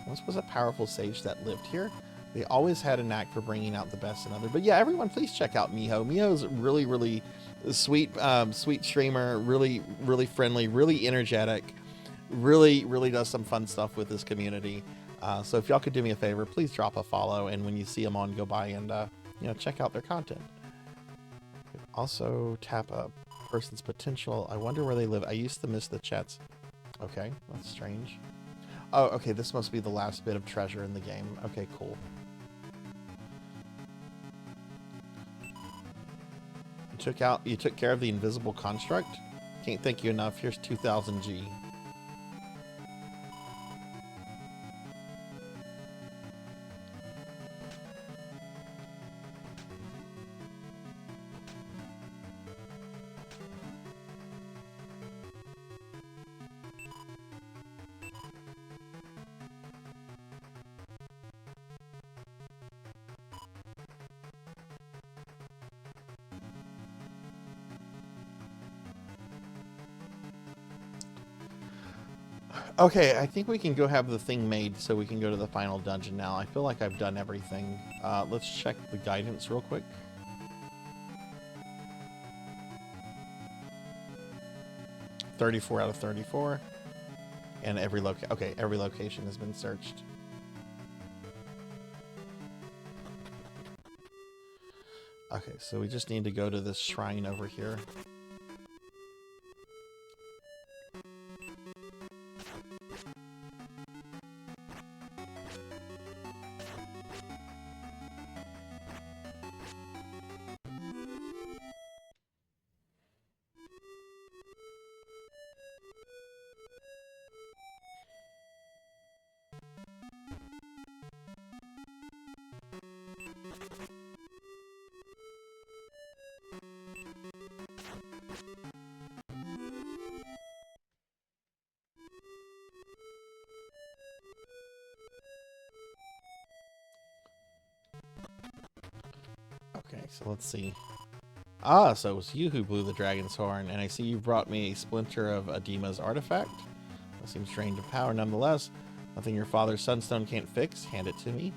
This was a powerful sage that lived here. They always had a knack for bringing out the best in others. But yeah, everyone, please check out Miho. Miho's really, really sweet, sweet streamer. Really, really friendly. Really energetic. Really, really does some fun stuff with this community. So if y'all could do me a favor, please drop a follow, and when you see them on, go by and check out their content. Also tap a person's potential. I wonder where they live. I used to miss the chats. Okay, that's strange. Oh, okay, this must be the last bit of treasure in the game. Okay, cool. You took care of the invisible construct? Can't thank you enough. Here's 2000 G. Okay, I think we can go have the thing made so we can go to the final dungeon now. I feel like I've done everything. Let's check the guidance real quick. $34 out of 34. And every location has been searched. Okay, so we just need to go to this shrine over here. Okay, so let's see. Ah, so it was you who blew the dragon's horn, and I see you brought me a splinter of Adima's artifact. That seems drained of power nonetheless. Nothing your father's sunstone can't fix. Hand it to me.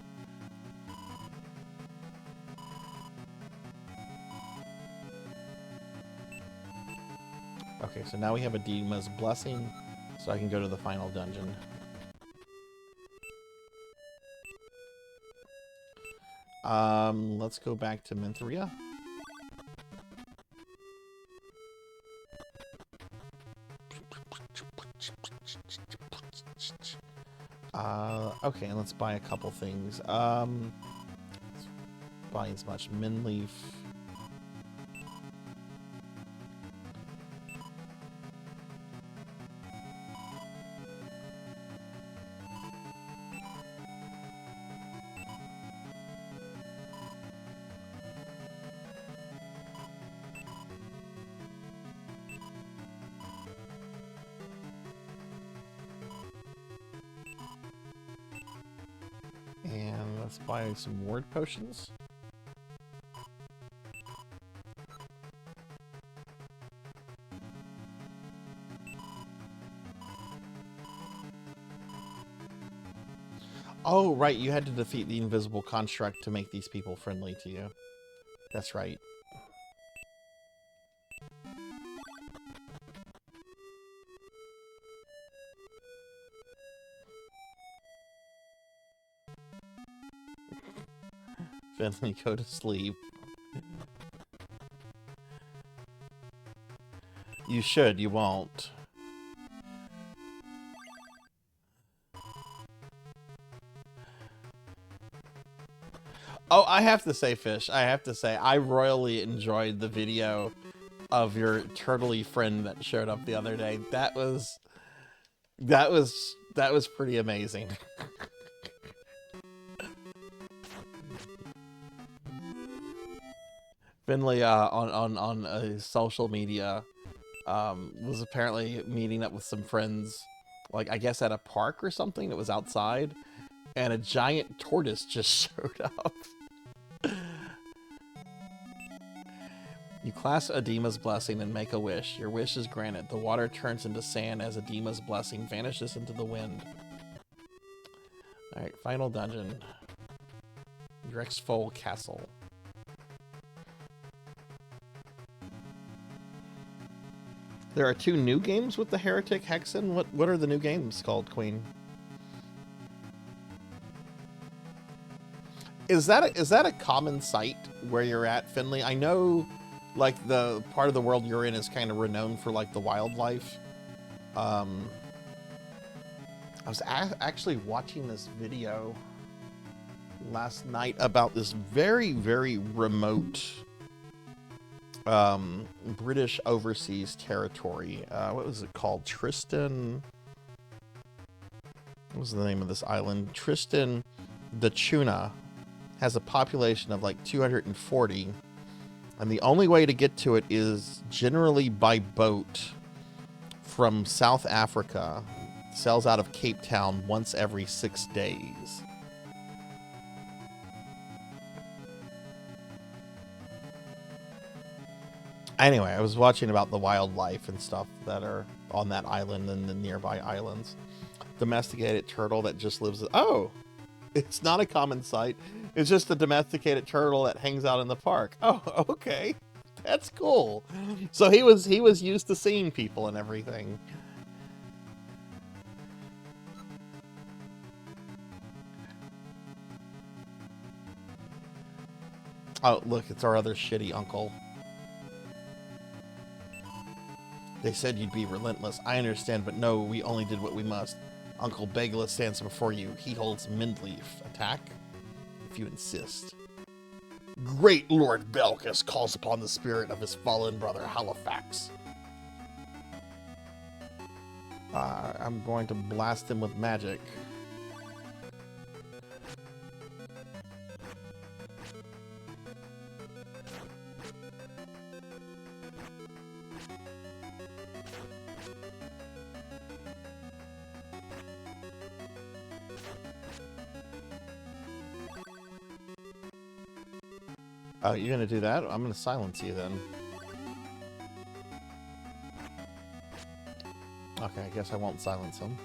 Okay, so now we have Adima's blessing, so I can go to the final dungeon. Let's go back to Menthria. Okay, and let's buy a couple things. Let's buy as much min leaf. And let's buy some ward potions. Oh, right, you had to defeat the invisible construct to make these people friendly to you. That's right. Finley, go to sleep. You should, you won't. Oh, I have to say, Fish, I have to say, I royally enjoyed the video of your turtley friend that showed up the other day. That was pretty amazing. Finley on social media was apparently meeting up with some friends, like I guess at a park or something that was outside, And a giant tortoise just showed up. You clasp Adima's blessing and make a wish. Your wish is granted. The water turns into sand as Adima's blessing vanishes into the wind. Alright, final dungeon. Drexfold Castle. There are 2 new games with the Heretic Hexen. What are the new games called, Queen? Is that a common site where you're at, Finley? I know, like, the part of the world you're in is kind of renowned for, like, the wildlife. I was actually watching this video last night about this very, very remote British overseas territory. What was it called? Tristan... What was the name of this island? Tristan da Cunha has a population of like 240, and the only way to get to it is generally by boat from South Africa. Sails out of Cape Town once every 6 days. Anyway, I was watching about the wildlife and stuff that are on that island and the nearby islands. Domesticated turtle that just lives... Oh! It's not a common sight. It's just a domesticated turtle that hangs out in the park. Oh, okay. That's cool. So he was used to seeing people and everything. Oh, look, it's our other shitty uncle. They said you'd be relentless. I understand, but no, we only did what we must. Uncle Begla stands before you. He holds Mendleaf. Attack? If you insist. Great Lord Belkus calls upon the spirit of his fallen brother Halifax. I'm going to blast him with magic. Oh, you're gonna do that? I'm gonna silence you then. Okay, I guess I won't silence him.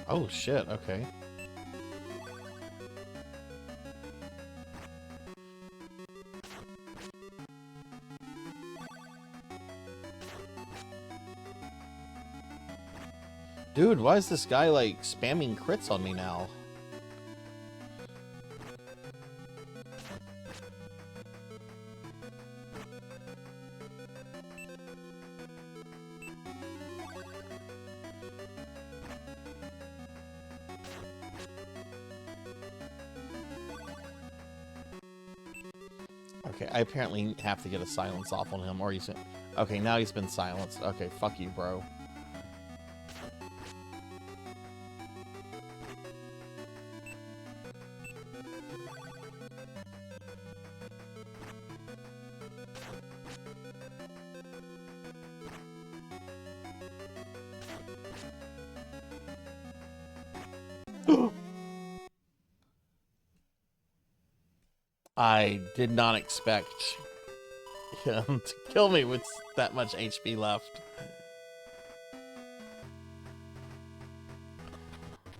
Oh shit, okay. Dude, why is this guy, like, spamming crits on me now? Okay, I apparently have to get a silence off on him, or he's... Okay, now he's been silenced. Okay, fuck you, bro. I did not expect him to kill me with that much HP left.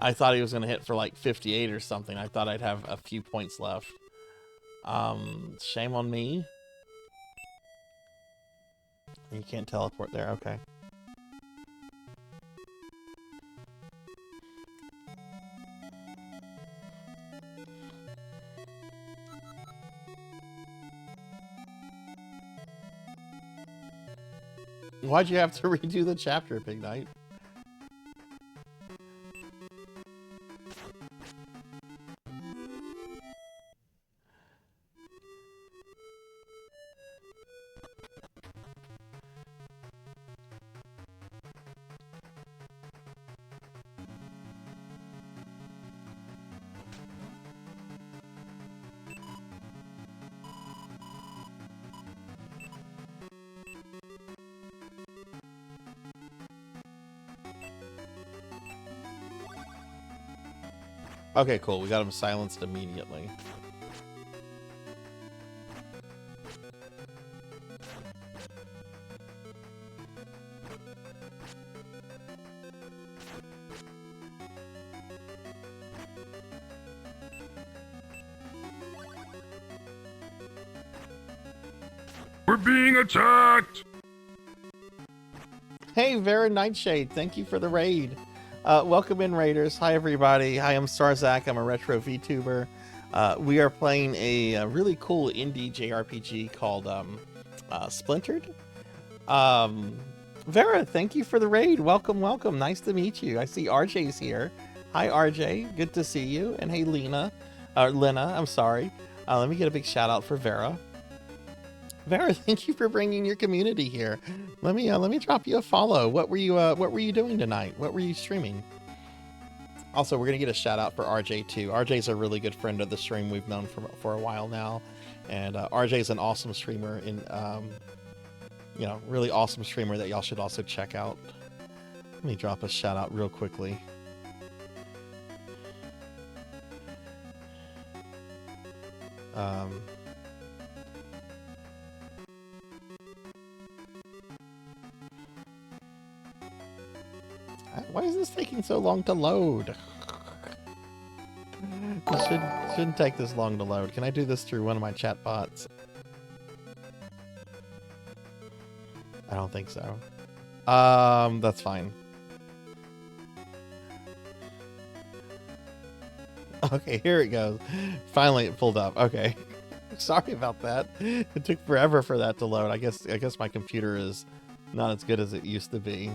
I thought he was going to hit for like 58 or something. I thought I'd have a few points left. Shame on me. You can't teleport there, okay. Why'd you have to redo the chapter, Big Knight? Okay, cool. We got him silenced immediately. We're being attacked! Hey, Vera Nightshade, thank you for the raid. Welcome in, Raiders. Hi, everybody. Hi, I'm Sarzac. I'm a retro VTuber. We are playing a really cool indie JRPG called Splintered. Vera, thank you for the raid. Welcome, welcome. Nice to meet you. I see RJ's here. Hi, RJ. Good to see you. And hey, Lena, I'm sorry. Let me get a big shout out for Vera. Vera, thank you for bringing your community here. Let me drop you a follow. What were you doing tonight? What were you streaming? Also, we're gonna get a shout out for RJ too. RJ's a really good friend of the stream. We've known for a while now, and RJ's an awesome streamer and really awesome streamer that y'all should also check out. Let me drop a shout out real quickly. Why is this taking so long to load? It shouldn't take this long to load. Can I do this through one of my chat bots? I don't think so. That's fine. Okay, here it goes. Finally, it pulled up. Okay. Sorry about that. It took forever for that to load. I guess my computer is not as good as it used to be.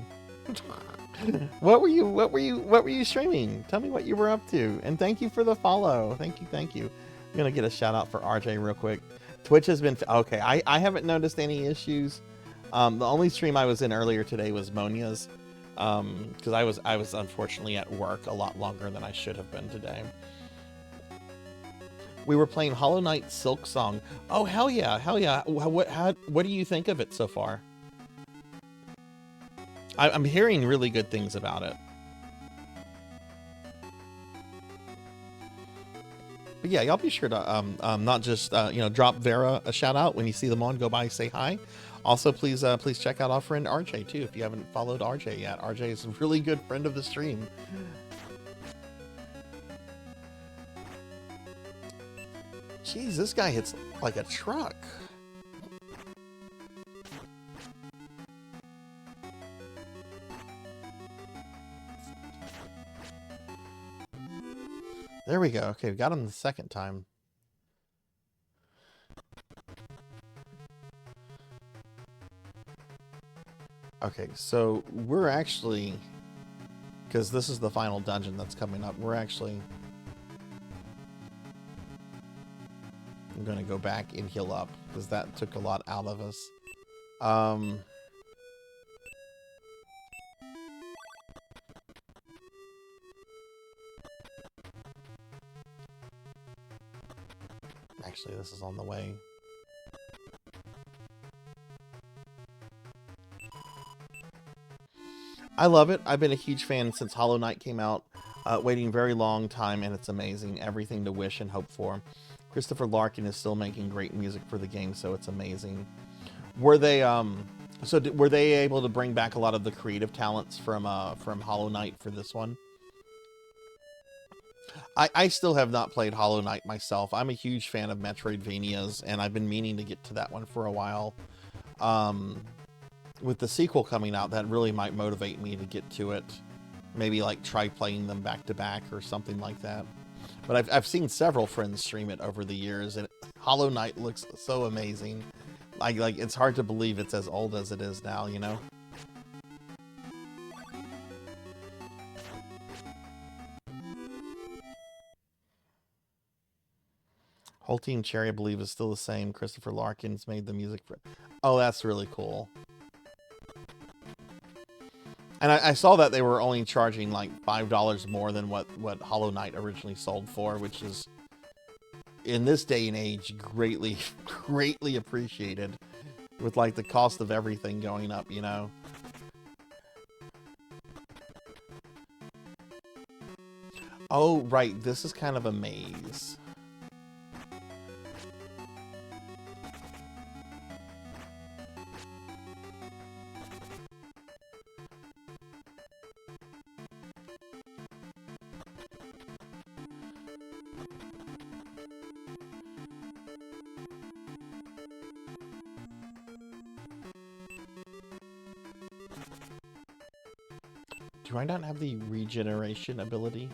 What were you streaming? Tell me what you were up to. And thank you for the follow. Thank you. I'm gonna get a shout out for RJ real quick. Twitch has been okay. I haven't noticed any issues. The only stream I was in earlier today was Monia's, because I was unfortunately at work a lot longer than I should have been today. We were playing Hollow Knight Silk Song. Oh hell yeah. What do you think of it so far? I'm hearing really good things about it. But yeah, y'all be sure to not just drop Vera a shout out when you see them on. Go by, say hi. Also, please check out our friend RJ too if you haven't followed RJ yet. RJ is a really good friend of the stream. Jeez, this guy hits like a truck. There we go. Okay, we got him the second time. Okay, so we're actually, because this is the final dungeon that's coming up, I'm going to go back and heal up, because that took a lot out of us. Actually, this is on the way. I love it. I've been a huge fan since Hollow Knight came out. Waiting a very long time, and it's amazing. Everything to wish and hope for. Christopher Larkin is still making great music for the game, so it's amazing. Were they were they able to bring back a lot of the creative talents from Hollow Knight for this one? I still have not played Hollow Knight myself. I'm a huge fan of Metroidvanias, and I've been meaning to get to that one for a while. With the sequel coming out, that really might motivate me to get to it. Maybe like try playing them back to back or something like that. But I've seen several friends stream it over the years, and Hollow Knight looks so amazing. Like it's hard to believe it's as old as it is now, you know? Whole Team Cherry, I believe, is still the same. Christopher Larkin's made the music for... Oh, that's really cool. And I saw that they were only charging like $5 more than what Hollow Knight originally sold for, which is, in this day and age, greatly appreciated, with like the cost of everything going up, you know? Oh, right. This is kind of a maze. Do I not have the regeneration ability?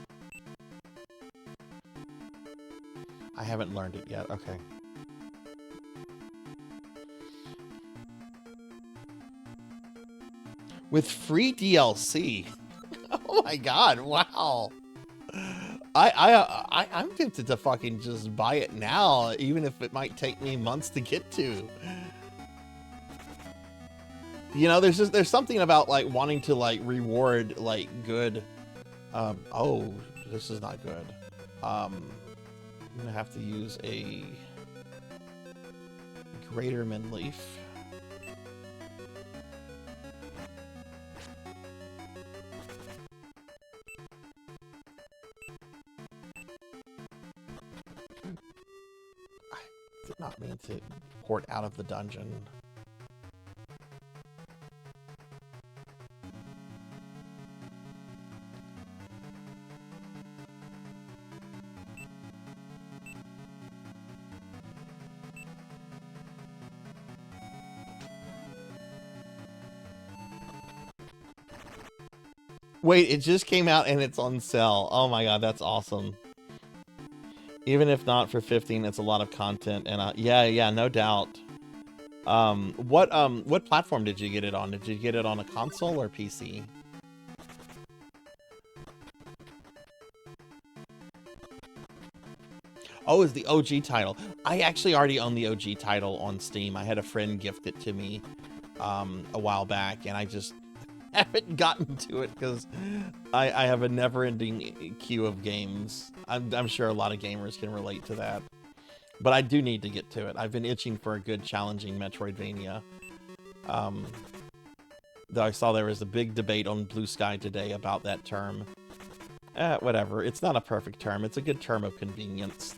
I haven't learned it yet. Okay. With free DLC. Oh my god, wow. I'm tempted to fucking just buy it now, even if it might take me months to get to. You know, there's something about like wanting to like reward like good. Oh, this is not good. I'm gonna have to use a Greaterman leaf. I did not mean to port out of the dungeon. Wait, it just came out and it's on sale. Oh my god, that's awesome. Even if not for 15, it's a lot of content, and yeah, no doubt. What platform did you get it on? Did you get it on a console or PC? Oh, it's the OG title. I actually already own the OG title on Steam. I had a friend gift it to me a while back, and I just haven't gotten to it because I have a never-ending queue of games. I'm sure a lot of gamers can relate to that. But I do need to get to it. I've been itching for a good, challenging Metroidvania. Though I saw there was a big debate on Blue Sky today about that term. Whatever. It's not a perfect term. It's a good term of convenience.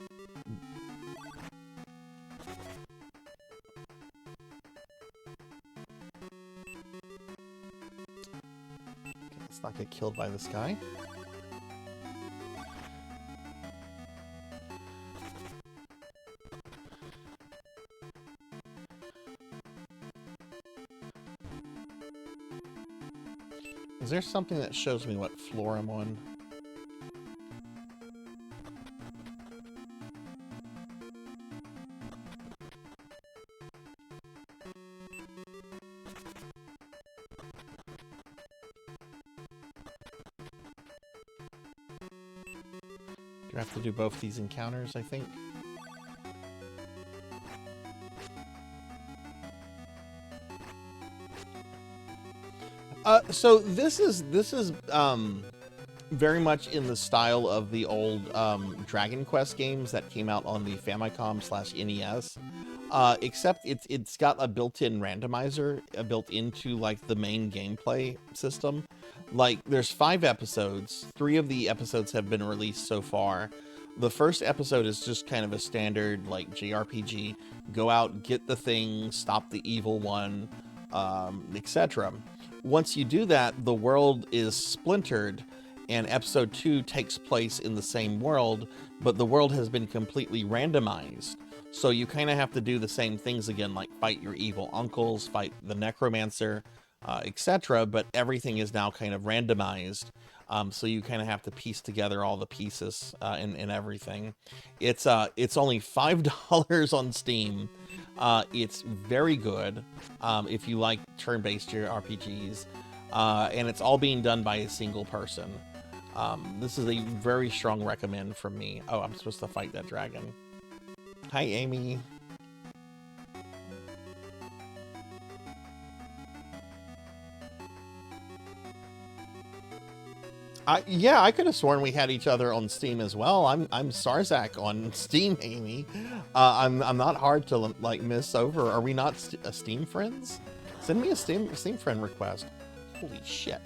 Let's not get killed by this guy. Is there something that shows me what floor I'm on? Do I have to do both these encounters, I think? So this is very much in the style of the old Dragon Quest games that came out on the Famicom/NES. Except it's got a built-in randomizer built into like the main gameplay system. Like there's 5 episodes. 3 of the episodes have been released so far. The first episode is just kind of a standard like JRPG. Go out, get the thing, stop the evil one, etc. Once you do that, the world is splintered, and episode 2 takes place in the same world, but the world has been completely randomized. So you kind of have to do the same things again, like fight your evil uncles, fight the necromancer, etc. But everything is now kind of randomized. So you kind of have to piece together all the pieces and everything. It's only $5 on Steam. It's very good if you like turn-based RPGs, and it's all being done by a single person. This is a very strong recommend from me. Oh, I'm supposed to fight that dragon. Hi, Amy. Yeah, I could have sworn we had each other on Steam as well. I'm Sarzac on Steam, Amy. I'm not hard to like miss over. Are we not Steam friends? Send me a Steam friend request. Holy shit.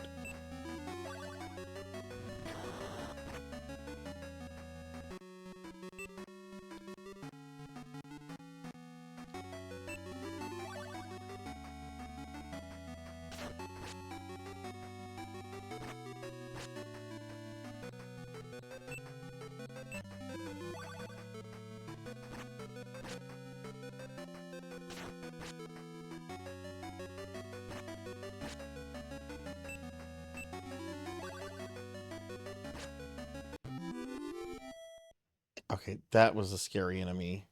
Okay, that was a scary enemy.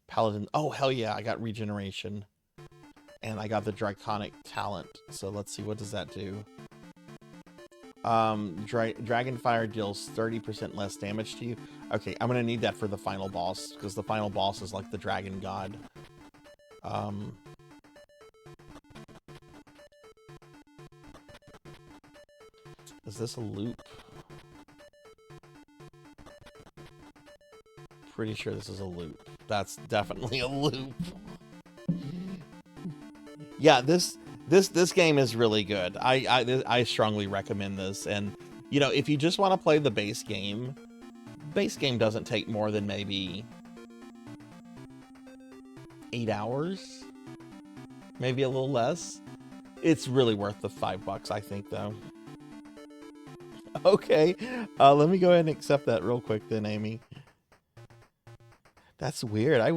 Paladin. Oh, hell yeah, I got regeneration. And I got the Draconic Talent. So let's see, what does that do? Dragon Fire deals 30% less damage to you. Okay, I'm gonna need that for the final boss, because the final boss is like the Dragon God. Is this a loop? Pretty sure this is a loop. That's definitely a loop. Yeah, this game is really good. I strongly recommend this. And you know, if you just want to play the base game doesn't take more than maybe 8 hours, maybe a little less. It's really worth the $5, I think, though. Okay, let me go ahead and accept that real quick then, Amy. That's weird. I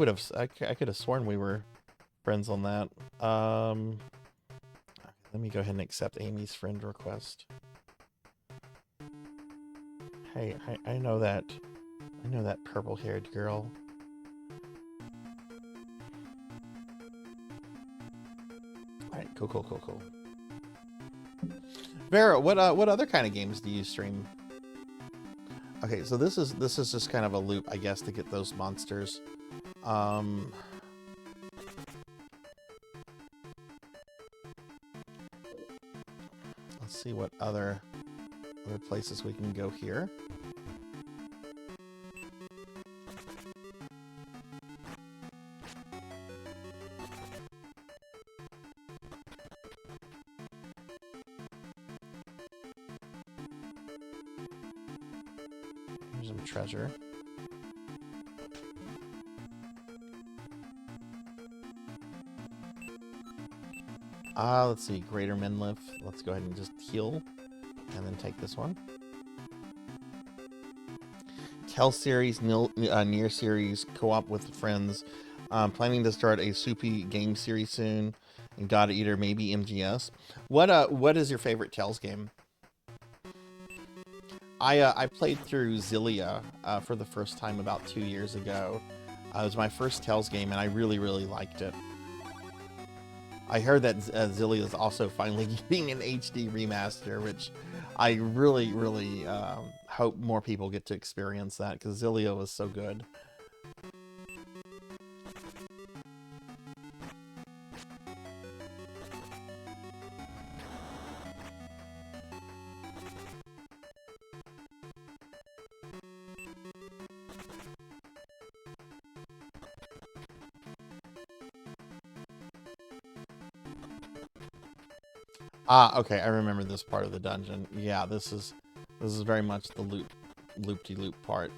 could have sworn we were friends on that. Let me go ahead and accept Amy's friend request. Hey, I know that purple-haired girl. All right, cool. Vera, what other kind of games do you stream? Okay, so this is just kind of a loop, I guess, to get those monsters. Let's see what other places we can go here. Here's some treasure. Let's see, Greater Menlif. Let's go ahead and just heal, and then take this one. Tell series, near series, co-op with friends. Planning to start a soupy game series soon, and God Eater, maybe MGS. What is your favorite Tales game? I played through Xillia for the first time about 2 years ago. It was my first Tales game, and I really liked it. I heard that Xillia is also finally getting an HD remaster, which I really hope more people get to experience that, because Xillia was so good. Okay, I remember this part of the dungeon. Yeah, this is very much the loop-de-loop part.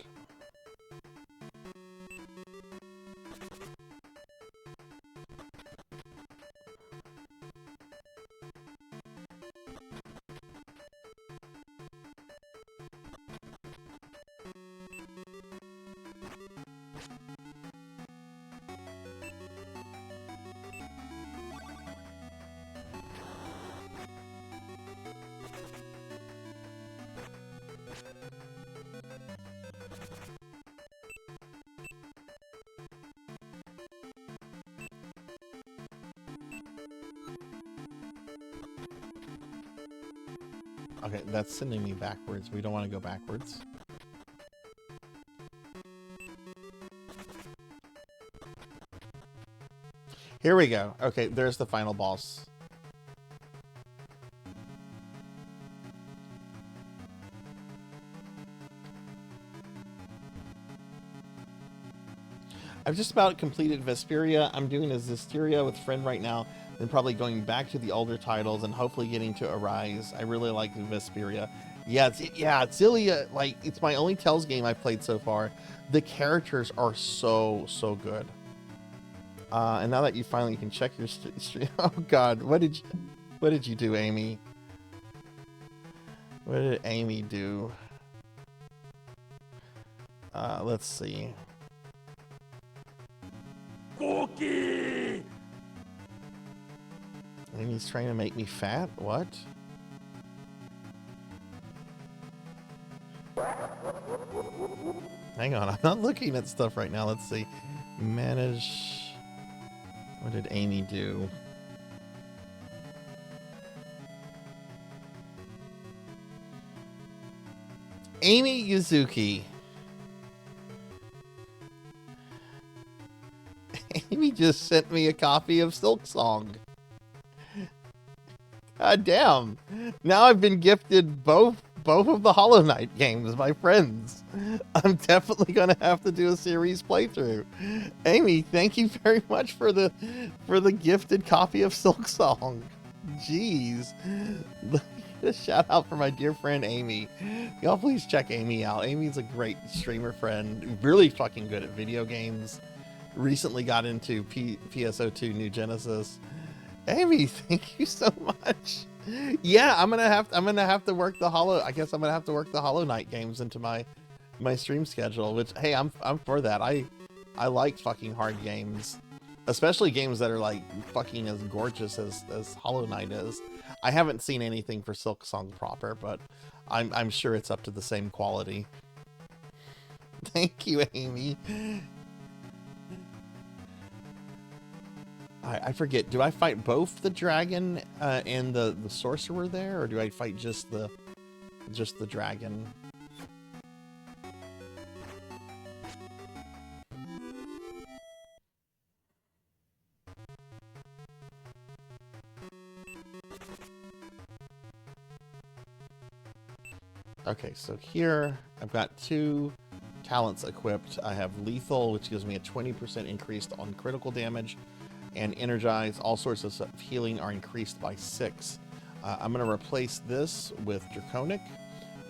Okay, that's sending me backwards. We don't want to go backwards. Here we go. Okay, there's the final boss. I've just about completed Vesperia. I'm doing a Zestiria with friend right now, then probably going back to the older titles and hopefully getting to Arise. I really like Vesperia. Yeah, Xillia, like, it's my only Tales game I've played so far. The characters are so good. And now that you finally can check your stream, oh God, what did you do, Amy? What did Amy do? Let's see. Cookie! Amy's trying to make me fat? What? Hang on, I'm not looking at stuff right now. Let's see. Manage. What did Amy do? Amy Yuzuki. Amy just sent me a copy of Silk Song. God damn. Now I've been gifted both of the Hollow Knight games, my friends. I'm definitely gonna have to do a series playthrough. Amy, thank you very much for the gifted copy of Silk Song. Jeez. A shout out for my dear friend Amy. Y'all please check Amy out. Amy's a great streamer friend, really fucking good at video games. Recently got into PSO2 New Genesis. Amy, thank you so much. Yeah, I'm gonna have to work the I guess I'm gonna have to work the Hollow Knight games into my stream schedule. Which, hey, I'm for that. I like fucking hard games, especially games that are like fucking as gorgeous as Hollow Knight is. I haven't seen anything for Silk Song proper, but I'm sure it's up to the same quality. Thank you, Amy. I forget. Do I fight both the dragon and the sorcerer there, or do I fight just the dragon? Okay, so here I've got 2 talents equipped. I have lethal, which gives me a 20% increase on critical damage, and energize. All sources of healing are increased by 6. I'm going to replace this with draconic.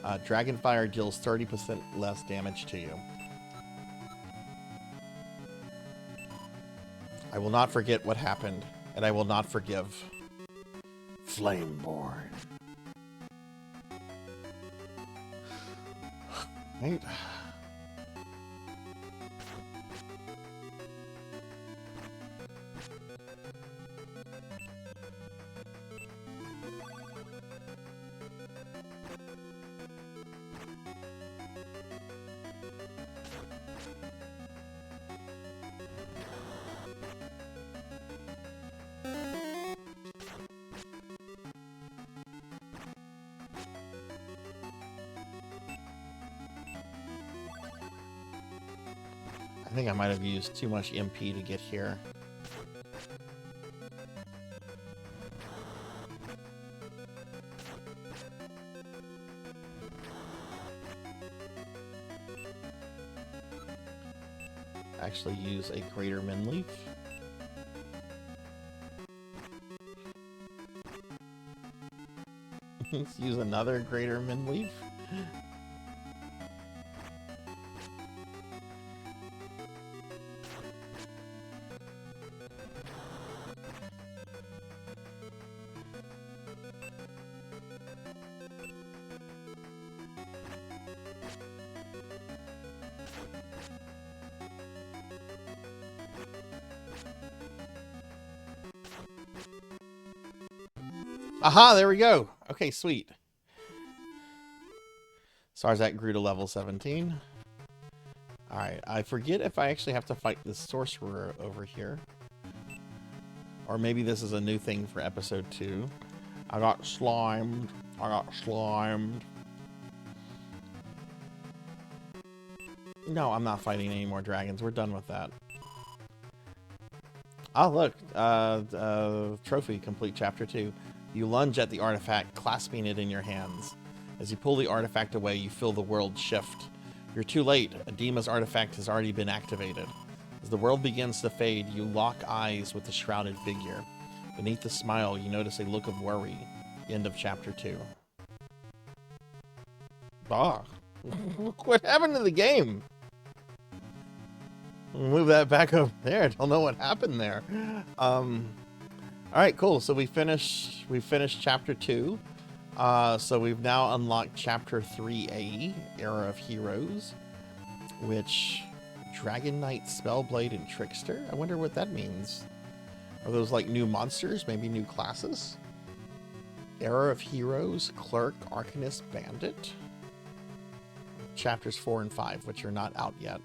Dragonfire deals 30% less damage to you. I will not forget what happened, and I will not forgive. Flameborn. Right. I think I might have used too much MP to get here. Actually use a greater Minleaf. Let's use another greater Minleaf. Aha, there we go. Okay, sweet. Sarzac grew to level 17. Alright, I forget if I actually have to fight this sorcerer over here. Or maybe this is a new thing for episode 2. I got slimed. No, I'm not fighting any more dragons. We're done with that. Oh, look. Trophy, complete chapter 2. You lunge at the artifact, clasping it in your hands. As you pull the artifact away, you feel the world shift. You're too late. Adima's artifact has already been activated. As the world begins to fade, you lock eyes with the shrouded figure. Beneath the smile, you notice a look of worry. End of chapter 2. Ah. What happened to the game? Move that back over there. I don't know what happened there. All right, cool. So we finished chapter 2. So we've now unlocked chapter 3A, Era of Heroes, which Dragon Knight, Spellblade, and Trickster. I wonder what that means. Are those like new monsters? Maybe new classes? Era of Heroes, Clerk, Arcanist, Bandit. chapters 4 and 5, which are not out yet.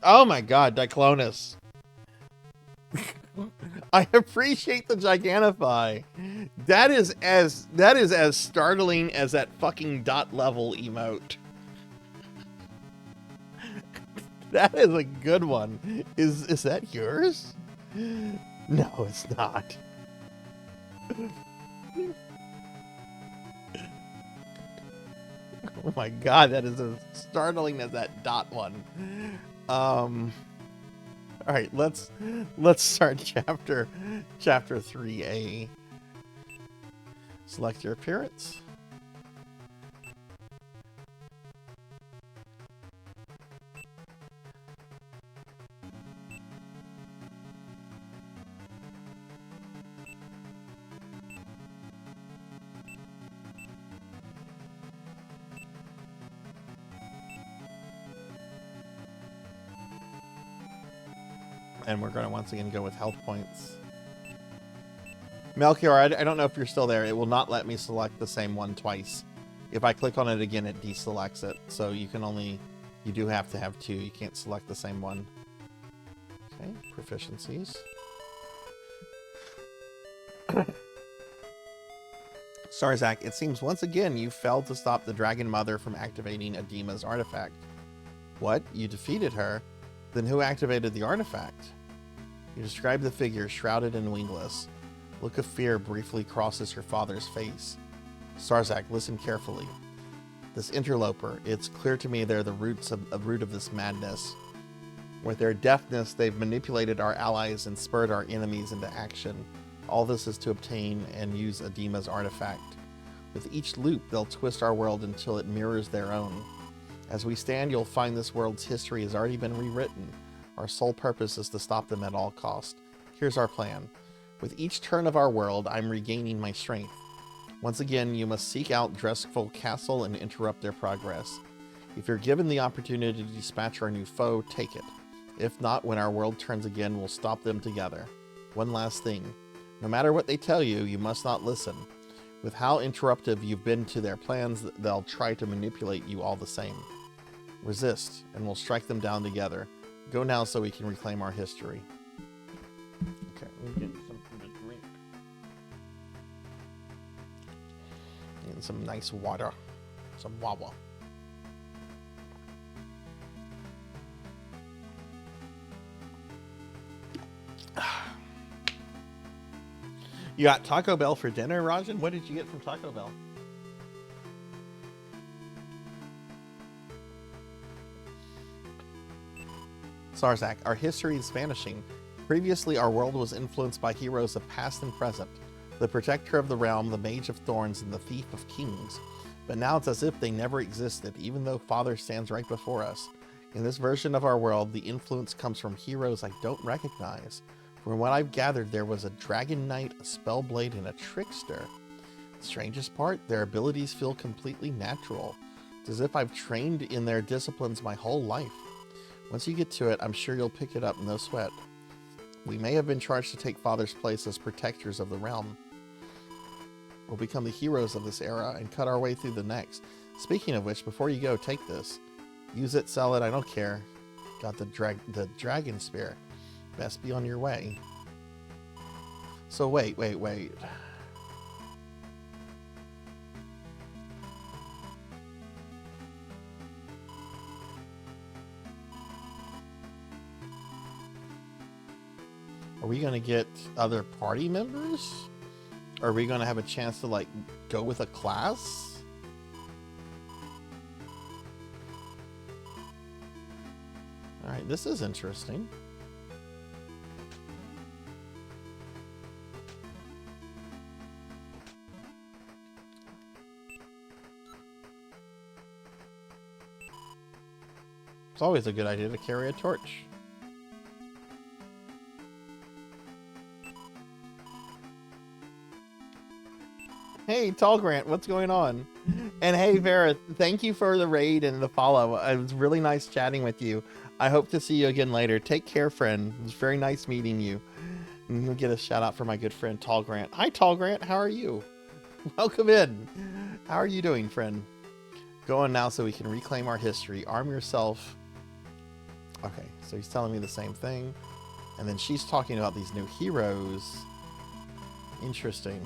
Oh my god, Diclonus. I appreciate the Gigantify. That is as startling as that fucking dot level emote. That is a good one. Is that yours? No, it's not. Oh my god, that is as startling as that dot one. All right, let's start chapter 3A. Select your appearance. And we're going to once again go with health points. Melchior, I don't know if you're still there. It will not let me select the same one twice. If I click on it again, it deselects it. So you do have to have two. You can't select the same one. Okay, proficiencies. Sarzac, it seems once again you failed to stop the Dragon Mother from activating Adima's artifact. What? You defeated her? Then who activated the artifact? You describe the figure shrouded and wingless. Look of fear briefly crosses her father's face. Sarzac, listen carefully. This interloper, it's clear to me they're the root of this madness. With their deftness, they've manipulated our allies and spurred our enemies into action. All this is to obtain and use Adima's artifact. With each loop, they'll twist our world until it mirrors their own. As we stand, you'll find this world's history has already been rewritten. Our sole purpose is to stop them at all cost. Here's our plan. With each turn of our world, I'm regaining my strength. Once again, you must seek out Dreskful Castle and interrupt their progress. If you're given the opportunity to dispatch our new foe, take it. If not, when our world turns again, we'll stop them together. One last thing. No matter what they tell you, you must not listen. With how interruptive you've been to their plans, they'll try to manipulate you all the same. Resist, and we'll strike them down together. Go now so we can reclaim our history. Okay, let me get something to drink. And some nice water. Some wawa. You got Taco Bell for dinner, Rajan? What did you get from Taco Bell? Sarzac, our history is vanishing. Previously, our world was influenced by heroes of past and present, the protector of the realm, the mage of thorns, and the thief of kings. But now it's as if they never existed, even though Father stands right before us. In this version of our world, the influence comes from heroes I don't recognize. From what I've gathered, there was a dragon knight, a spellblade, and a trickster. The strangest part, their abilities feel completely natural. It's as if I've trained in their disciplines my whole life. Once you get to it, I'm sure you'll pick it up, no sweat. We may have been charged to take Father's place as protectors of the realm. We'll become the heroes of this era and cut our way through the next. Speaking of which, before you go, take this. Use it, sell it, I don't care. Got the dragon spear. Best be on your way. So wait. Are we gonna get other party members? Are we gonna have a chance to like go with a class? All right, this is interesting. It's always a good idea to carry a torch. Hey, Tall Grant, what's going on? And hey, Vera, thank you for the raid and the follow. It was really nice chatting with you. I hope to see you again later. Take care, friend. It was very nice meeting you. And we'll get a shout out for my good friend, Tall Grant. Hi, Tall Grant. How are you? Welcome in. How are you doing, friend? Go on now so we can reclaim our history. Arm yourself. Okay, so he's telling me the same thing. And then she's talking about these new heroes. Interesting.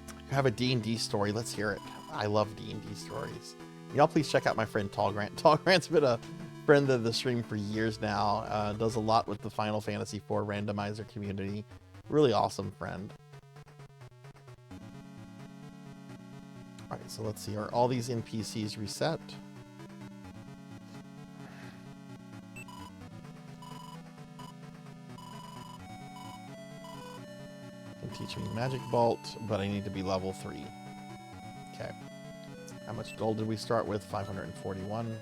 You have a D&D story. Let's hear it. I love D&D stories. Y'all please check out my friend Tall Grant. Tall Grant's been a friend of the stream for years now. Does a lot with the Final Fantasy IV randomizer community. Really awesome friend. Alright, so let's see. Are all these NPCs reset? Can teach me Magic Bolt, but I need to be level 3. Okay. How much gold did we start with? 541.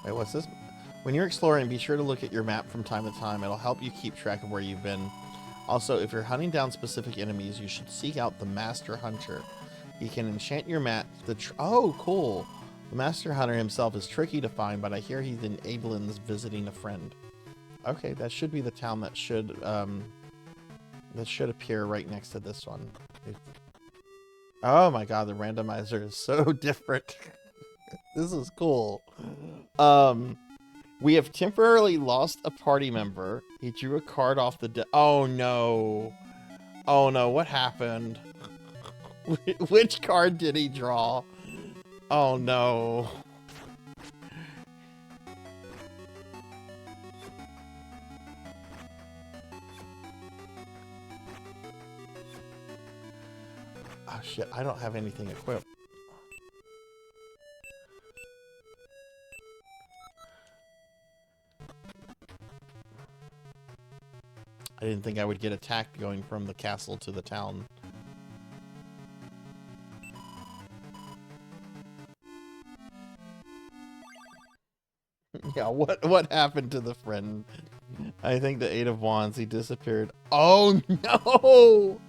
Wait, what's this? When you're exploring, be sure to look at your map from time to time. It'll help you keep track of where you've been. Also, if you're hunting down specific enemies, you should seek out the Master Hunter. He can enchant your map. Oh, cool. The Master Hunter himself is tricky to find, but I hear he's in Abelins visiting a friend. Okay, that should be the town that should appear right next to this one. Oh my god, the randomizer is so different. This is cool. We have temporarily lost a party member. He drew a card off the deck. Oh no. Oh no, what happened? Which card did he draw? Oh no. Oh shit, I don't have anything equipped. I didn't think I would get attacked going from the castle to the town. Yeah, what happened to the friend? I think the 8 of Wands, he disappeared. Oh no!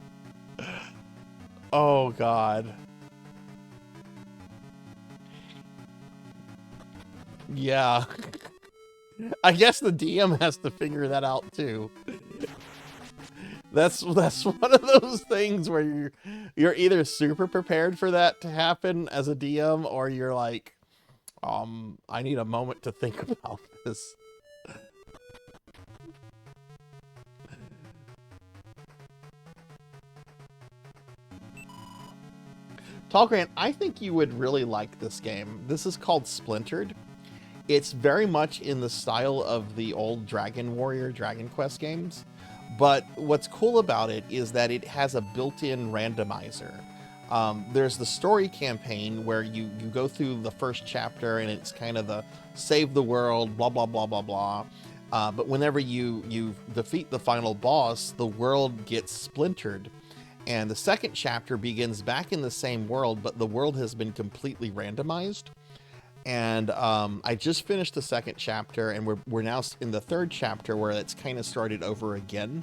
Oh god. Yeah. I guess the DM has to figure that out too. That's one of those things where you're either super prepared for that to happen as a DM, or you're like, I need a moment to think about this. Tall Grant, I think you would really like this game. This is called Splintered. It's very much in the style of the old Dragon Warrior, Dragon Quest games. But what's cool about it is that it has a built-in randomizer. There's the story campaign where you go through the first chapter and it's kind of the save the world, blah, blah, blah, blah, blah. But whenever you defeat the final boss, the world gets splintered. And the second chapter begins back in the same world, but the world has been completely randomized. And I just finished the second chapter, and we're now in the third chapter where it's kind of started over again.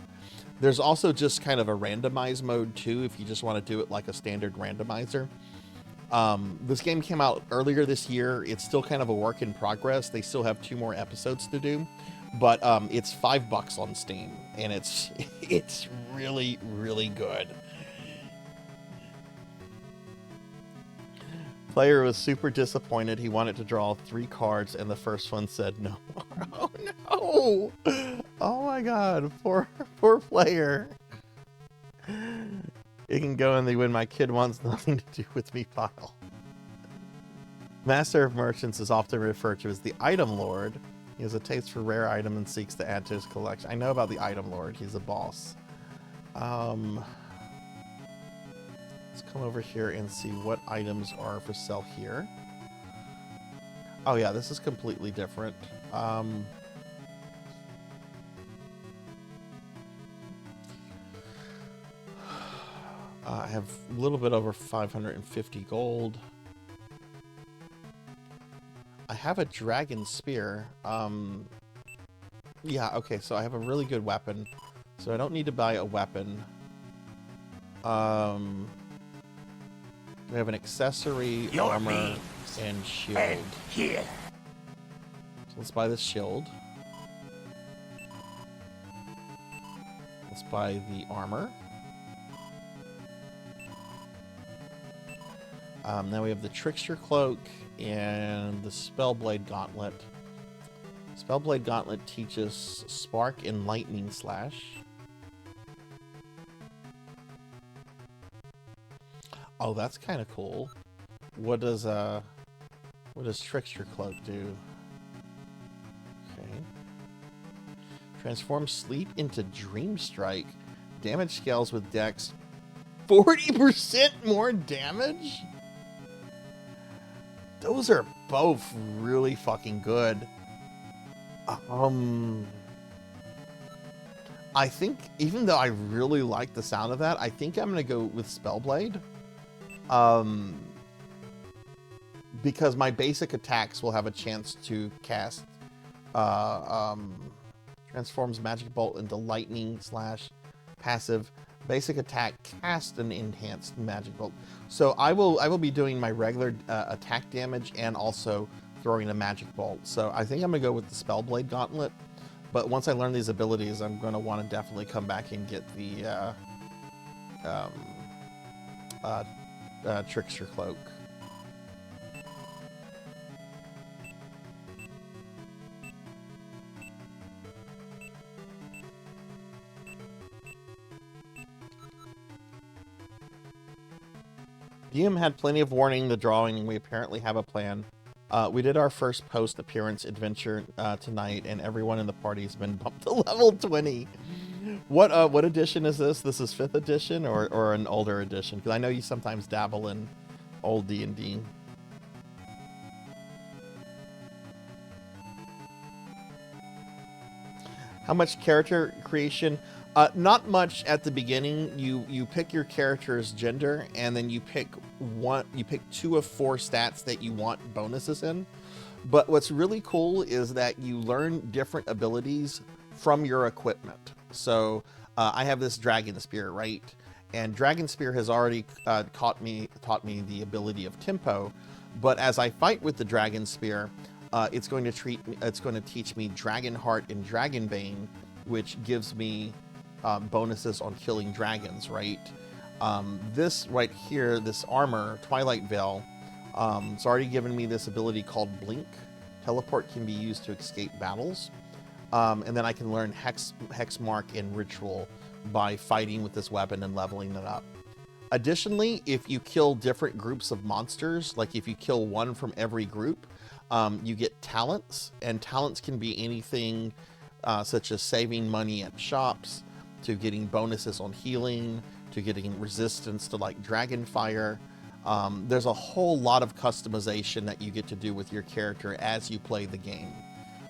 There's also just kind of a randomize mode too, if you just want to do it like a standard randomizer. This game came out earlier this year. It's still kind of a work in progress. They still have 2 more episodes to do, but it's $5 on Steam, and it's really, really good. Player was super disappointed. He wanted to draw 3 cards, and the first one said no. Oh no! Oh my god, poor player. It can go in the when my kid wants nothing to do with me pile. Master of Merchants is often referred to as the Item Lord. He has a taste for rare items and seeks to add to his collection. I know about the Item Lord. He's a boss. Let's come over here and see what items are for sale here. Oh yeah, this is completely different. I have a little bit over 550 gold. I have a dragon spear. Yeah, okay, so I have a really good weapon. So I don't need to buy a weapon. We have an accessory, Your armor, means and shield. end here. So let's buy the shield. Let's buy the armor. Now we have the Trickster Cloak and the Spellblade Gauntlet. Spellblade Gauntlet teaches Spark and Lightning Slash. Oh, that's kind of cool. What does Trickster Cloak do? Okay. Transform Sleep into Dream Strike. Damage scales with Dex. 40% more damage? Those are both really fucking good. I think, even though I really like the sound of that, I think I'm going to go with Spellblade. Because my basic attacks will have a chance to cast, transforms Magic Bolt into Lightning Slash, passive, basic attack, cast an enhanced Magic Bolt. So I will be doing my regular attack damage and also throwing a Magic Bolt. So I think I'm gonna go with the Spellblade Gauntlet. But once I learn these abilities, I'm gonna want to definitely come back and get the Trickster Cloak. DM had plenty of warning the drawing, and we apparently have a plan. We did our first post-appearance adventure tonight, and everyone in the party's been bumped to level 20. What edition is this? This is 5th edition or an older edition? Because I know you sometimes dabble in old D&D. How much character creation? Not much at the beginning. You pick your character's gender, and then you pick 2 of 4 stats that you want bonuses in. But what's really cool is that you learn different abilities from your equipment. So I have this Dragon Spear, right? And Dragon Spear has already taught me the ability of tempo. But as I fight with the Dragon Spear, it's going to teach me Dragon Heart and Dragon Bane, which gives me bonuses on killing dragons, right? This right here, this armor, Twilight Veil, it's already given me this ability called Blink. Teleport can be used to escape battles. And then I can learn Hexmark and Ritual by fighting with this weapon and leveling it up. Additionally, if you kill different groups of monsters, like if you kill one from every group, you get talents, and talents can be anything such as saving money at shops, to getting bonuses on healing, to getting resistance to like dragon fire. There's a whole lot of customization that you get to do with your character as you play the game.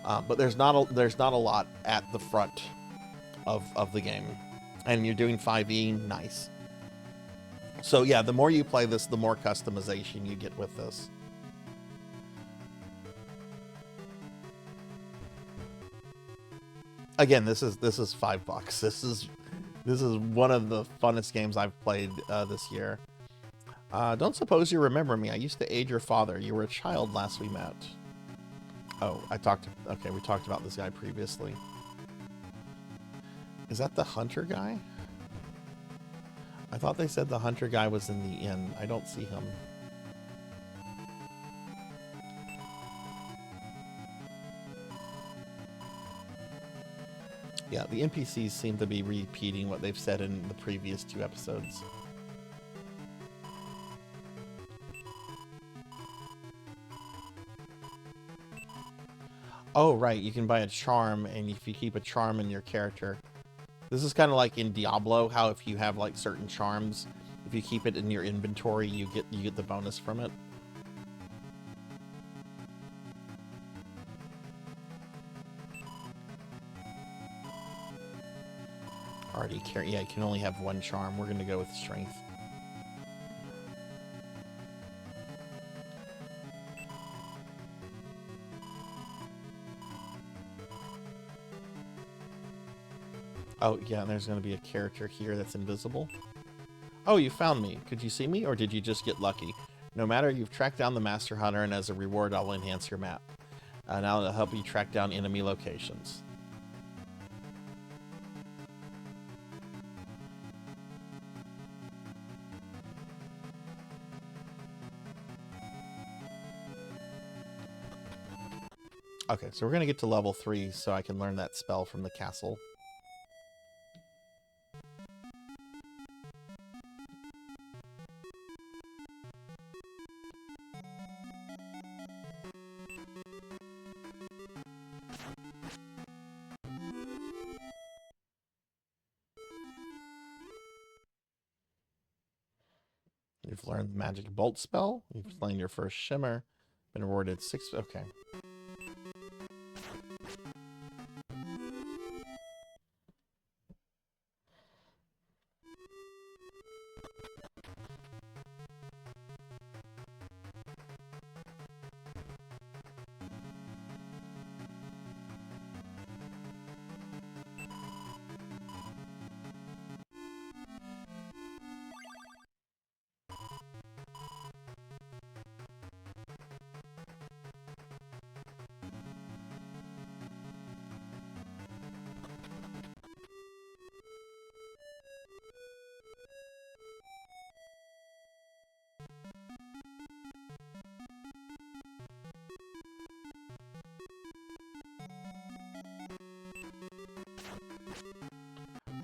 But there's not a lot at the front of the game. And you're doing 5e, nice. So yeah, the more you play this, the more customization you get with this. Again, this is $5. This is one of the funnest games I've played this year. Don't suppose you remember me. I used to aid your father. You were a child last we met. Oh, okay, we talked about this guy previously. Is that the hunter guy? I thought they said the hunter guy was in the inn. I don't see him. Yeah, the NPCs seem to be repeating what they've said in the previous 2 episodes. Oh, right, you can buy a charm, and if you keep a charm in your character. This is kind of like in Diablo, how if you have like certain charms, if you keep it in your inventory, you get the bonus from it. Already carry. Yeah, you can only have 1 charm. We're gonna go with strength. Oh, yeah, and there's going to be a character here that's invisible. Oh, you found me. Could you see me, or did you just get lucky? No matter, you've tracked down the Master Hunter, and as a reward, I'll enhance your map. Now it'll help you track down enemy locations. Okay, so we're going to get to level 3 so I can learn that spell from the castle. You've learned the magic bolt spell. You've slain your first shimmer. Been awarded 6... Okay.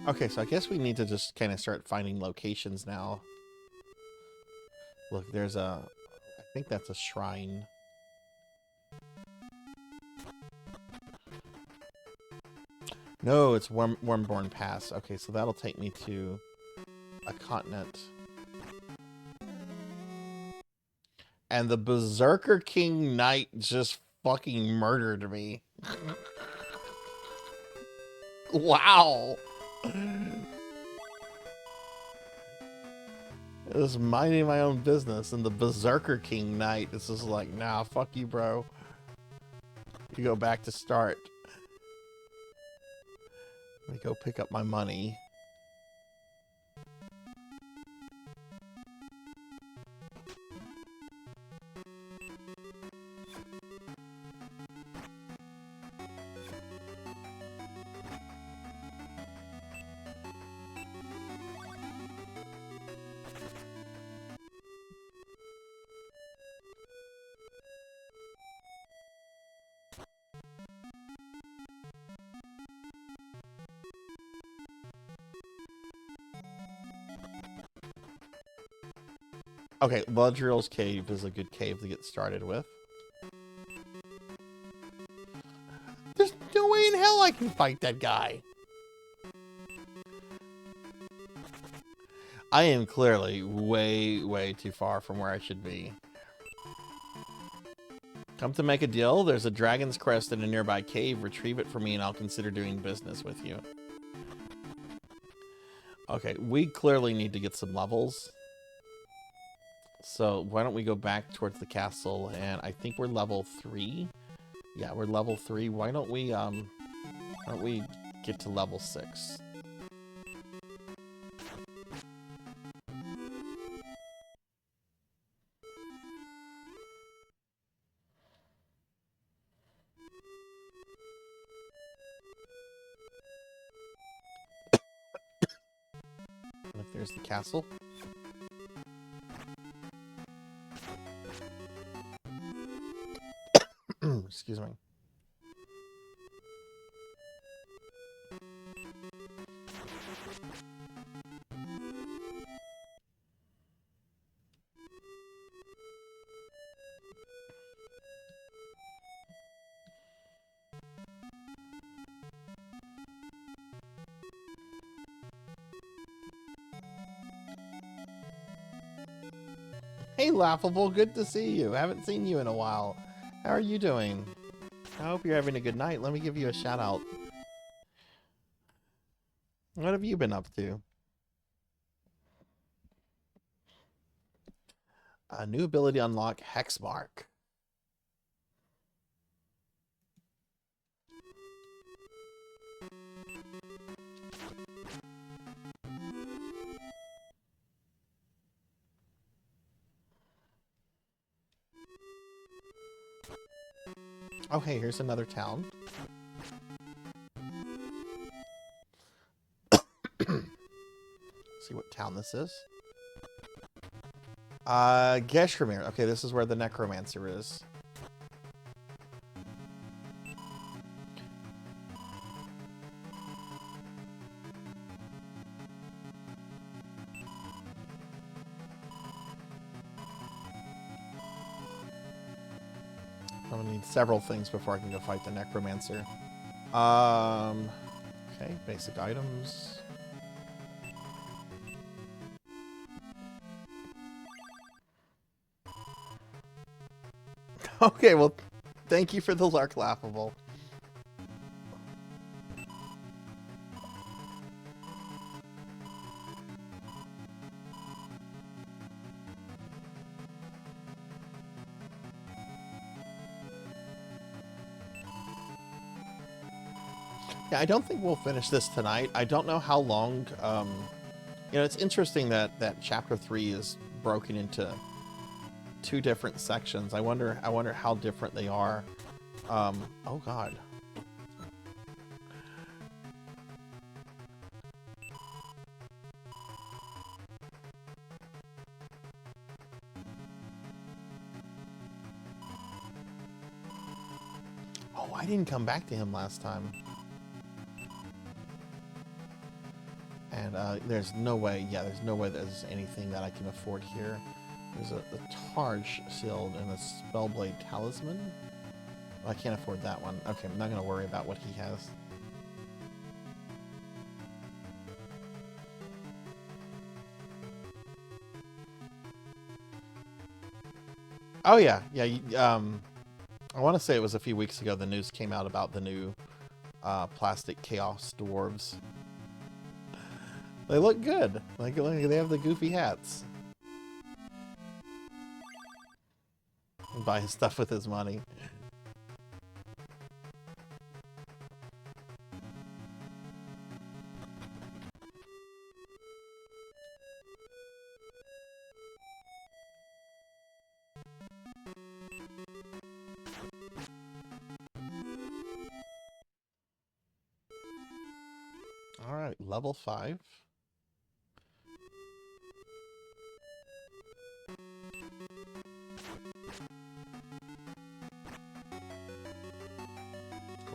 Okay, so I guess we need to just kind of start finding locations now. Look, there's a... I think that's a shrine. No, it's Wormborn Pass. Okay, so that'll take me to a continent. And the Berserker King Knight just fucking murdered me. Wow! I was minding my own business, and the Berserker King Knight is just like, nah, fuck you, bro. You go back to start. Let me go pick up my money. Okay, Ludrill's Cave is a good cave to get started with. There's no way in hell I can fight that guy. I am clearly way, way too far from where I should be. Come to make a deal? There's a dragon's crest in a nearby cave. Retrieve it for me and I'll consider doing business with you. Okay, we clearly need to get some levels. So why don't we go back towards the castle, and I think we're level 3. Yeah, we're level 3. Why don't we get to level 6? Look, there's the castle. Excuse me. Hey, Laughable, good to see you. Haven't seen you in a while. How are you doing? I hope you're having a good night. Let me give you a shout out. What have you been up to? A new ability unlock, Hexmark. Oh, hey, here's another town. See what town this is. Geshramir. Okay, this is where the necromancer is. I'm gonna need several things before I can go fight the necromancer. Okay, basic items. Okay, well, thank you for the Lark Laughable. Yeah, I don't think we'll finish this tonight. I don't know how long. You know, it's interesting that chapter 3 is broken into 2 different sections. I wonder how different they are. Oh God. Oh, I didn't come back to him last time. And there's no way, yeah, there's no way there's anything that I can afford here. There's a Targe Shield and a Spellblade Talisman. Oh, I can't afford that one. Okay, I'm not going to worry about what he has. Oh yeah, yeah. I want to say it was a few weeks ago the news came out about the new plastic Chaos Dwarves. They look good. Like they have the goofy hats. Buy his stuff with his money. All right, level 5.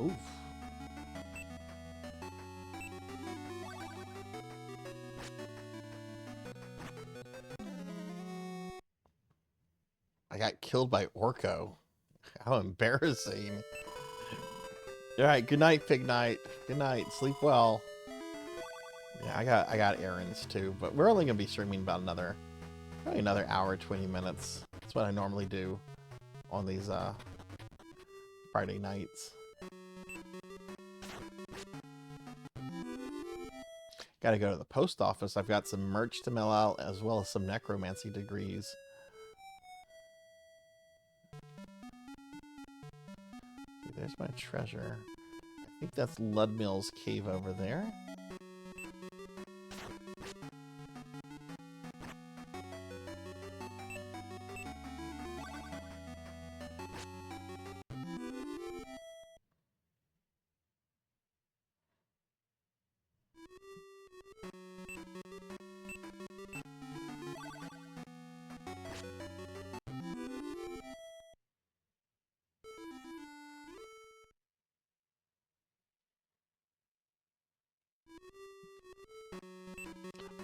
Oof. I got killed by Orko. How embarrassing. Alright, good night, Pig Knight. Good night. Sleep well. Yeah, I got errands too, but we're only gonna be streaming about probably another hour, 20 minutes. That's what I normally do on these Friday nights. Gotta go to the post office. I've got some merch to mail out as well as some necromancy degrees. See, there's my treasure. I think that's Ludmill's cave over there.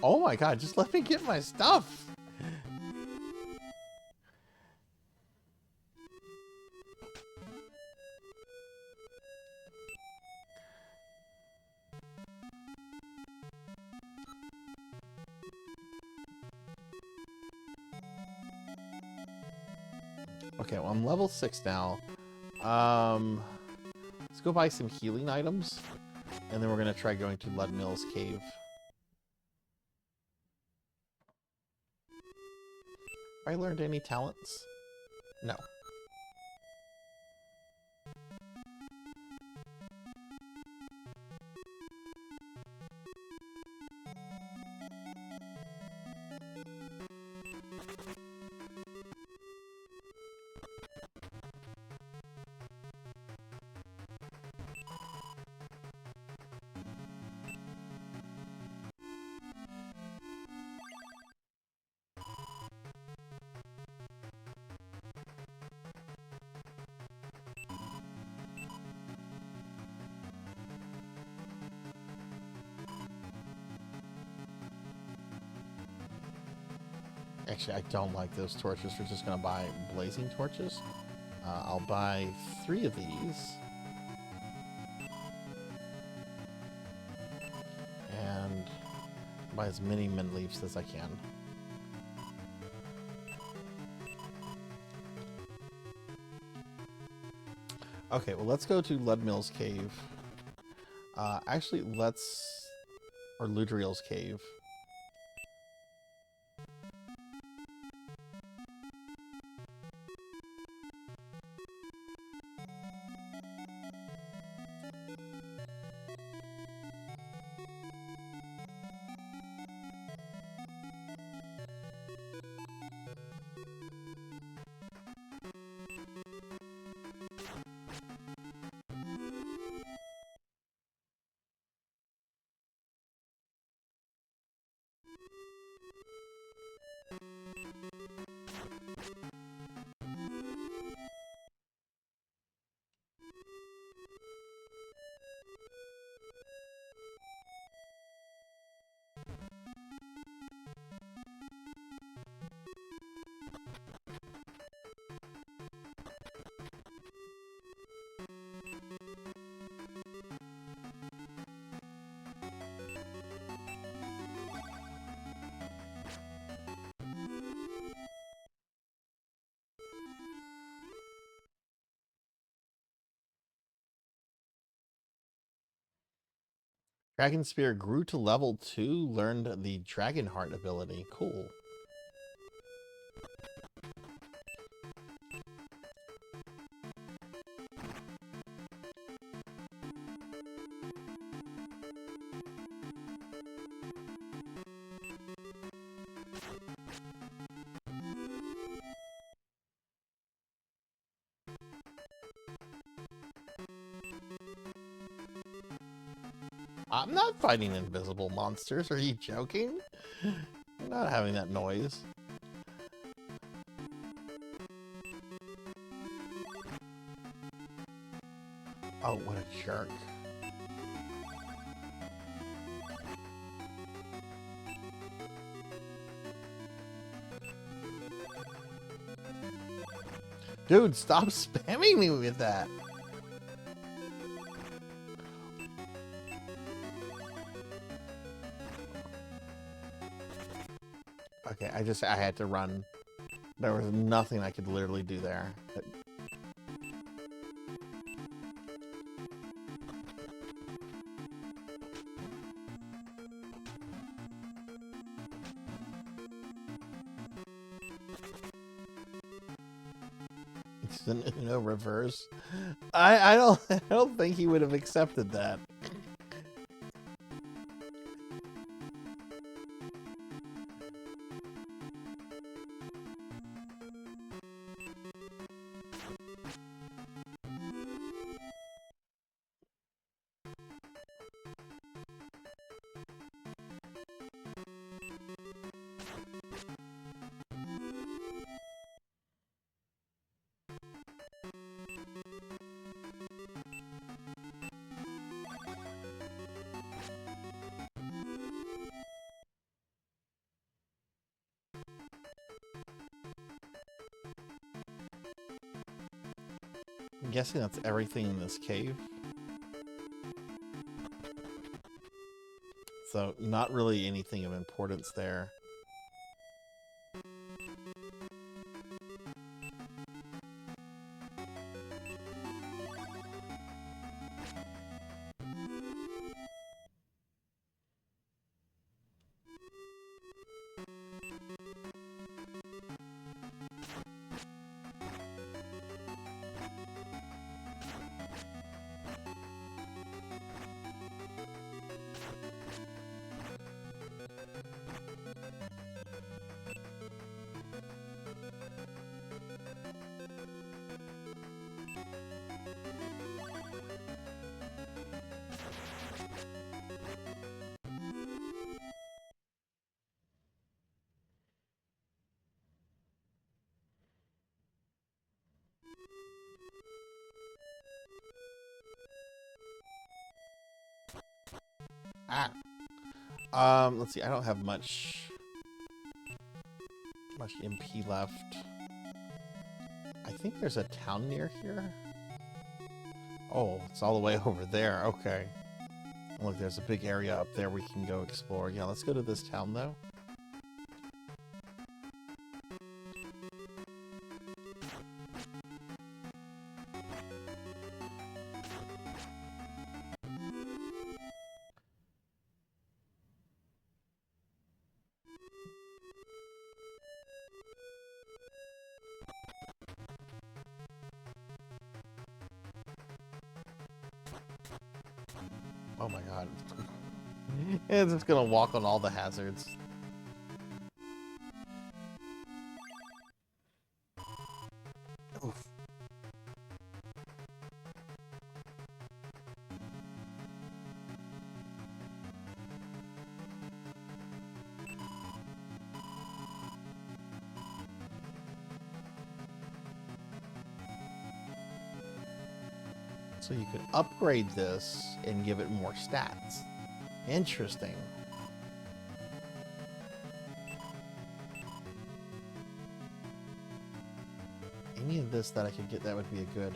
Oh my god, just let me get my stuff! Okay, well I'm level 6 now. Let's go buy some healing items, and then we're gonna try going to Ludmill's cave. Have I learned any talents? No. Actually, I don't like those torches. We're just gonna buy blazing torches. I'll buy 3 of these. And buy as many mint leaves as I can. Okay, well, let's go to Ludmill's cave. Actually, or Ludriel's cave. Dragon Spear grew to level 2, learned the Dragon Heart ability. Cool. I'm not fighting invisible monsters. Are you joking? I'm not having that noise. Oh, what a jerk. Dude, stop spamming me with that. Okay, I had to run. There was nothing I could literally do there. It's no reverse. I don't think he would have accepted that. I'm guessing that's everything in this cave. So, not really anything of importance there. Ah. Let's see, I don't have much Much MP left. I think there's a town near here. Oh, it's all the way over there. Okay. Look, there's a big area up there we can go explore. Yeah, let's go to this town, though. Oh my god. It's just gonna walk on all the hazards. Oof. So you could upgrade this and give it more stats. Interesting. Any of this that I could get, that would be a good.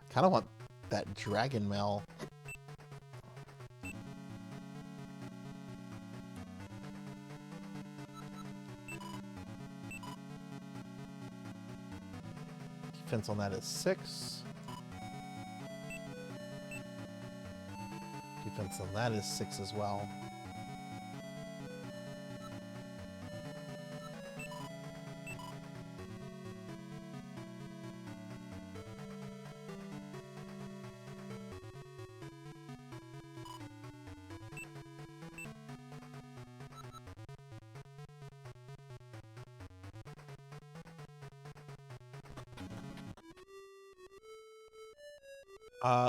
Kind of want that dragon mail. Defense on that is 6. Defense on that is 6 as well.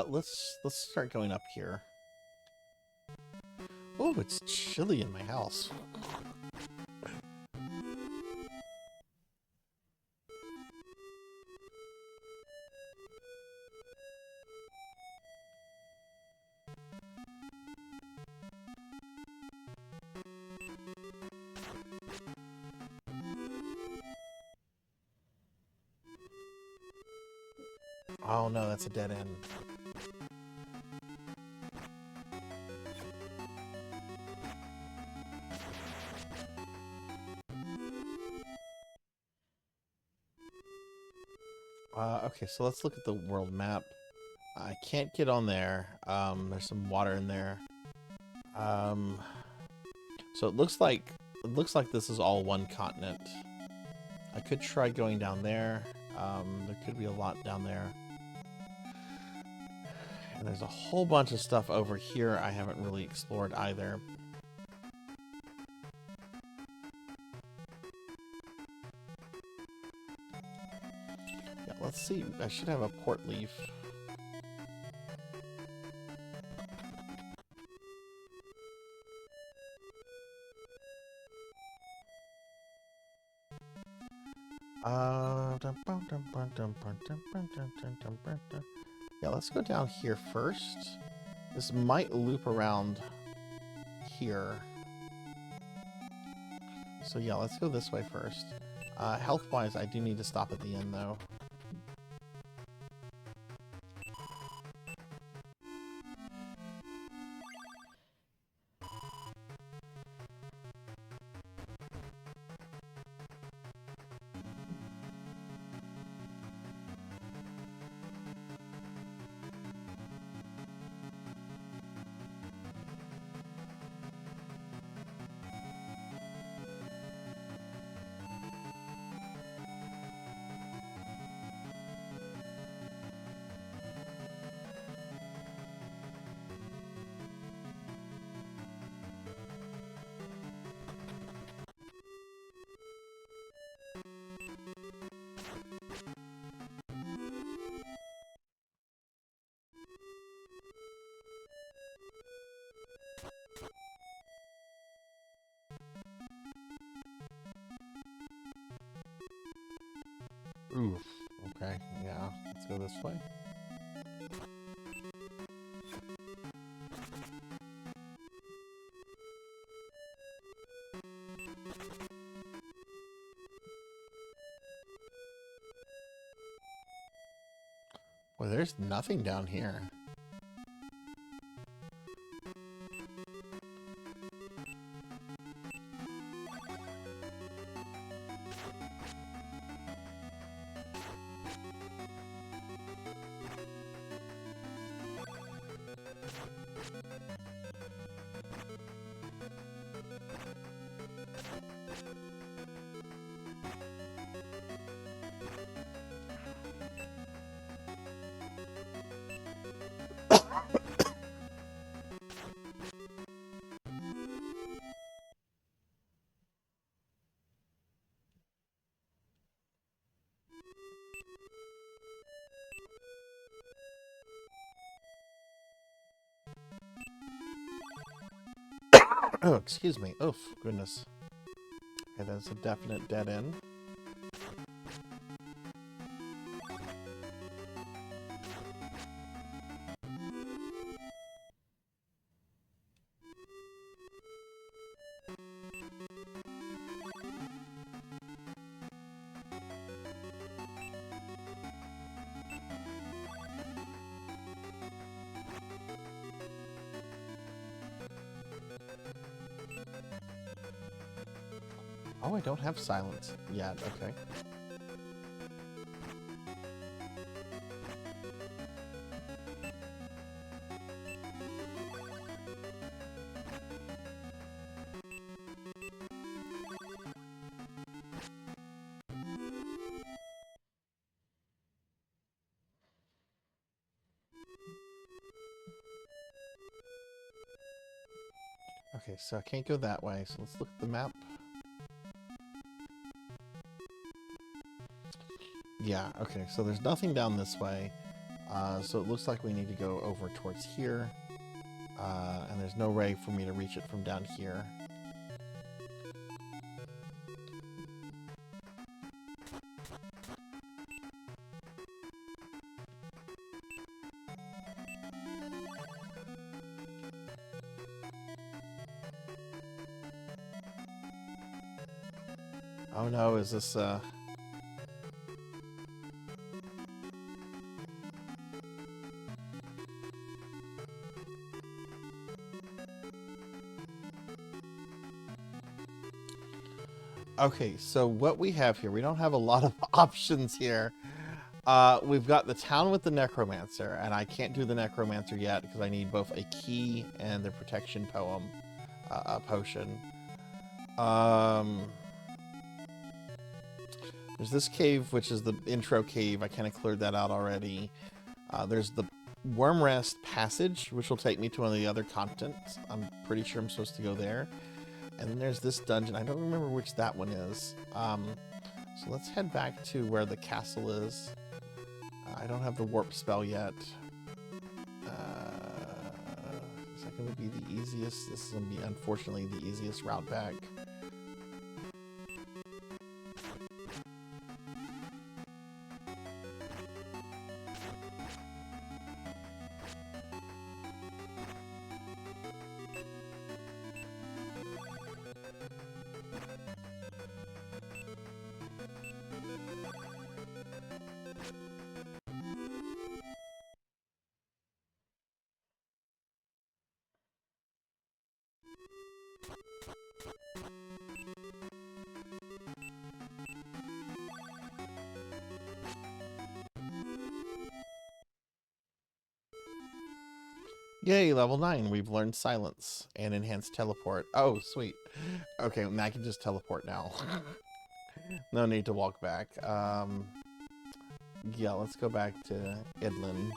Let's start going up here. Oh, it's chilly in my house. Oh no, that's a dead end. Okay, so let's look at the world map. I can't get on there. There's some water in there. So it looks like this is all one continent. I could try going down there. There could be a lot down there. And there's a whole bunch of stuff over here I haven't really explored either. Yeah, let's see. I should have a port leaf. Yeah, let's go down here first. This might loop around here. So yeah, let's go this way first. Health-wise, I do need to stop at the end, though. Oof. Okay, yeah. Let's go this way. Well, there's nothing down here. Oh, excuse me. Oh, goodness. Okay, that's a definite dead end. Oh, I don't have silence yet. Okay. Okay, so I can't go that way, so let's look at the map. Yeah, okay, so there's nothing down this way. So it looks like we need to go over towards here. And there's no way for me to reach it from down here. Oh no, is this Okay, so what we have here, we don't have a lot of options here. We've got the town with the necromancer, and I can't do the necromancer yet because I need both a key and the protection potion. There's this cave, which is the intro cave. I kind of cleared that out already. There's the Worm Rest Passage, which will take me to one of the other continents. I'm pretty sure I'm supposed to go there. And then there's this dungeon. I don't remember which that one is. So let's head back to where the castle is. I don't have the warp spell yet. Is that going to be the easiest? This is going to be, unfortunately, the easiest route back. Yay, level 9. We've learned silence and enhanced teleport. Oh, sweet. Okay, now I can just teleport now. No need to walk back. Yeah, let's go back to Idlin.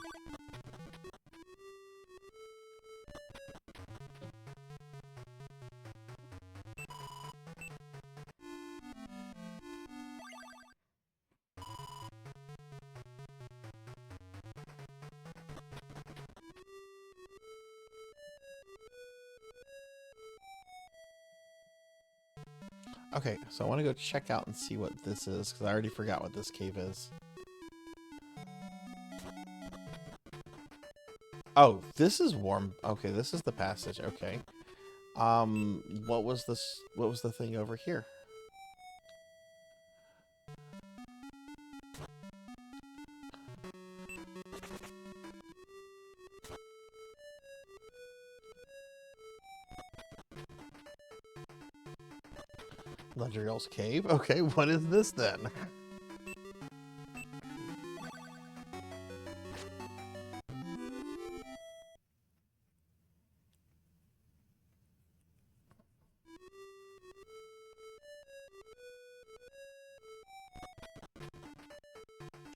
Okay, so I want to go check out and see what this is, because I already forgot what this cave is. Oh, this is warm. Okay, this is the passage. Okay. What was this? What was the thing over here? Ledgerill's cave. Okay, what is this then?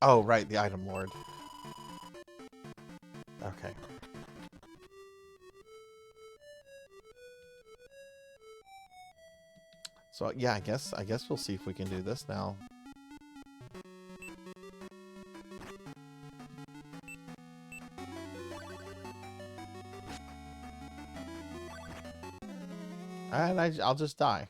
Oh, right, the item lord. Okay. So yeah, I guess we'll see if we can do this now. And I'll just die.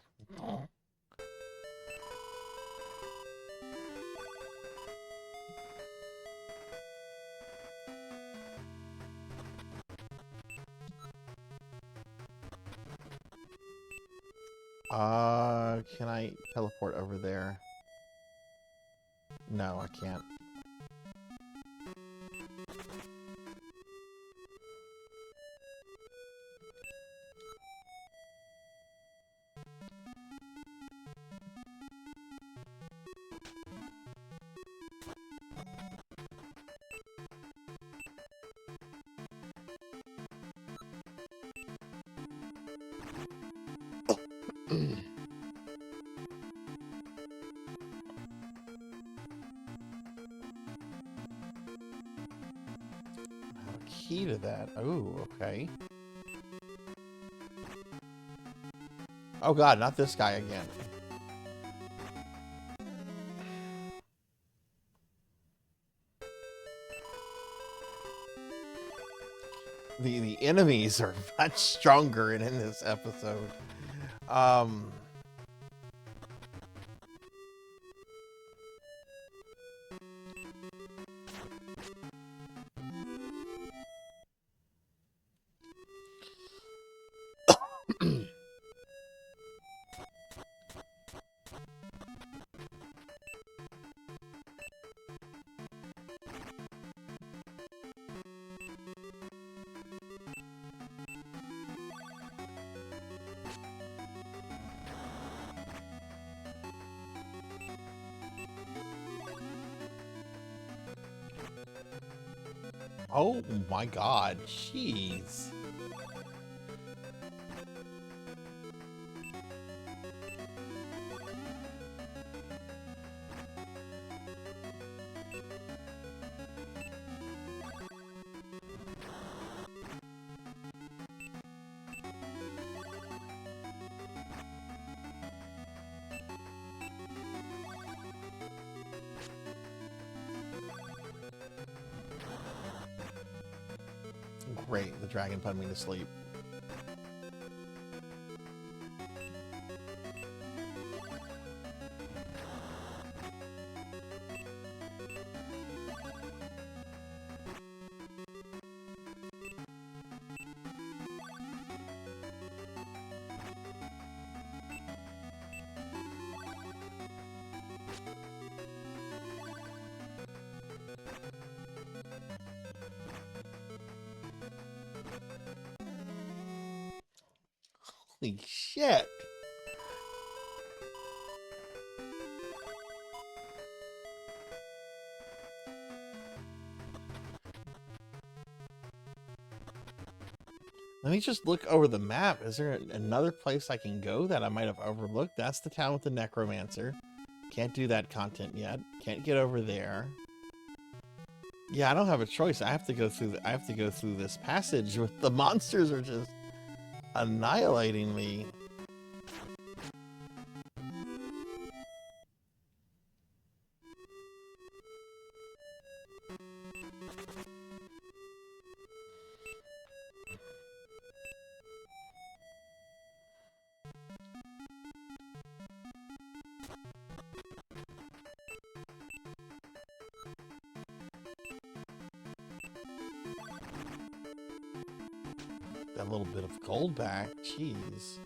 Can I teleport over there? No, I can't. Key to that. Oh, okay. Oh god, not this guy again. The enemies are much stronger in this episode. Oh my god, jeez. Great, the dragon put me to sleep. Holy shit. Let me just look over the map. Is there another place I can go that I might have overlooked? That's the town with the necromancer. Can't do that content yet. Can't get over there. Yeah, I don't have a choice. I have to go through this passage with the monsters are just annihilating me. That little bit of gold back, jeez.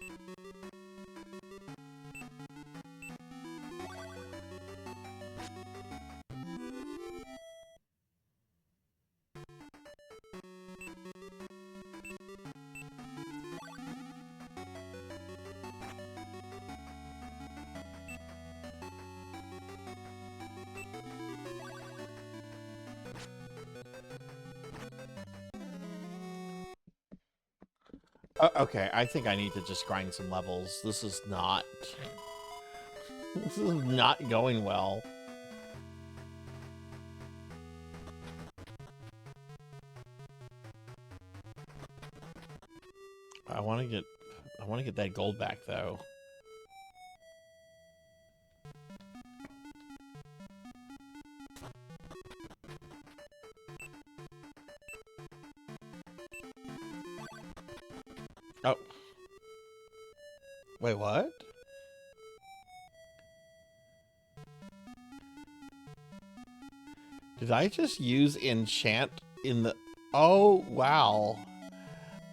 Okay, I think I need to just grind some levels. This is not going well. I want to get that gold back though. Oh. Wait, what? Did I just use enchant in the... Oh, wow.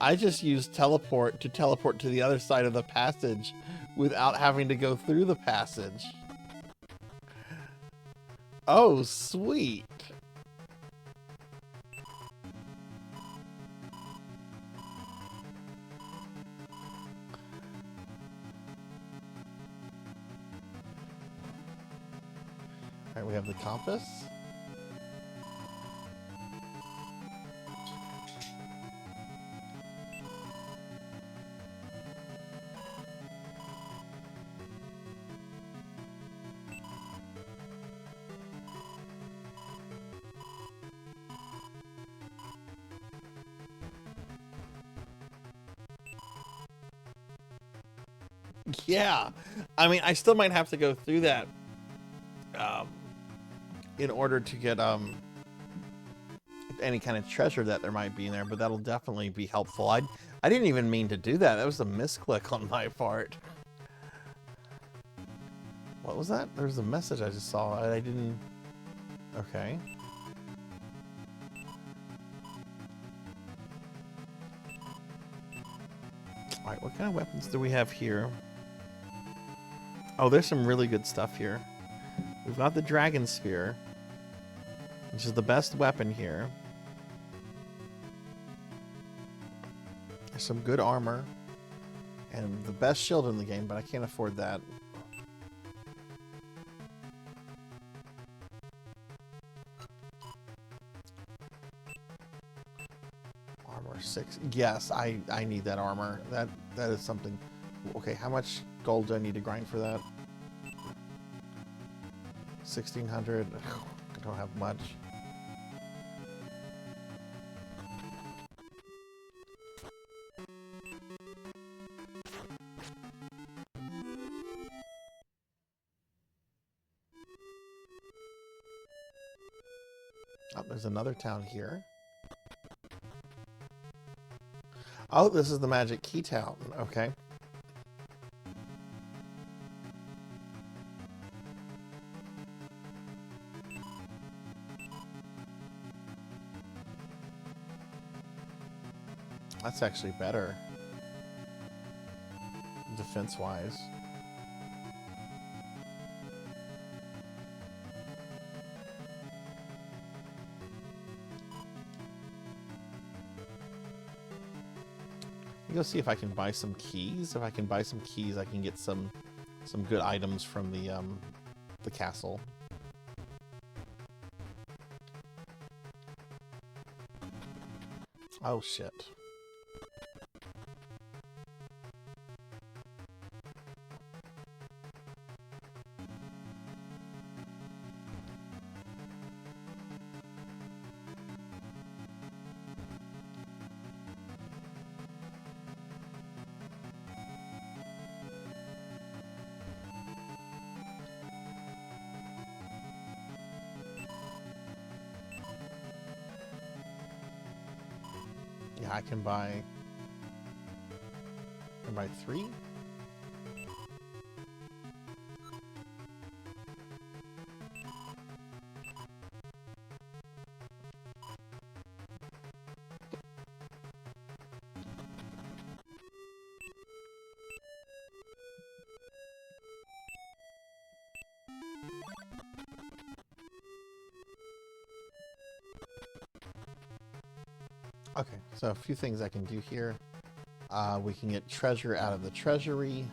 I just used teleport to the other side of the passage without having to go through the passage. Oh, sweet. All right, we have the compass. Yeah, I mean, I still might have to go through that in order to get any kind of treasure that there might be in there, but that'll definitely be helpful. I didn't even mean to do that. That was a misclick on my part. What was that? There's a message I just saw and I didn't... Okay. All right, what kind of weapons do we have here? Oh, there's some really good stuff here. We've got the Dragon Spear, which is the best weapon here. There's some good armor and the best shield in the game, but I can't afford that. Armor 6. Yes, I need that armor. That is something. Okay, how much gold do I need to grind for that? 1,600. I don't have much. Oh, there's another town here. Oh, this is the Magic Key Town. Okay. That's actually better. Defense-wise. Go see if I can buy some keys. If I can buy some keys, I can get some good items from the castle. Oh shit. Yeah, I can buy 3. Okay, so a few things I can do here. We can get treasure out of the treasury.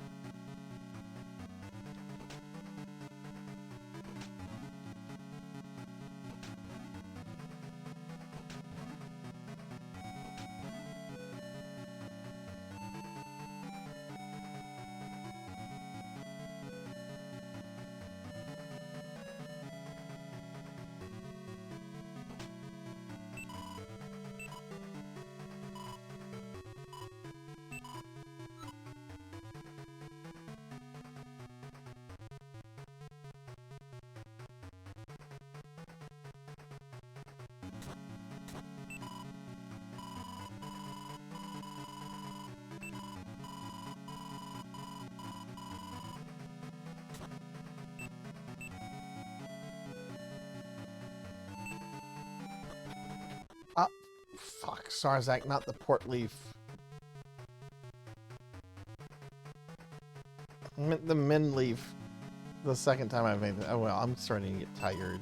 Fuck, Sarzac, not the port leaf. I meant the min leaf. The second time I've made it. Oh well, I'm starting to get tired.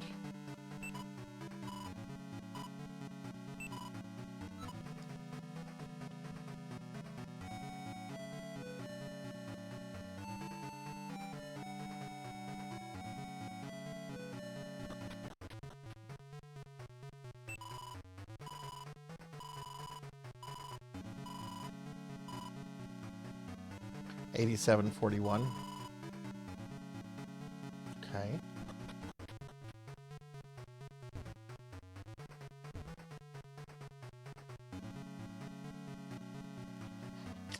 $87.41. Okay.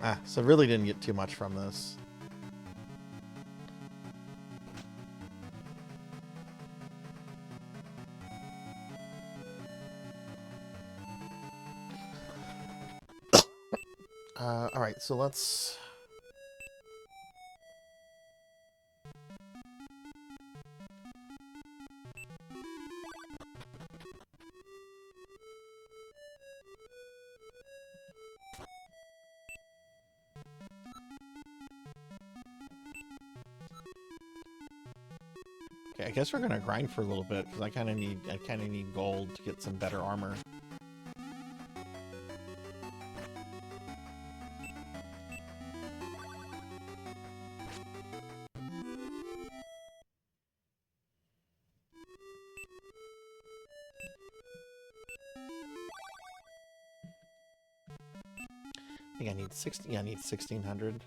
Ah, so really didn't get too much from this. All right, so let's... Okay, I guess we're gonna grind for a little bit because I kind of need gold to get some better armor. I think I need 60. Yeah, I need 1600.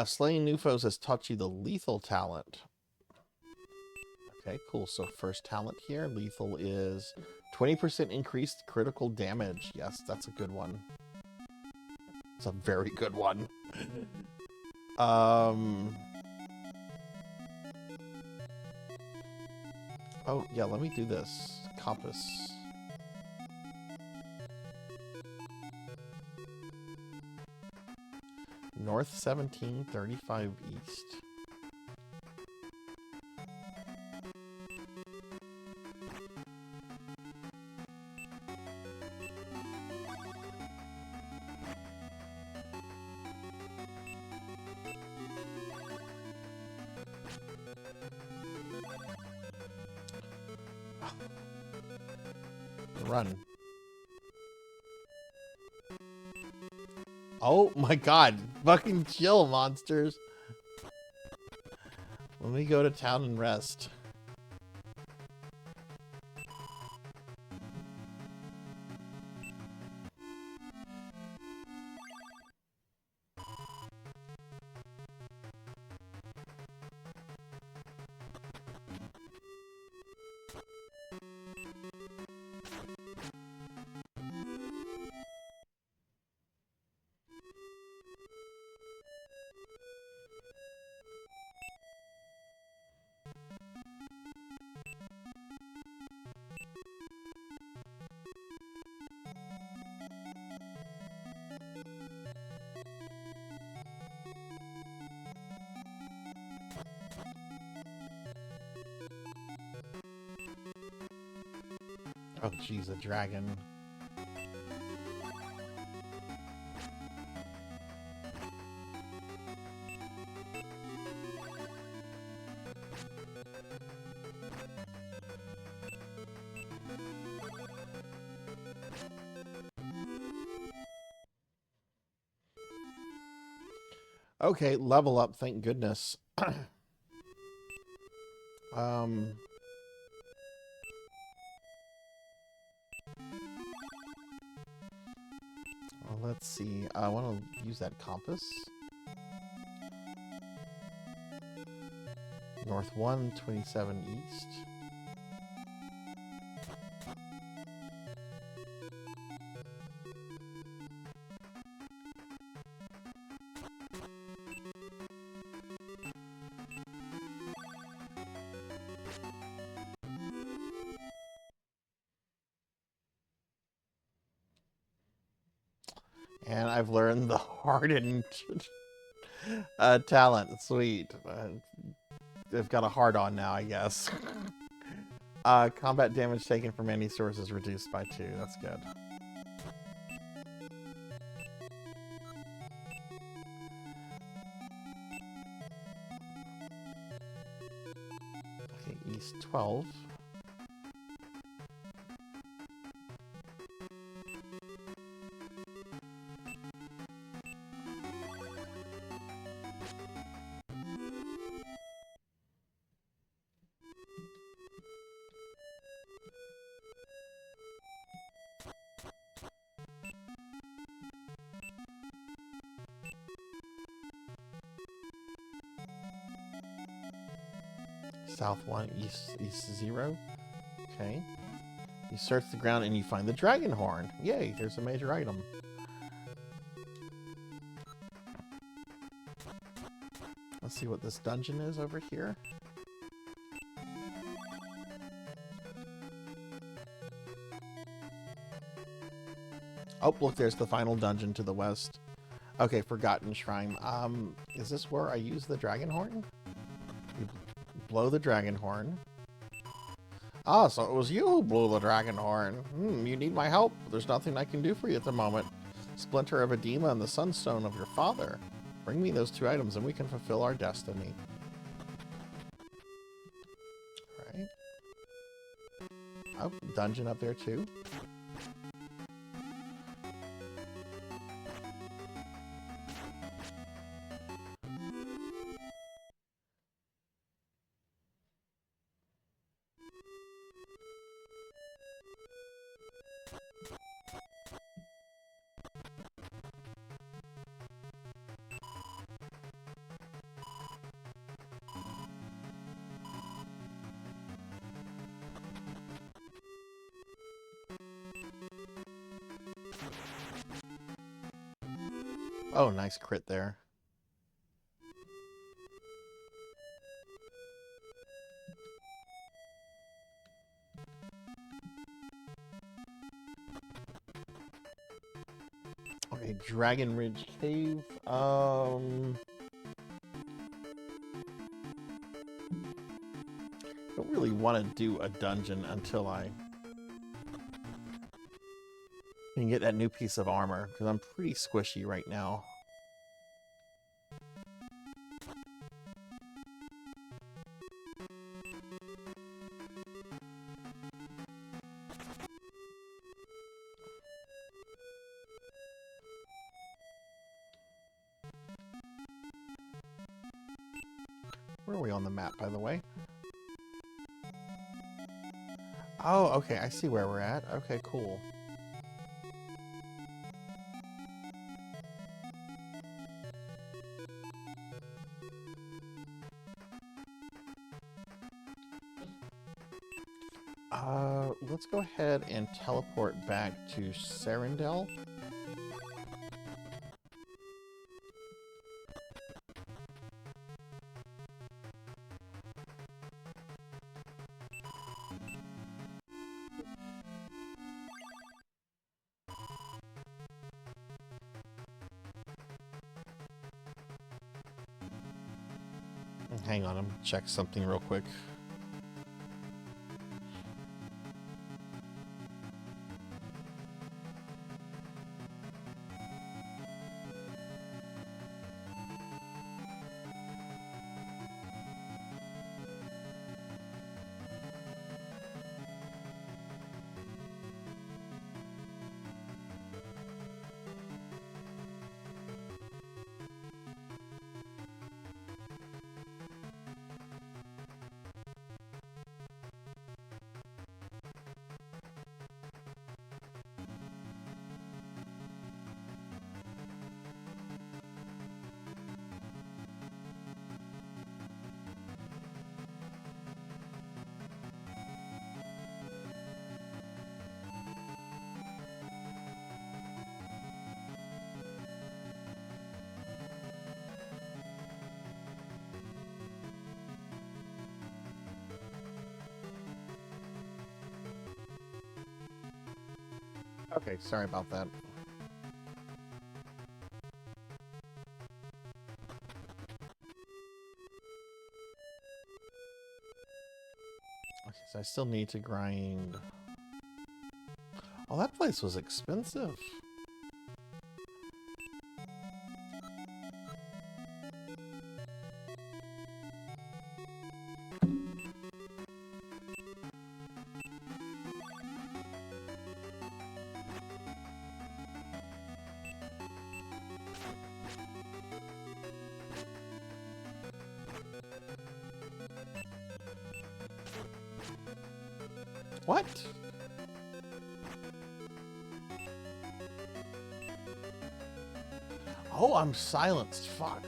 Slaying new foes has taught you the lethal talent. Okay, cool. So first talent here, lethal is 20% increased critical damage. Yes, that's a good one. It's a very good one. Oh, yeah, let me do this. Compass. North 17, 35 east. Run. Oh my god. Fucking chill, monsters. Let me go to town and rest. Oh, jeez, a dragon. Okay, level up, thank goodness. Well, let's see. I want to use that compass. North 1, 27 east. And I've learned the hardened talent. Sweet. They've got a hard on now, I guess. Combat damage taken from any source is reduced by 2. That's good. Okay, east 12. South 1, east 0. Okay. You search the ground and you find the dragon horn. Yay, there's a major item. Let's see what this dungeon is over here. Oh, look, there's the final dungeon to the west. Okay, Forgotten Shrine. Is this where I use the dragon horn? You blow the dragon horn. Ah, so it was you who blew the dragon horn. You need my help. There's nothing I can do for you at the moment. Splinter of Edema and the Sunstone of your father. Bring me those 2 items and we can fulfill our destiny. Alright. Oh, dungeon up there too. Oh, nice crit there. Okay, Dragon Ridge Cave. Don't really want to do a dungeon until I can get that new piece of armor, because I'm pretty squishy right now. Where are we on the map, by the way? Oh, okay, I see where we're at. Okay, cool. Let's go ahead and teleport back to Sarendel. Hang on, I'm gonna check something real quick. Okay, sorry about that. Okay, so I still need to grind. Oh, that place was expensive. What? Oh, I'm silenced. Fuck.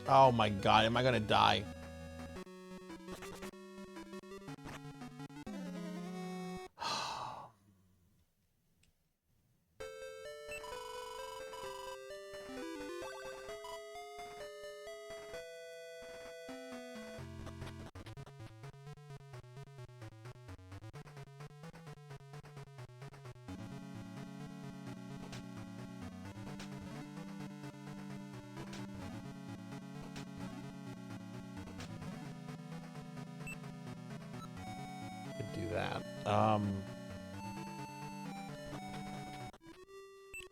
Oh my god, am I gonna die? Could do that.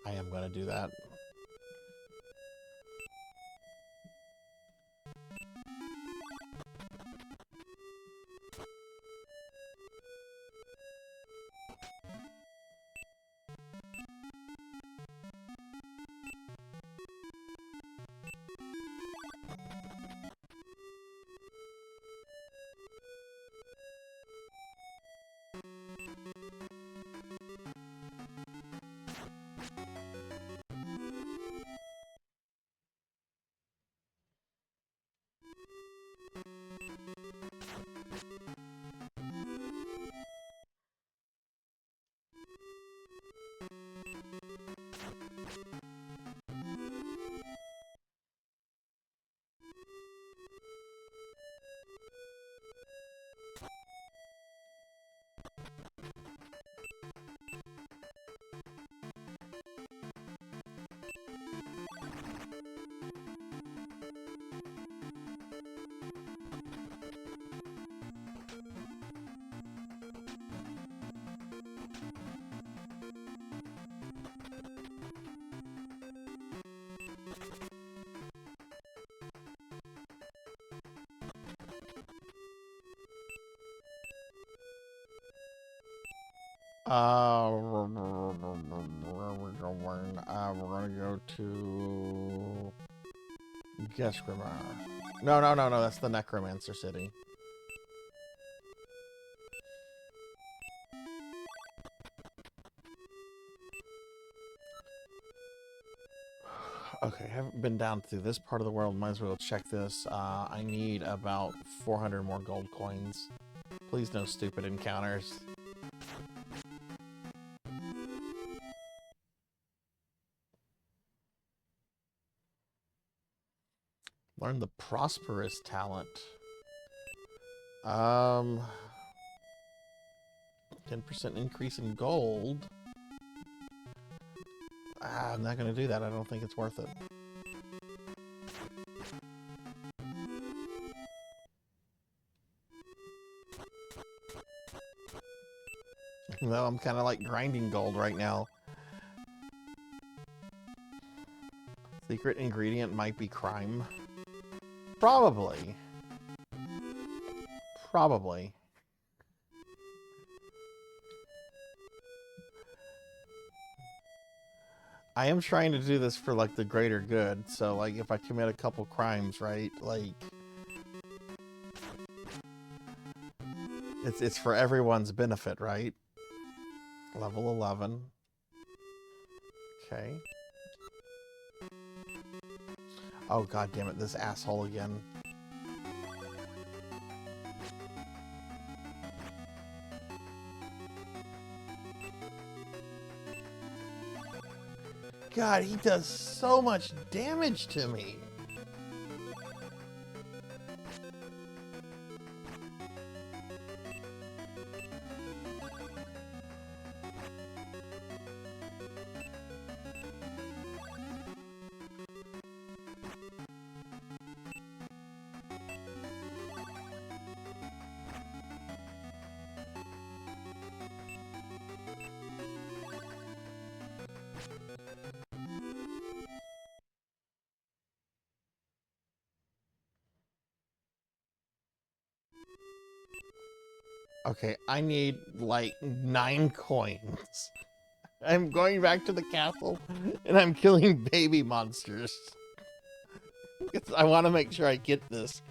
I am gonna do that. Where we're going? We're gonna go to Geskrimar. No. That's the Necromancer City. Okay, I haven't been down to this part of the world. Might as well check this. I need about 400 more gold coins. Please, no stupid encounters. Learn the Prosperous talent. 10% increase in gold. I'm not going to do that. I don't think it's worth it. Though I'm kind of like grinding gold right now. Secret ingredient might be crime. Probably. Probably. I am trying to do this for like the greater good. So like if I commit a couple crimes, right? Like it's for everyone's benefit, right? Level 11. Okay. Oh god damn it, this asshole again. God, he does so much damage to me. Okay, I need like 9 coins. I'm going back to the castle and I'm killing baby monsters. I want to make sure I get this.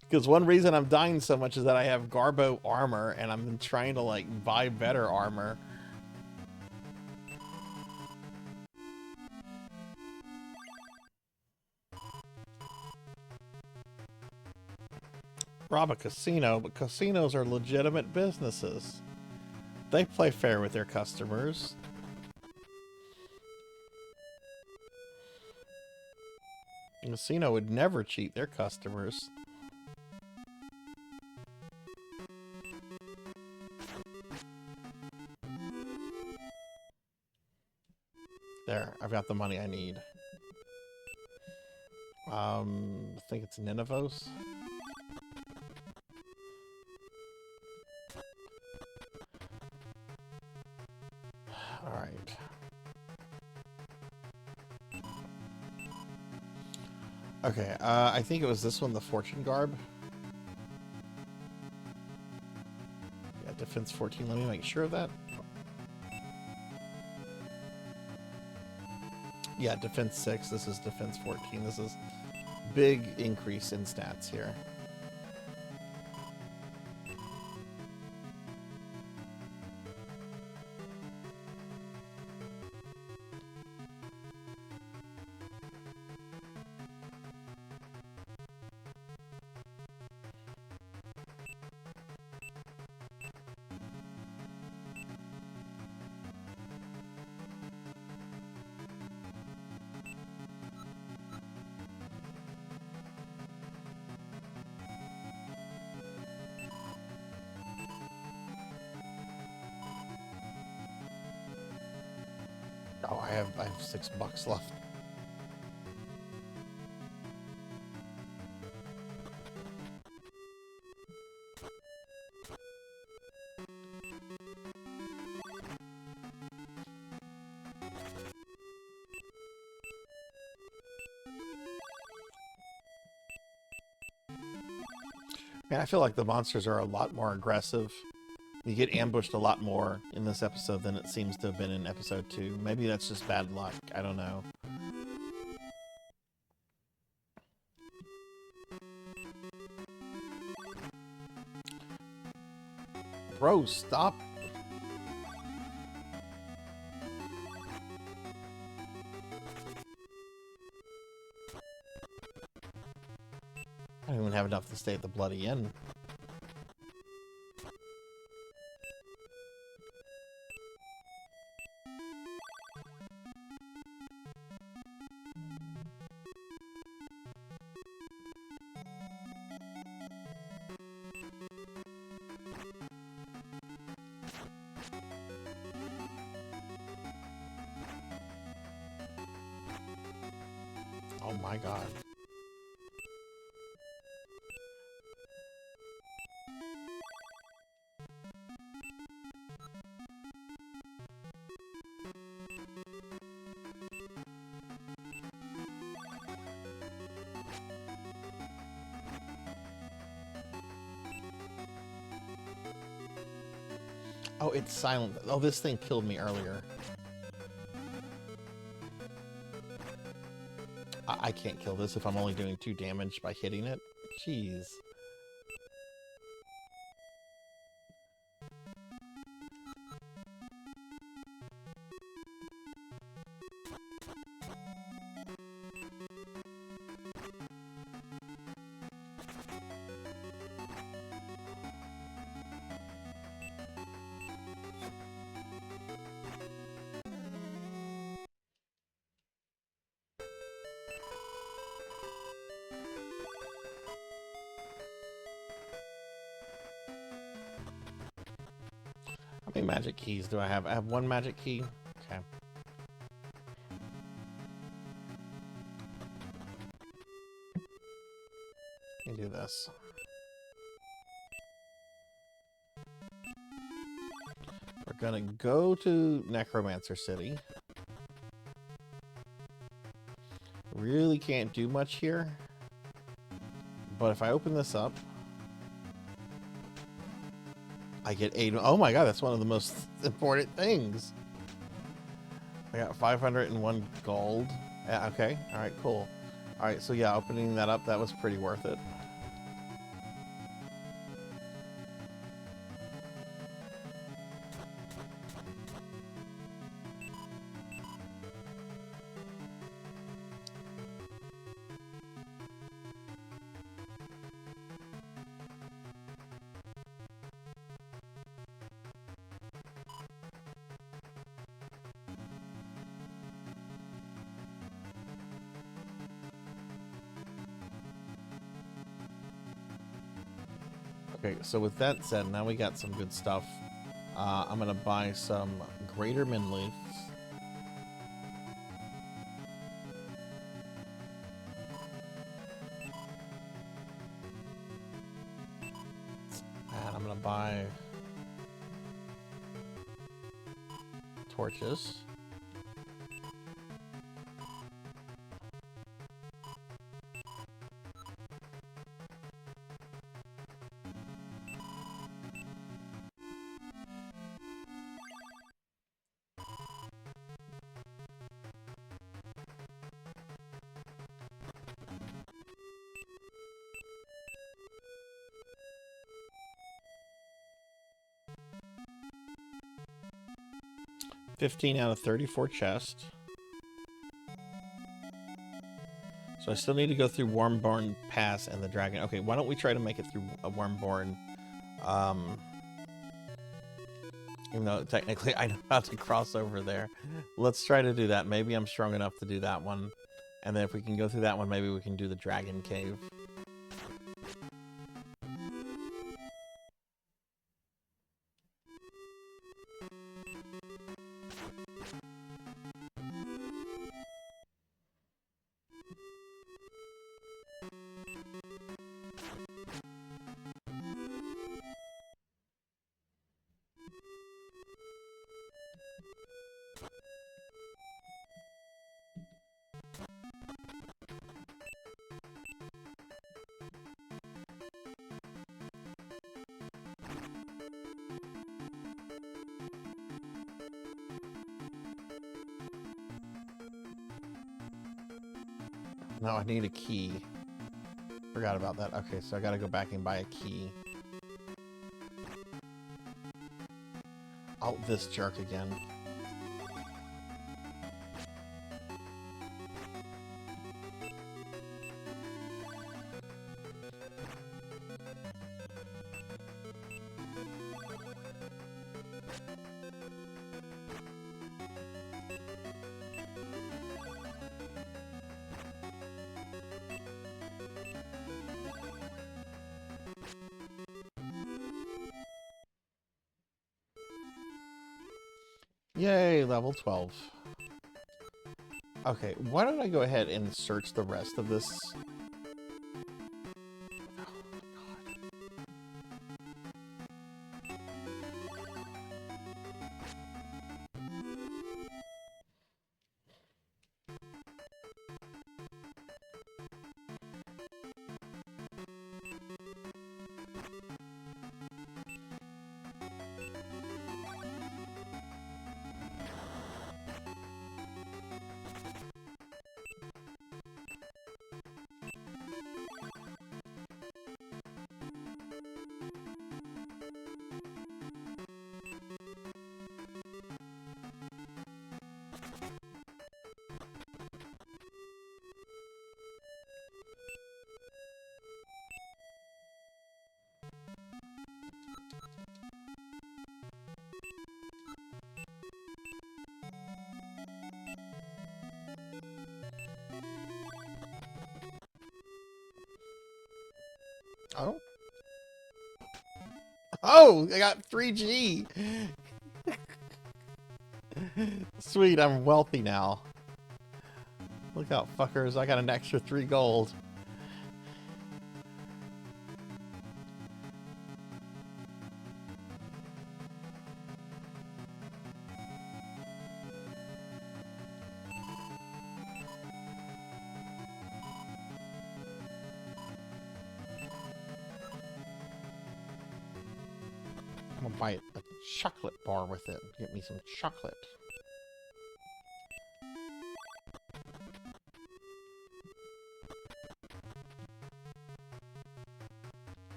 Because one reason I'm dying so much is that I have Garbo armor and I'm trying to like buy better armor. Rob a casino, but casinos are legitimate businesses. They play fair with their customers. A casino would never cheat their customers. There, I've got the money I need. I think it's Ninevos. All right. Okay, I think it was this one, the Fortune Garb. Yeah, defense 14. Let me make sure of that. Yeah, defense 6. This is defense 14. This is big increase in stats here. Oh, I have $6 left. Man, I feel like the monsters are a lot more aggressive. You get ambushed a lot more in this episode than it seems to have been in episode 2. Maybe that's just bad luck. I don't know. Bro, stop. I don't even have enough to stay at the bloody inn. Oh my god. Oh, it's silent. Oh, this thing killed me earlier. I can't kill this if I'm only doing 2 damage by hitting it. Jeez. How many magic keys do I have? I have 1 magic key. Okay. Let me do this. We're gonna go to Necromancer City. Really can't do much here. But if I open this up, I get 8. Oh my god, that's one of the most important things. I got 501 gold. Yeah, okay. All right, cool. All right, so yeah, opening that up, that was pretty worth it. Okay, so with that said, now we got some good stuff. I'm gonna buy some greater min leaves. And I'm gonna buy torches. $15 out of 34 chests. So I still need to go through Wormborn Pass and the Dragon. Okay, why don't we try to make it through a Wormborn? Even though technically I know how to cross over there. Let's try to do that. Maybe I'm strong enough to do that one. And then if we can go through that one, maybe we can do the Dragon Cave. No, I need a key. Forgot about that. Okay, so I gotta go back and buy a key. Oh, this jerk again. Yay, level 12. Okay, why don't I go ahead and search the rest of this? Oh. Oh, I got 3G. Sweet, I'm wealthy now. Look out, fuckers. I got an extra 3 gold. I'm gonna buy a chocolate bar with it. Get me some chocolate.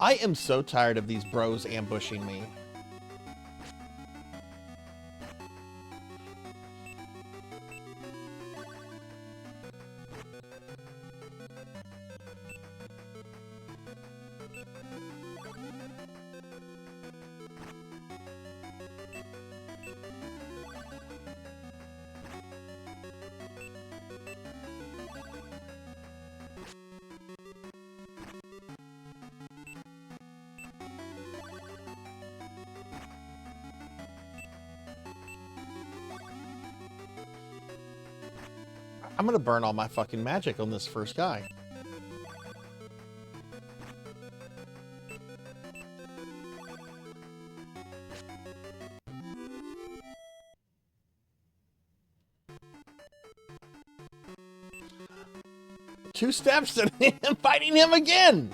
I am so tired of these bros ambushing me. I'm gonna burn all my fucking magic on this first guy. Two steps and I'm fighting him again!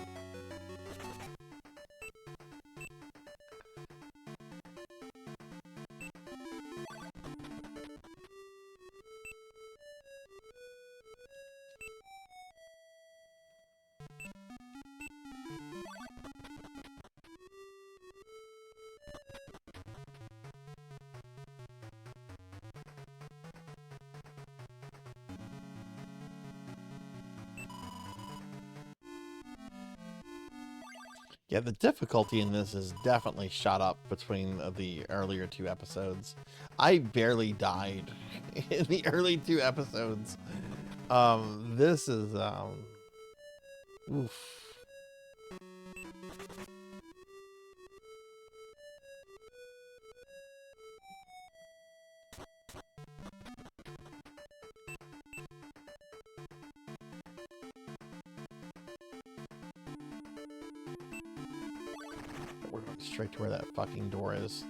Yeah, the difficulty in this is definitely shot up between the earlier two episodes. I barely died in the early two episodes. This is, oof. We're going straight to where that fucking door is.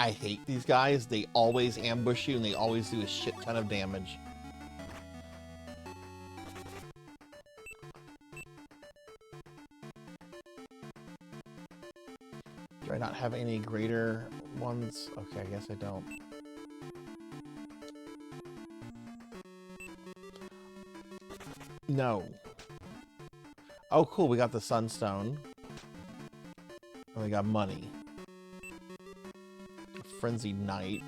I hate these guys. They always ambush you and they always do a shit ton of damage. Do I not have any greater ones? Okay, I guess I don't. No. Oh, cool. We got the Sunstone. And we got money. Frenzied Knight.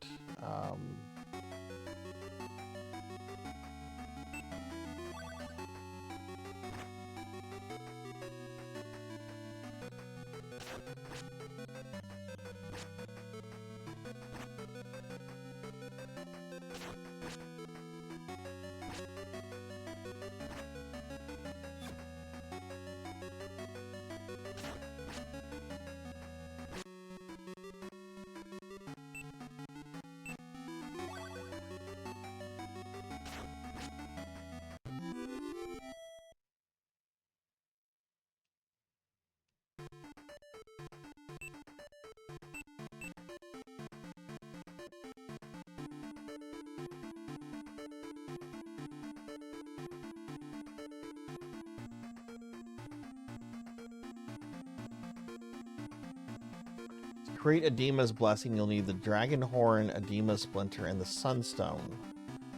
create Adima's Blessing, you'll need the Dragon Horn, Adima Splinter, and the Sunstone.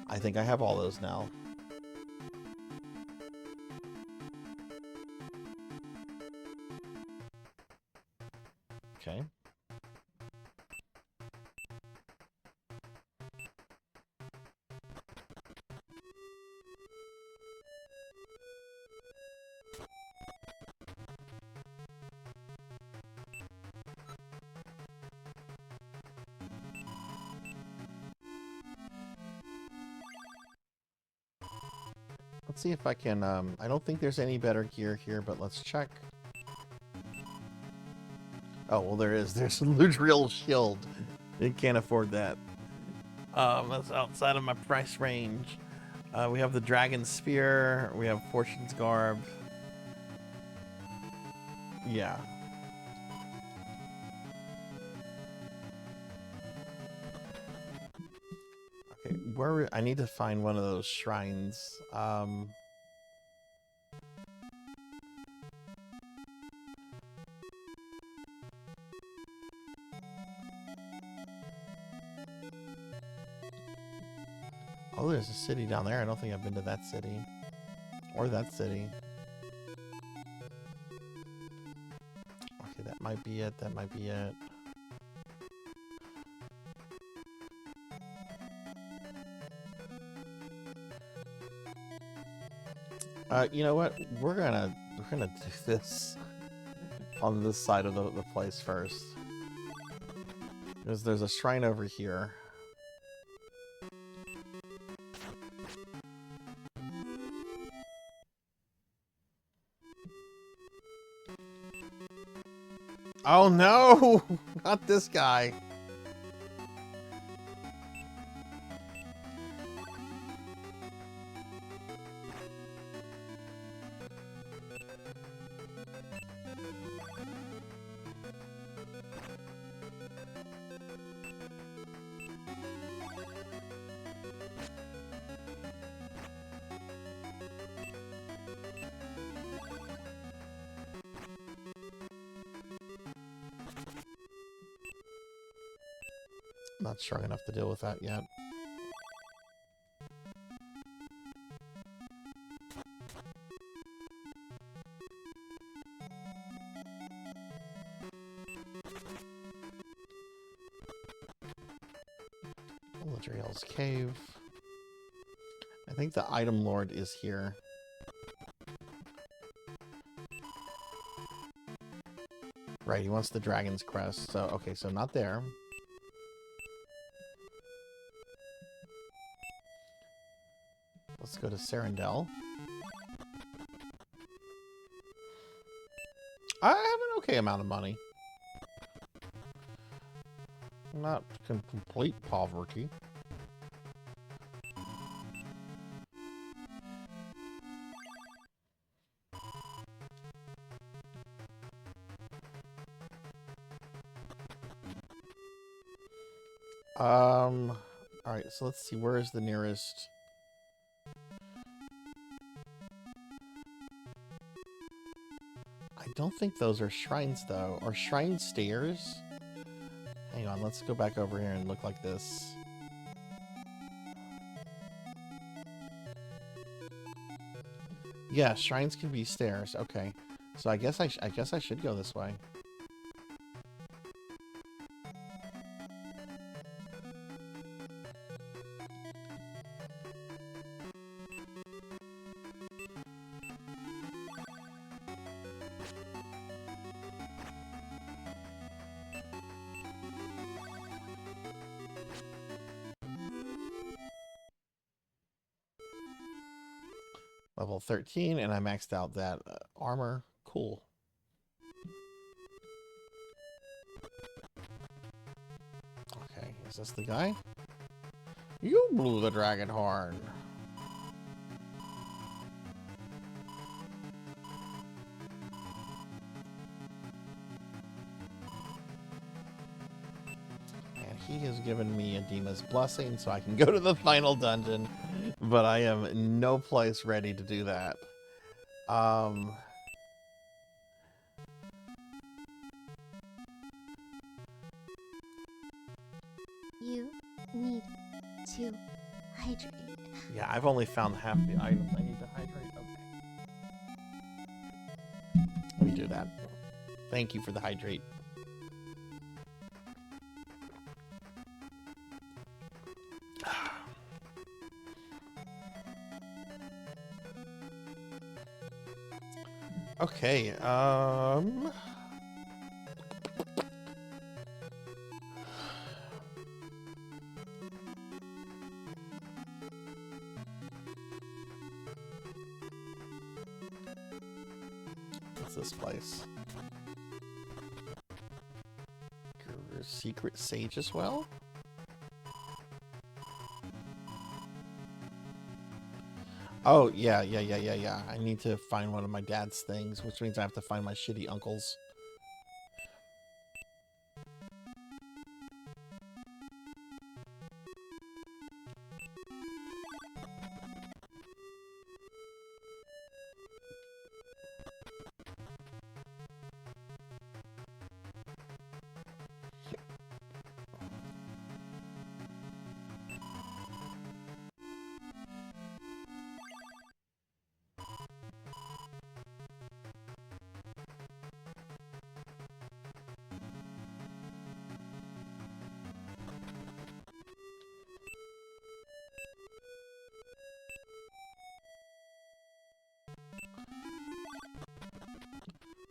I think I have all those now. Okay. Let's see if I can, I don't think there's any better gear here, but let's check. Oh, well, there is. There's a Ludriel shield. You can't afford that. That's outside of my price range. We have the Dragon Spear. We have Fortune's Garb. Yeah. Okay, where I need to find one of those shrines. Oh, there's a city down there. I don't think I've been to that city. Or that city. Okay, that might be it. That might be it. You know what? We're gonna do this on this side of the place first. Because there's a shrine over here. Oh no! Not this guy. Not strong enough to deal with that yet. Ladriel's Cave. I think the item lord is here. Right, he wants the Dragon's Crest. So, okay, so not there. Let's go to Sarandel. I have an okay amount of money. Not complete poverty. Alright, so let's see, where is the nearest... I don't think those are shrines, though. Are shrine stairs? Hang on, let's go back over here and look like this. Yeah, shrines can be stairs. Okay, so I guess I should go this way. Level 13, and I maxed out that armor. Cool. Okay, is this the guy? You blew the dragon horn. And he has given me Adima's Blessing, so I can go to the final dungeon. But I am in no place ready to do that. to hydrate. Yeah, I've only found half the items I need to hydrate. Okay. Let me do that. Thank you for the hydrate. Okay, what's this place? Secret Sage as well? Oh, yeah. I need to find one of my dad's things, which means I have to find my shitty uncles.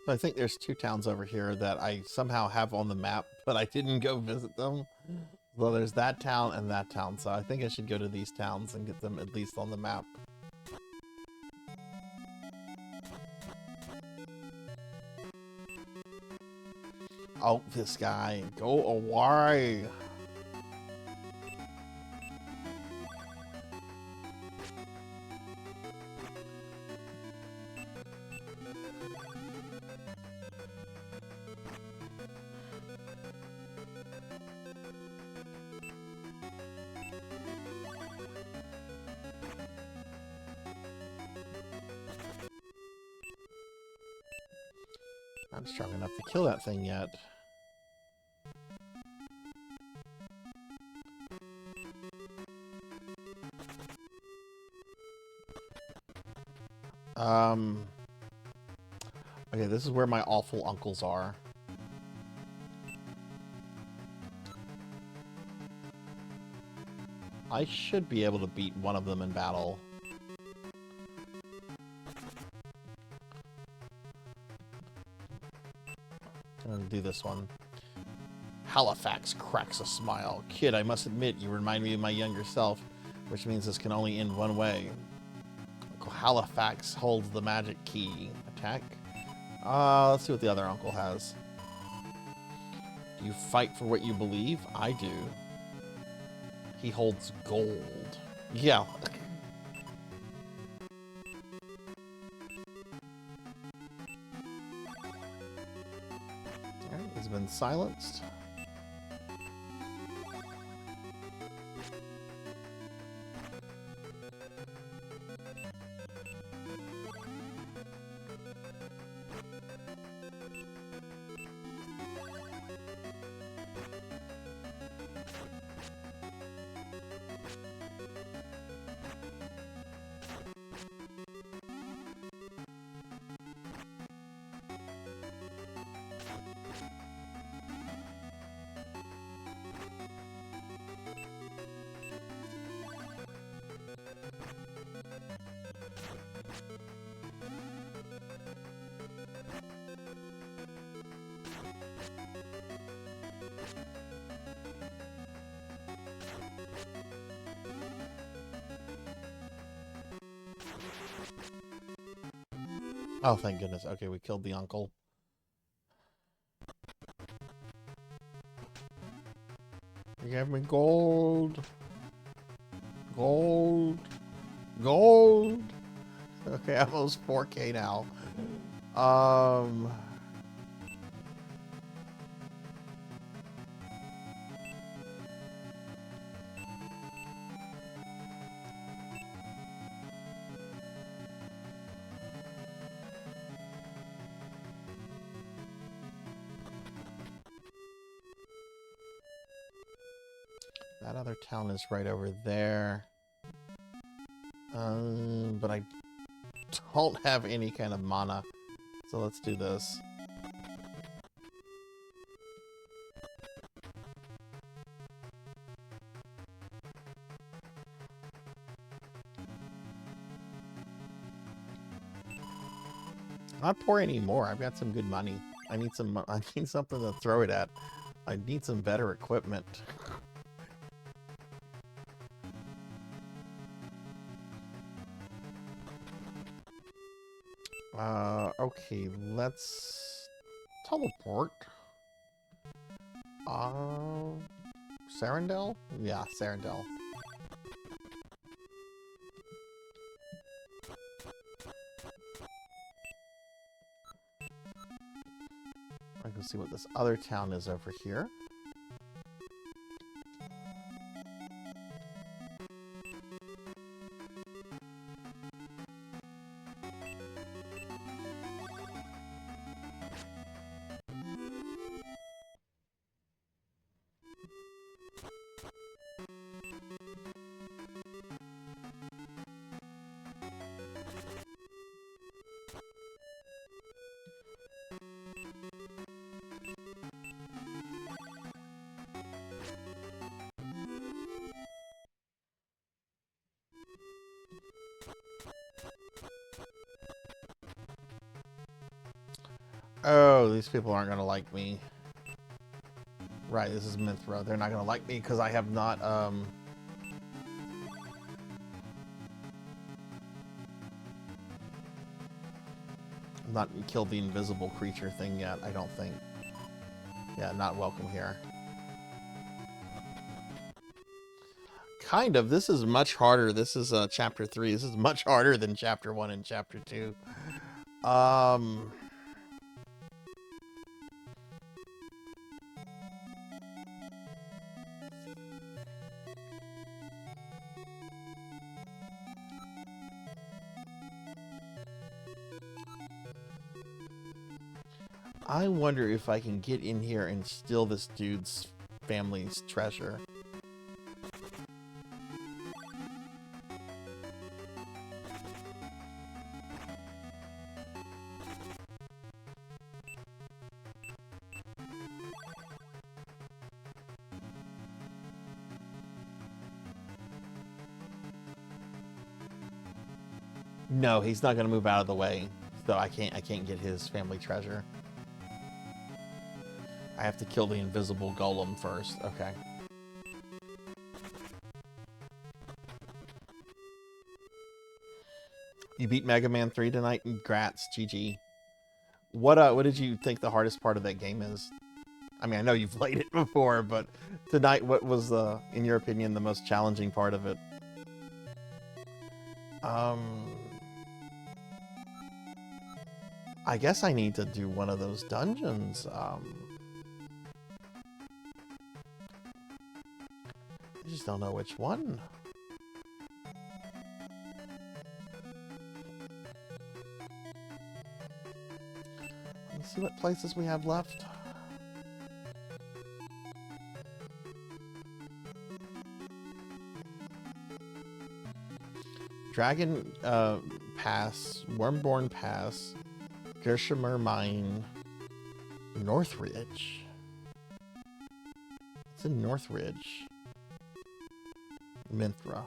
I think there's 2 towns over here that I somehow have on the map, but I didn't go visit them. Well, there's that town and that town, so I think I should go to these towns and get them at least on the map. Oh, this guy. Go away. Not strong enough to kill that thing yet. Okay, this is where my awful uncles are. I should be able to beat one of them in battle. I'm gonna do this one. Halifax cracks a smile. Kid, I must admit, you remind me of my younger self, which means this can only end one way. Uncle Halifax holds the magic key. Attack? Let's see what the other uncle has. Do you fight for what you believe? I do. He holds gold. Yeah. Alright, he's been silenced. Oh, thank goodness. Okay, we killed the uncle. You have me gold. Gold. Gold. Okay, I'm almost 4K now. That other town is right over there. But I don't have any kind of mana. So let's do this. Not pour any more. I've got some good money. I need some. I need something to throw it at. I need some better equipment. Okay, let's teleport. Sarandel? Yeah, Sarandel. I can see what this other town is over here. Oh, these people aren't gonna like me. Right, this is Minthra. They're not gonna like me because I have not, not killed the invisible creature thing yet, I don't think. Yeah, not welcome here. Kind of. This is much harder. This is chapter 3. This is much harder than chapter 1 and chapter 2. I wonder if I can get in here and steal this dude's family's treasure. No, he's not going to move out of the way, so I can't get his family treasure. I have to kill the invisible golem first. Okay. You beat Mega Man 3 tonight? Congrats, GG. What did you think the hardest part of that game is? I mean, I know you've played it before, but tonight, what was in your opinion, the most challenging part of it? I guess I need to do one of those dungeons. I just don't know which one. Let's see what places we have left. Dragon Pass, Wormborn Pass, Gershimer Mine, Northridge. It's in Northridge. Minthra.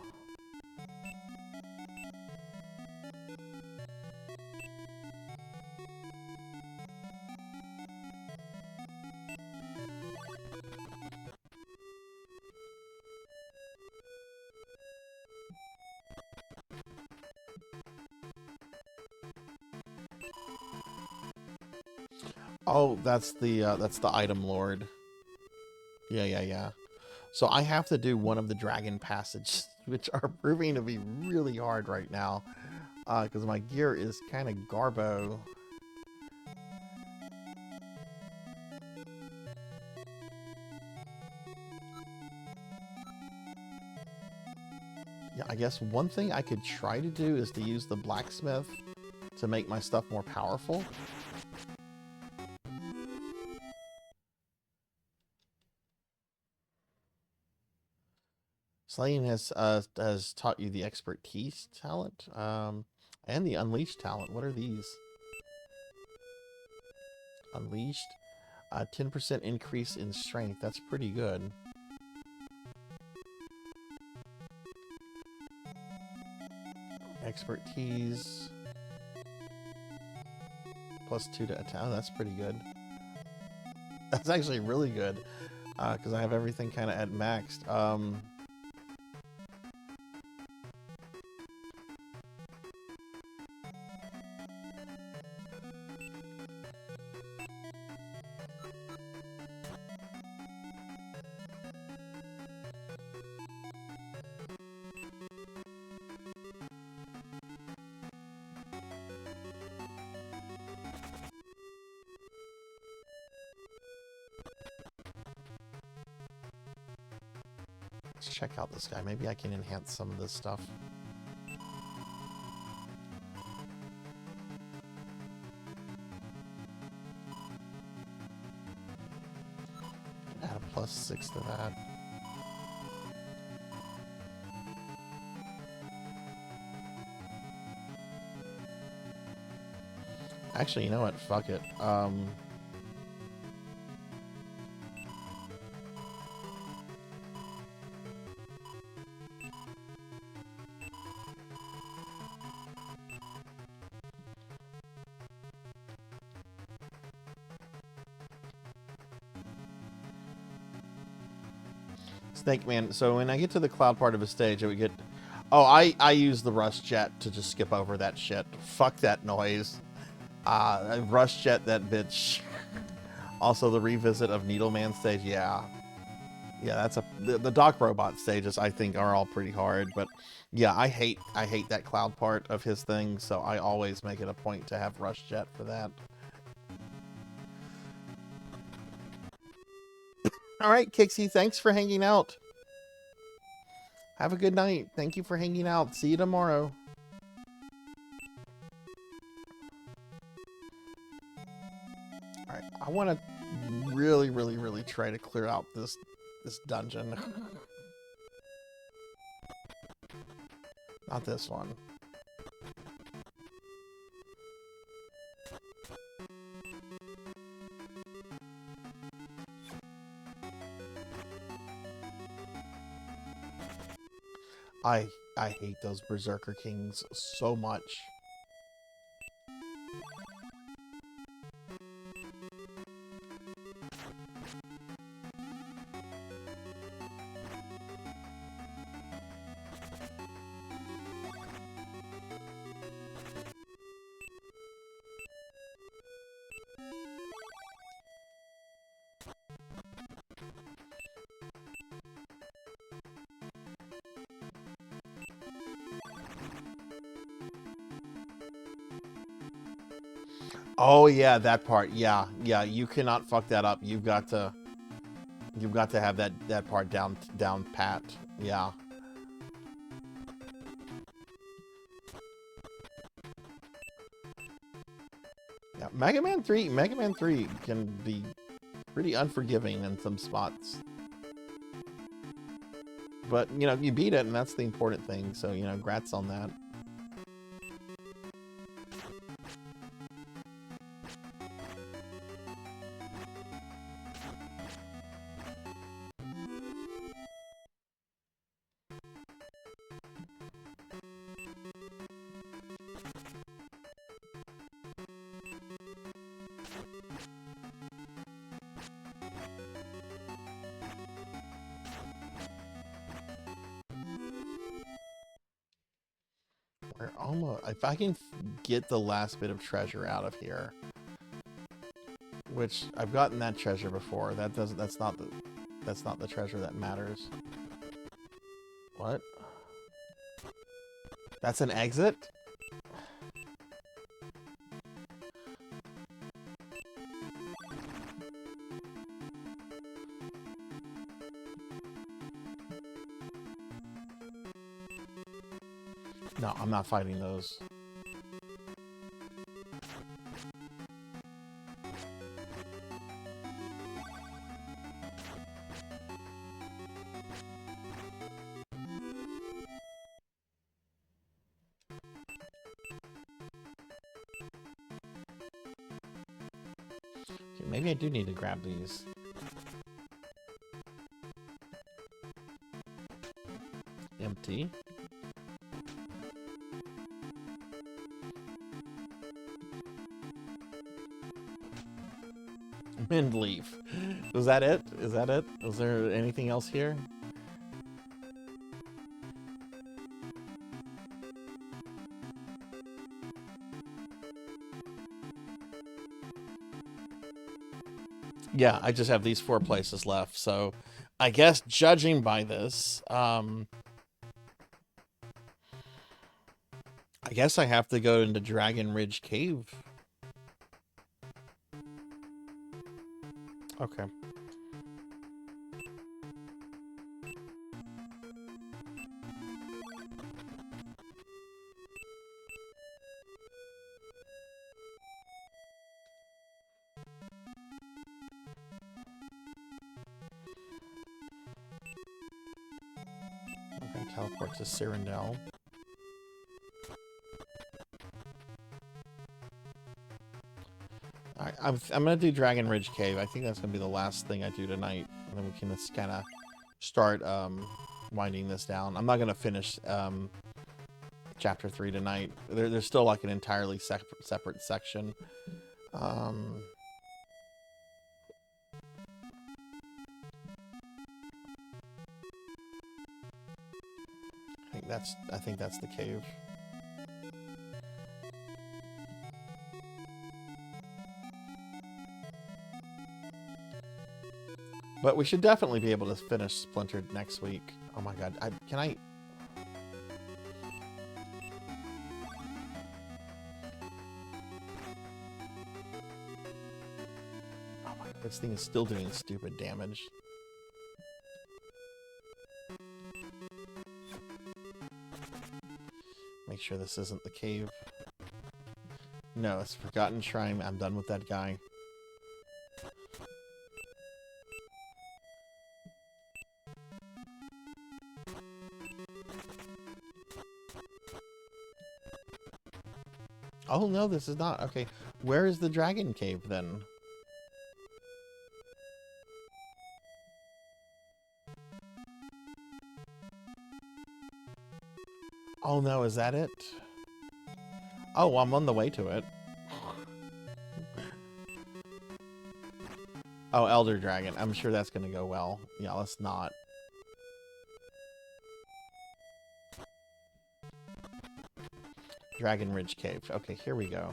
Oh, that's the item lord. Yeah. So I have to do one of the dragon passages, which are proving to be really hard right now, because my gear is kind of garbo. Yeah, I guess one thing I could try to do is to use the blacksmith to make my stuff more powerful. Slaying has taught you the expertise talent, and the unleashed talent. What are these? Unleashed, 10% increase in strength. That's pretty good. Expertise, +2 to attack. Oh, that's pretty good. That's actually really good, because I have everything kind of at maxed. Let's check out this guy. Maybe I can enhance some of this stuff. Add a +6 to that. Actually, you know what? Fuck it. Snake Man. So when I get to the cloud part of a stage, I would get... Oh, I use the rush jet to just skip over that shit. Fuck that noise. Rush jet that bitch. Also, the revisit of Needleman stage. Yeah, that's the Doc Robot stages. I think are all pretty hard, but yeah, I hate that cloud part of his thing. So I always make it a point to have rush jet for that. All right, Kixie, thanks for hanging out. Have a good night. Thank you for hanging out. See you tomorrow. All right, I want to really try to clear out this dungeon. Not this one. I hate those Berserker Kings so much. Oh yeah, that part. Yeah, you cannot fuck that up. You've got to have that part down pat. Yeah. Yeah, Mega Man 3 can be pretty unforgiving in some spots. But, you know, you beat it and that's the important thing. So, you know, grats on that. We're almost... If I can get the last bit of treasure out of here, which I've gotten that treasure before. That's not the treasure that matters. What? That's an exit? No, I'm not fighting those. Maybe I do need to grab these. Empty. Wind leaf. Was that it? Is that it? Was there anything else here? Yeah, I just have these 4 places left, so I guess judging by this, I guess I have to go into Dragon Ridge Cave. Okay. Teleport to Cyrindel. I'm gonna do Dragon Ridge Cave. I think that's gonna be the last thing I do tonight, and then we can just kind of start winding this down. I'm not gonna finish chapter 3 tonight. There's still like an entirely separate section. I think that's the cave. But we should definitely be able to finish Splintered next week. Oh my god, can I... Oh my god, this thing is still doing stupid damage. Make sure this isn't the cave. No, it's Forgotten Shrine. I'm done with that guy. Oh no, this is not. Okay, where is the dragon cave then? Oh no, is that it? Oh, I'm on the way to it. Oh, Elder Dragon. I'm sure that's gonna go well. Yeah, let's not. Dragon Ridge Cave. Okay, here we go.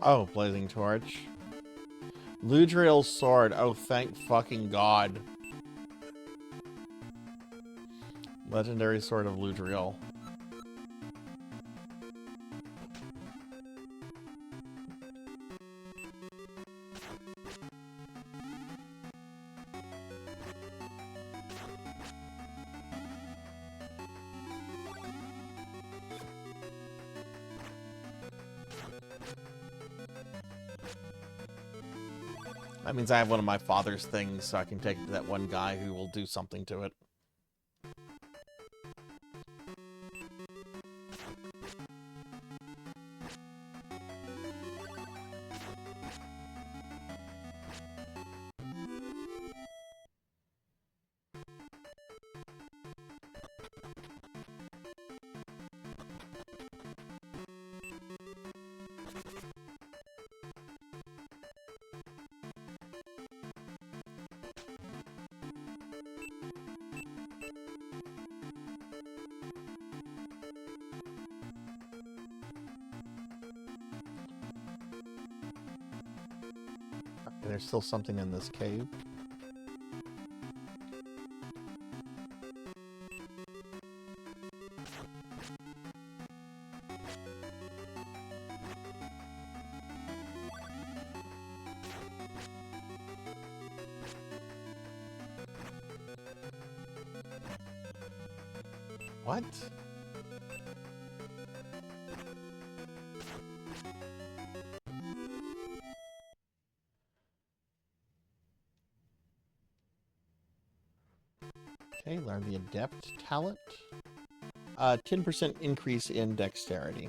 Oh, Blazing Torch. Ludriel's sword. Oh, thank fucking God. Legendary Sword of Ludriel. That means I have one of my father's things, so I can take it to that one guy who will do something to it. there's still something in this cave. What? Okay, learn the Adept talent. 10% increase in dexterity.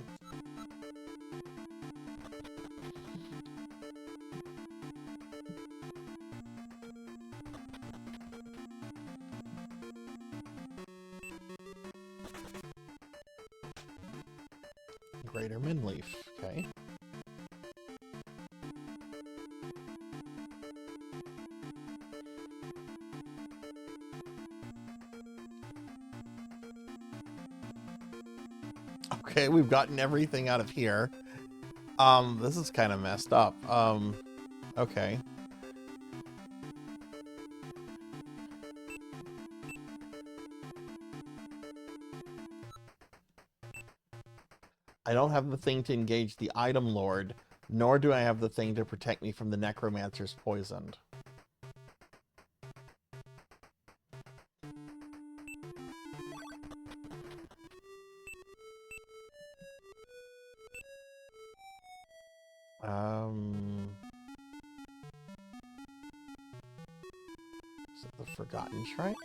Greater Minleaf, okay. Okay, we've gotten everything out of here. This is kind of messed up. Okay. I don't have the thing to engage the item lord, nor do I have the thing to protect me from the necromancer's poisoned. Is it the Forgotten Shrine?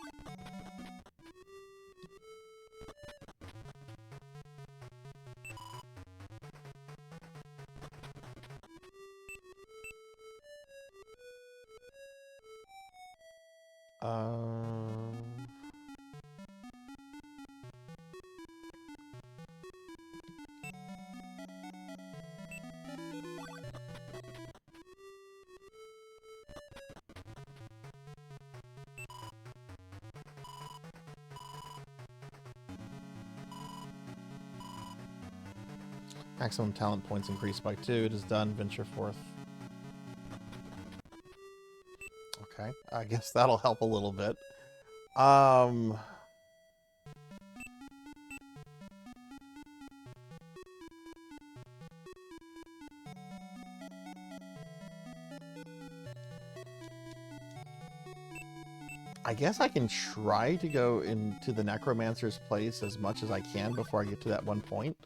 Maximum talent points increased by 2. It is done. Venture forth. Okay, I guess that'll help a little bit. I guess I can try to go into the necromancer's place as much as I can before I get to that one point.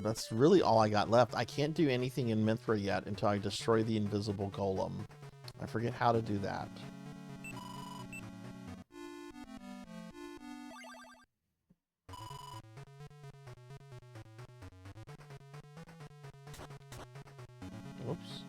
That's really all I got left. I can't do anything in Mithra yet until I destroy the invisible golem. I forget how to do that. Whoops.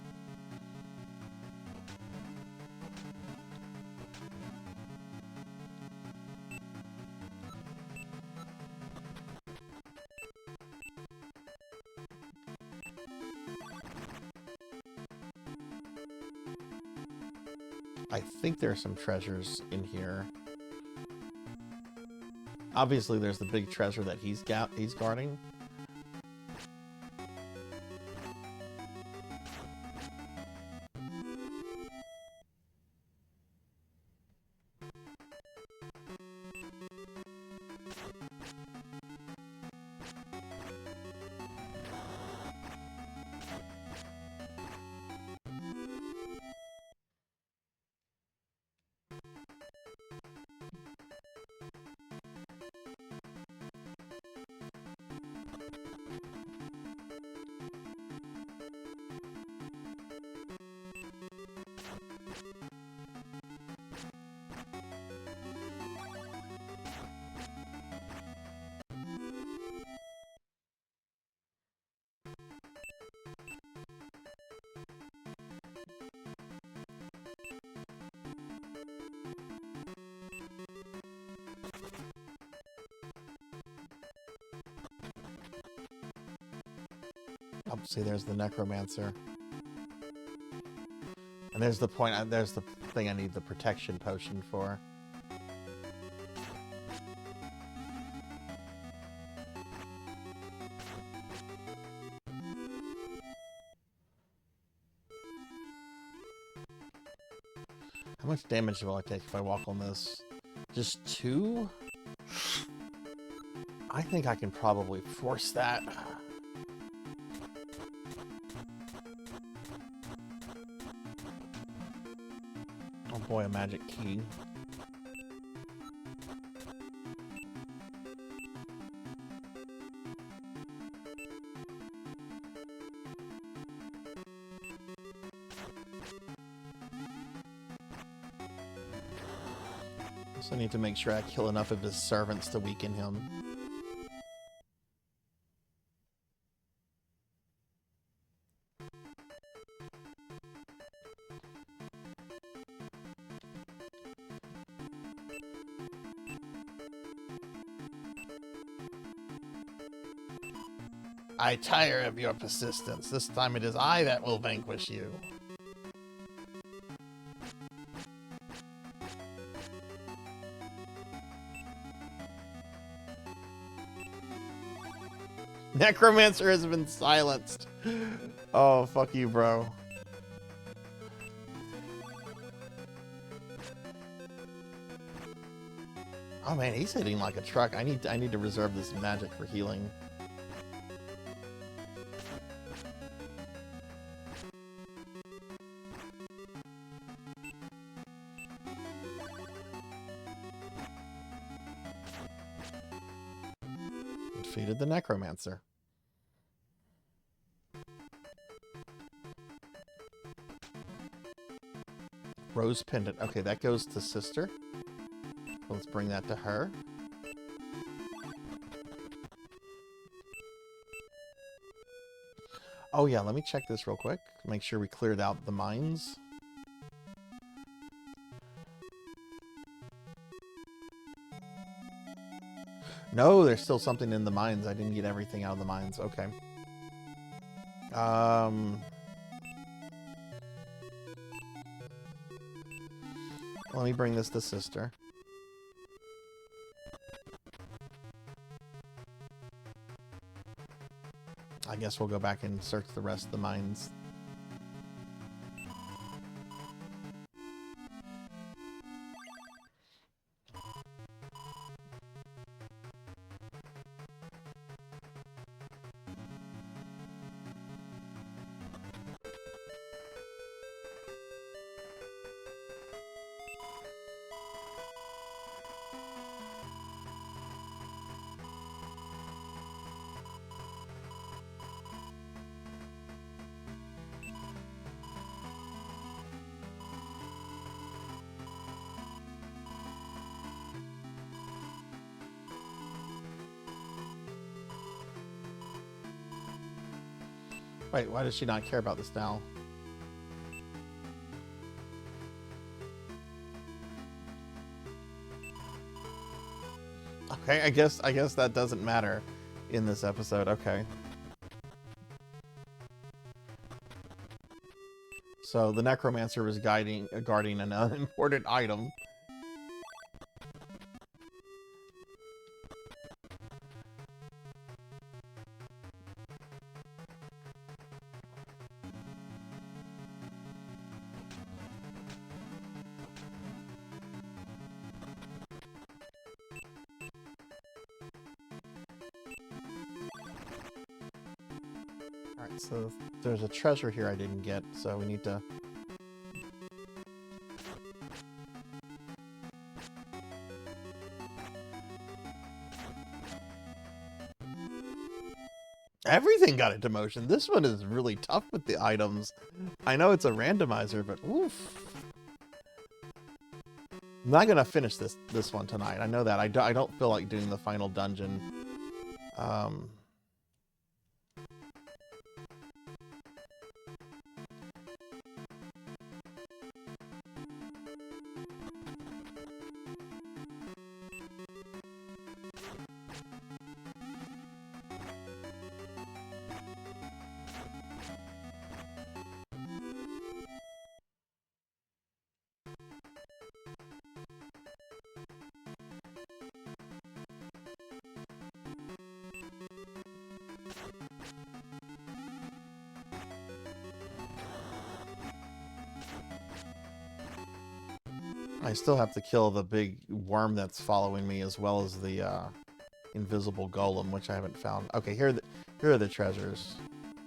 I think there's some treasures in here. Obviously, there's the big treasure that he's guarding. Oh, see, there's the necromancer. And there's the point, there's the thing I need the protection potion for. How much damage will I take if I walk on this? Just 2? I think I can probably force that. Oh boy, a magic key. Also need to make sure I kill enough of his servants to weaken him. I tire of your persistence. This time it is I that will vanquish you. Necromancer has been silenced. Oh, fuck you, bro. Oh man, he's hitting like a truck. I need to reserve this magic for healing. Defeated the Necromancer. Rose pendant. Okay, that goes to sister. Let's bring that to her. Oh yeah, let me check this real quick. Make sure we cleared out the mines. No, there's still something in the mines. I didn't get everything out of the mines. Okay. Let me bring this to sister. I guess we'll go back and search the rest of the mines. Wait, why does she not care about this now? Okay, I guess that doesn't matter in this episode. Okay. So the Necromancer was guarding an unimportant item. Alright, so there's a treasure here I didn't get, so we need to... Everything got a demotion. This one is really tough with the items. I know it's a randomizer, but oof. I'm not gonna finish this one tonight. I know that. I don't feel like doing the final dungeon. I still have to kill the big worm that's following me, as well as the invisible golem, which I haven't found. Okay, here are the treasures.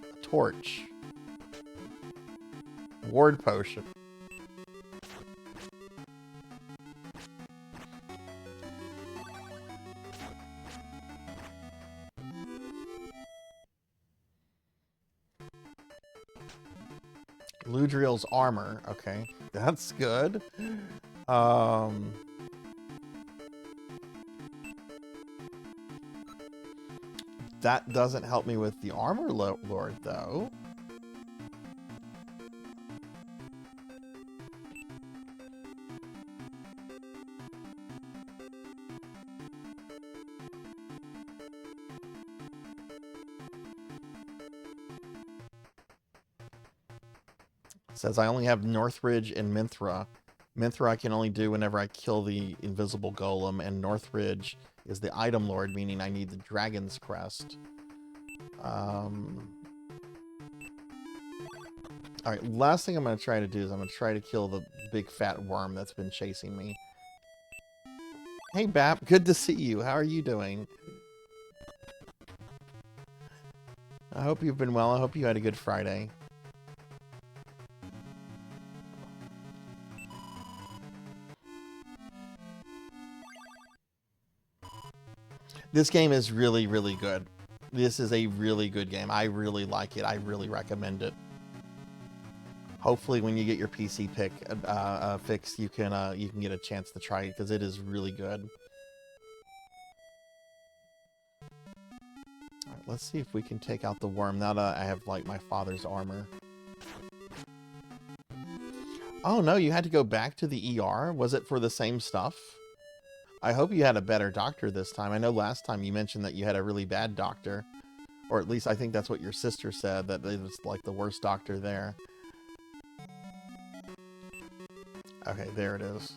A torch. Ward potion. Ludriel's armor. Okay, that's good. That doesn't help me with the armor lord, though. It says I only have Northridge and Minthra. Minthra I can only do whenever I kill the invisible golem, and Northridge is the item lord, meaning I need the dragon's crest. Alright, last thing I'm going to try to do is I'm going to try to kill the big fat worm that's been chasing me. Hey Bap, good to see you. How are you doing? I hope you've been well. I hope you had a good Friday. This game is really, really good. This is a really good game. I really like it. I really recommend it. Hopefully, when you get your PC fixed, you can get a chance to try it because it is really good. All right, let's see if we can take out the worm now that I have like my father's armor. Oh no, you had to go back to the ER. Was it for the same stuff? I hope you had a better doctor this time. I know last time you mentioned that you had a really bad doctor. Or at least I think that's what your sister said, that it was like the worst doctor there. Okay, there it is.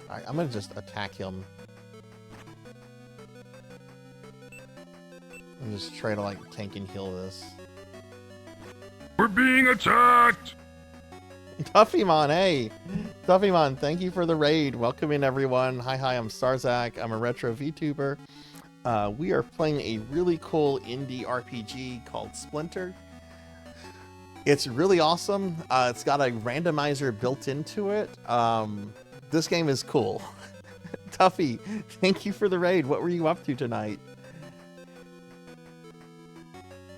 Alright, I'm gonna just attack him. And just try to like tank and heal this. We're being attacked! Tuffymon, hey! Tuffymon, thank you for the raid. Welcome in, everyone. Hi, I'm Sarzac. I'm a retro VTuber. We are playing a really cool indie RPG called Splintered. It's really awesome. It's got a randomizer built into it. This game is cool. Tuffy, thank you for the raid. What were you up to tonight?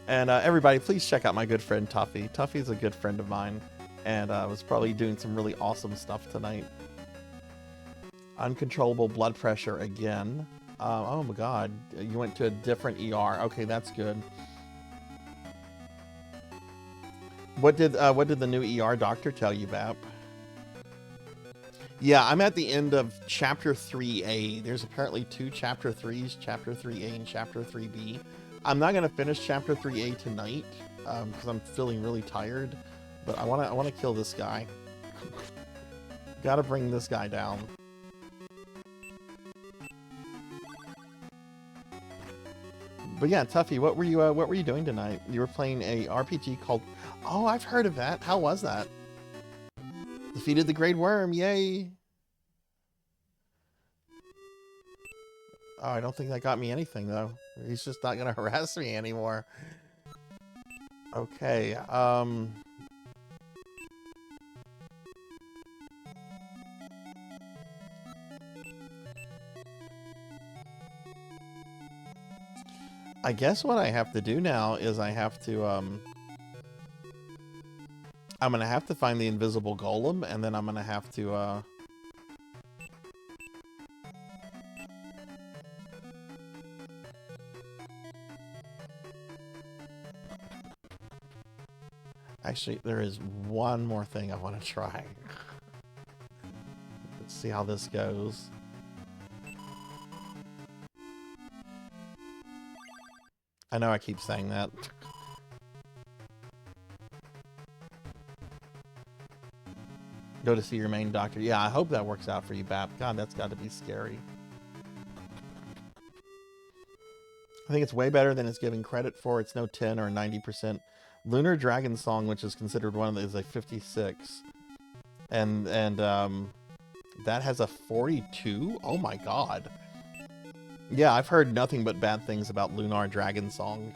And everybody, please check out my good friend Tuffy. Tuffy's a good friend of mine, and was probably doing some really awesome stuff tonight. Uncontrollable blood pressure again. Oh my god, you went to a different ER. Okay, that's good. What did the new ER doctor tell you, Bap? Yeah, I'm at the end of Chapter 3A. There's apparently 2 Chapter 3s, Chapter 3A and Chapter 3B. I'm not gonna finish Chapter 3A tonight because I'm feeling really tired, but I wanna kill this guy. Gotta bring this guy down. But yeah, Tuffy, what were you doing tonight? You were playing a RPG called... Oh, I've heard of that. How was that? Defeated the Great Worm, yay! Oh, I don't think that got me anything, though. He's just not gonna harass me anymore. Okay, I guess what I have to do now is I have to, I'm gonna have to find the invisible golem, and then I'm gonna have to, actually, there is one more thing I want to try. Let's see how this goes. I know I keep saying that. Go to see your main doctor. Yeah, I hope that works out for you, Bap. God, that's got to be scary. I think it's way better than it's giving credit for. It's no 10 or 90%. Lunar Dragon Song, which is considered one of the, is like 56. And that has a 42? Oh my god. Yeah, I've heard nothing but bad things about Lunar Dragon Song.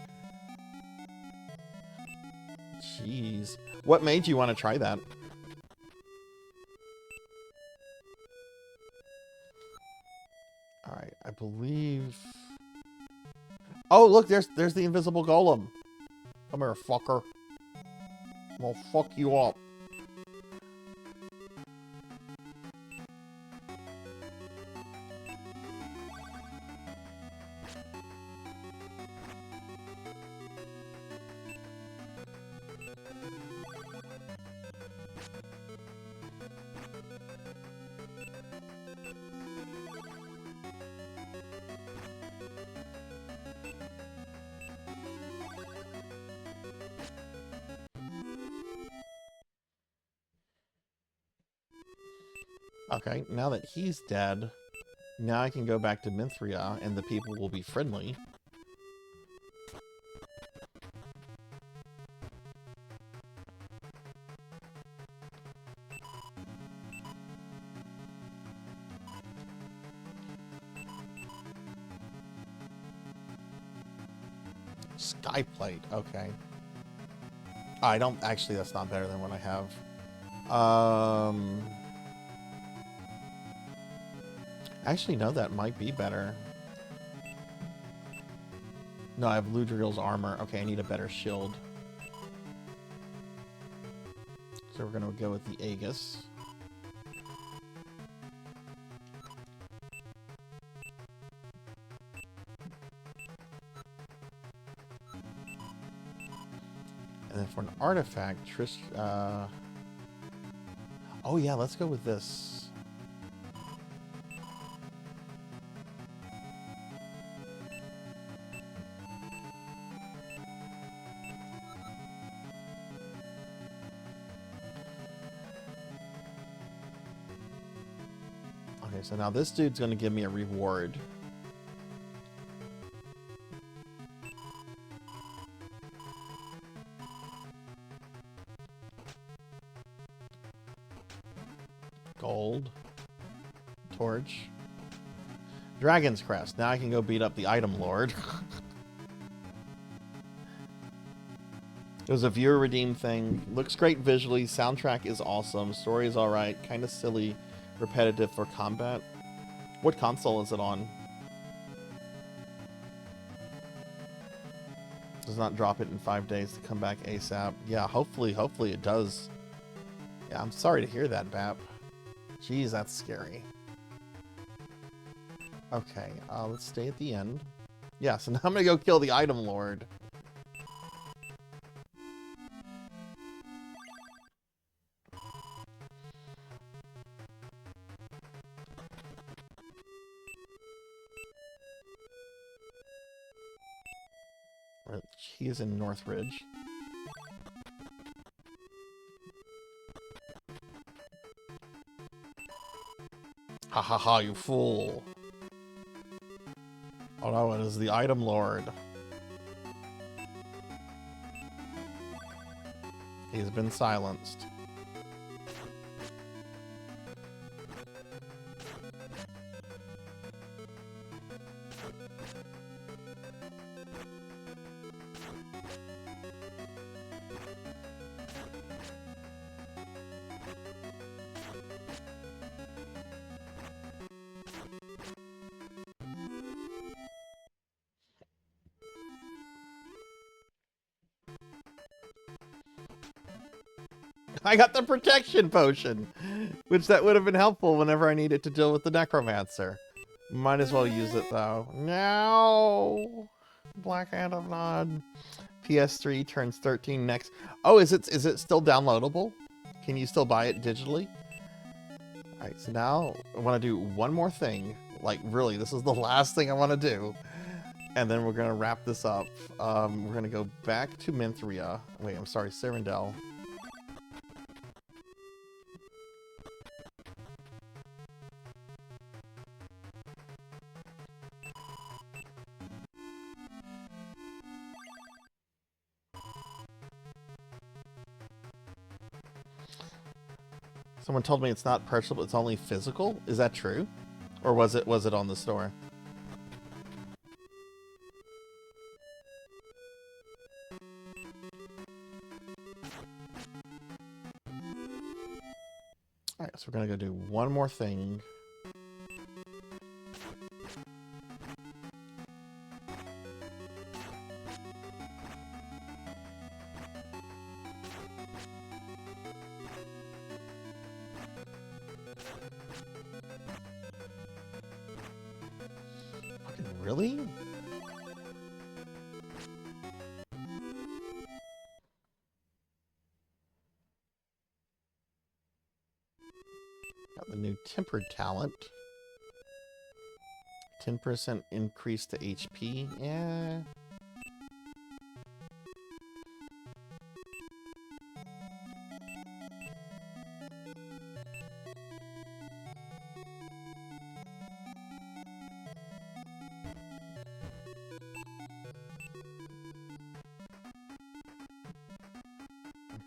Jeez. What made you want to try that? Alright, I believe... Oh, look, there's the invisible golem. Come here, fucker. I'm gonna fuck you up. Okay, now that he's dead, now I can go back to Minthria and the people will be friendly. Skyplate, okay. I don't, actually that's not better than what I have. Actually, no, that might be better. No, I have Ludriel's armor. Okay, I need a better shield. So we're gonna go with the Aegis. And then for an artifact, oh yeah, let's go with this. Okay, so now this dude's gonna give me a reward. Gold. Torch. Dragon's Crest. Now I can go beat up the Item Lord. It was a viewer redeemed thing. Looks great visually. Soundtrack is awesome. Story is alright. Kind of silly. Repetitive for combat. What console is it on? Does not drop it in 5 days to come back ASAP. Yeah, hopefully it does. Yeah, I'm sorry to hear that, Bap. Jeez, that's scary. Okay, let's stay at the end. Yeah, so now I'm gonna go kill the Item Lord. He's in Northridge. Ha ha ha, you fool. Oh no, it is the Item Lord. He's been silenced. I got the protection potion, which that would have been helpful whenever I needed to deal with the necromancer. Might as well use it though. No, Black Hand of Nod. PS3 turns 13 next. Oh, is it still downloadable? Can you still buy it digitally? All right, so now I want to do one more thing. Like really, this is the last thing I want to do, and then we're gonna wrap this up. We're gonna go back to Minthria. Wait, I'm sorry, Cyrindel. Someone told me it's not purchasable, it's only physical. Is that true? Or was it on the store? Alright, so we're gonna go do one more thing. Really? Got the new tempered talent. 10% increase to HP. Yeah.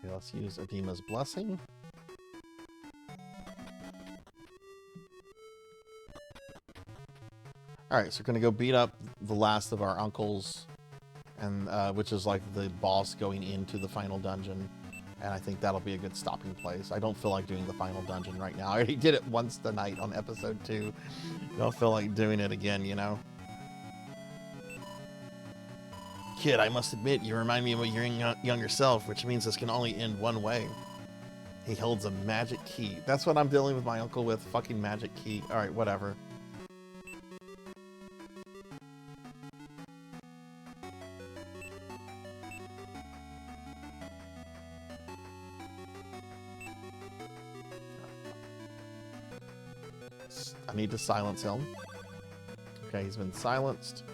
Okay, let's use Adima's Blessing. Alright, so we're gonna go beat up the last of our uncles, and which is like the boss going into the final dungeon. And I think that'll be a good stopping place. I don't feel like doing the final dungeon right now. I already did it once tonight on episode 2. Don't feel like doing it again, you know? Kid, I must admit, you remind me of your younger self, which means this can only end one way. He holds a magic key. That's what I'm dealing with my uncle with, fucking magic key. Alright, whatever. I need to silence him. Okay, he's been silenced.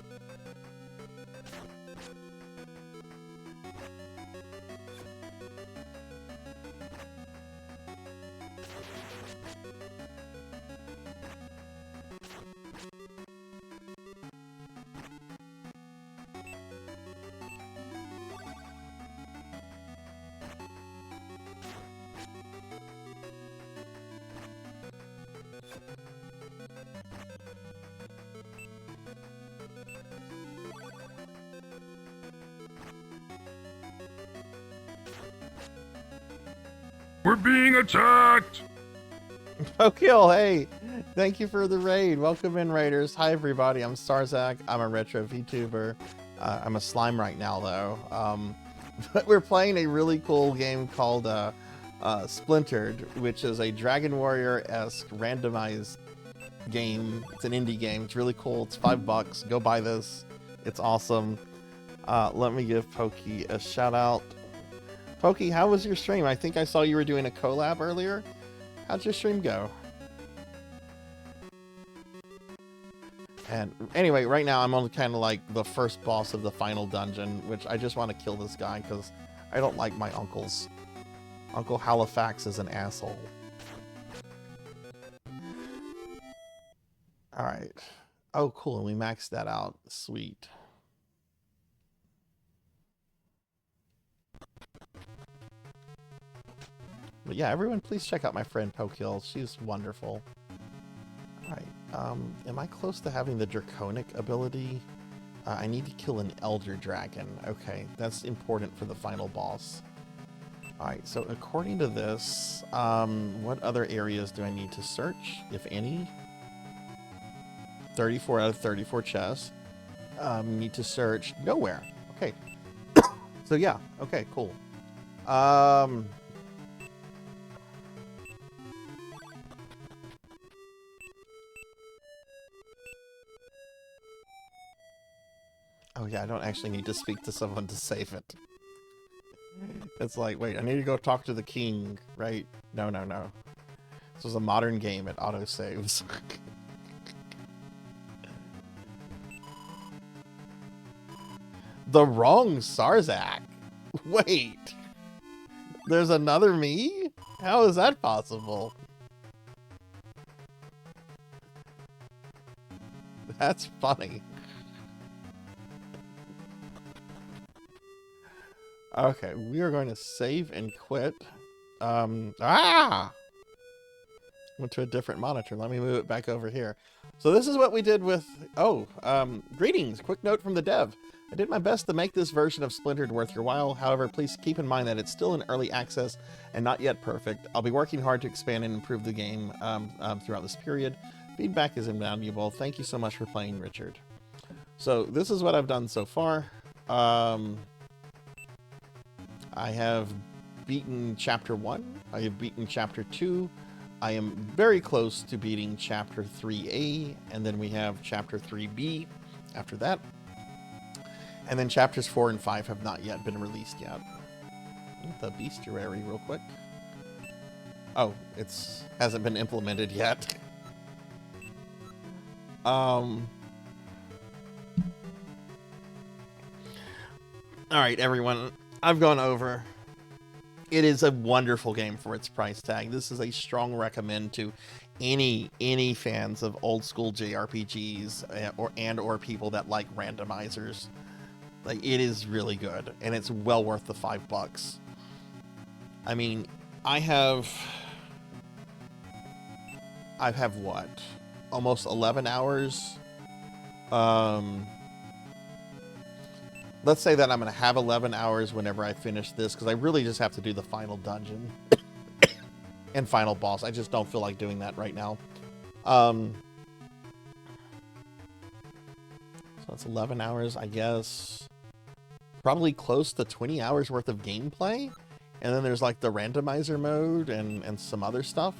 We're being attacked! Pokil, hey! Thank you for the raid. Welcome in, raiders. Hi, everybody. I'm Sarzac. I'm a retro VTuber. I'm a slime right now, though. But we're playing a really cool game called Splintered, which is a Dragon Warrior-esque randomized game. It's an indie game. It's really cool. It's $5. Go buy this. It's awesome. Let me give Pokey a shout out. Pokey, how was your stream? I think I saw you were doing a collab earlier. How'd your stream go? And anyway, right now I'm on kind of like the first boss of the final dungeon, which I just want to kill this guy because I don't like my uncles. Uncle Halifax is an asshole. Alright. Oh, cool. And we maxed that out. Sweet. But yeah, everyone please check out my friend Pokil. She's wonderful. Alright, am I close to having the Draconic ability? I need to kill an Elder Dragon. Okay, that's important for the final boss. Alright, so according to this, what other areas do I need to search, if any? 34 out of 34 chests. Need to search nowhere. Okay. So yeah, okay, cool. Oh yeah, I don't actually need to speak to someone to save it. It's like, wait, I need to go talk to the king, right? No, no, no. This was a modern game, it auto-saves. The wrong Sarzac? Wait. There's another me? How is that possible? That's funny. Okay, we are going to save and quit. Went to a different monitor. Let me move it back over here. So this is what we did with, greetings. Quick note from the dev. I did my best to make this version of Splintered worth your while. However, please keep in mind that it's still in early access and not yet perfect. I'll be working hard to expand and improve the game throughout this period. Feedback is invaluable. Thank you so much for playing, Richard. So this is what I've done so far. I have beaten Chapter 1. I have beaten Chapter 2. I am very close to beating Chapter 3A, and then we have Chapter 3B after that. And then Chapters 4 and 5 have not yet been released yet. The bestiary real quick. Oh, it's hasn't been implemented yet. All right, everyone. I've gone over. It is a wonderful game for its price tag. This is a strong recommend to any fans of old school JRPGs or people that like randomizers. Like, it is really good, and it's well worth the $5. I mean, I have what? Almost 11 hours. Let's say that I'm going to have 11 hours whenever I finish this, because I really just have to do the final dungeon and final boss. I just don't feel like doing that right now. So it's 11 hours, I guess. Probably close to 20 hours worth of gameplay. And then there's like the randomizer mode and some other stuff.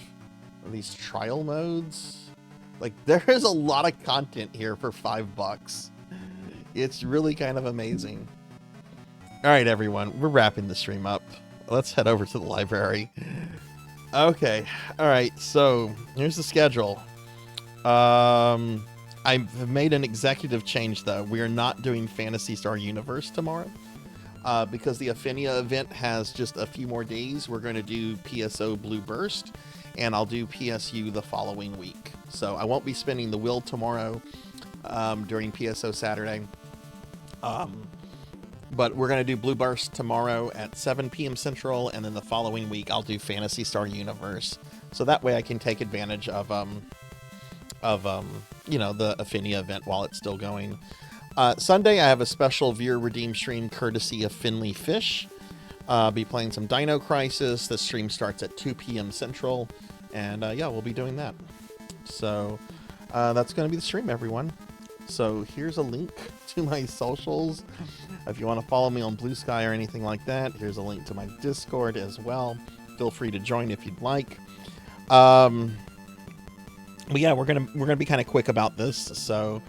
These trial modes. Like, there is a lot of content here for $5. It's really kind of amazing. All right, everyone, we're wrapping the stream up. Let's head over to the library. Okay, all right, so here's the schedule. I've made an executive change, though. We are not doing Phantasy Star Universe tomorrow because the Affinia event has just a few more days. We're going to do PSO Blue Burst, and I'll do PSU the following week. So I won't be spinning the wheel tomorrow during PSO Saturday. But we're going to do Blue Burst tomorrow at 7 p.m. Central, and then the following week I'll do Phantasy Star Universe. So that way I can take advantage of you know, the Affinia event while it's still going. Sunday I have a special viewer redeem stream courtesy of Finley Fish. Be playing some Dino Crisis. The stream starts at 2 p.m. Central, and yeah, we'll be doing that. So that's going to be the stream, everyone. So here's a link to my socials. If you want to follow me on Blue Sky or anything like that, here's a link to my Discord as well. Feel free to join if you'd like. But yeah, we're gonna be kind of quick about this. So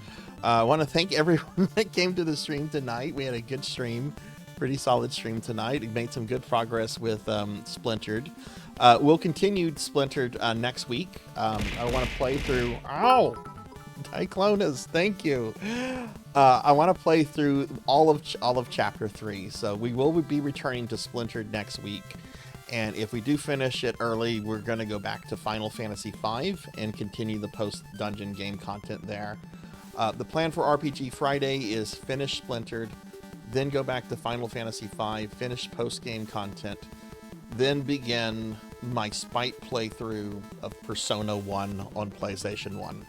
I want to thank everyone that came to the stream tonight. We had a good stream, pretty solid stream tonight. We made some good progress with Splintered. We'll continue Splintered next week. I want to play through. Ow! Diclonus, thank you. I want to play through all of Chapter 3, so we will be returning to Splintered next week. And if we do finish it early, we're going to go back to Final Fantasy V and continue the post-dungeon game content there. The plan for RPG Friday is finish Splintered, then go back to Final Fantasy V, finish post-game content, then begin my Spite playthrough of Persona 1 on PlayStation 1.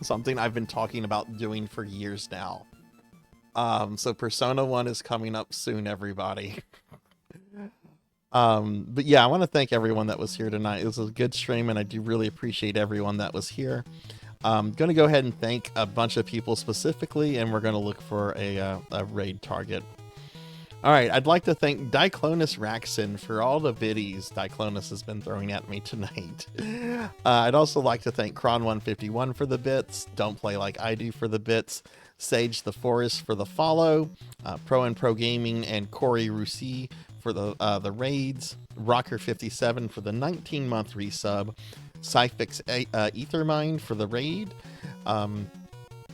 Something I've been talking about doing for years now. So Persona 1 is coming up soon, everybody. But yeah, I want to thank everyone that was here tonight. It was a good stream, and I do really appreciate everyone that was here. I'm going to go ahead and thank a bunch of people specifically, and we're going to look for a raid target. All right, I'd like to thank Diclonus Raxon for all the biddies Diclonus has been throwing at me tonight. I'd also like to thank Kron151 for the bits, Don't Play Like I Do for the bits, Sage the Forest for the follow, Pro and Pro Gaming and Corey Roussi for the raids, Rocker57 for the 19-month resub, Cyfix Ethermind for the raid,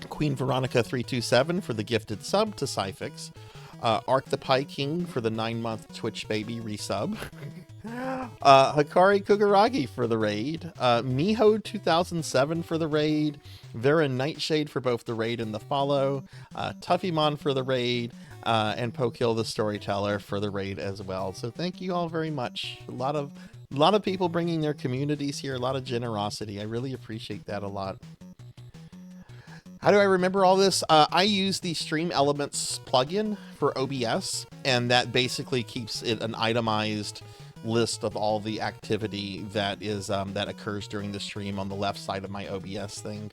Queen Veronica327 for the gifted sub to Cyfix, Arc the Pie King for the 9-month Twitch baby resub. Hikari Kugaragi for the raid. Miho 2007 for the raid. Vera Nightshade for both the raid and the follow. Tuffymon for the raid. And Pokill the Storyteller for the raid as well. So thank you all very much. A lot of A lot of people bringing their communities here, a lot of generosity. I really appreciate that a lot. How do I remember all this? I use the Stream Elements plugin for OBS, and that basically keeps it an itemized list of all the activity that is that occurs during the stream on the left side of my OBS thing.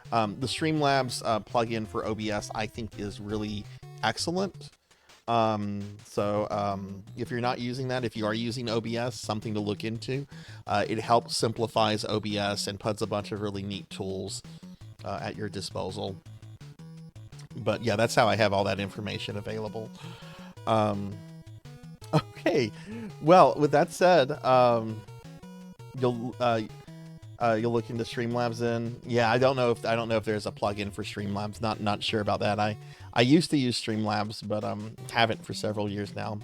The Streamlabs plugin for OBS, I think, is really excellent. If you're not using that, if you are using OBS, something to look into. It helps simplifies OBS and puts a bunch of really neat tools at your disposal. But yeah, that's how I have all that information available. Okay, well, with that said, you'll look into Streamlabs then. Yeah, I don't know if there's a plugin for Streamlabs. Not sure about that. I used to use Streamlabs, but haven't for several years now.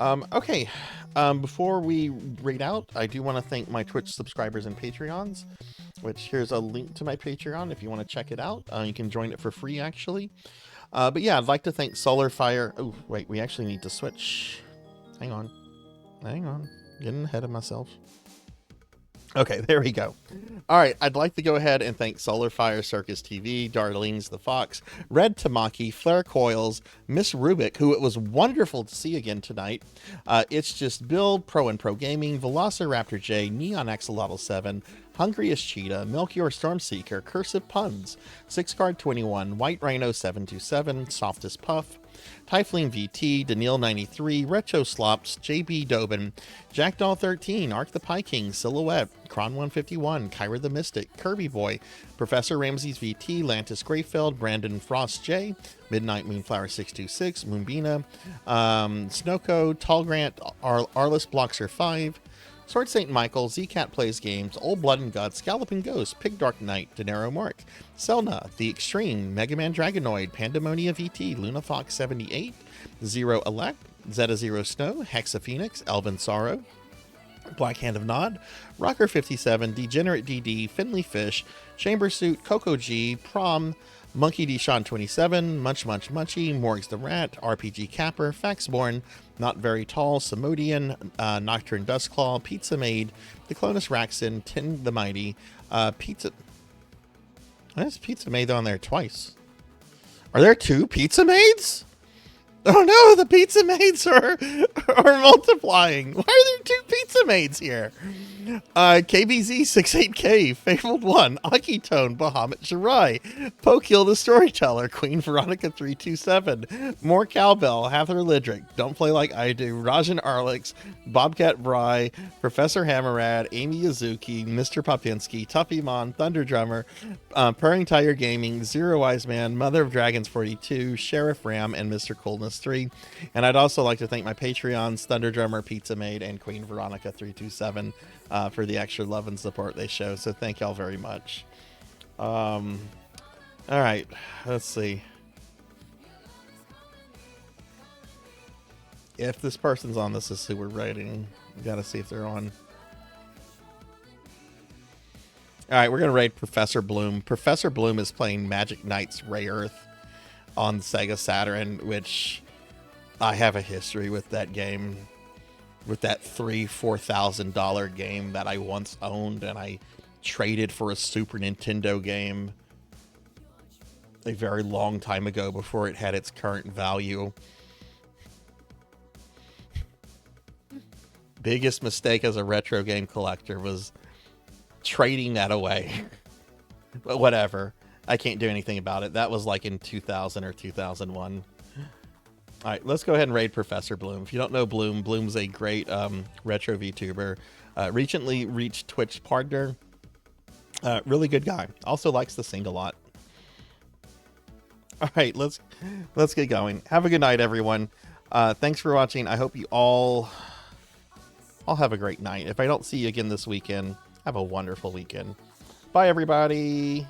Okay, before we read out, I do want to thank my Twitch subscribers and Patreons, which here's a link to my Patreon if you want to check it out. You can join it for free, actually. But yeah, I'd like to thank Solarfire. Oh, wait, we actually need to switch. Hang on. Getting ahead of myself. Okay, there we go. All right, I'd like to go ahead and thank Solarfire Circus TV, Darlene's the Fox, Red Tamaki, Flare Coils, Miss Rubik, who it was wonderful to see again tonight. It's Just Build, Pro and Pro Gaming, Velociraptor J, Neon Axolotl 7, Hungriest Cheetah, Melchior Stormseeker, Cursive Puns, 6 Card 21, White Rhino 727, Softest Puff, Typhling VT, Daniil 93, Retro Slops, JB Dobin, Jackdaw 13, Arc the Pie King, Silhouette, Kron 151, Kyra the Mystic, Kirby Boy, Professor Ramses VT, Lantis Greyfeld, Brandon Frost J, Midnight Moonflower 626, Moonbina, Snowco, Tall Grant, Arliss Bloxer 5, Sword St. Michael, Z-Cat Plays Games, Old Blood and Guts, Galloping Ghost, Pig Dark Knight, Dinero Mark, Selna, The Extreme, Mega Man Dragonoid, Pandemonia VT, Luna Fox 78, Zero Elect, Zeta Zero Snow, Hexa Phoenix, Elvin Sorrow, Black Hand of Nod, Rocker 57, Degenerate DD, Finley Fish, Chamber Suit, Coco G, Prom, Monkey D. Sean 27, Munch Munchy, Morgs the Rat, RPG Capper, Faxborn, Not Very Tall, Samodian, Nocturne Dustclaw, Pizza Maid, Declonus Raxon, Tin the Mighty, Pizza. Why is Pizza Maid on there twice? Are there two Pizza Maids? Oh no, the Pizza Maids are multiplying. Why are there two Pizza Maids here? KBZ68K, Fabled One, Akitone, Bahamut Shirai, Pokil the Storyteller, Queen Veronica 327, More Cowbell, Hather Lidrick, Don't Play Like I Do, Rajan Arlix, Bobcat Bry, Professor Hammerad, Amy Yazuki, Mr. Popinski, Tuffymon, Thunder Drummer, Purring Tiger Gaming, Zero Wise Man, Mother of Dragons 42, Sheriff Ram, and Mr. Coolness 3. And I'd also like to thank my Patreons, Thunder Drummer, Pizza Maid, and Queen Veronica 327 for the extra love and support they show. So thank y'all very much. All right, let's see. If this person's on, this is who we're rating. We gotta see if they're on. All right, we're gonna rate Professor Bloom. Professor Bloom is playing Magic Knights Ray Earth on Sega Saturn, which I have a history with that game, with that $3,000-$4,000 game that I once owned and I traded for a Super Nintendo game a very long time ago before it had its current value. Biggest mistake as a retro game collector was trading that away. But whatever. I can't do anything about it. That was like in 2000 or 2001. All right, let's go ahead and raid Professor Bloom. If you don't know Bloom, Bloom's a great retro VTuber. Recently reached Twitch partner. Really good guy. Also likes to sing a lot. All right, let's get going. Have a good night, everyone. Thanks for watching. I hope you all have a great night. If I don't see you again this weekend, have a wonderful weekend. Bye, everybody.